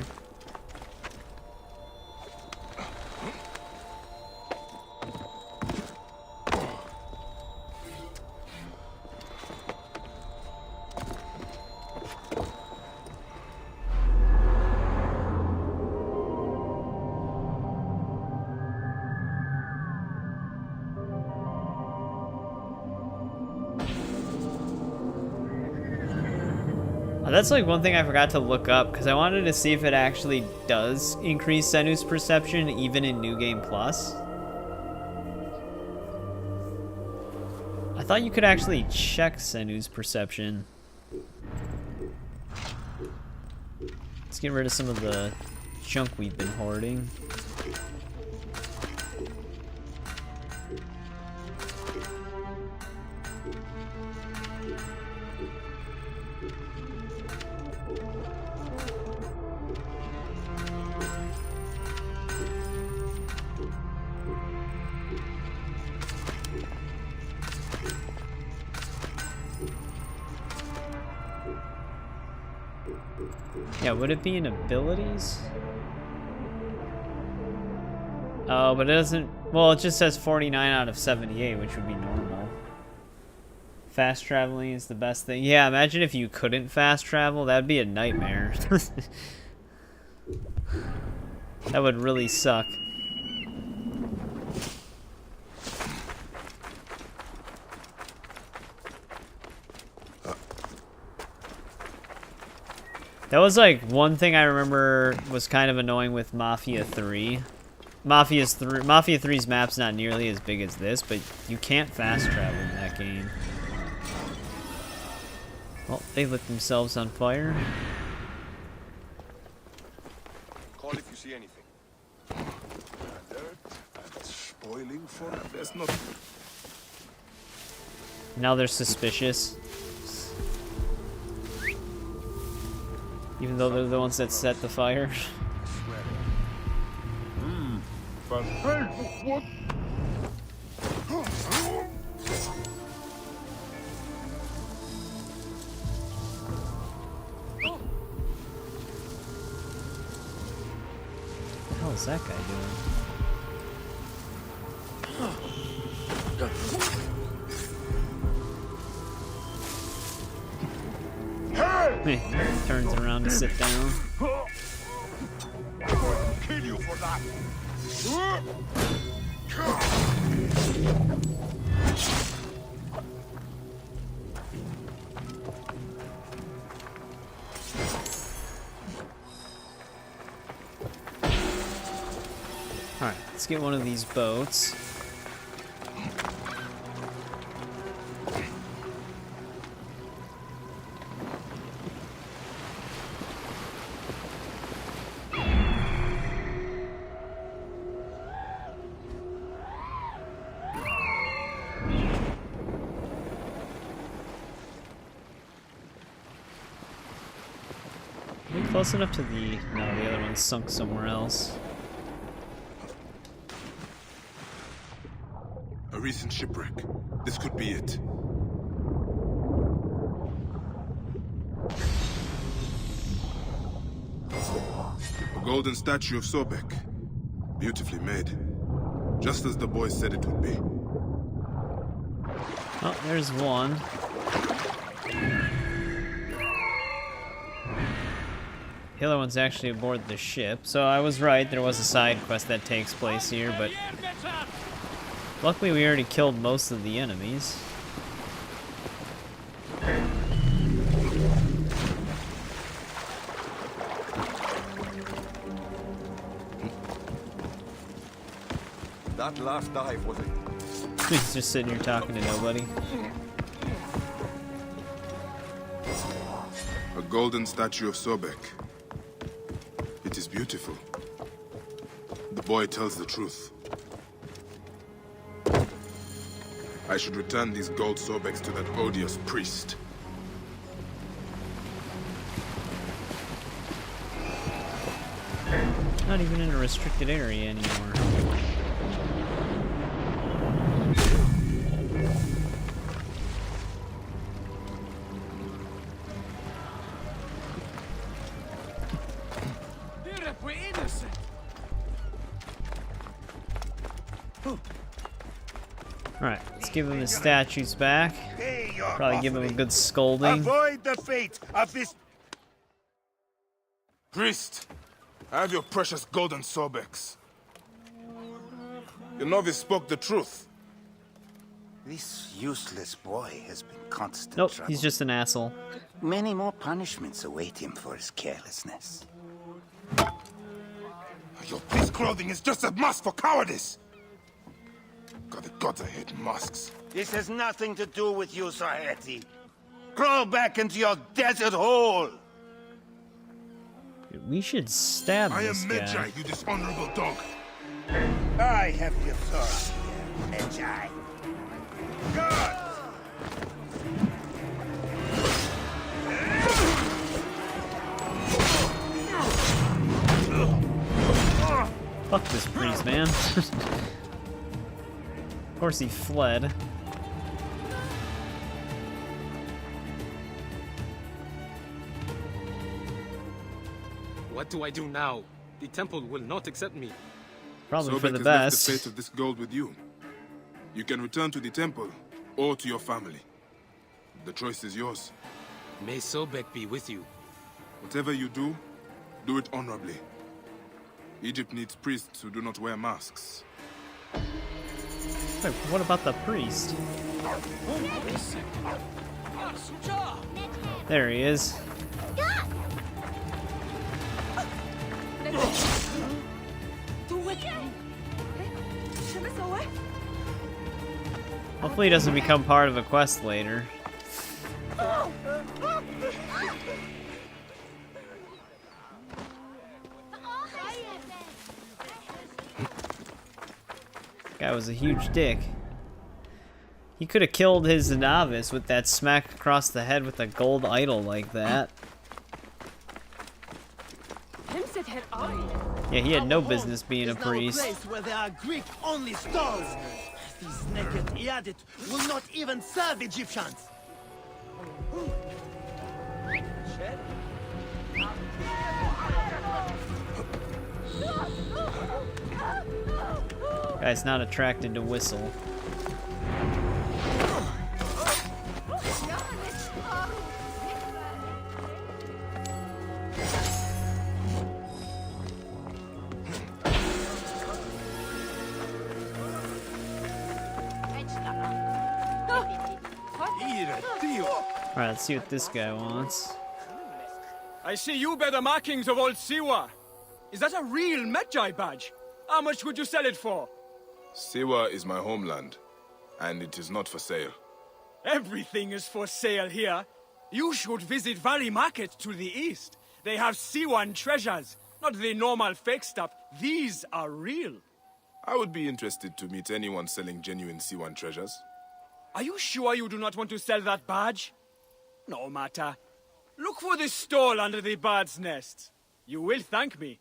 That's like one thing I forgot to look up because I wanted to see if it actually does increase Senu's perception even in New Game Plus. I thought you could actually check Senu's perception. Let's get rid of some of the junk we've been hoarding. Yeah, would it be in abilities? Oh, but it doesn't... Well, it just says 49 out of 78, which would be normal. Fast traveling is the best thing. Yeah, imagine if you couldn't fast travel. That would be a nightmare. That would really suck. That was like one thing I remember was kind of annoying with Mafia 3. Mafia 3's map's not nearly as big as this, but you can't fast travel in that game. Well, they lit themselves on fire. Call if you see anything. Alert and spoiling for there's not. Now they're suspicious. Even though they're the ones that set the fire. But hey, what? What the hell is that guy doing? Turns around to sit down. Kill you for that. Alright, let's get one of these boats. Close enough to the... No, the other one's sunk somewhere else. A recent shipwreck. This could be it. A golden statue of Sobek. Beautifully made. Just as the boy said it would be. Oh, there's one. The other one's actually aboard the ship, so I was right, there was a side quest that takes place here, but luckily we already killed most of the enemies. That last dive was it. He's just sitting here talking to nobody. A golden statue of Sobek. It is beautiful. The boy tells the truth. I should return these gold sobex to that odious priest. Not even in a restricted area anymore. Alright, let's give him his statues back. Probably give him a good scolding. Avoid the fate of this. Priest, I have your precious golden sobex. Your novice spoke the truth. This useless boy has been constant Nope, trouble. he's just an asshole. Many more punishments await him for his carelessness. Your priest clothing is just a mask for cowardice. God, the gods, I hate masks. This has nothing to do with you, Saheti. Crawl back into your desert hole. We should stab I am this guy. Medjay, you dishonorable dog. I have the authority here, Medjay. God! Fuck this priest, man. Of course he fled. What do I do now? The temple will not accept me. Probably for Sobek the has best. left the fate of this gold with you. You can return to the temple or to your family. The choice is yours. May Sobek be with you. Whatever you do, do it honorably. Egypt needs priests who do not wear masks. Wait, what about the priest? There he is. Hopefully he doesn't become part of a quest later. Guy was a huge dick. He could have killed his novice with that smack across the head with a gold idol like that. Yeah, he had no business being a priest. Place where there are Greek-only stores. These naked Iadit will not even serve Egyptians. Guy's not attracted to whistle. Alright, let's see what this guy wants. I see you bear the markings of old Siwa. Is that a real Medjay badge? How much would you sell it for? Siwa is my homeland, and it is not for sale. Everything is for sale here. You should visit Valley Market to the east. They have Siwan treasures, not the normal fake stuff. These are real. I would be interested to meet anyone selling genuine Siwan treasures. Are you sure you do not want to sell that badge? No matter. Look for the stall under the bird's nest. You will thank me.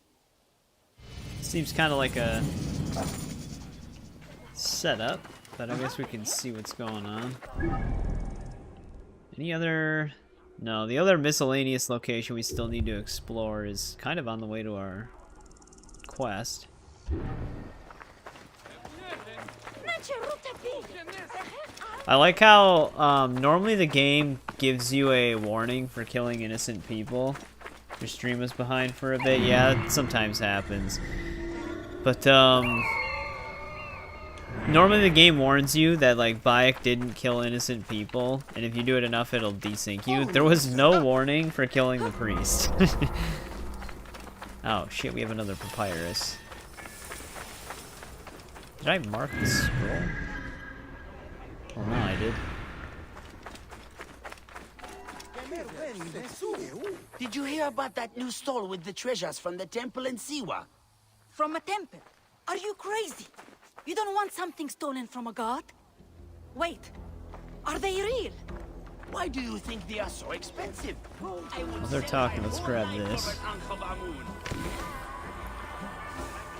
Seems kind of like a setup, but I guess we can see what's going on. Any other... No, the other miscellaneous location we still need to explore is kind of on the way to our quest. I like how normally the game gives you a warning for killing innocent people. Your stream was behind for a bit. Yeah, it sometimes happens. But normally the game warns you that like Bayek didn't kill innocent people, and if you do it enough it'll desync you. There was no warning for killing the priest. Oh shit, we have another papyrus. Did I mark the scroll? Oh no, I did. Did you hear about that new stall with the treasures from the temple in Siwa? From a temple? Are you crazy? You don't want something stolen from a god? Wait, are they real? Why do you think they are so expensive? While they're talking, let's grab this.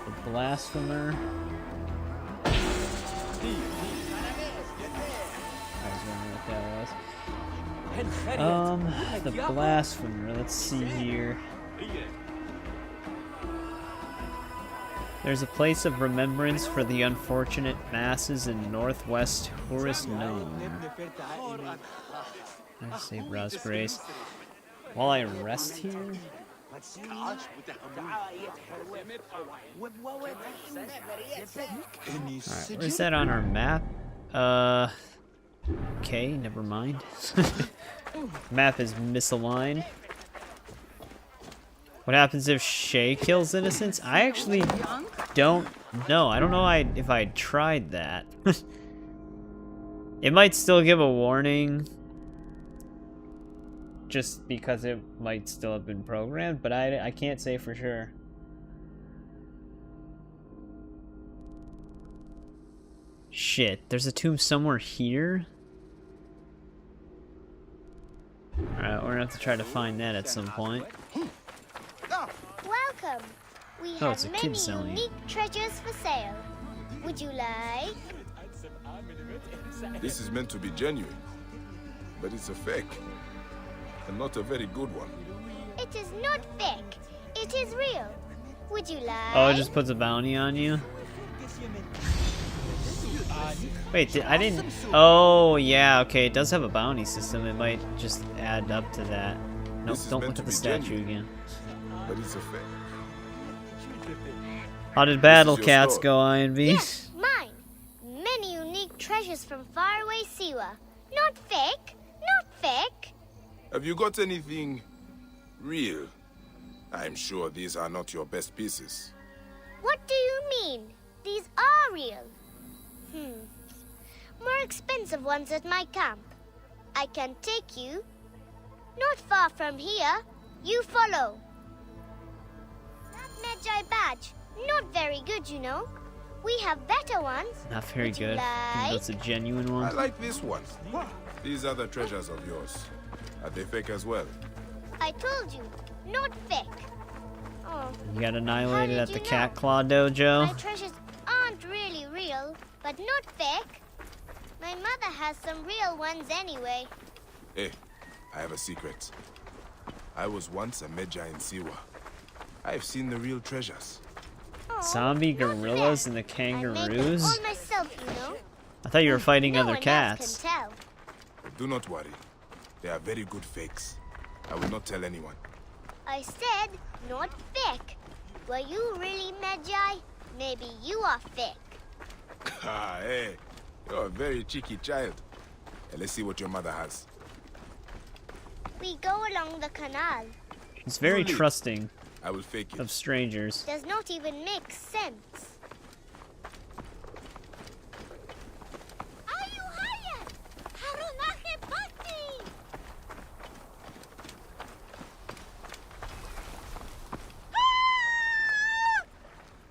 The blasphemer. I was wondering what that was. The blasphemer. Let's see here. There's a place of remembrance for the unfortunate masses in northwest Horus known. I say Bras Grace. While I rest here. Alright, where's that on our map? Okay, never mind. Map is misaligned. What happens if Shay kills innocents? I actually don't know. I don't know if I tried that. It might still give a warning. Just because it might still have been programmed, but I can't say for sure. Shit, there's a tomb somewhere here? Alright, we're gonna have to try to find that at some point. Welcome. We Oh, have it's a many kid selling. unique treasures for sale. Would you like? This is meant to be genuine, but it's a fake. And not a very good one. It is not fake. It is real. Would you like? Oh, it just puts a bounty on you? Wait, I didn't... Oh, yeah, okay, it does have a bounty system. It might just add up to that. Nope, don't look at the statue again. But it's a fake. How did Battle Cats go, INV? Yes, mine. Many unique treasures from faraway Siwa. Not fake. Not fake. Have you got anything real? I'm sure these are not your best pieces. What do you mean? These are real. More expensive ones at my camp. I can take you. Not far from here. You follow. That Medjay badge. Not very good, you know. We have better ones. Not very good. Think that's a genuine one. I like this one. These are the treasures of yours. Are they fake as well? I told you, not fake. Oh, You got annihilated at the know? Cat Claw Dojo. My treasures aren't really real, but not fake. My mother has some real ones anyway. Hey, I have a secret. I was once a Medjay in Siwa. I've seen the real treasures. Zombie gorillas and the I made them kangaroos? all myself, you know. I thought you were fighting No other one else cats. can tell. But do not worry. They are very good fakes. I will not tell anyone. I said not fake. Were you really Medjay? Maybe you are fake. Ah, hey. You're a very cheeky child. Hey, let's see what your mother has. We go along the canal. It's very Slowly. trusting I will fake it. of strangers. Does not even make sense.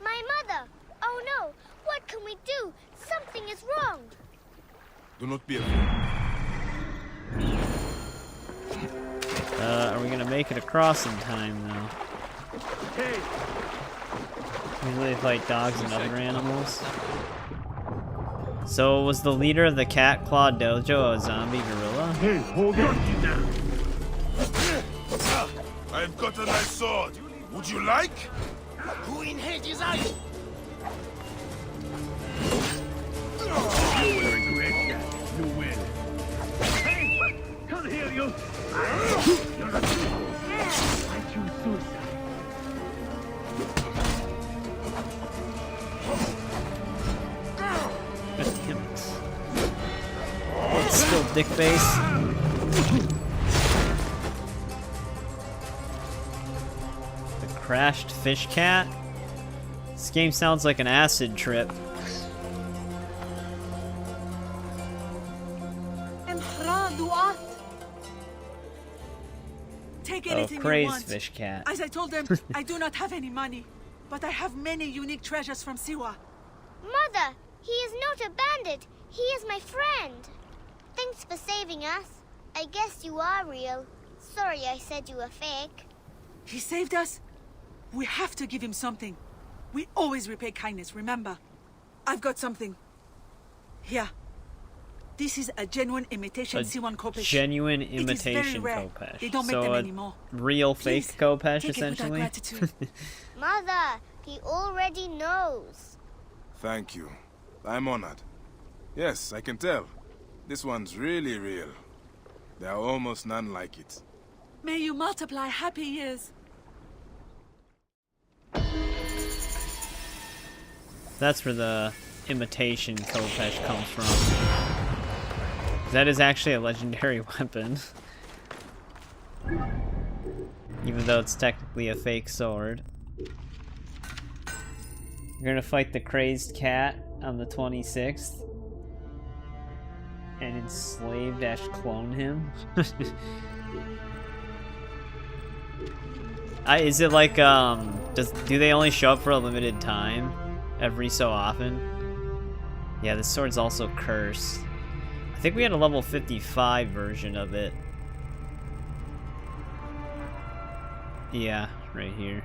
My mother! Oh no! What can we do? Something is wrong. Do not be afraid. Are we gonna make it across in time, though? Usually they fight dogs and other animals. So was the leader of the Cat Claw Dojo a zombie gorilla? Hey, hold on, you now. I've got a nice sword. Would you like? Who in his eyes? You will regret that. You will. Hey, come here, you. You're not. I choose suicide. Still dick face. The crashed fish cat? This game sounds like an acid trip. anything you crazed want. fish cat. As I told them, I do not have any money, but I have many unique treasures from Siwa. Mother, he is not a bandit. He is my friend. Thanks for saving us. I guess you are real. Sorry I said you were fake. He saved us? We have to give him something. We always repay kindness, remember? I've got something. Here. This is a genuine imitation Siwan Kopesh. Genuine It is imitation very rare. Kopesh. They don't make so them a anymore. real fake Please, Kopesh, take it with our essentially. gratitude. Mother, he already knows. Thank you. I'm honored. Yes, I can tell. This one's really real. There are almost none like it. May you multiply happy years. That's where the imitation Kopesh comes from. That is actually a legendary weapon. Even though it's technically a fake sword. We're gonna fight the crazed cat on the 26th. And enslave-clone him. Is it like, do they only show up for a limited time? Every so often? Yeah, this sword's also cursed. I think we had a level 55 version of it. Yeah, right here.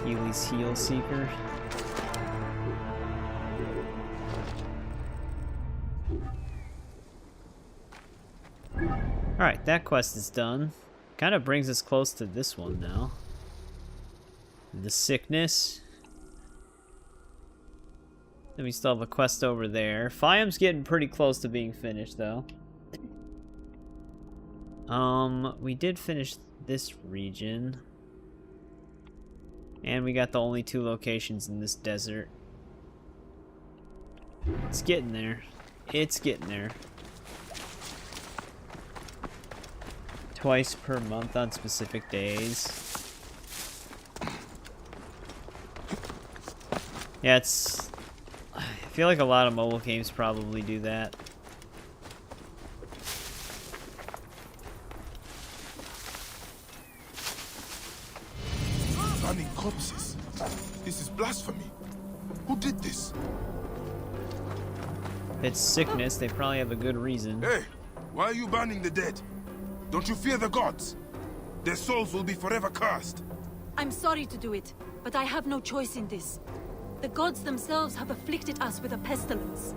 Healy's Heel Seeker. Alright, that quest is done. Kind of brings us close to this one now. The sickness. Then we still have a quest over there. Fiam's getting pretty close to being finished, though. We did finish this region. And we got the only 2 locations in this desert. It's getting there. It's getting there. Twice per month on specific days. Yeah, it's... I feel like a lot of mobile games probably do that. Burning corpses. This is blasphemy. Who did this? If it's sickness, they probably have a good reason. Hey, why are you burning the dead? Don't you fear the gods? Their souls will be forever cursed. I'm sorry to do it, but I have no choice in this. The gods themselves have afflicted us with a pestilence.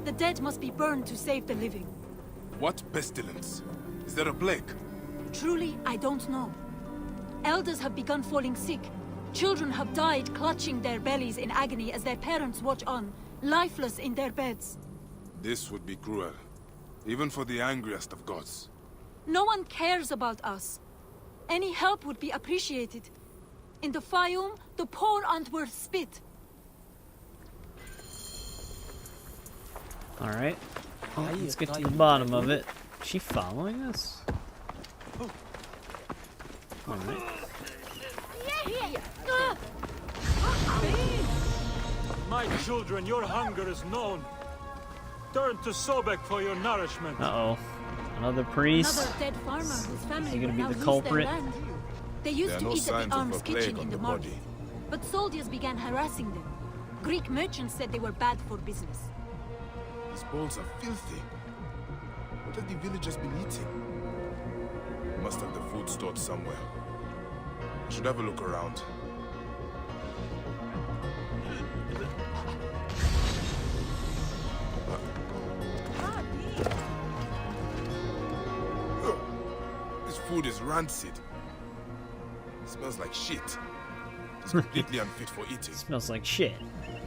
The dead must be burned to save the living. What pestilence? Is there a plague? Truly, I don't know. Elders have begun falling sick. Children have died clutching their bellies in agony as their parents watch on, lifeless in their beds. This would be cruel, even for the angriest of gods. No one cares about us. Any help would be appreciated. In the Fayum, the poor aren't worth spit. Alright. Oh, let's get to the bottom of it. Is she following us? Alright. My children, your hunger is known. Turn to Sobek for your nourishment. Uh-oh. Another priest? Another dead farmer whose family Is he gonna will be now the lose culprit? their land. They used to eat at the arms kitchen in the market, but soldiers began harassing them. Greek merchants said they were bad for business. These bowls are filthy. What have the villagers been eating? We must have the food stored somewhere. I should have a look around. This food is rancid. It smells like shit. It's completely unfit for eating. Smells like shit.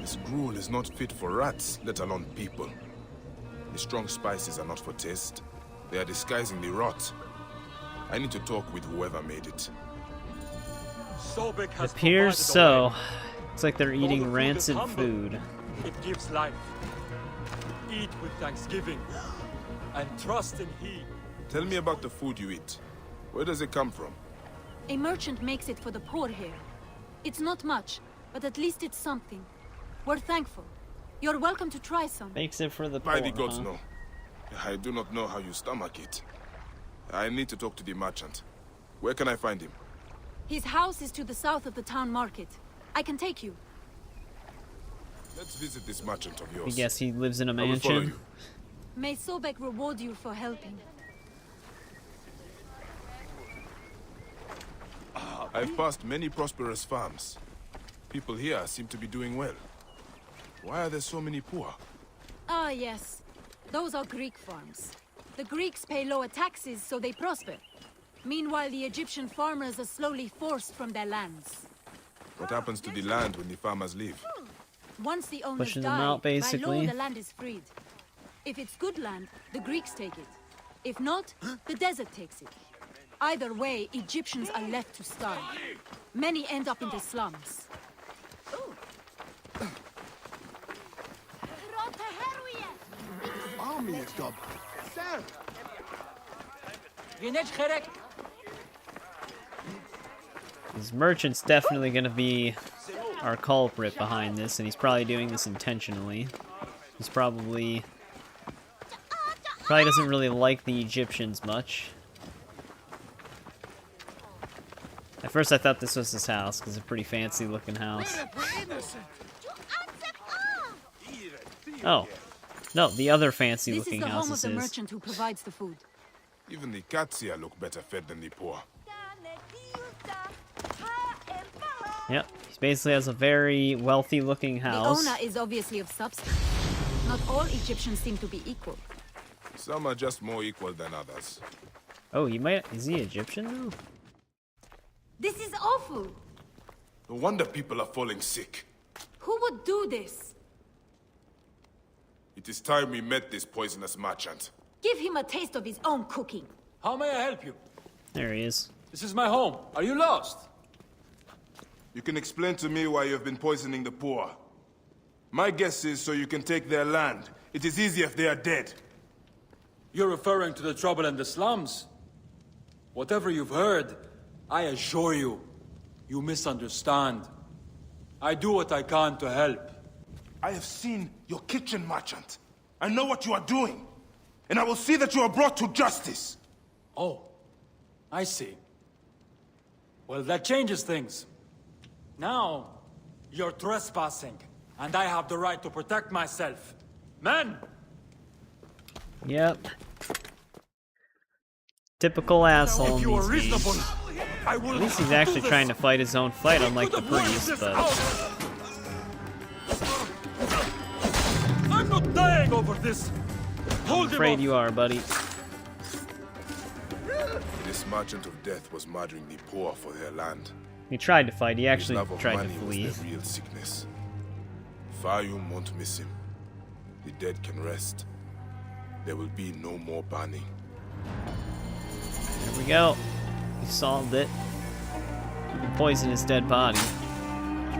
This gruel is not fit for rats, let alone people. The strong spices are not for taste. They are disguising the rot. I need to talk with whoever made it. Sobek It has appears provided so. a way. It's like they're Though the eating food is rancid humble, food. It gives life. Eat with thanksgiving and trust in He. Tell me about the food you eat. Where does it come from? A merchant makes it for the poor here. It's not much, but at least it's something. We're thankful. You're welcome to try some. Makes it for the poor, By the gods, huh? no. I do not know how you stomach it. I need to talk to the merchant. Where can I find him? His house is to the south of the town market. I can take you. Let's visit this merchant of I yours. guess he lives in a I will follow mansion. you. May Sobek reward you for helping. I've passed many prosperous farms. People here seem to be doing well. Why are there so many poor? Ah, yes. Those are Greek farms. The Greeks pay lower taxes, so they prosper. Meanwhile, the Egyptian farmers are slowly forced from their lands. What happens to the land when the farmers leave? Once the owners Pushing them die, out, by basically. law, the land is freed. If it's good land, the Greeks take it. If not, the desert takes it. Either way, Egyptians are left to starve. Many end up in the slums. This merchant's definitely gonna be our culprit behind this, and he's probably doing this intentionally. He's probably doesn't really like the Egyptians much. At first I thought this was his house, because it's a pretty fancy looking house. Oh. No, the other fancy This is looking the house home of this the is. merchant who provides the food. Even the cats here look better fed than the poor. Yep, he basically has a very wealthy looking The house. owner is obviously of substance. Not all Egyptians seem to be equal. Some are just more equal than others. Oh, is he Egyptian though? This is awful! No wonder people are falling sick. Who would do this? It is time we met this poisonous merchant. Give him a taste of his own cooking. How may I help you? There he is. This is my home. Are you lost? You can explain to me why you have been poisoning the poor. My guess is so you can take their land. It is easier if they are dead. You're referring to the trouble in the slums? Whatever you've heard, I assure you, you misunderstand. I do what I can to help. I have seen your kitchen, merchant. I know what you are doing. And I will see that you are brought to justice. Oh, I see. Well, that changes things. Now, you're trespassing, and I have the right to protect myself. Men! Yep. Typical asshole If in you are these reasonable, games. I will At least he's actually trying to fight his own fight, unlike the priest, but... I'm not dying over this! I'm Hold him afraid up. you are, buddy. This merchant of death was murdering the poor for their land. He tried to fight, he His actually love of tried to money flee. was their real sickness. Fayum won't miss him. The dead can rest. There will be no more burning. There we go. We solved it. We can poison his dead body.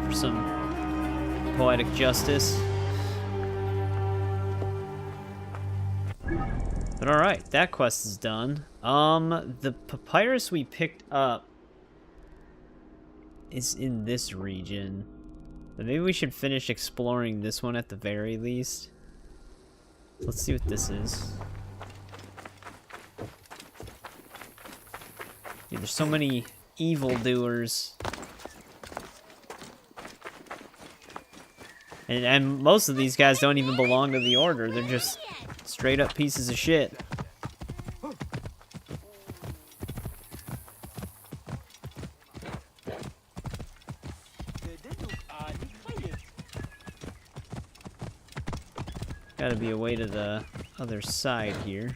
For some poetic justice. But alright, that quest is done. The papyrus we picked up is in this region. But maybe we should finish exploring this one at the very least. Let's see what this is. Dude, there's so many evildoers. And most of these guys don't even belong to the Order. They're just straight up pieces of shit. Gotta be a way to the other side here.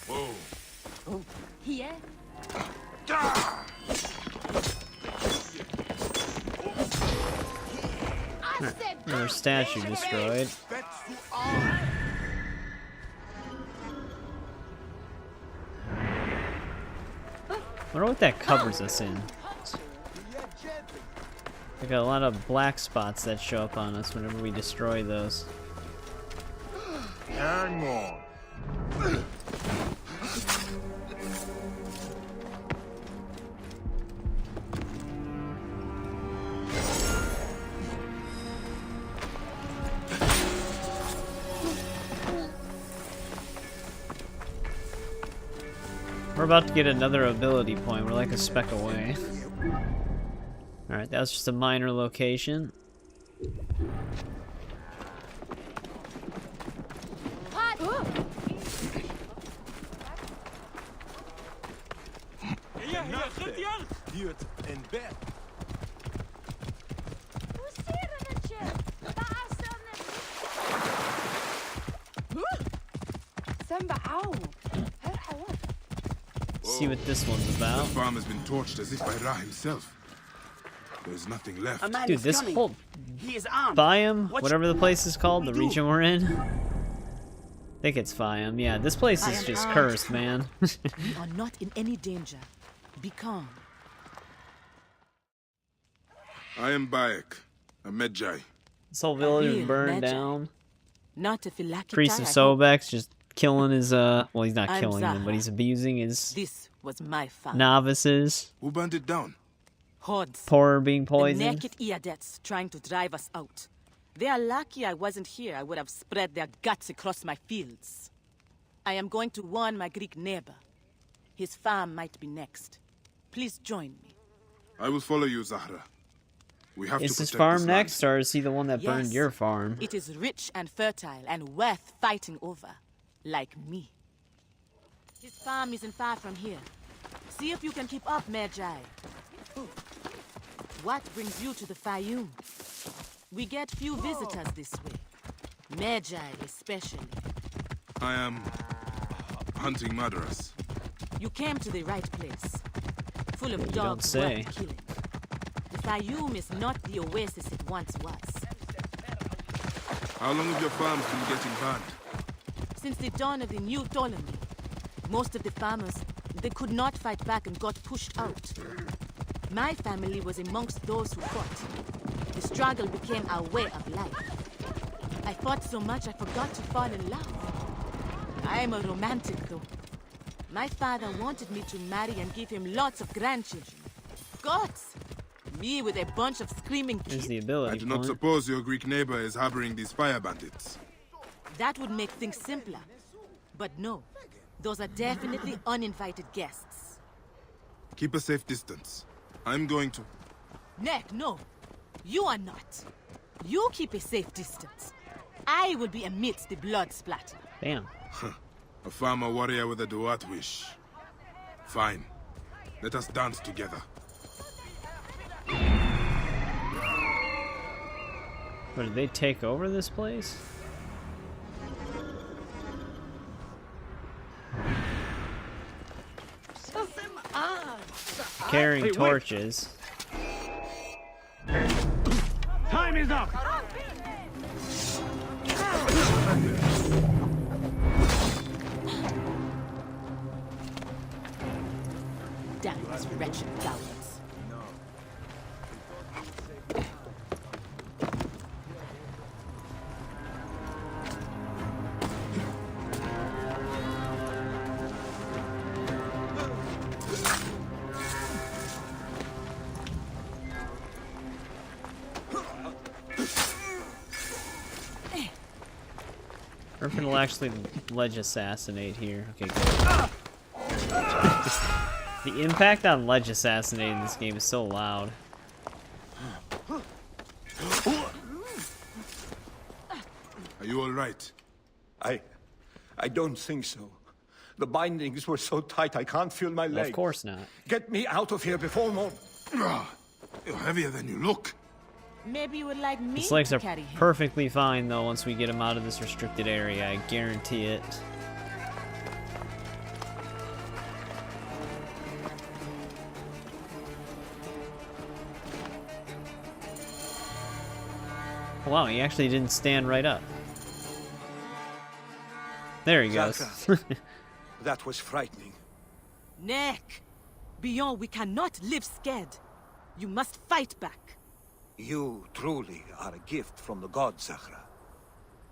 Whoa. Here? Another statue destroyed. I wonder what that covers us in. We got a lot of black spots that show up on us whenever we destroy those. Hang on. We're about to get another ability point. We're like a speck away. Alright, that was just a minor location. Good and bad. See what this one's about. The farm has been torched as if by Ra himself. There's nothing left. Dude, this whole He is armed. biome, Watch whatever the place is called, the region we're in. I think it's biome. Yeah, this place is just cursed, man. We are not in any danger. Be calm. I am Bayek, a Medjay. This whole village is Real burned Medjay. down. Not a flclafi. Priest of Sobek's just killing his, well, he's not I'm killing them, Zahra. but he's abusing his This was my farm. novices. Who burned it down? Hordes. Poor being The poisoned. naked Iadets trying to drive us out. They are lucky I wasn't here. I would have spread their guts across my fields. I am going to warn my Greek neighbor. His farm might be next. Please join me. I will follow you, Zahra. We have Is to his protect farm this next, or is he the one that burned Yes. your farm? It is rich and fertile and worth fighting over. Like me. His farm isn't far from here. See if you can keep up, Medjay. What brings you to the Fayoum? We get few visitors this way. Medjay especially. I am hunting murderers. You came to the right place. Full of You don't dogs say. worth killing. The Fayoum is not the oasis it once was. How long have your farms been getting burned? Since the dawn of the new Ptolemy, most of the farmers, they could not fight back and got pushed out. My family was amongst those who fought. The struggle became our way of life. I fought so much I forgot to fall in love. I am a romantic, though. My father wanted me to marry and give him lots of grandchildren. Gods! Me with a bunch of screaming There's kids. the ability I do not point. suppose your Greek neighbor is harboring these fire bandits. That would make things simpler. But no, those are definitely uninvited guests. Keep a safe distance. I'm going to... Neck, no. You are not. You keep a safe distance. I will be amidst the blood splatter. Damn. A farmer warrior with a Duat wish. Fine. Let us dance together. But did they take over this place? Carrying Hey, wait. torches. Time is up! Damn these wretched cowards. Griffin will actually ledge assassinate here. Okay, good. The impact on ledge assassinate in this game is so loud. Are you all right? I don't think so. The bindings were so tight I can't feel my legs. Of course not. Get me out of here before morning. You're heavier than you look. Maybe you would like me His legs to are carry him. perfectly fine though once we get him out of this restricted area. I guarantee it. Wow, he actually didn't stand right up. There he goes. That was frightening. Neck! Beyond, we cannot live scared. You must fight back. You truly are a gift from the gods, Zahra.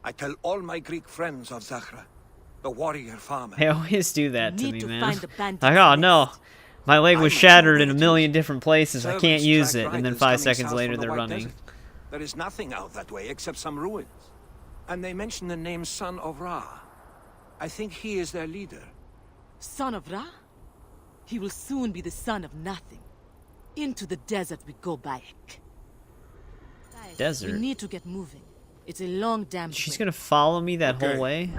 I tell all my Greek friends of Zahra, the warrior farmer. They always do that to Need me, to man. find the bandit's Like, oh no, nest. my leg was I'm shattered sure in a it million different places. I can't Servants use track it, and then riders 5 coming seconds south later from the they're White running. Desert. There is nothing out that way except some ruins. And they mention the name Son of Ra. I think he is their leader. Son of Ra? He will soon be the son of nothing. Into the desert we go, Bayek. Desert? We need to get moving. It's a long damn She's way. gonna follow me that whole way?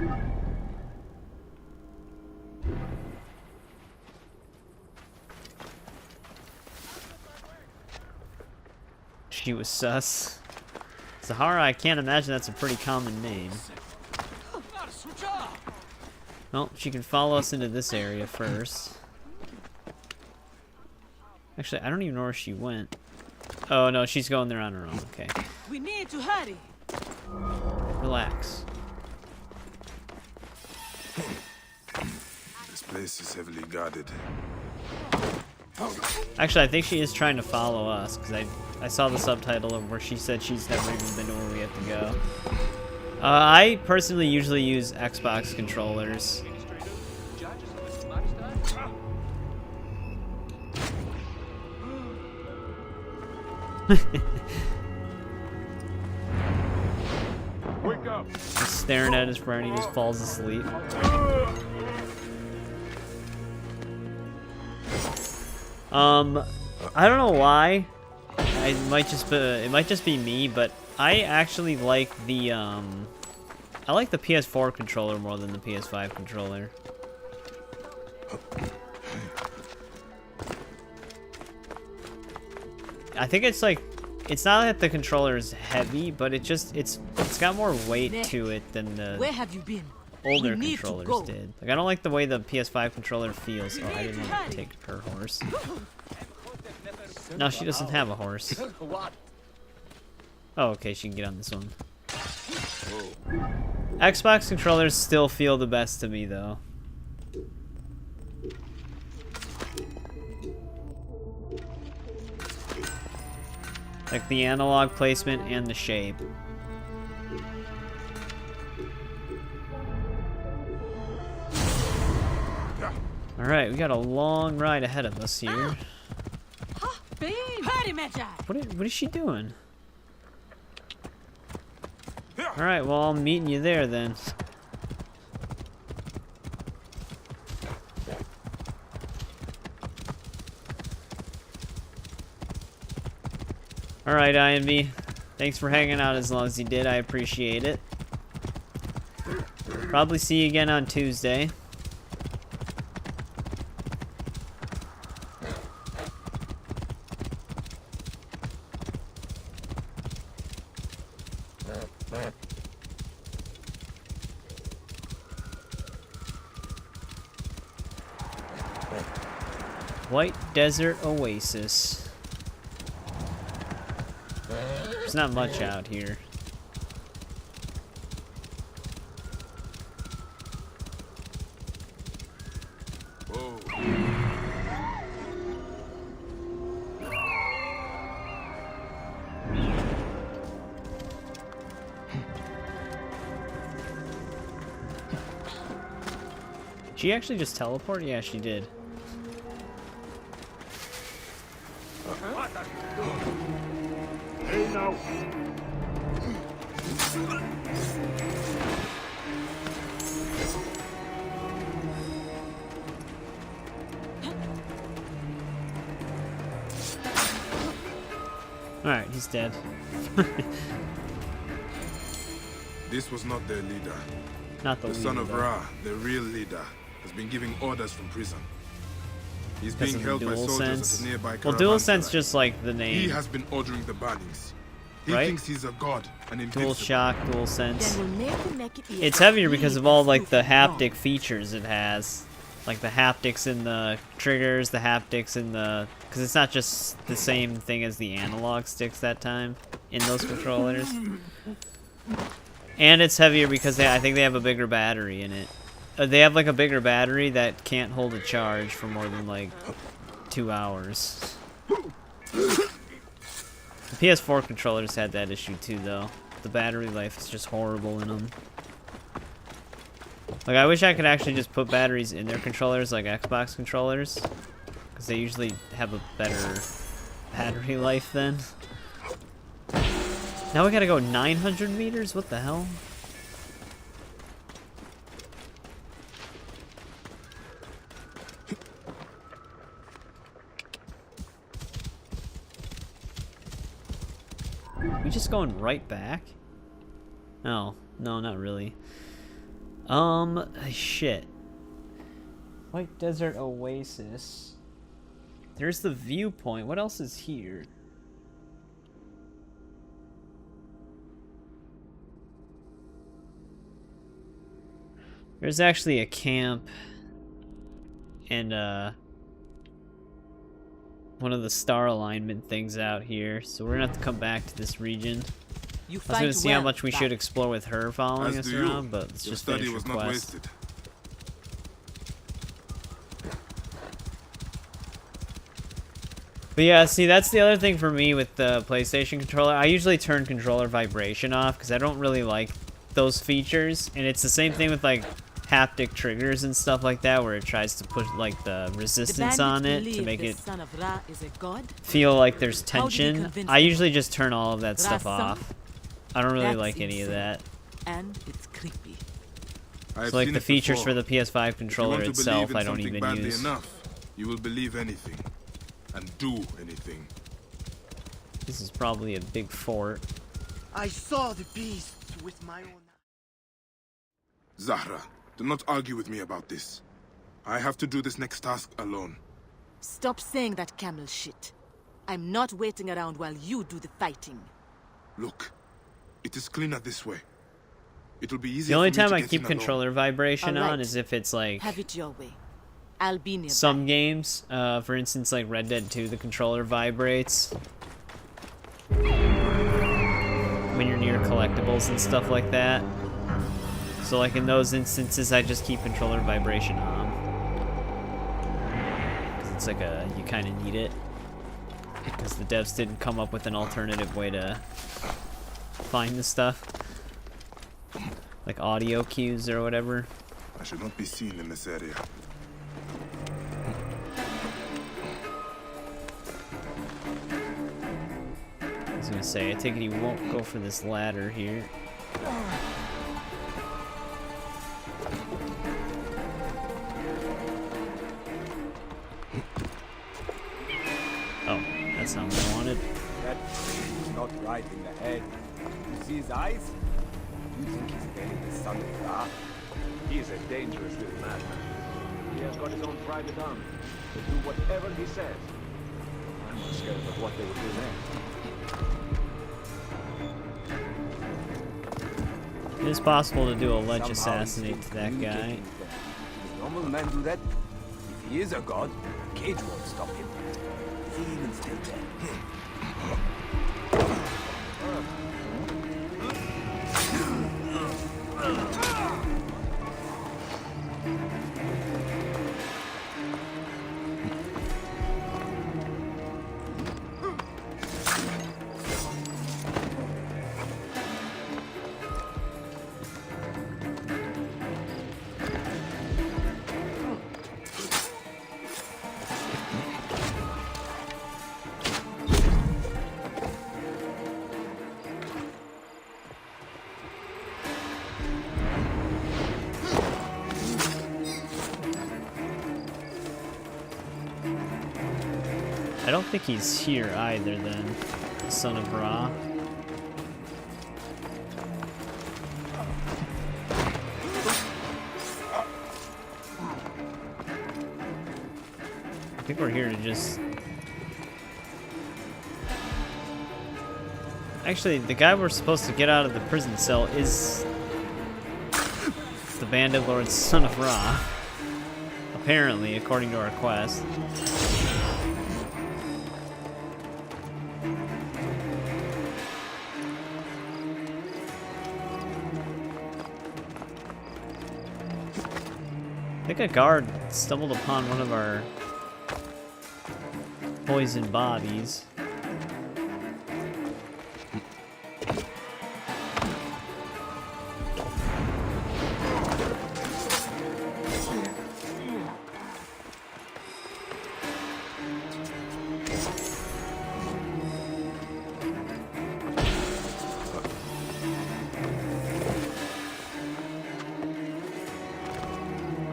She was sus. Zahara, I can't imagine that's a pretty common name. Well, she can follow us into this area first. Actually, I don't even know where she went. Oh no, she's going there on her own. Okay. We need to hurry. Relax. This place is heavily guarded. Actually, I think she is trying to follow us, because I saw the subtitle of where she said she's never even been to where we have to go. I personally usually use Xbox controllers. Wake up! Just staring at his friend, he just falls asleep. I don't know why. It might just be me, but I actually like the I like the PS4 controller more than the PS5 controller. I think it's like, it's not that the controller is heavy, but it's got more weight to it than the Where have you been? older We need to controllers go. did. Like, I don't like the way the PS5 controller feels. Oh, I didn't want to take her horse. No, she doesn't have a horse. Oh, okay, she can get on this one. Xbox controllers still feel the best to me, though. Like the analog placement and the shape. Alright, we got a long ride ahead of us here. What is she doing? Alright, well, I'm meeting you there then. Alright, INV. Thanks for hanging out as long as you did. I appreciate it. Probably see you again on Tuesday. White Desert Oasis. There's not much out here. Did she actually just teleport? Yeah, she did. Hey now. Alright, he's dead. This was not their leader. Not the son leader, of though. Ra, the real leader, has been giving orders from prison. He's Because being of the held by dual soldiers sense. at a nearby Well, caravan dual sense village. just like the name. He has been ordering the burnings. He Right? thinks he's a god and Dual invincible. shock, dual sense. Then we'll make it easy. It's heavier because of all like the haptic features it has. Like the haptics in the triggers, the haptics in the... Because it's not just the same thing as the analog sticks that time in those controllers. And it's heavier because I think they have a bigger battery in it. They have like a bigger battery that can't hold a charge for more than like 2 hours. The PS4 controllers had that issue too, though. The battery life is just horrible in them. Like, I wish I could actually just put batteries in their controllers like Xbox controllers, because they usually have a better battery life then. Now we gotta go 900 meters? What the hell? We just going right back? Oh, no, not really. Shit. White Desert Oasis. There's the viewpoint. What else is here? There's actually a camp and one of the star alignment things out here, so we're gonna have to come back to this region. I was gonna see how much we should explore with her following us around, but let's just finish her quest. But yeah, see, that's the other thing for me with the PlayStation controller. I usually turn controller vibration off because I don't really like those features, and it's the same thing with like haptic triggers and stuff like that, where it tries to put like the resistance on it to make it feel like there's tension. I usually just turn all of that stuff off. I don't really like any of that. And it's creepy. So like the features for the PS5 controller itself, I don't even use. You will believe anything and do anything. This is probably a big fort. I saw the beast with my own. Zahra, do not argue with me about this. I have to do this next task alone. Stop saying that camel shit. I'm not waiting around while you do the fighting. Look, it is cleaner this way. It will be easier. The only for me time to I get keep in controller vibration on is if it's like have it your way. I'll be nearby. Some games, for instance, like Red Dead 2, the controller vibrates when you're near collectibles and stuff like that. So like in those instances, I just keep controller vibration on. 'Cause it's like you kind of need it. Because the devs didn't come up with an alternative way to find the stuff. Like audio cues or whatever. I should not be seen in this area. I was gonna say, I take it he won't go for this ladder here. Oh, that's not what I wanted. That is not right in the head. You see his eyes? You think he's buried the son of Ra? He is a dangerous little madman. He has got his own private army. He'll do whatever he says. I'm not scared of what they will do next. It is possible to do a ledge assassinate to that guy. Does normal men do that? If he is a god, a cage won't stop him. Does he even stay there? I don't think he's here either then, the son of Ra. I think we're here to just... Actually, the guy we're supposed to get out of the prison cell is the Bandit Lord's son of Ra. Apparently, according to our quest. I think a guard stumbled upon one of our poisoned bodies.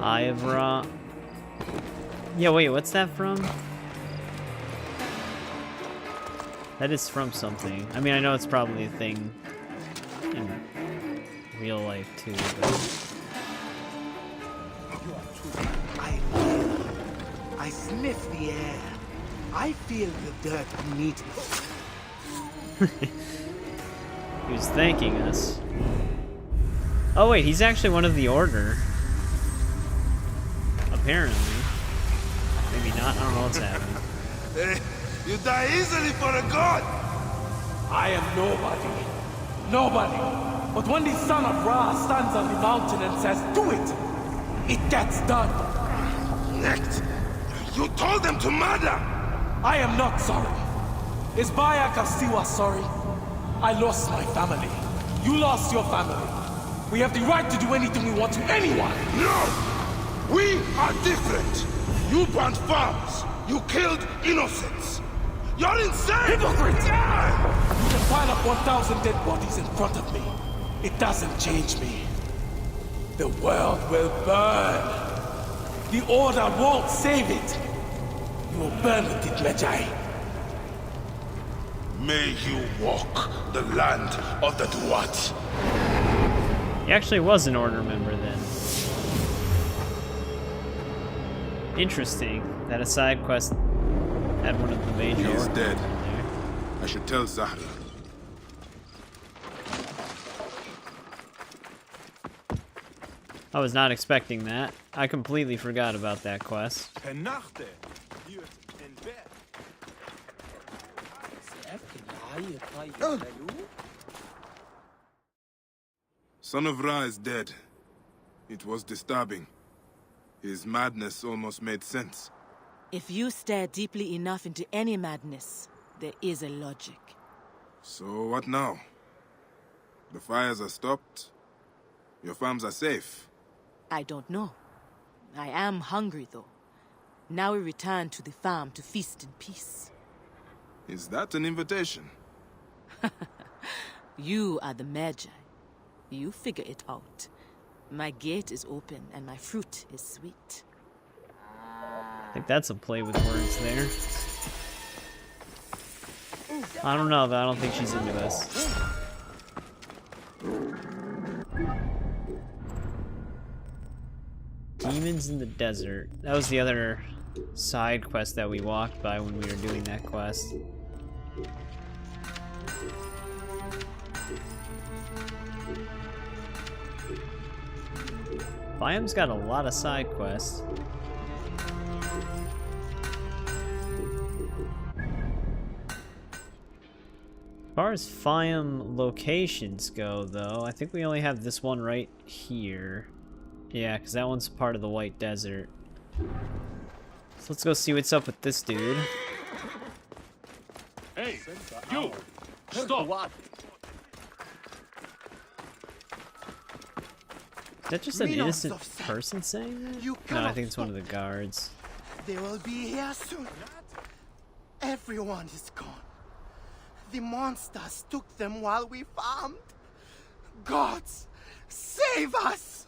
Eye of Ra. Yeah, wait, what's that from? That is from something. I mean, I know it's probably a thing in real life too, but... I sniff the air. I feel the dirt beneath me. He was thanking us. Oh wait, he's actually one of the Order. Apparently. Maybe not, I don't know what's happening. You die easily for a god! I am nobody. Nobody. But when the son of Ra stands on the mountain and says, do it, it gets done. Next, you told them to murder! I am not sorry. Is Bayek of Siwa sorry? I lost my family. You lost your family. We have the right to do anything we want to anyone. No! We are different. You burned farms. You killed innocents. You're insane! Hypocrite! You can pile up 1,000 dead bodies in front of me. It doesn't change me. The world will burn. The Order won't save it. You will burn with it, Medjay. May you walk the land of the Duat. He actually was an Order member then. Interesting that a side quest had one of the major He is Order dead. there. I should tell Zahra. I was not expecting that. I completely forgot about that quest. Son of Ra is dead. It was disturbing. His madness almost made sense. If you stare deeply enough into any madness, there is a logic. So what now? The fires are stopped. Your farms are safe. I don't know. I am hungry, though. Now we return to the farm to feast in peace. Is that an invitation? You are the Magi. You figure it out. My gate is open and my fruit is sweet. I think that's a play with words there. I don't know, though. I don't think she's into us. Demons in the desert. That was the other side quest that we walked by when we were doing that quest. Biom's got a lot of side quests. As far as Fiam locations go, though, I think we only have this one right here. Yeah, because that one's part of the White Desert. So let's go see what's up with this dude. Hey, you! Stop! Is that just an innocent person saying that? No, I think it's one of the guards. They will be here soon. Everyone is gone. The monsters took them while we farmed. Gods, save us!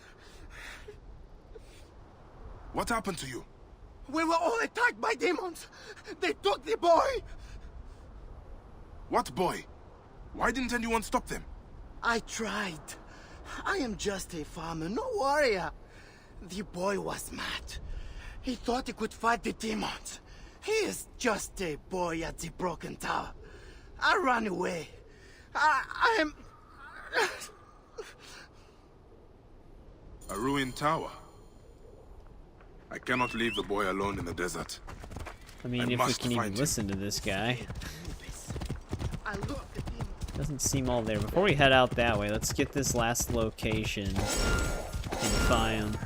What happened to you? We were all attacked by demons. They took the boy. What boy? Why didn't anyone stop them? I tried. I am just a farmer, no warrior. The boy was mad. He thought he could fight the demons. He is just a boy at the broken tower. I ran away. I am... A ruined tower. I cannot leave the boy alone in the desert. I mean, if we can even listen to this guy. Doesn't seem all there. Before we head out that way, let's get this last location in Fiam.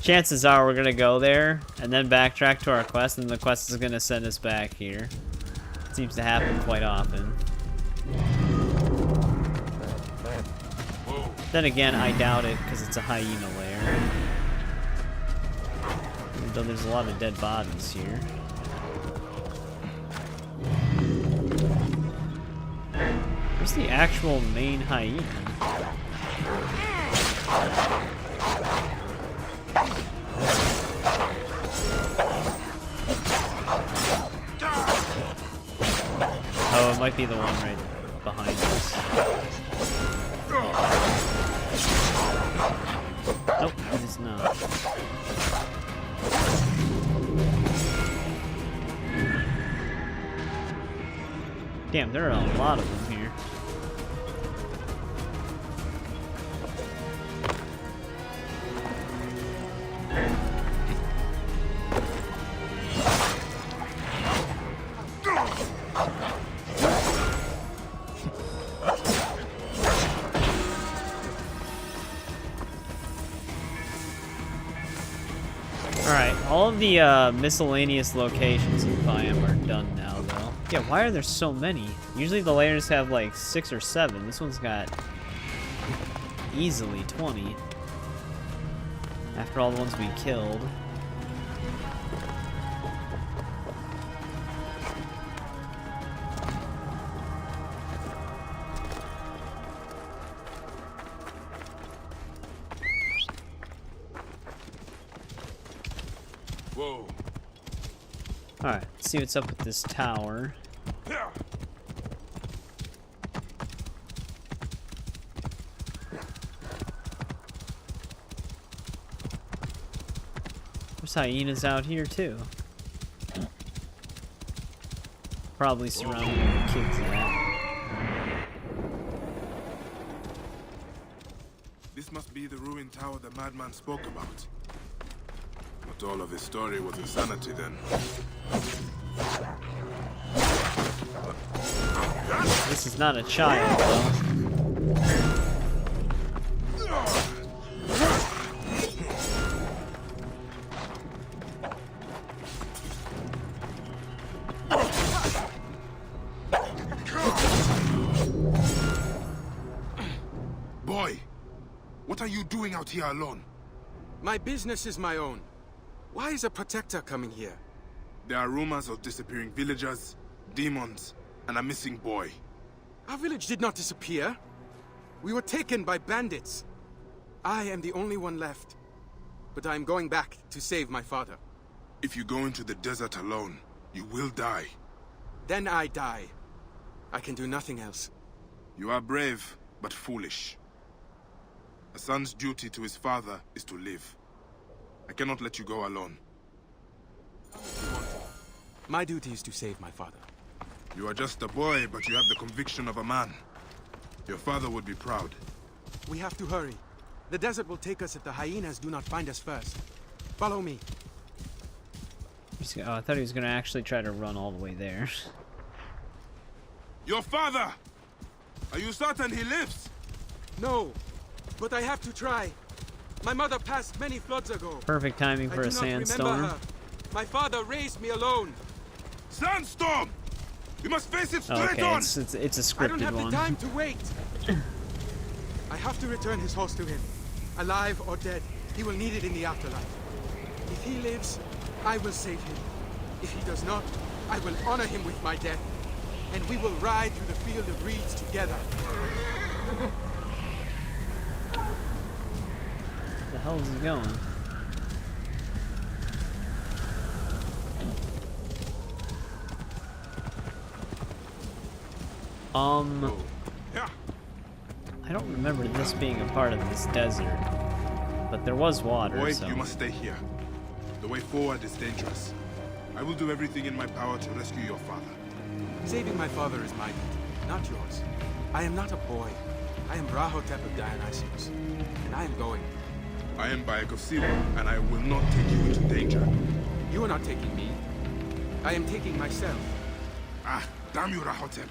Chances are we're gonna go there and then backtrack to our quest, and the quest is gonna send us back here. It seems to happen quite often. Then again, I doubt it because it's a hyena lair. Though there's a lot of dead bodies here. Where's the actual main hyena? Might be the one right behind us. Nope, it is not. Damn, there are a lot of them here. Alright, all of the miscellaneous locations in Bayek are done now, though. Yeah, why are there so many? Usually the layers have like 6 or 7. This one's got easily 20. After all the ones we killed. Whoa. Alright, let's see what's up with this tower. There's hyenas out here too. Probably surrounding where the kids at. This must be the ruined tower the madman spoke about. But all of his story was insanity then. This is not a child, though. Boy, what are you doing out here alone? My business is my own. Why is a protector coming here? There are rumors of disappearing villagers, demons, and a missing boy. Our village did not disappear. We were taken by bandits. I am the only one left. But I am going back to save my father. If you go into the desert alone, you will die. Then I die. I can do nothing else. You are brave, but foolish. A son's duty to his father is to live. I cannot let you go alone. My duty is to save my father. You are just a boy, but you have the conviction of a man. Your father would be proud. We have to hurry. The desert will take us if the hyenas do not find us first. Follow me. Oh, I thought he was going to actually try to run all the way there. Your father! Are you certain he lives? No, but I have to try. My mother passed many floods ago. Perfect timing for a sandstorm. My father raised me alone. Sandstorm! You must face it straight okay, on! it's a scripted I don't have one. the time to wait. I have to return his horse to him. Alive or dead, he will need it in the afterlife. If he lives, I will save him. If he does not, I will honor him with my death. And we will ride through the field of reeds together. Where the hell is he going? I don't remember this being a part of this desert, but there was water, Boy, so... you must stay here. The way forward is dangerous. I will do everything in my power to rescue your father. Saving my father is my duty, not yours. I am not a boy. I am Rahotep of Dionysius, and I am going. I am Bayek of Siwa, and I will not take you into danger. You are not taking me. I am taking myself. Ah, damn you, Rahotep.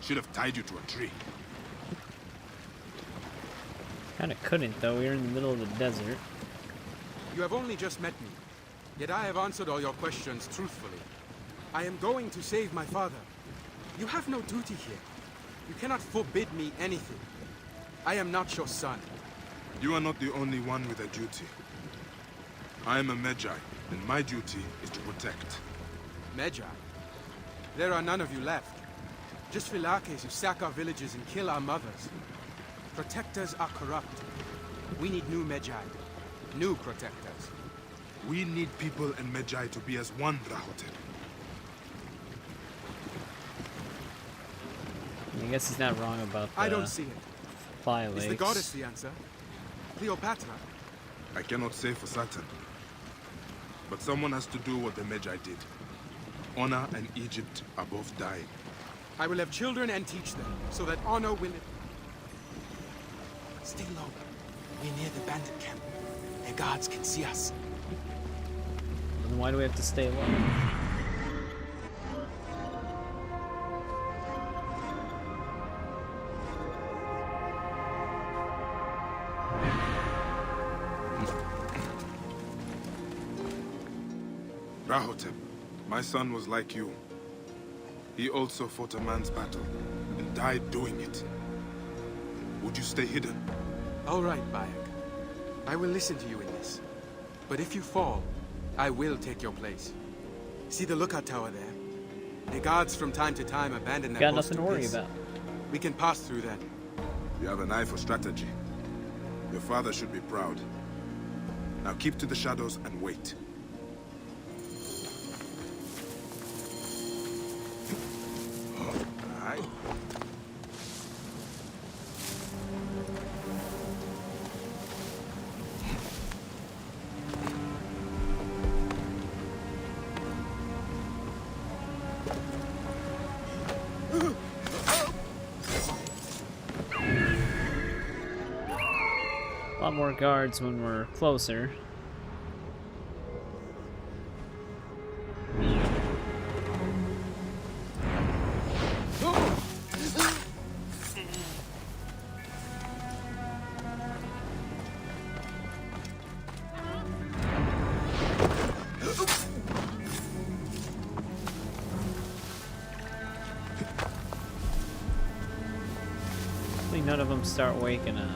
Should have tied you to a tree. Kinda couldn't, though. We were in the middle of the desert. You have only just met me, yet I have answered all your questions truthfully. I am going to save my father. You have no duty here. You cannot forbid me anything. I am not your son. You are not the only one with a duty. I am a Medjay, and my duty is to protect. Medjay? There are none of you left. Just Philakes who sack our villages and kill our mothers. Protectors are corrupt. We need new Medjay. New protectors. We need people and Medjay to be as one, Rahotep. I guess he's not wrong about the I don't see it. fire Is the lakes. goddess the answer? Cleopatra? I cannot say for certain. But someone has to do what the Magi did. Honor and Egypt are both dying. I will have children and teach them, so that honor will... Stay low. We're near the bandit camp. Their guards can see us. Then why do we have to stay low? Rahotep, my son was like you. He also fought a man's battle and died doing it. Would you stay hidden? All right, Bayek. I will listen to you in this. But if you fall, I will take your place. See the lookout tower there? The guards from time to time abandon their Got post nothing to worry piss. about. We can pass through that. You have an eye for strategy. Your father should be proud. Now keep to the shadows and wait. All right. A lot more guards when we're closer. Hopefully none of them start waking up.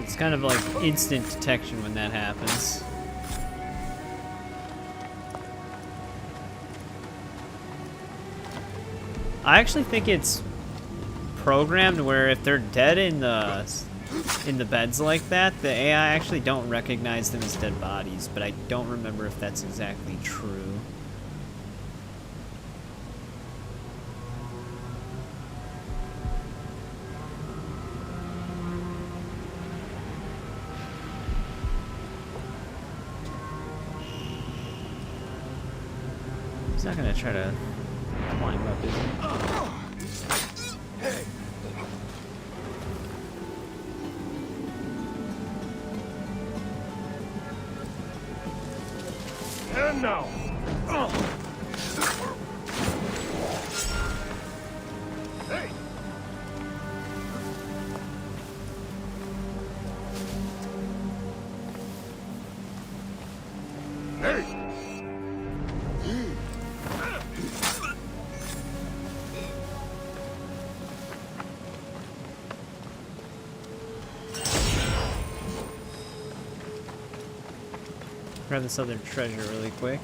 It's kind of like instant detection when that happens. I actually think it's programmed where if they're dead in the beds like that, the AI actually don't recognize them as dead bodies, but I don't remember if that's exactly true. He's not gonna try to climb up, is he? And now. Hey. Hey. Grab this other treasure really quick.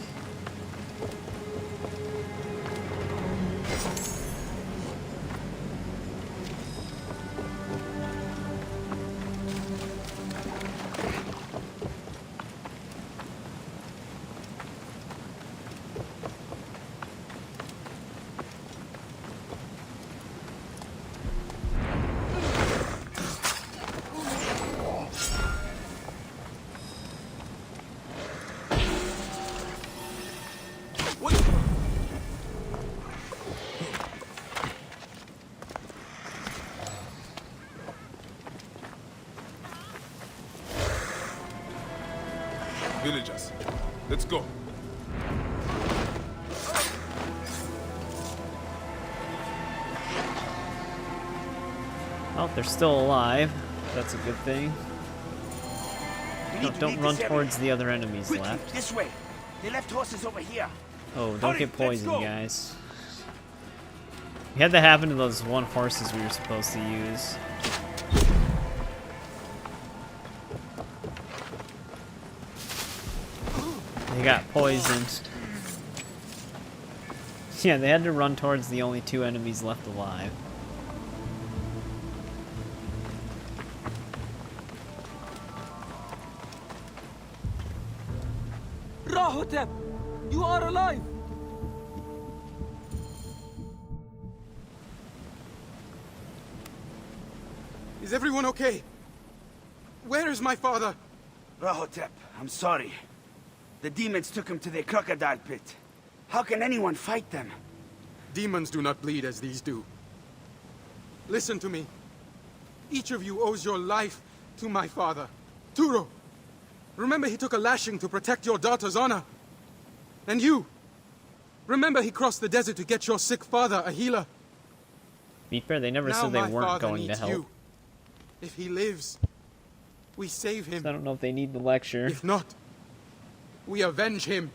Villagers, let's go. Oh, they're still alive. That's a good thing. No, don't run towards the other enemies Quickly, left. this way. They left horses over here. Oh, don't Hurry, get let's poisoned, go. guys. We had that happen to those one horses we were supposed to use. They got poisoned. Yeah, they had to run towards the only two enemies left alive. Rahotep! You are alive! Is everyone okay? Where is my father? Rahotep, I'm sorry. The demons took him to the crocodile pit. How can anyone fight them? Demons do not bleed as these do. Listen to me. Each of you owes your life to my father. Turo, remember he took a lashing to protect your daughter's honor. And you, remember he crossed the desert to get your sick father a healer. Be fair, they never Now said they my weren't father going to needs help. you. If he lives, we save him. I don't know if they need the lecture. If not, we avenge him.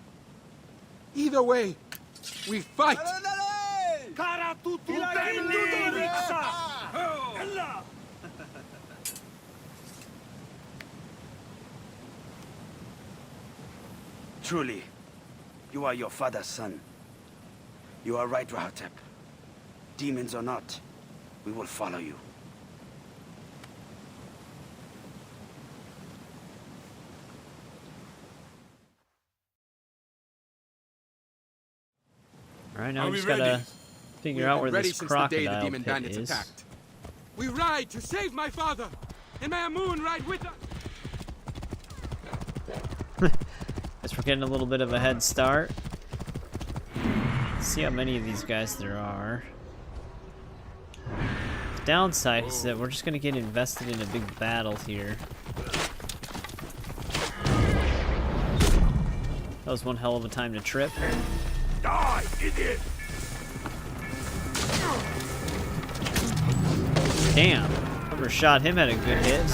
Either way, we fight. Truly, you are your father's son. You are right, Rahotep. Demons or not, we will follow you. Alright, now Are we we just ready? gotta figure out where ready this since the day the crocodile demon pit bandits is. attacked. We ride to save my father, and may Amun ride with us. Guess we're getting a little bit of a head start. Let's see how many of these guys there are. The downside is that we're just gonna get invested in a big battle here. That was one hell of a time to trip. Die, idiot! Damn, whoever shot him had a good hit.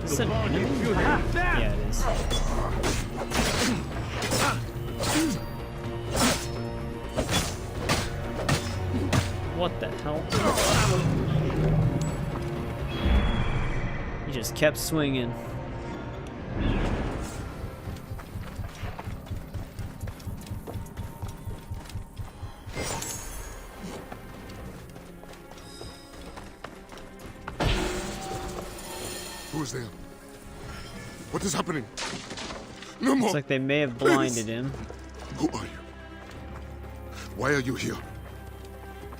Is this an enemy? Yeah, it is. What the hell? He just kept swinging. Who is there? What is happening? No more! Looks like they may have blinded him. Who are you? Why are you here?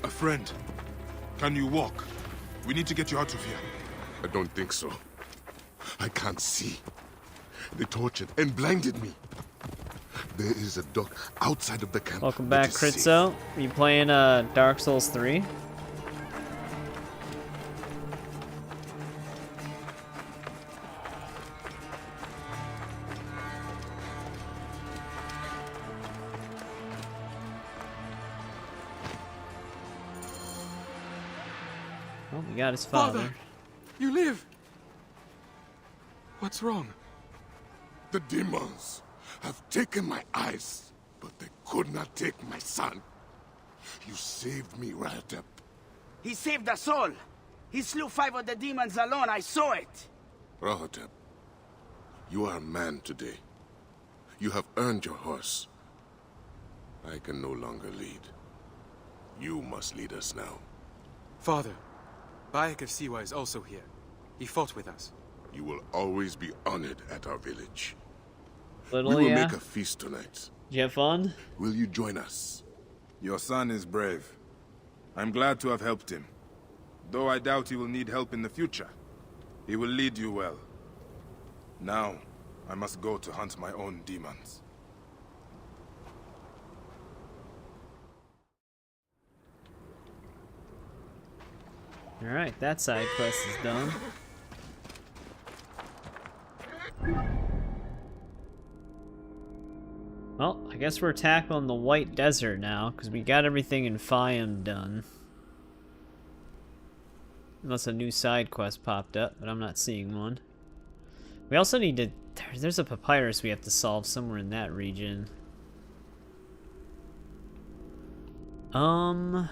A friend. Can you walk? We need to get you out of here. I don't think so. I can't see. They tortured and blinded me. There is a dock outside of the camp. Welcome that back, is safe. Critzo. Are you playing Dark Souls 3? Oh, we got his father. You live. What's wrong? The demons have taken my eyes, but they could not take my son. You saved me, Rahotep. He saved us all. He slew 5 of the demons alone, I saw it. Rahotep, you are a man today. You have earned your horse. I can no longer lead. You must lead us now. Father, Bayek of Siwa is also here. He fought with us. You will always be honored at our village. We Little, will yeah. make a feast tonight. Did you have fun? Will you join us? Your son is brave. I'm glad to have helped him. Though I doubt he will need help in the future. He will lead you well. Now, I must go to hunt my own demons. Alright, that side quest is done. Well, I guess we're tackling the White Desert now, because we got everything in Fiam done. Unless a new side quest popped up, but I'm not seeing one. We also need to... There's a papyrus we have to solve somewhere in that region. I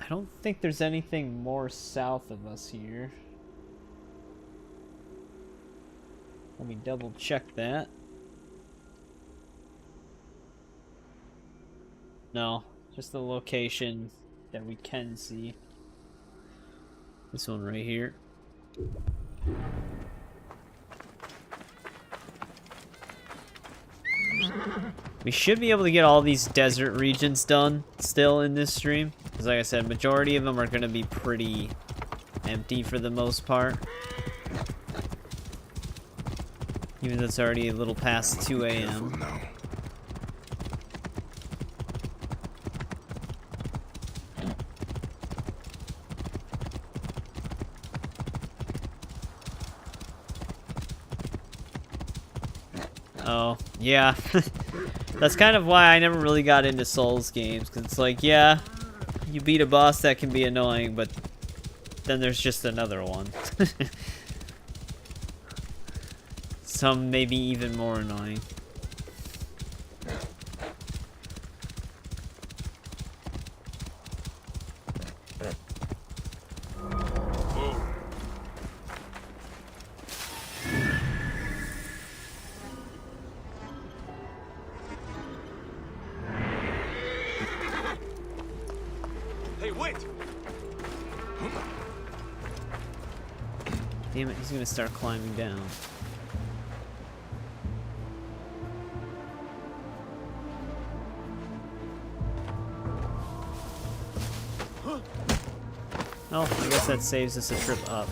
don't think there's anything more south of us here. Let me double check that. No, just the location that we can see. This one right here. We should be able to get all these desert regions done still in this stream. Because like I said, majority of them are going to be pretty empty for the most part. Even though it's already a little past 2 a.m. Oh, yeah. That's kind of why I never really got into Souls games, because it's like, yeah, you beat a boss that can be annoying, but then there's just another one. Some maybe even more annoying. Damn it, he's gonna start climbing down. Oh, I guess that saves us a trip up.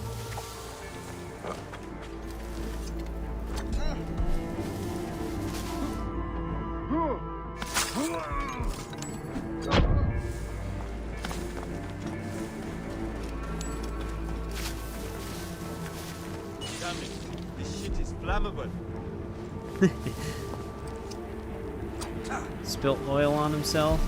Spilt oil on himself.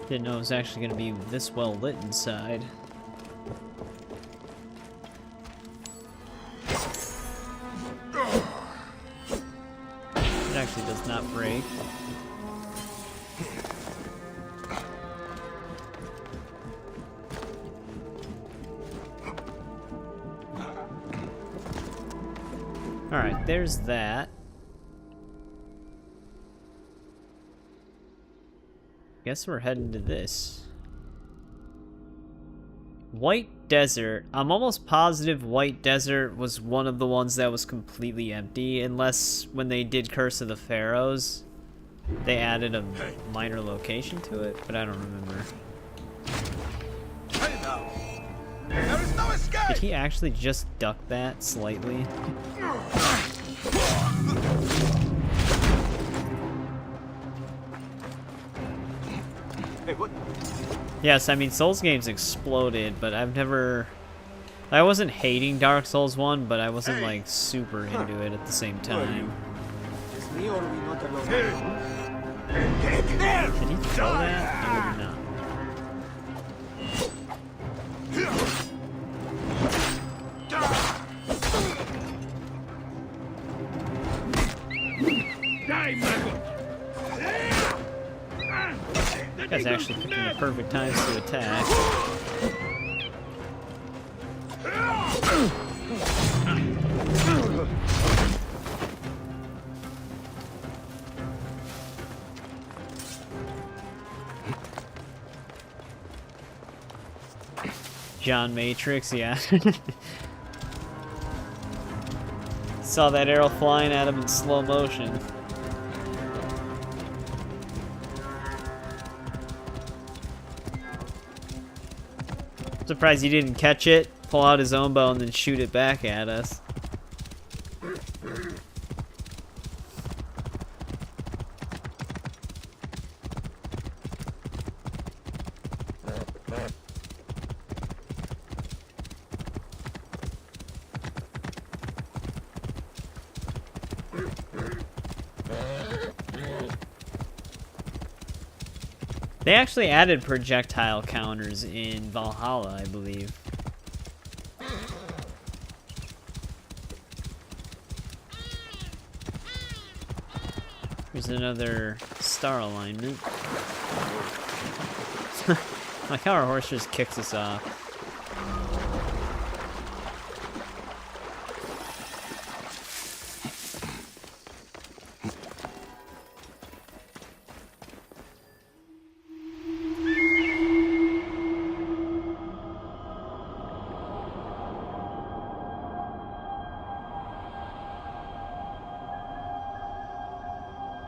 Didn't know it was actually going to be this well lit inside. It actually does not break. Alright, there's that. Guess we're heading to this. White Desert. I'm almost positive White Desert was one of the ones that was completely empty, unless when they did Curse of the Pharaohs, they added a minor location to it, but I don't remember. There is no escape! Did he actually just duck that slightly? Hey, what? Yes, I mean, Souls games exploded, but I've never... I wasn't hating Dark Souls 1, but I wasn't, like, super into it at the same time. Is me or are we not alone? Did he throw that? No, maybe not. You guys actually picking the perfect times to attack. John Matrix, yeah. Saw that arrow flying at him in slow motion. Surprised he didn't catch it, pull out his own bow, and then shoot it back at us. They actually added projectile counters in Valhalla, I believe. Here's another star alignment. Like how our horse just kicks us off.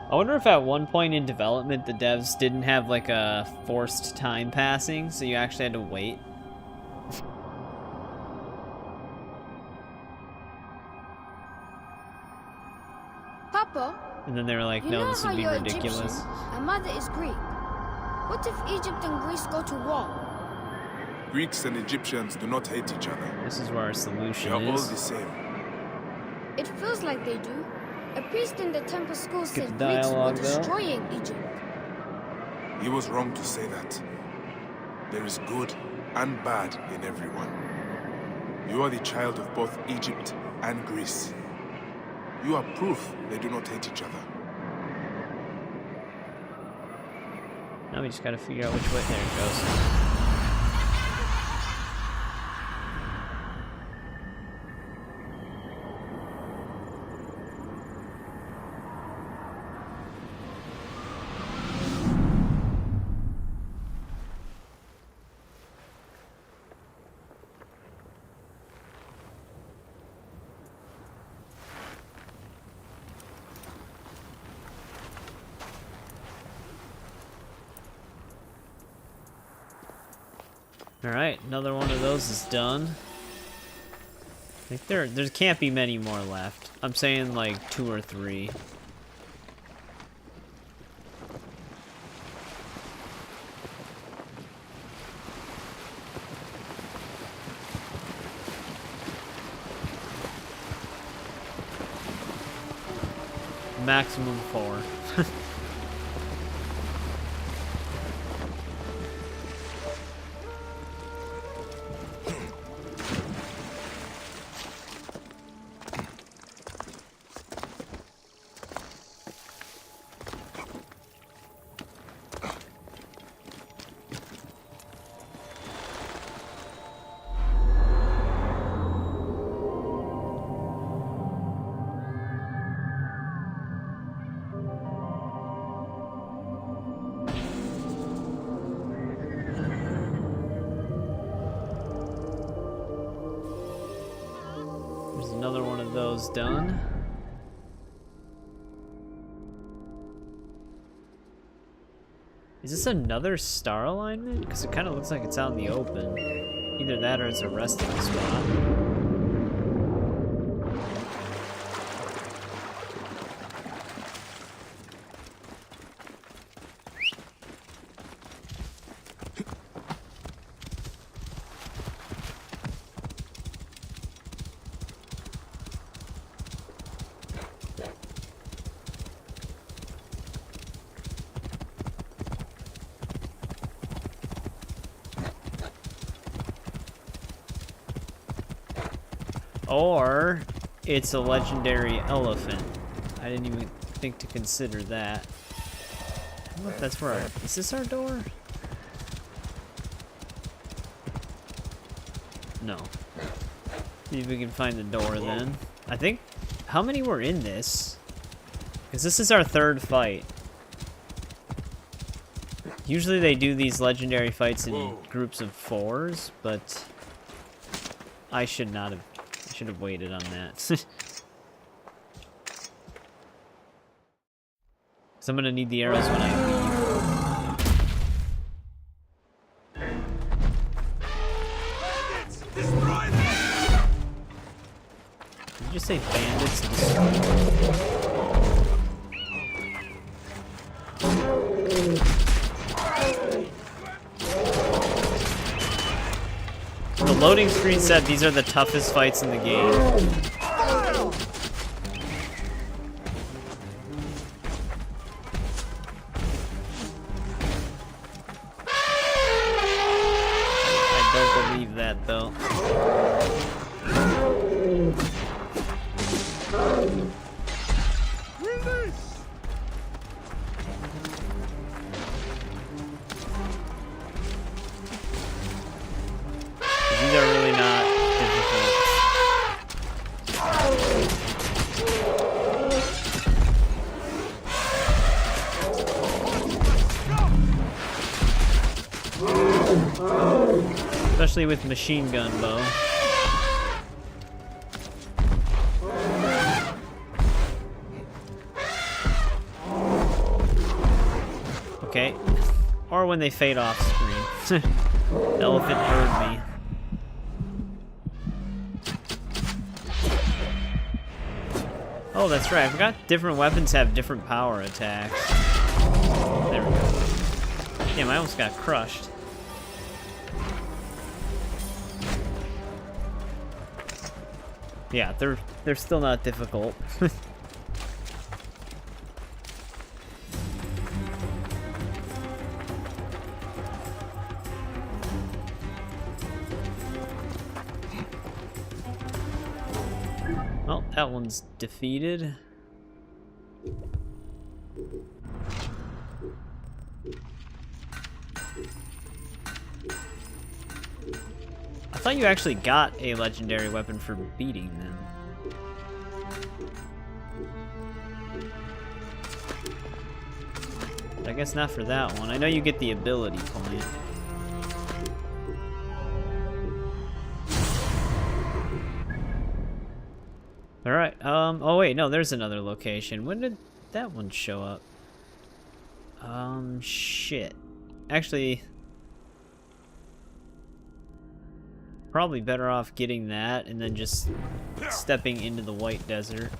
I wonder if at one point in development the devs didn't have like a forced time passing, so you actually had to wait. Papa, And then they were like, you no, know this how would be you're ridiculous. Egyptian and mother is Greek. What if Egypt and Greece go to war? Greeks and Egyptians do not hate each other. This is where our solution They are all is. the same. It feels like they do. A priest in the temple school Get said the Greeks were dialogue, though. destroying Egypt. He was wrong to say that. There is good and bad in everyone. You are the child of both Egypt and Greece. You are proof they do not hate each other. Now we just gotta figure out which way. There it goes. Alright, another one of those is done. I think there can't be many more left. I'm saying like 2 or 3. Maximum 4. There's another one of those done. Is this another star alignment? Because it kind of looks like it's out in the open. Either that or it's a resting spot. Or it's a legendary elephant. I didn't even think to consider that. I don't know if that's where our... Is this our door? No. See if we can find the door then. I think... How many were in this? Because this is our 3rd fight. Usually they do these legendary fights in groups of 4s, but... I should not have... Should have waited on that. So I'm gonna need the arrows when I leave. Bandits, destroy them! Did you just say bandits destroy? The loading screen said these are the toughest fights in the game. believe that, though. These are really not difficult. Especially with machine gun bow. Okay. Or when they fade off screen. The elephant heard me. Oh, that's right. I forgot different weapons have different power attacks. There we go. Damn, I almost got crushed. Yeah, they're still not difficult. Well, that one's defeated. I thought you actually got a legendary weapon for beating them. But I guess not for that one. I know you get the ability point. Alright, oh wait, no, there's another location. When did that one show up? Shit. Actually, probably better off getting that and then just stepping into the White Desert.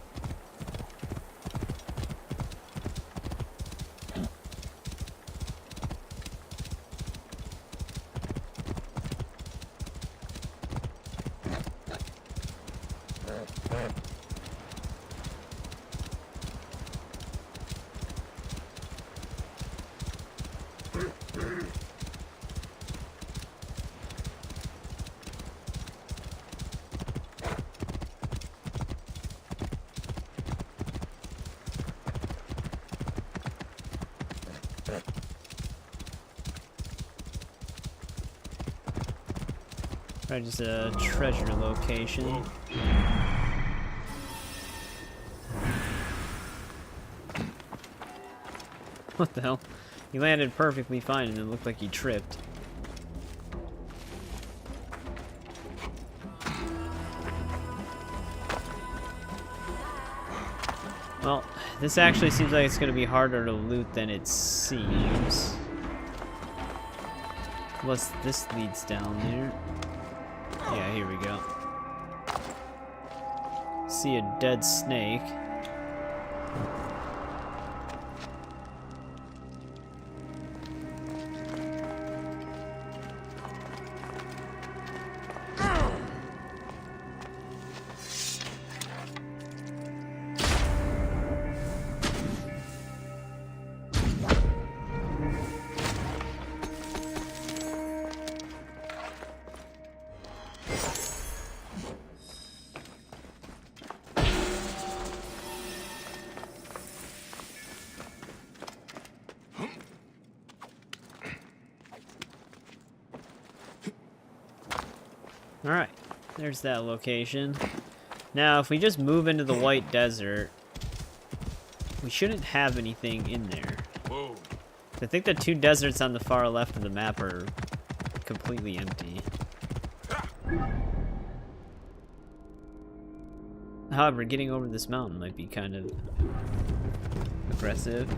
Probably just a treasure location. What the hell? He landed perfectly fine and it looked like he tripped. Well, this actually seems like it's going to be harder to loot than it seems. Unless this leads down there. Yeah, here we go. See a dead snake. Alright, there's that location. Now, if we just move into the White Desert, we shouldn't have anything in there. Whoa. I think the two deserts on the far left of the map are completely empty. However, getting over this mountain might be kind of aggressive.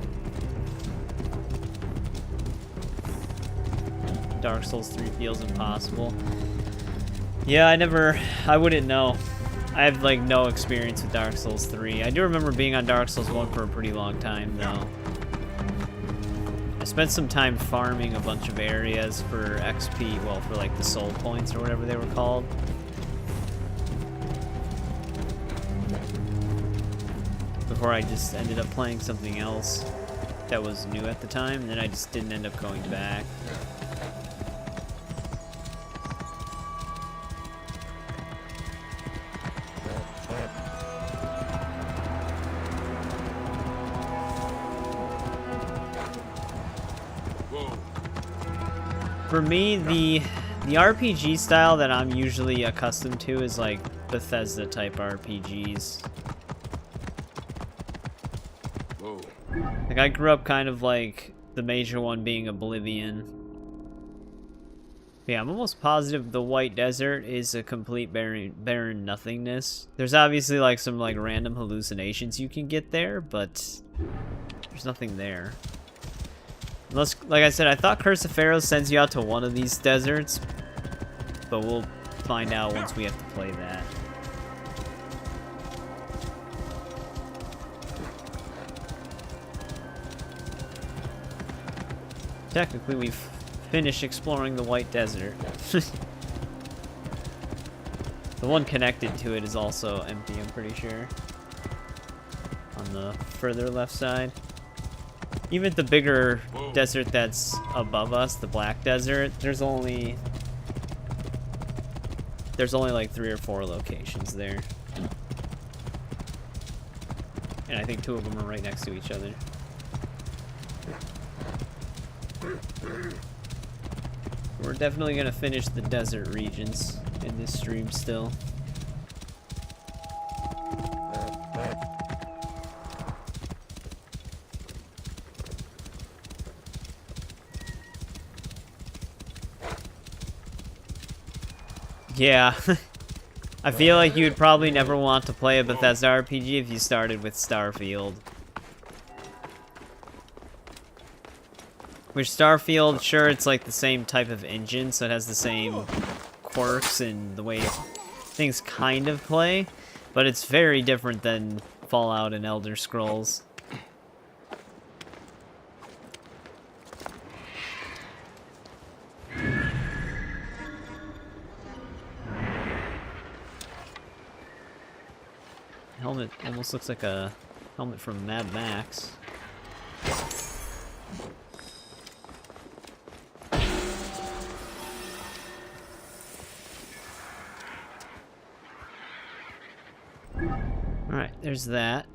Dark Souls 3 feels impossible. Yeah, I wouldn't know. I have, like, no experience with Dark Souls 3. I do remember being on Dark Souls 1 for a pretty long time, though. I spent some time farming a bunch of areas for XP, well, for, like, the soul points or whatever they were called. Before I just ended up playing something else that was new at the time, and then I just didn't end up going back. For me, the RPG style that I'm usually accustomed to is like Bethesda type RPGs. Whoa. Like I grew up kind of like the major one being Oblivion. Yeah, I'm almost positive the White Desert is a complete barren nothingness. There's obviously like some like random hallucinations you can get there, but there's nothing there. Unless, like I said, I thought Curse of Pharaoh sends you out to one of these deserts, but we'll find out once we have to play that. Technically, we've finished exploring the White Desert. The one connected to it is also empty, I'm pretty sure. On the further left side. Even the bigger desert that's above us, the Black Desert, there's only like 3 or 4 locations there. And I think 2 of them are right next to each other. We're definitely gonna finish the desert regions in this stream still. Yeah. I feel like you would probably never want to play a Bethesda RPG if you started with Starfield. Which Starfield, sure, it's like the same type of engine, so it has the same quirks and the way things kind of play, but it's very different than Fallout and Elder Scrolls. Helmet almost looks like a helmet from Mad Max. Alright, there's that.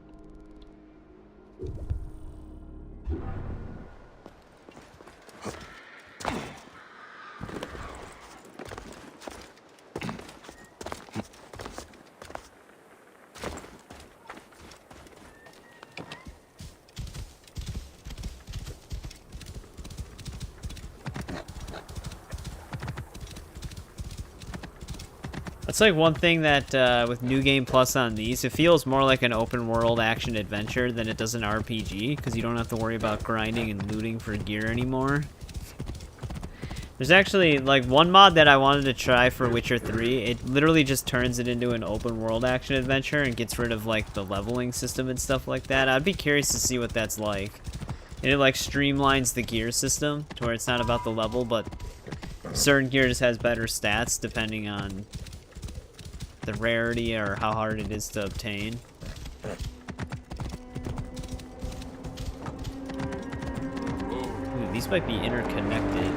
That's like one thing that with New Game Plus on these, it feels more like an open world action adventure than it does an RPG, because you don't have to worry about grinding and looting for gear anymore. There's actually like one mod that I wanted to try for Witcher 3. It literally just turns it into an open world action adventure and gets rid of like the leveling system and stuff like that. I'd be curious to see what that's like. And it like streamlines the gear system to where it's not about the level, but certain gear just has better stats depending on the rarity or how hard it is to obtain. Ooh, these might be interconnected.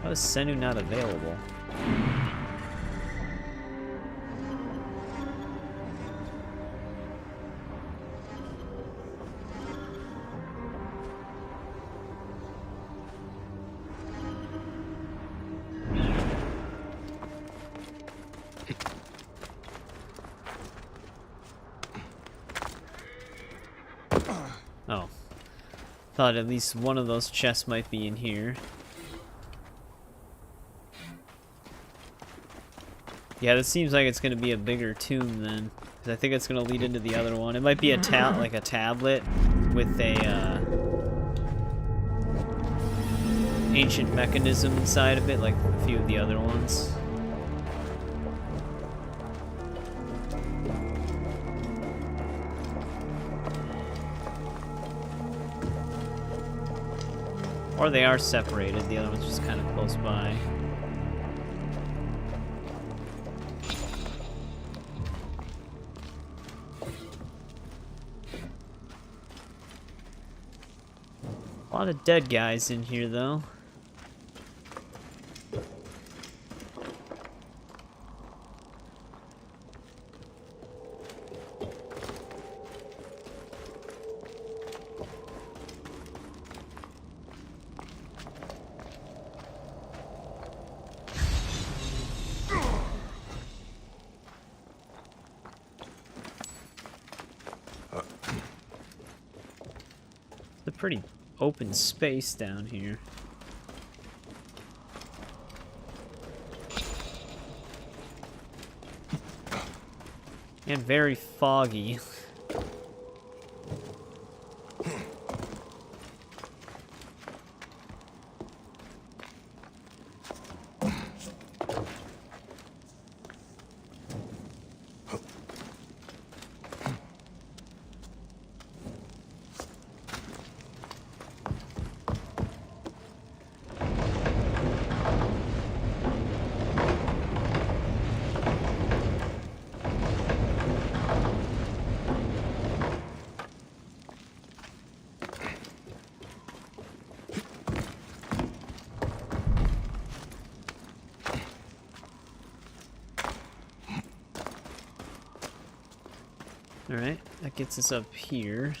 How is Senu not available? Oh. Thought at least one of those chests might be in here. Yeah, this seems like it's gonna be a bigger tomb then. 'Cause I think it's gonna lead into the other one. It might be a like a tablet with a ancient mechanism inside of it, like a few of the other ones. Or they are separated, the other one's just kind of close by. A lot of dead guys in here, though. pretty open space down here. And very foggy. Alright, that gets us up here.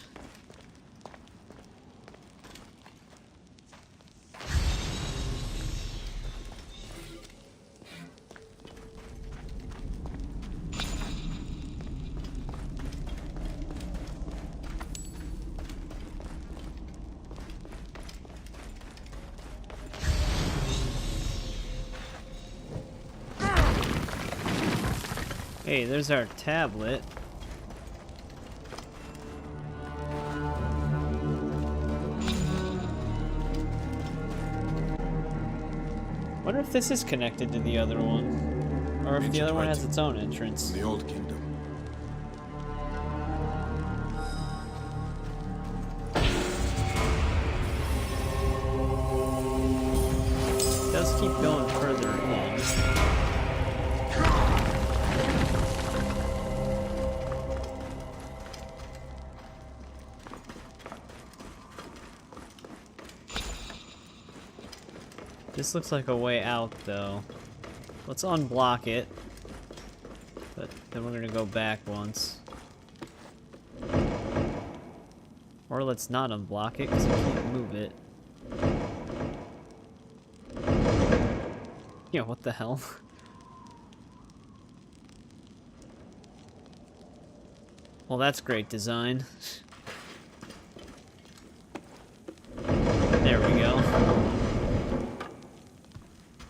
Hey, there's our tablet. Wonder if this is connected to the other one, or if the other one has its own entrance. The Old Kingdom. It does keep going further in. This looks like a way out, though. Let's unblock it. But then we're gonna go back once. Or let's not unblock it, because we can't move it. Yeah, what the hell? Well, that's great design. There we go.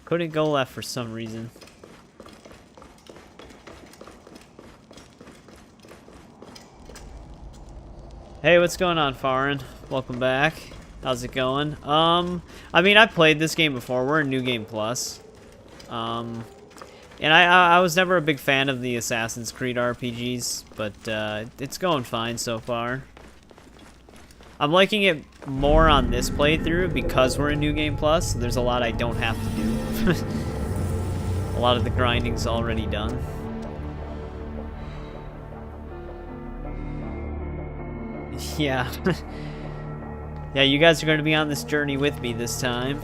Couldn't go left for some reason. Hey, what's going on, Farin? Welcome back. How's it going? I mean, I've played this game before. We're in New Game Plus. And I was never a big fan of the Assassin's Creed RPGs, but it's going fine so far. I'm liking it more on this playthrough because we're in New Game Plus. So there's a lot I don't have to do. A lot of the grinding's already done. Yeah. Yeah, you guys are going to be on this journey with me this time.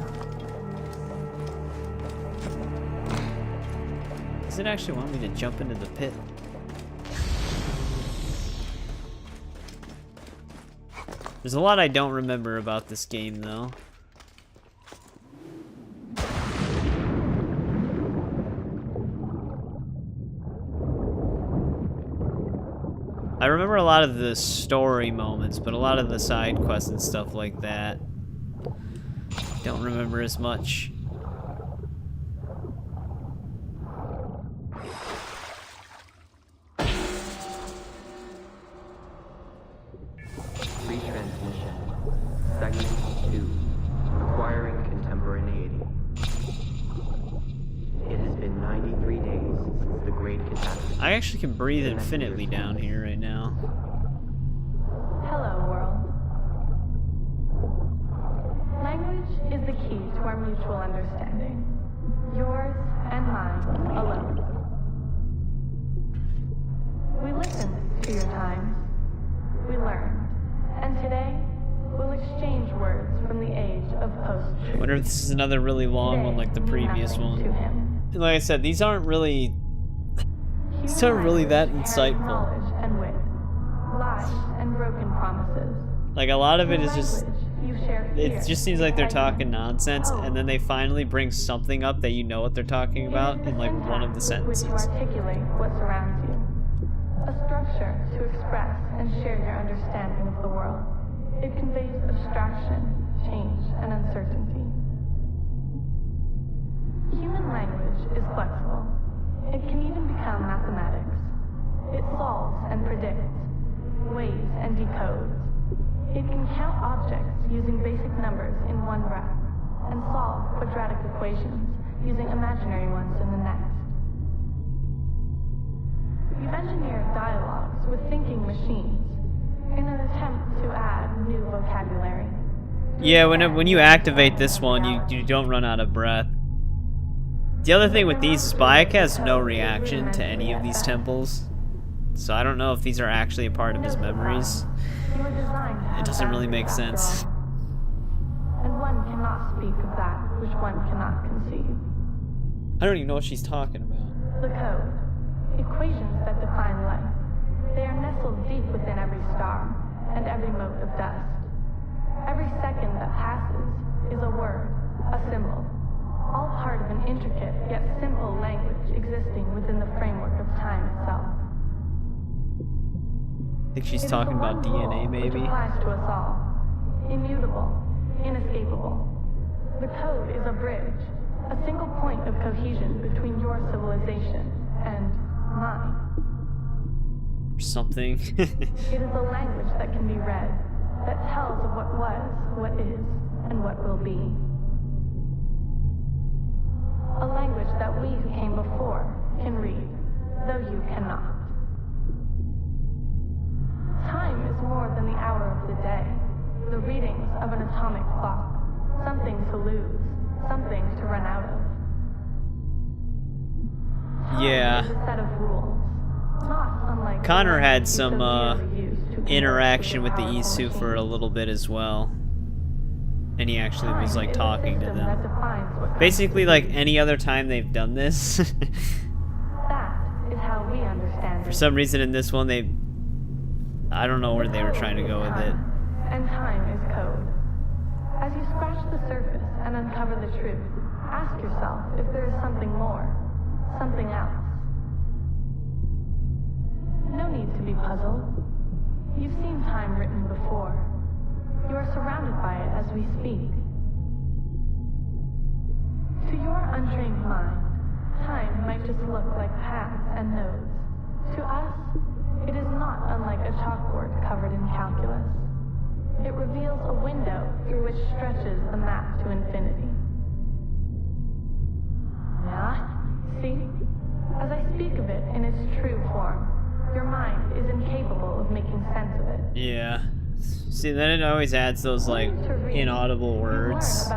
Does it actually want me to jump into the pit? There's a lot I don't remember about this game, though. I remember a lot of the story moments, but a lot of the side quests and stuff like that, don't remember as much. Retransmission. Segment 2. Acquiring contemporaneity. It has been 93 days since the great catastrophe. I actually can breathe infinitely down here right now. Hello, world. Language is the key to our mutual understanding. Yours and mine alone. We listened to your times. We learned. And today, we'll exchange words from the age of post-truth. I wonder if this is another really long one like the previous one. And like I said, these aren't really that insightful. Knowledge and wit, lies and broken promises. Like a lot of it is just, it just seems like they're talking nonsense, and then they finally bring something up that you know what they're talking about in like one of the sentences. Which you articulate what surrounds you. A structure to express and share your understanding of the world. It conveys abstraction, change, and uncertainty. Human language is flexible. It can even become mathematics. It solves and predicts, weighs and decodes. It can count objects using basic numbers in one breath, and solve quadratic equations using imaginary ones in the next. You've engineered dialogues with thinking machines in an attempt to add new vocabulary. Yeah, when you activate this one, you don't run out of breath. The other thing with these is Bayek has no reaction to any of these temples. So I don't know if these are actually a part of his memories. It doesn't really make sense. And one cannot speak of that which one cannot conceive. I don't even know what she's talking about. The code. Equations that define life. They are nestled deep within every star and every mote of dust. Every second that passes is a word, a symbol, all part of an intricate yet simple language existing within the framework of time itself. I think she's talking about DNA, maybe? Which applies to us all. Immutable, inescapable. The code is a bridge, a single point of cohesion between your civilization and mine. Something. It is a language that can be read, that tells of what was, what is, and what will be. A language that we who came before can read, though you cannot. Time is more than the hour of the day, the readings of an atomic clock, something to lose, something to run out of. Yeah. Time is a set of rules, not unlike Connor had some interaction with the Isu for a little bit as well. And he actually was like talking to them. Basically like any other time they've done this. That is how we understand For some reason in this one I don't know where they were trying to go with it. And time is code. As you scratch the surface and uncover the truth, ask yourself if there is something more, something else. No need to be puzzled. You've seen time written before. You are surrounded by it as we speak. To your untrained mind, time might just look like paths and nodes. To us, it is not unlike a chalkboard covered in calculus. It reveals a window through which stretches the map to infinity. Yeah, see? As I speak of it in its true form, your mind is incapable of making sense of it. Yeah. See, then it always adds those, like, inaudible words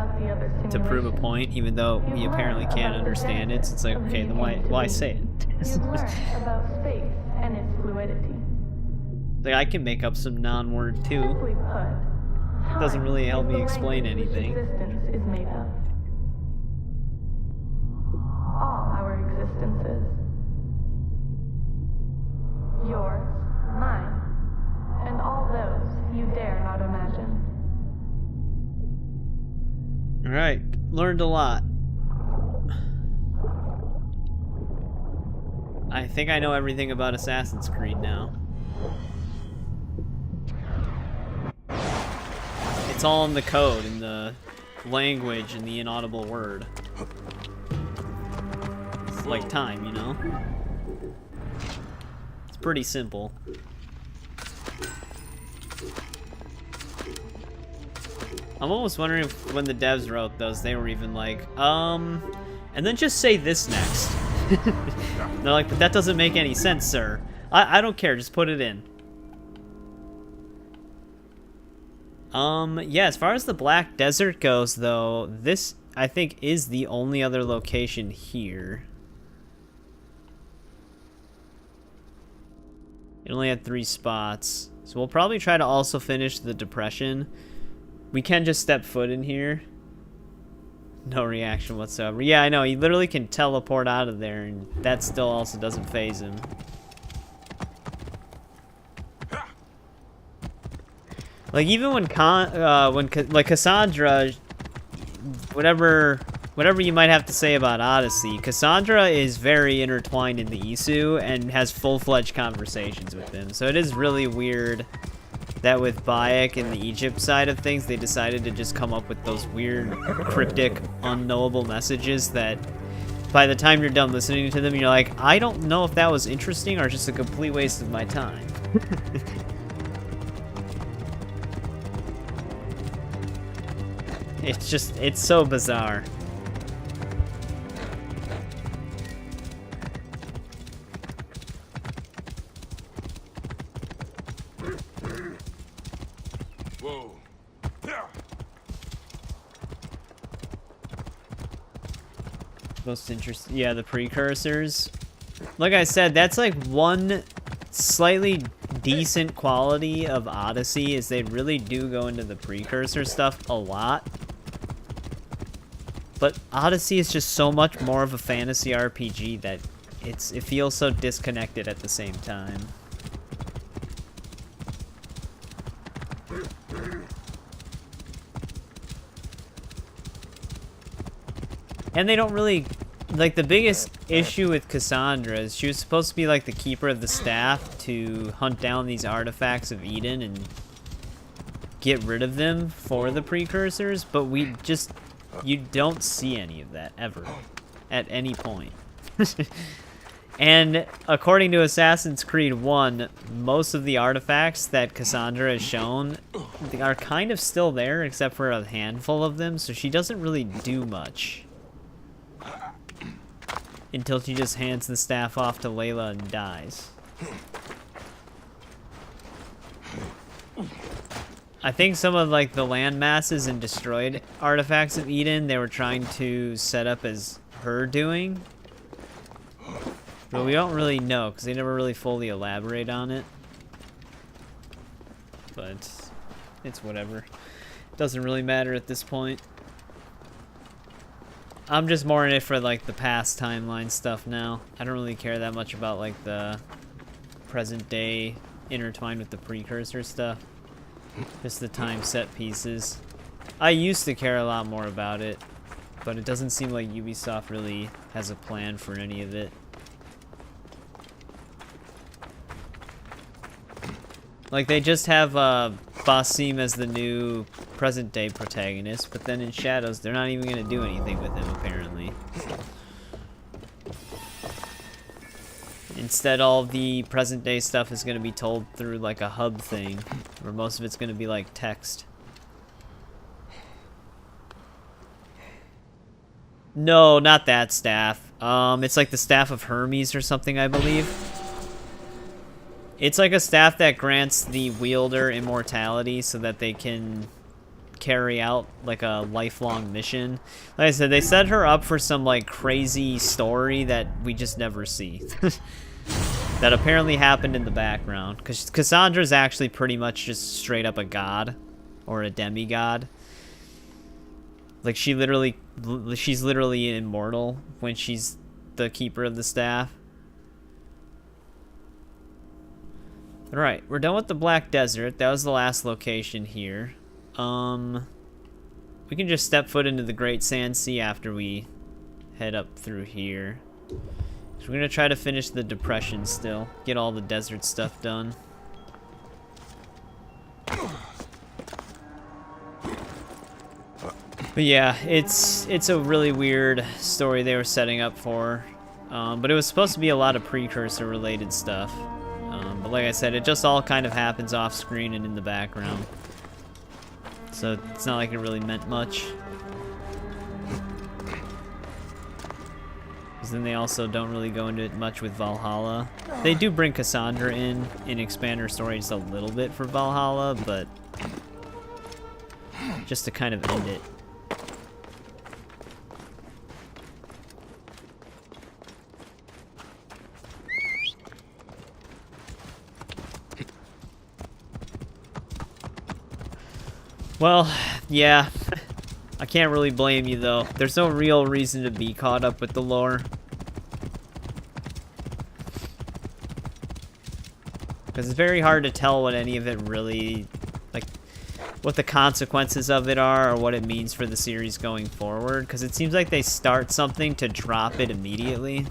to prove a point, even though we apparently can't understand it. So it's like, okay, then why say it? You've learned about space and its fluidity. Like, I can make up some non-word, too. Simply put, It doesn't really help me explain language which anything. existence is made of. All our existences. Yours, mine, and all those you dare not imagine. Alright, learned a lot. I think I know everything about Assassin's Creed now. It's all in the code, in the language, and the inaudible word. It's like time, you know? It's pretty simple. I'm almost wondering if when the devs wrote those, they were even like, and then just say this next. They're like, but that doesn't make any sense, sir. I don't care, just put it in. Yeah, as far as the Black Desert goes, though, this, I think, is the only other location here. It only had 3 spots. So we'll probably try to also finish the Depression. We can just step foot in here. No reaction whatsoever. Yeah, I know, he literally can teleport out of there, and that still also doesn't faze him. Like, even when Cassandra, whatever you might have to say about Odyssey, Cassandra is very intertwined in the Isu and has full-fledged conversations with them. So it is really weird that with Bayek and the Egypt side of things, they decided to just come up with those weird, cryptic, unknowable messages that by the time you're done listening to them, you're like, I don't know if that was interesting or just a complete waste of my time. It's so bizarre. Whoa. Most interesting, yeah, the precursors. Like I said, that's like one slightly decent quality of Odyssey is they really do go into the precursor stuff a lot. But Odyssey is just so much more of a fantasy RPG that it feels so disconnected at the same time. And they don't really, like, the biggest issue with Cassandra is she was supposed to be like the keeper of the staff to hunt down these artifacts of Eden and get rid of them for the precursors, but you don't see any of that ever at any point. And according to Assassin's Creed 1, most of the artifacts that Cassandra has shown are kind of still there except for a handful of them, so she doesn't really do much until she just hands the staff off to Layla and dies. I think some of like the land masses and destroyed artifacts of Eden they were trying to set up as her doing. But we don't really know because they never really fully elaborate on it. But it's whatever. Doesn't really matter at this point. I'm just more in it for like the past timeline stuff now. I don't really care that much about like the present day intertwined with the precursor stuff. Just the time set pieces. I used to care a lot more about it, but it doesn't seem like Ubisoft really has a plan for any of it. Like, they just have Basim as the new present-day protagonist, but then in Shadows, they're not even going to do anything with him, apparently. Instead, all the present-day stuff is going to be told through, like, a hub thing, where most of it's going to be, like, text. No, not that staff. It's like the Staff of Hermes or something, I believe. It's like a staff that grants the wielder immortality so that they can carry out like a lifelong mission. Like I said, they set her up for some like crazy story that we just never see. That apparently happened in the background. Because Cassandra's actually pretty much just straight up a god. Or a demigod. Like she's literally immortal when she's the keeper of the staff. Alright, we're done with the Black Desert. That was the last location here. We can just step foot into the Great Sand Sea after we head up through here. So we're gonna try to finish the Depression still. Get all the desert stuff done. But yeah, it's a really weird story they were setting up for. But it was supposed to be a lot of precursor related stuff. But like I said, it just all kind of happens off screen and in the background. So it's not like it really meant much. Because then they also don't really go into it much with Valhalla. They do bring Cassandra in and expand her story just a little bit for Valhalla, but just to kind of end it. Well, yeah, I can't really blame you though. There's no real reason to be caught up with the lore. Because it's very hard to tell what any of it really, like, what the consequences of it are or what it means for the series going forward. Because it seems like they start something to drop it immediately.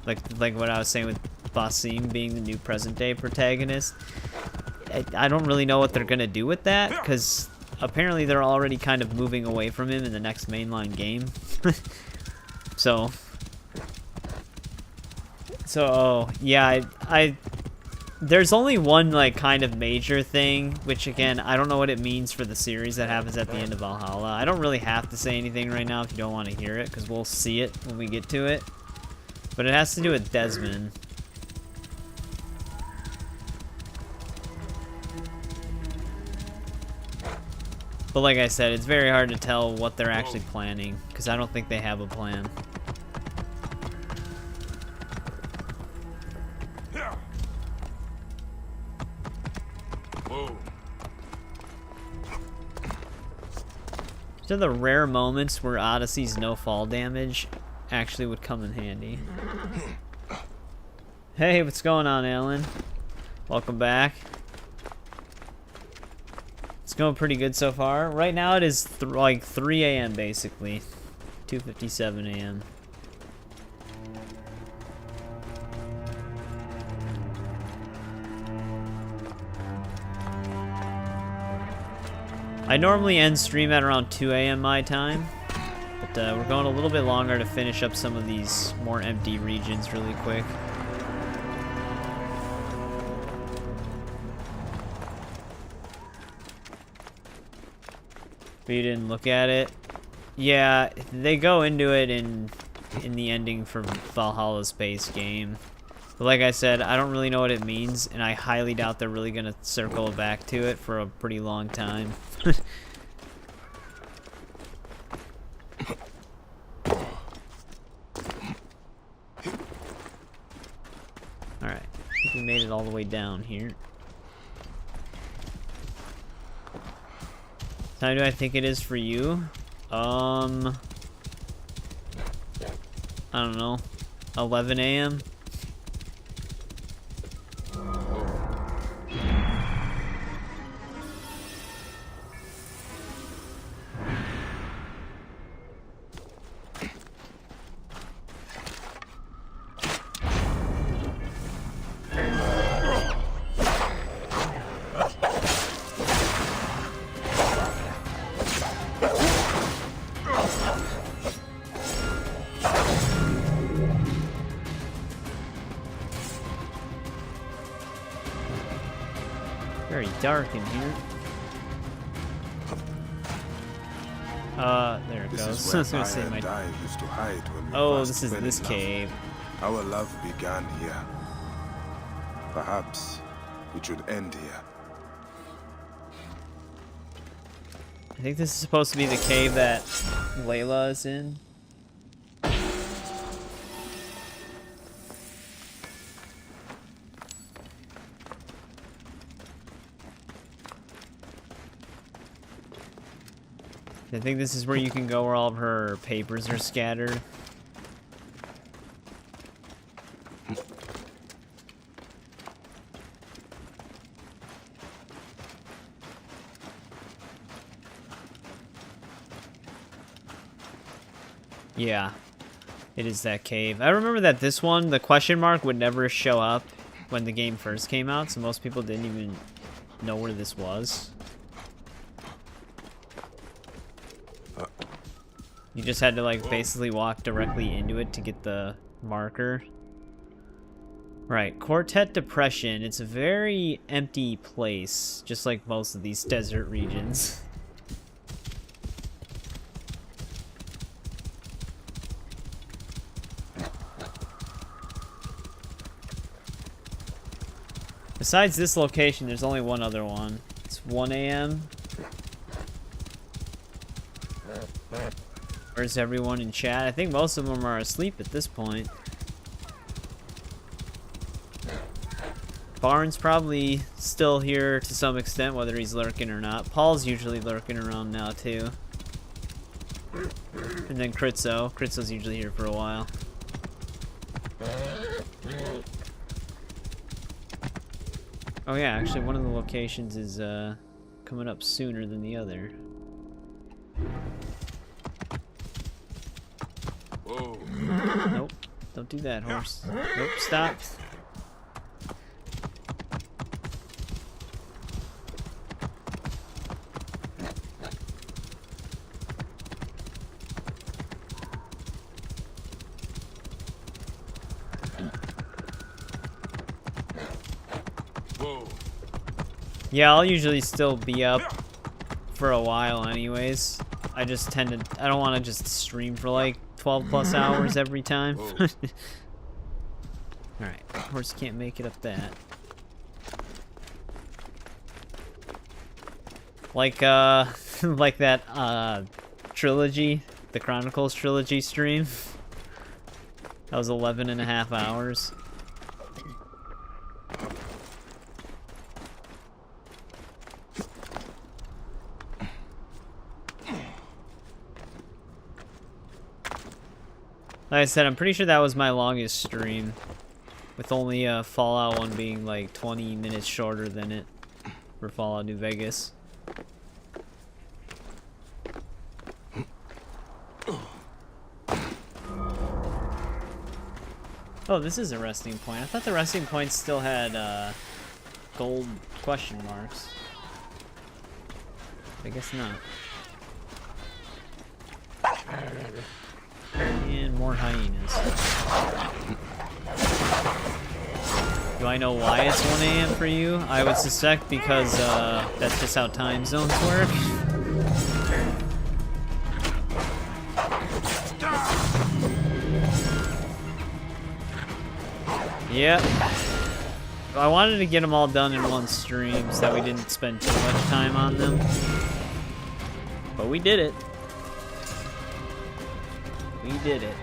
Like what I was saying with Basim being the new present day protagonist. I don't really know what they're gonna do with that, because apparently they're already kind of moving away from him in the next mainline game. So yeah, there's only one like kind of major thing, which again, I don't know what it means for the series that happens at the end of Valhalla. I don't really have to say anything right now if you don't want to hear it, because we'll see it when we get to it. But it has to do with Desmond. But like I said, it's very hard to tell what they're actually planning, because I don't think they have a plan. So the rare moments where Odyssey's no fall damage actually would come in handy. Hey, what's going on, Alan? Welcome back. It's going pretty good so far. Right now it is like 3 a.m. basically. 2:57 a.m. I normally end stream at around 2 a.m. my time, but we're going a little bit longer to finish up some of these more empty regions really quick. But you didn't look at it? Yeah, they go into it in the ending for Valhalla's base game. But like I said, I don't really know what it means, and I highly doubt they're really gonna circle back to it for a pretty long time. Alright, I think we made it all the way down here. What time do I think it is for you? I don't know. 11 a.m.? Very dark in here. There it goes. This I is was where gonna say I my... and I used to hide when we Oh, first this is fell in this love. cave. Our love began here. Perhaps it should end here. I think this is supposed to be the cave that Layla is in. I think this is where you can go where all of her papers are scattered. Yeah, it is that cave. I remember that this one, the question mark would never show up when the game first came out, so most people didn't even know where this was. You just had to like basically walk directly into it to get the marker. Right, Quartet Depression. It's a very empty place, just like most of these desert regions. Besides this location, there's only one other one. It's 1 a.m. Where's everyone in chat? I think most of them are asleep at this point. Barnes probably still here to some extent, whether he's lurking or not. Paul's usually lurking around now too. And then Critzo. Critzo's usually here for a while. Oh yeah, actually one of the locations is coming up sooner than the other. Whoa. Nope, don't do that, horse. Nope, stop. Yeah, I'll usually still be up for a while anyways. I just tend to, I don't want to just stream for like 12 plus hours every time. Alright, horse can't make it up that. Like, like that, trilogy, the Chronicles trilogy stream. That was 11.5 hours. Like I said, I'm pretty sure that was my longest stream, with only Fallout 1 being like 20 minutes shorter than it for Fallout New Vegas. Oh, this is a resting point. I thought the resting points still had gold question marks. I guess not. And more hyenas. Do I know why it's 1 AM for you? I would suspect because that's just how time zones work. Yep. I wanted to get them all done in one stream so that we didn't spend too much time on them. But we did it. We did it.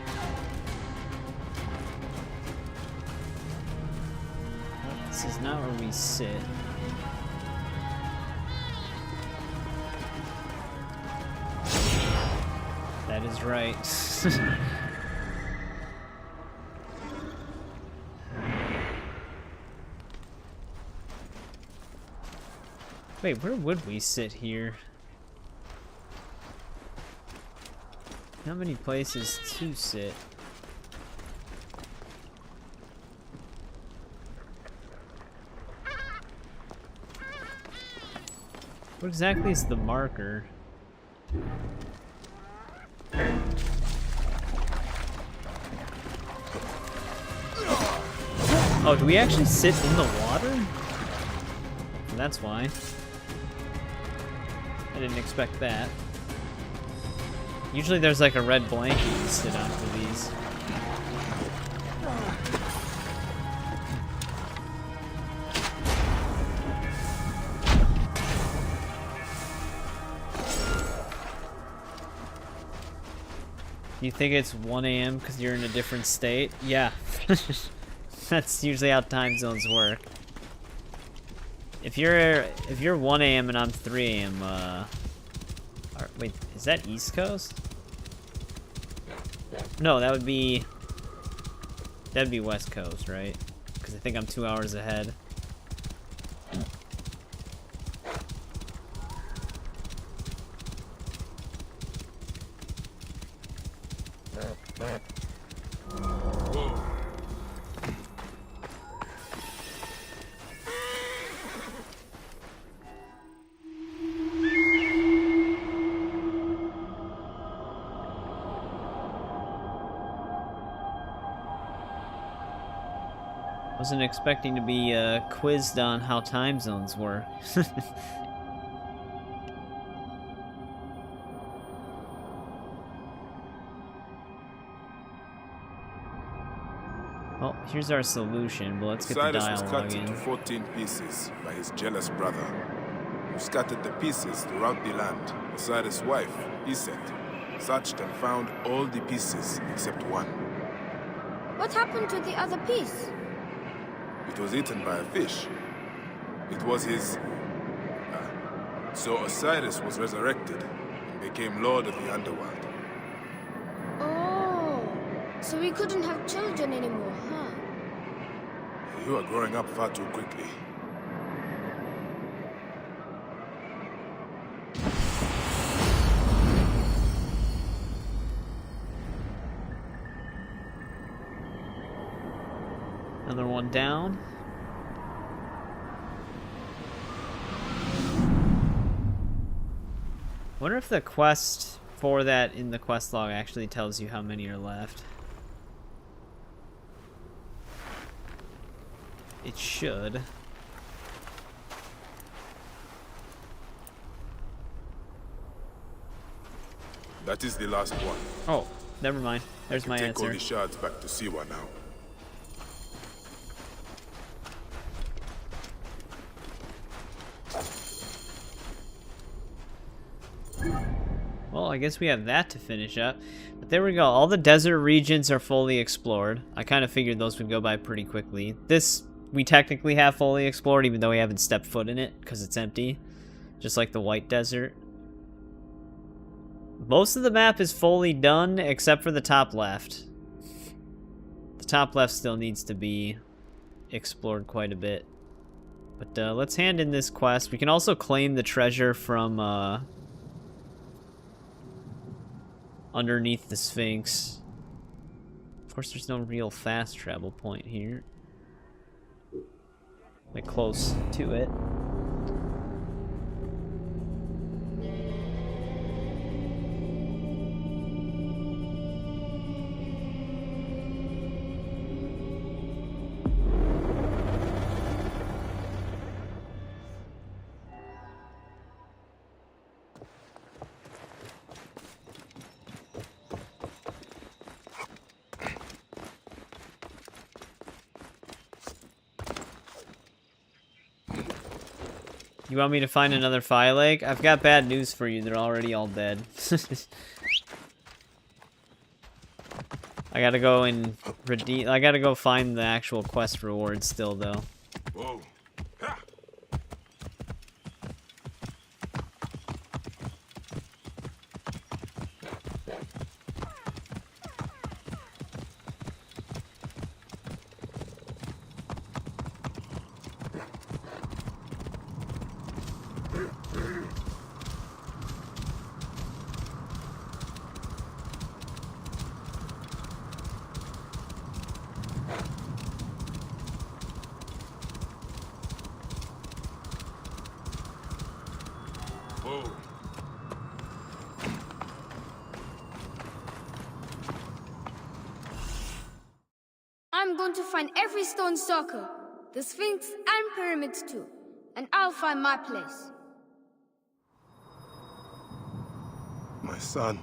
Well, this is not where we sit. That is right. Wait, where would we sit here? Not many places to sit. What exactly is the marker? Oh, do we actually sit in the water? That's why. I didn't expect that. Usually there's like a red blanket you sit on for these. You think it's 1 AM because you're in a different state? Yeah. That's usually how time zones work. If you're 1 AM and I'm 3 AM, wait, is that East Coast? No, that'd be West Coast, right? Because I think I'm 2 hours ahead. Wasn't expecting to be quizzed on how time zones work. Well, here's our solution, but let's get the Osiris was dialogue cut in. into 14 pieces by his jealous brother, who scattered the pieces throughout the land. Osiris' wife, Iset, searched and found all the pieces except one. What happened to the other piece? It was eaten by a fish. It was his... So Osiris was resurrected and became lord of the underworld. Oh, so we couldn't have children anymore, huh? You are growing up far too quickly. Another one down. Wonder if the quest for that in the quest log actually tells you how many are left. It should. That is the last one. Oh, never mind. There's my Take all answer. the shards back to Siwa now. Well, I guess we have that to finish up. But there we go. All the desert regions are fully explored. I kind of figured those would go by pretty quickly. This, we technically have fully explored, even though we haven't stepped foot in it, because it's empty. Just like the White Desert. Most of the map is fully done, except for the top left. The top left still needs to be explored quite a bit. But let's hand in this quest. We can also claim the treasure from underneath the Sphinx. Of course, there's no real fast travel point here. Like close to it. You want me to find another Flclafi? I've got bad news for you. They're already all dead. I gotta go and redeem. I gotta go find the actual quest reward still, though. Whoa. I'm going to find every stone circle, the Sphinx and pyramids too, and I'll find my place. My son.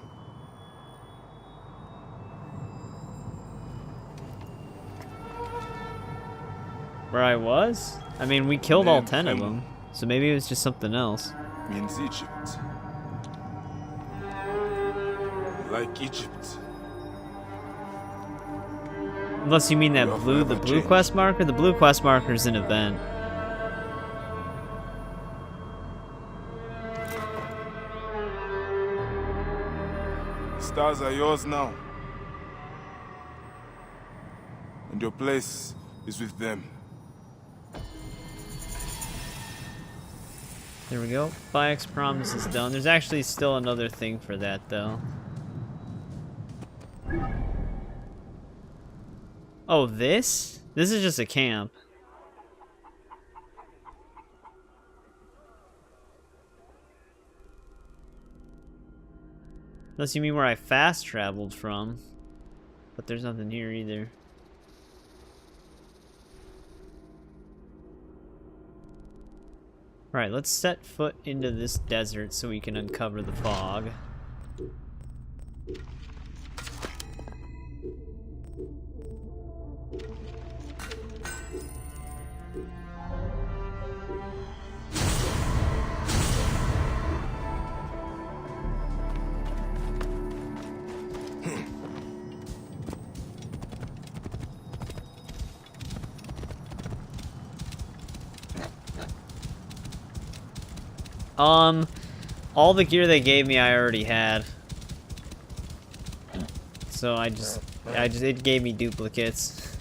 Where I was? I mean, we killed all Name 10 of Hemu them, so maybe it was just something else. Means Egypt. Like Egypt. Unless you mean that Your blue, the forever blue changed. quest marker? The blue quest marker is an event. Stars are yours now. And your place is with them. There we go. Bayek's promise is done. There's actually still another thing for that, though. Oh, this? This is just a camp. Unless you mean where I fast traveled from. But there's nothing here either. Alright, let's set foot into this desert so we can uncover the fog. All the gear they gave me I already had. So it gave me duplicates.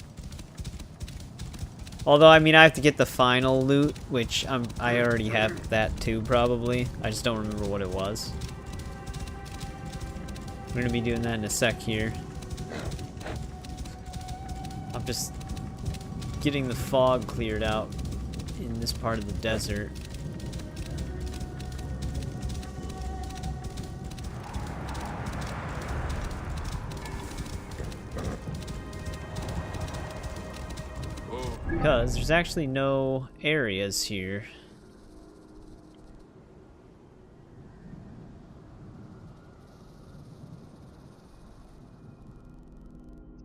Although, I mean, I have to get the final loot, which I already have that too, probably. I just don't remember what it was. We're gonna be doing that in a sec here. I'm just getting the fog cleared out in this part of the desert. Because there's actually no areas here.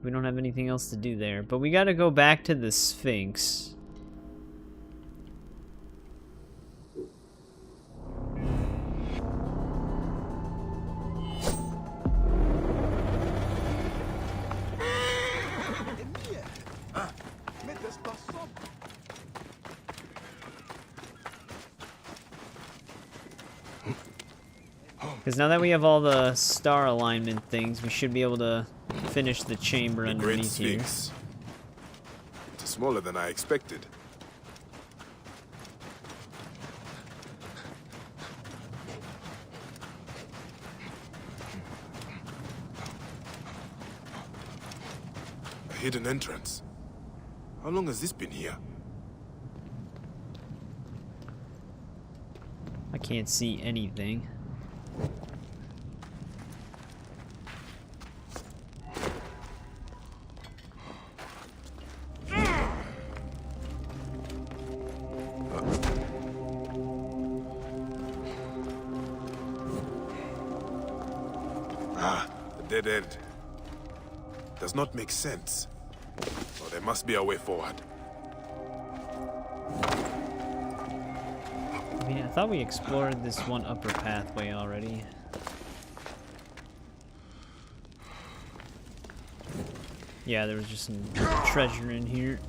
We don't have anything else to do there. But we gotta go back to the Sphinx. Because now that we have all the star alignment things, we should be able to finish the chamber underneath here. It's smaller than I expected. A hidden entrance. How long has this been here? I can't see anything. Dead end. Does not make sense. So there must be a way forward. I mean, I thought we explored this one upper pathway already. Yeah, there was just some treasure in here.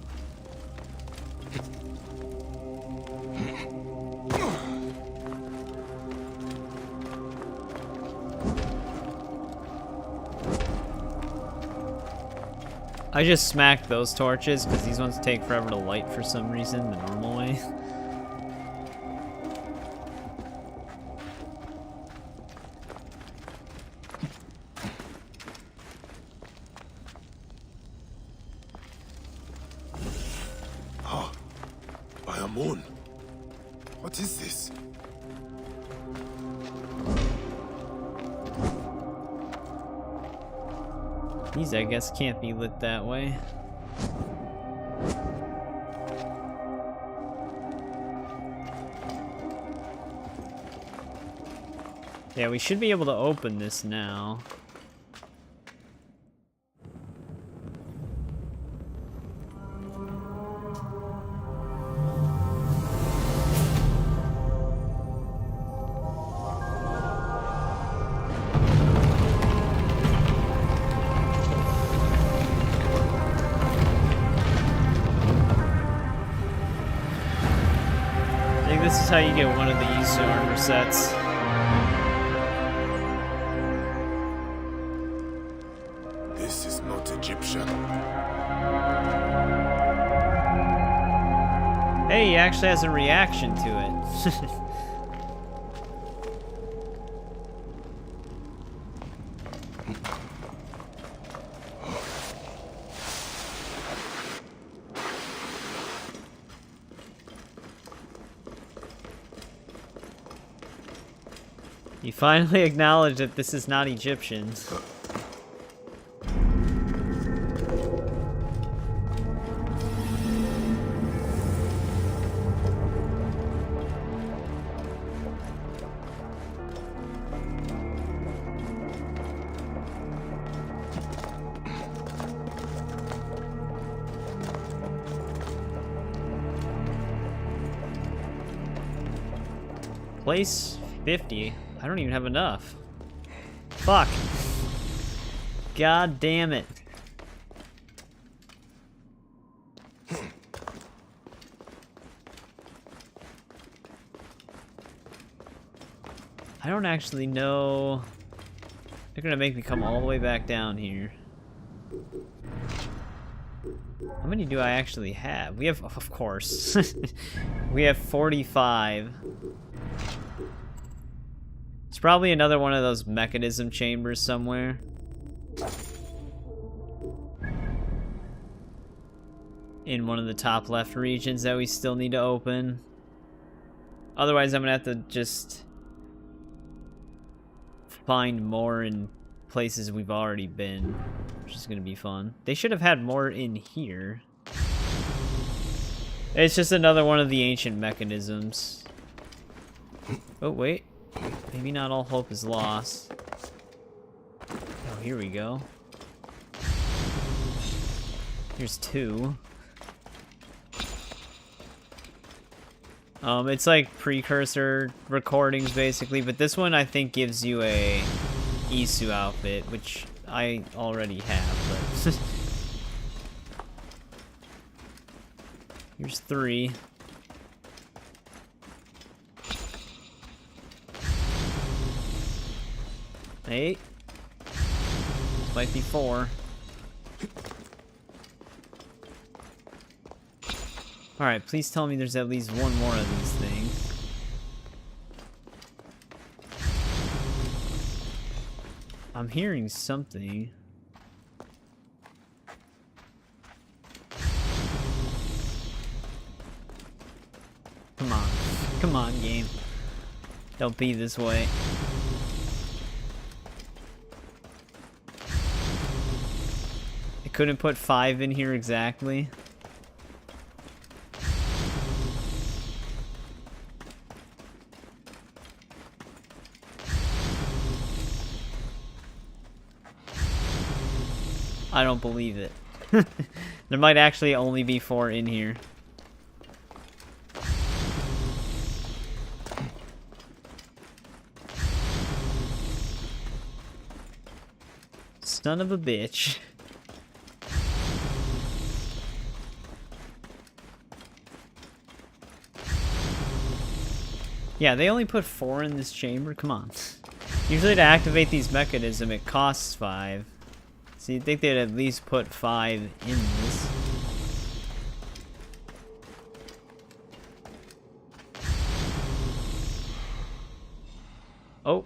I just smacked those torches because these ones take forever to light for some reason, the normal way. Oh, by a moon. What is this? These, I guess, can't be lit that way. Yeah, we should be able to open this now. This is how you get one of these armor sets. This is not Egyptian. Hey, he actually has a reaction to it. You finally acknowledge that this is not Egyptian. Place 50. I don't even have enough. Fuck. God damn it. I don't actually know. They're gonna make me come all the way back down here. How many do I actually have? We have, of course. We have 45. It's probably another one of those mechanism chambers somewhere. In one of the top left regions that we still need to open. Otherwise, I'm gonna have to just find more in places we've already been, which is gonna be fun. They should have had more in here. It's just another one of the ancient mechanisms. Oh, wait. Maybe not all hope is lost. Oh, here we go. Here's 2. It's like precursor recordings basically, but this one I think gives you a Isu outfit, which I already have, but here's 3. Eight. Might be 4. Alright, please tell me there's at least one more of these things. I'm hearing something. Come on. Come on, game. Don't be this way. I couldn't put 5 in here exactly. I don't believe it. There might actually only be 4 in here. Son of a bitch. Yeah, they only put 4 in this chamber? Come on. Usually to activate these mechanisms, it costs 5. So you'd think they'd at least put 5 in this. Oh.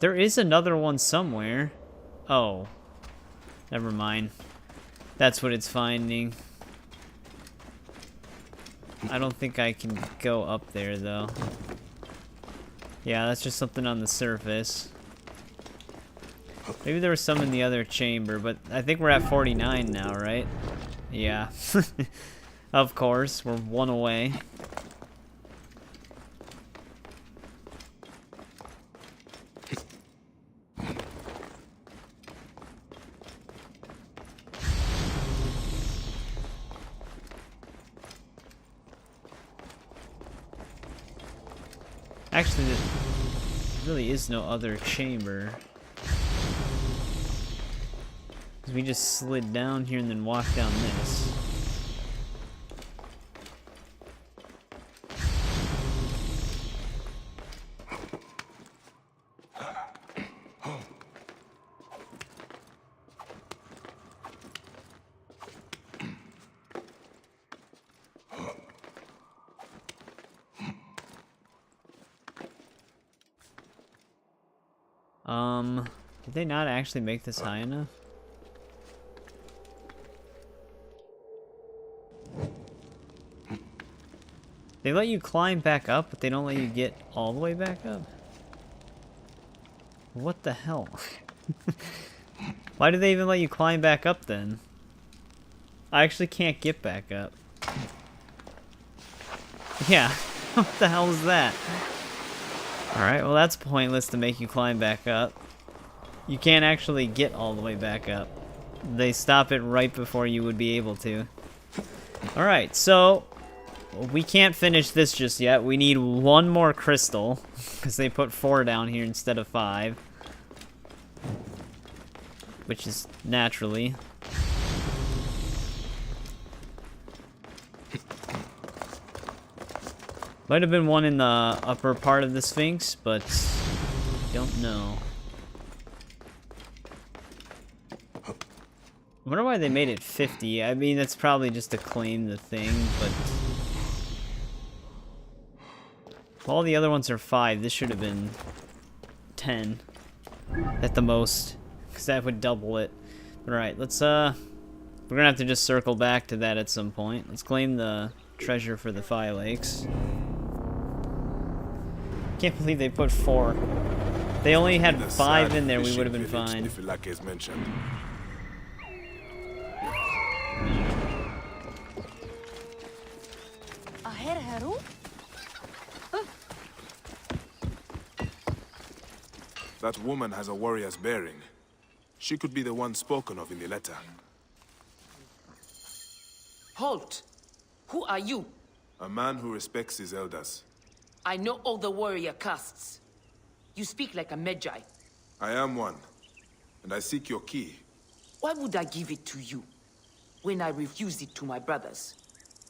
There is another one somewhere. Oh. Never mind. That's what it's finding. I don't think I can go up there, though. Yeah, that's just something on the surface. Maybe there was some in the other chamber, but I think we're at 49 now, right? Yeah. Of course, we're 1 away. Actually, there really is no other chamber. We just slid down here and then walked down this. Did they not actually make this high enough? They let you climb back up, but they don't let you get all the way back up? What the hell? Why do they even let you climb back up then? I actually can't get back up. Yeah, what the hell is that? Alright, well that's pointless to make you climb back up. You can't actually get all the way back up. They stop it right before you would be able to. Alright, so we can't finish this just yet. We need 1 more crystal, because they put 4 down here instead of 5. Which is naturally. Might have been one in the upper part of the Sphinx, but I don't know. I wonder why they made it 50. I mean, that's probably just to claim the thing, but all the other ones are 5. This should have been 10 at the most, because that would double it. Alright, let's we're gonna have to just circle back to that at some point. Let's claim the treasure for the flakes. Can't believe they put 4. They only had 5 in there, we would have been fine. That woman has a warrior's bearing. She could be the one spoken of in the letter. Halt! Who are you? A man who respects his elders. I know all the warrior castes. You speak like a Medjay. I am one, and I seek your key. Why would I give it to you, when I refused it to my brothers?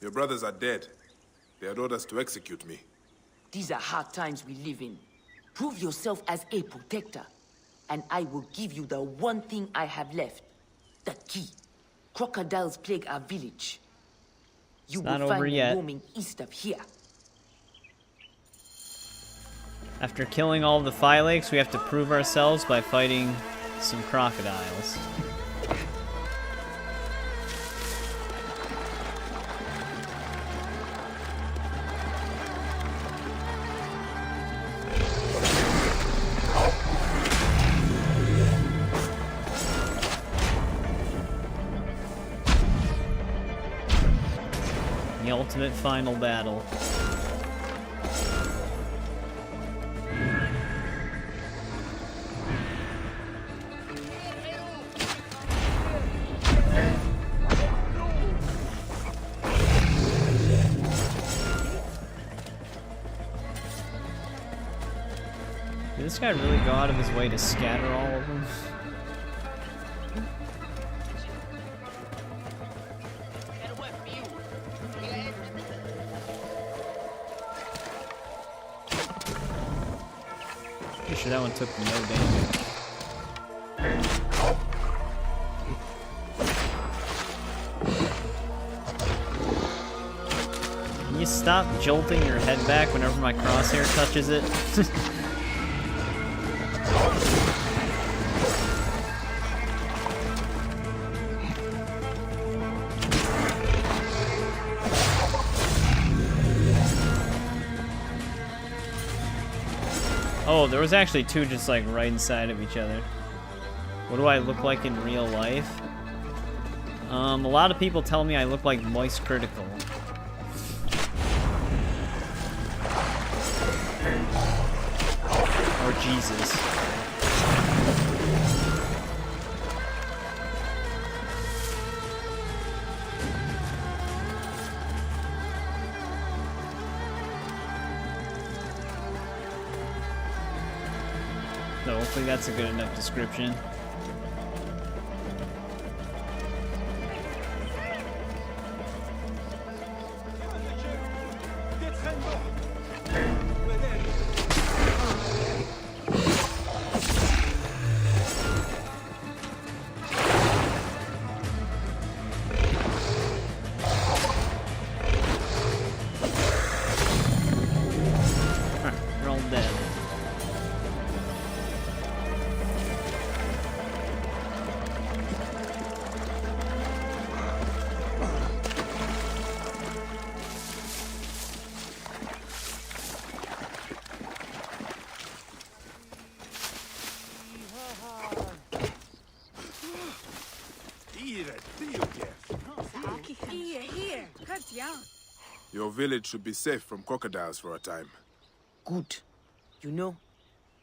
Your brothers are dead. They had orders to execute me. These are hard times we live in. Prove yourself as a protector, and I will give you the one thing I have left. The key. Crocodiles plague our village. You It's not will over find yet. them roaming east of here. After killing all the flclafi, we have to prove ourselves by fighting some crocodiles. The ultimate final battle. Did this guy really go out of his way to scatter all of them? Pretty sure that one took no damage. Can you stop jolting your head back whenever my crosshair touches it? Oh, there was actually two just like right inside of each other. What do I look like in real life? A lot of people tell me I look like Moist Critical. Or Jesus. So hopefully that's a good enough description. They're all dead. Your village should be safe from crocodiles for a time. Good. You know,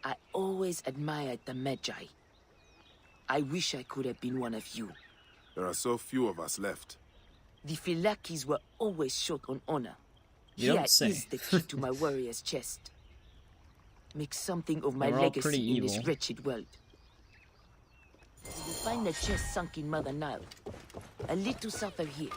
I always admired the Medjay. I wish I could have been one of you. There are so few of us left. The flclafis were always short on honor. You Here don't say. is the key to my warrior's chest. Make something of my They're all legacy pretty in this evil. wretched world. You will find the chest sunk in Mother Nile, a little south of here.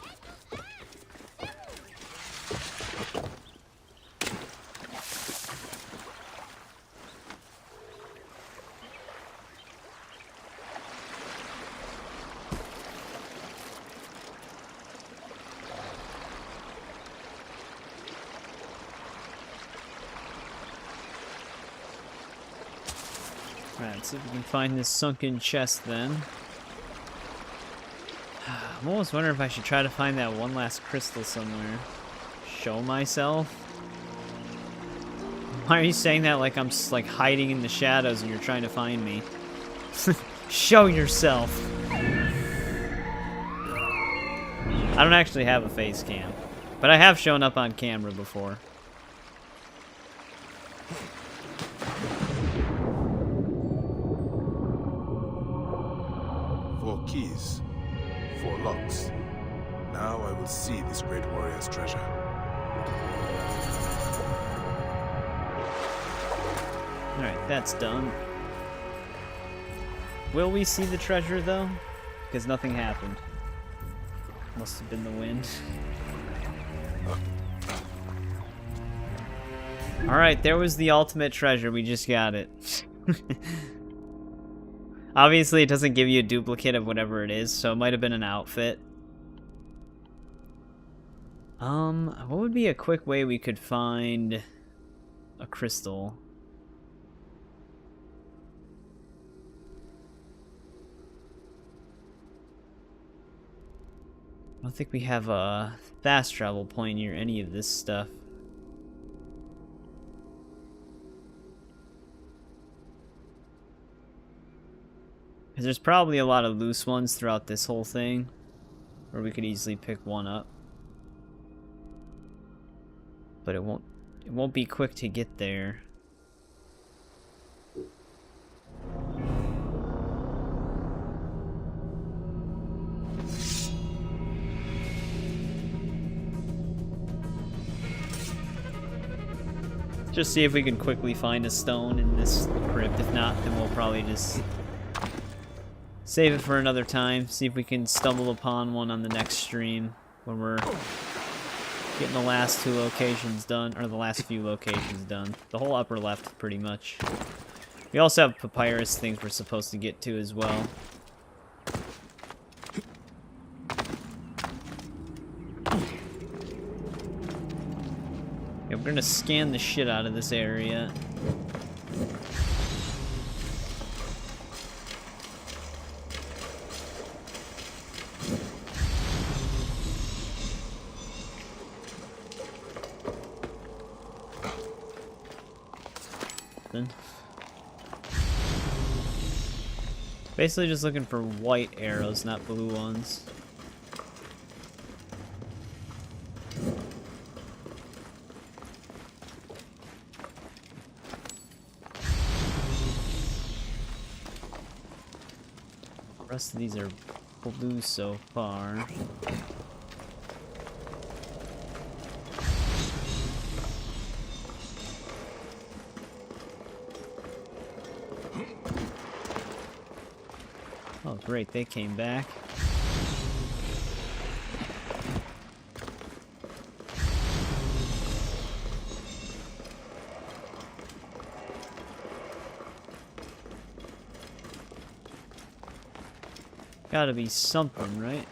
Alright, see if we can find this sunken chest then. I'm almost wondering if I should try to find that one last crystal somewhere. Show myself? Why are you saying that like I'm like hiding in the shadows and you're trying to find me? Show yourself! I don't actually have a face cam, but I have shown up on camera before. 4 keys, 4 locks. Now I will see this great warrior's treasure. Alright, that's done. Will we see the treasure, though? Because nothing happened. Must have been the wind. Alright, there was the ultimate treasure. We just got it. Obviously, it doesn't give you a duplicate of whatever it is, so it might have been an outfit. What would be a quick way we could find a crystal? I don't think we have a fast travel point near any of this stuff. Because there's probably a lot of loose ones throughout this whole thing, where we could easily pick one up. But it won't be quick to get there. Just see if we can quickly find a stone in this crypt. If not, then we'll probably just save it for another time. See if we can stumble upon one on the next stream when we're getting the last two locations done, or the last few locations done. The whole upper left, pretty much. We also have papyrus things we're supposed to get to as well. Yeah, we're gonna scan the shit out of this area. Basically just looking for white arrows, not blue ones. The rest of these are blue so far. Oh great, they came back. Gotta be something, right?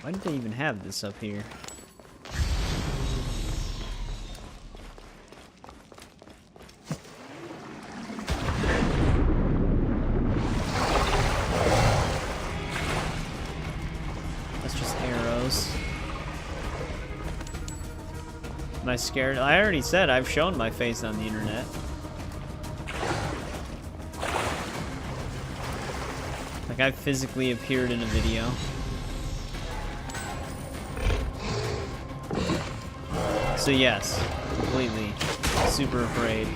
Why did they even have this up here? That's just arrows. Am I scared? I already said I've shown my face on the internet. Like I've physically appeared in a video. So yes, completely super afraid.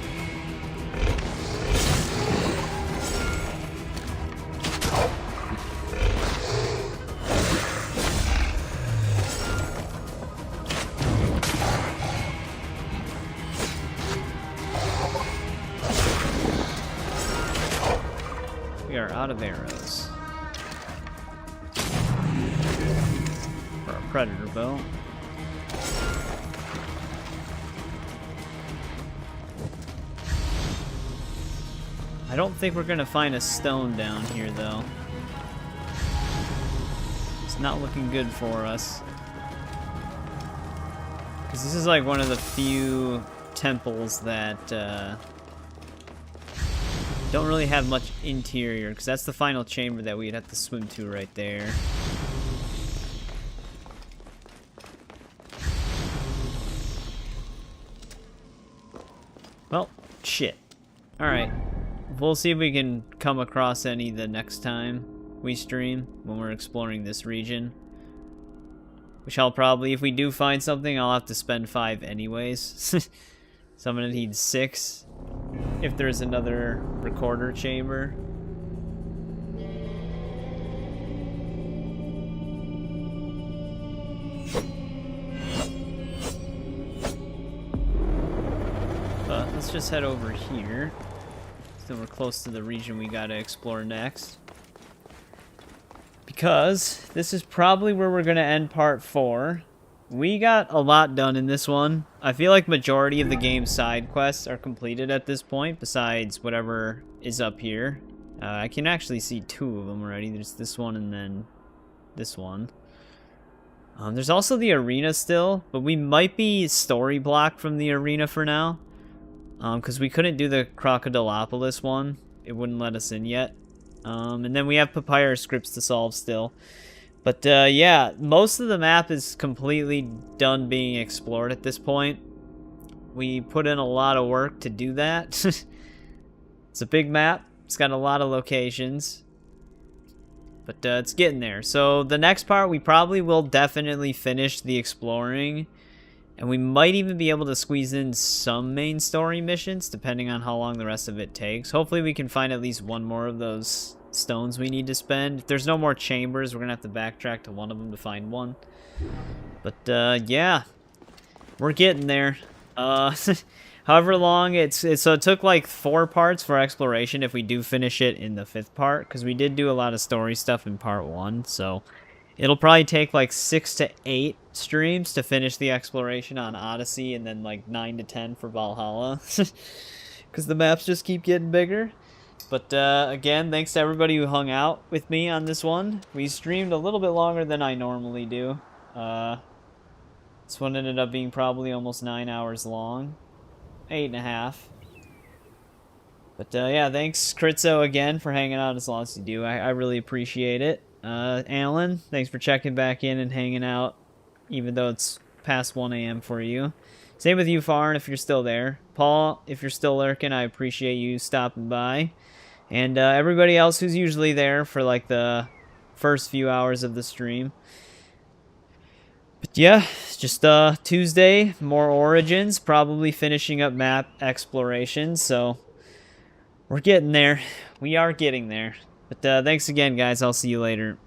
We are out of arrows. For a predator bow. I don't think we're gonna find a stone down here though. It's not looking good for us. Because this is like one of the few temples that don't really have much interior, because that's the final chamber that we'd have to swim to right there. Well, shit. Alright. We'll see if we can come across any the next time we stream, when we're exploring this region. Which I'll probably, if we do find something, I'll have to spend 5 anyways. So I'm gonna need 6 if there's another recorder chamber. let's just head over here. So we're close to the region we gotta explore next. Because this is probably where we're gonna end part 4. We got a lot done in this one. I feel like majority of the game's side quests are completed at this point, besides whatever is up here. I can actually see 2 of them already. There's this one and then this one. There's also the arena still, but we might be story blocked from the arena for now. Because we couldn't do the Crocodilopolis one. It wouldn't let us in yet. And then we have Papyrus scripts to solve still. But yeah, most of the map is completely done being explored at this point. We put in a lot of work to do that. It's a big map. It's got a lot of locations. But it's getting there. So the next part, we probably will definitely finish the exploring. And we might even be able to squeeze in some main story missions, depending on how long the rest of it takes. Hopefully we can find at least one more of those stones we need to spend. If there's no more chambers, we're gonna have to backtrack to one of them to find one. But yeah, we're getting there. However long so it took like 4 parts for exploration if we do finish it in the 5th part, because we did do a lot of story stuff in part 1. So it'll probably take like 6 to 8 streams to finish the exploration on Odyssey, and then like 9 to 10 for Valhalla, because the maps just keep getting bigger. But again, thanks to everybody who hung out with me on this one. We streamed a little bit longer than I normally do. This one ended up being probably almost 9 hours long. 8.5. But yeah, thanks Critzo again for hanging out as long as you do. I really appreciate it. Alan, thanks for checking back in and hanging out, even though it's past 1 a.m. for you. Same with you, Farn, if you're still there. Paul, if you're still lurking, I appreciate you stopping by. And everybody else who's usually there for like the first few hours of the stream. But yeah, just Tuesday, more Origins, probably finishing up map exploration, so we're getting there. We are getting there. But thanks again, guys. I'll see you later.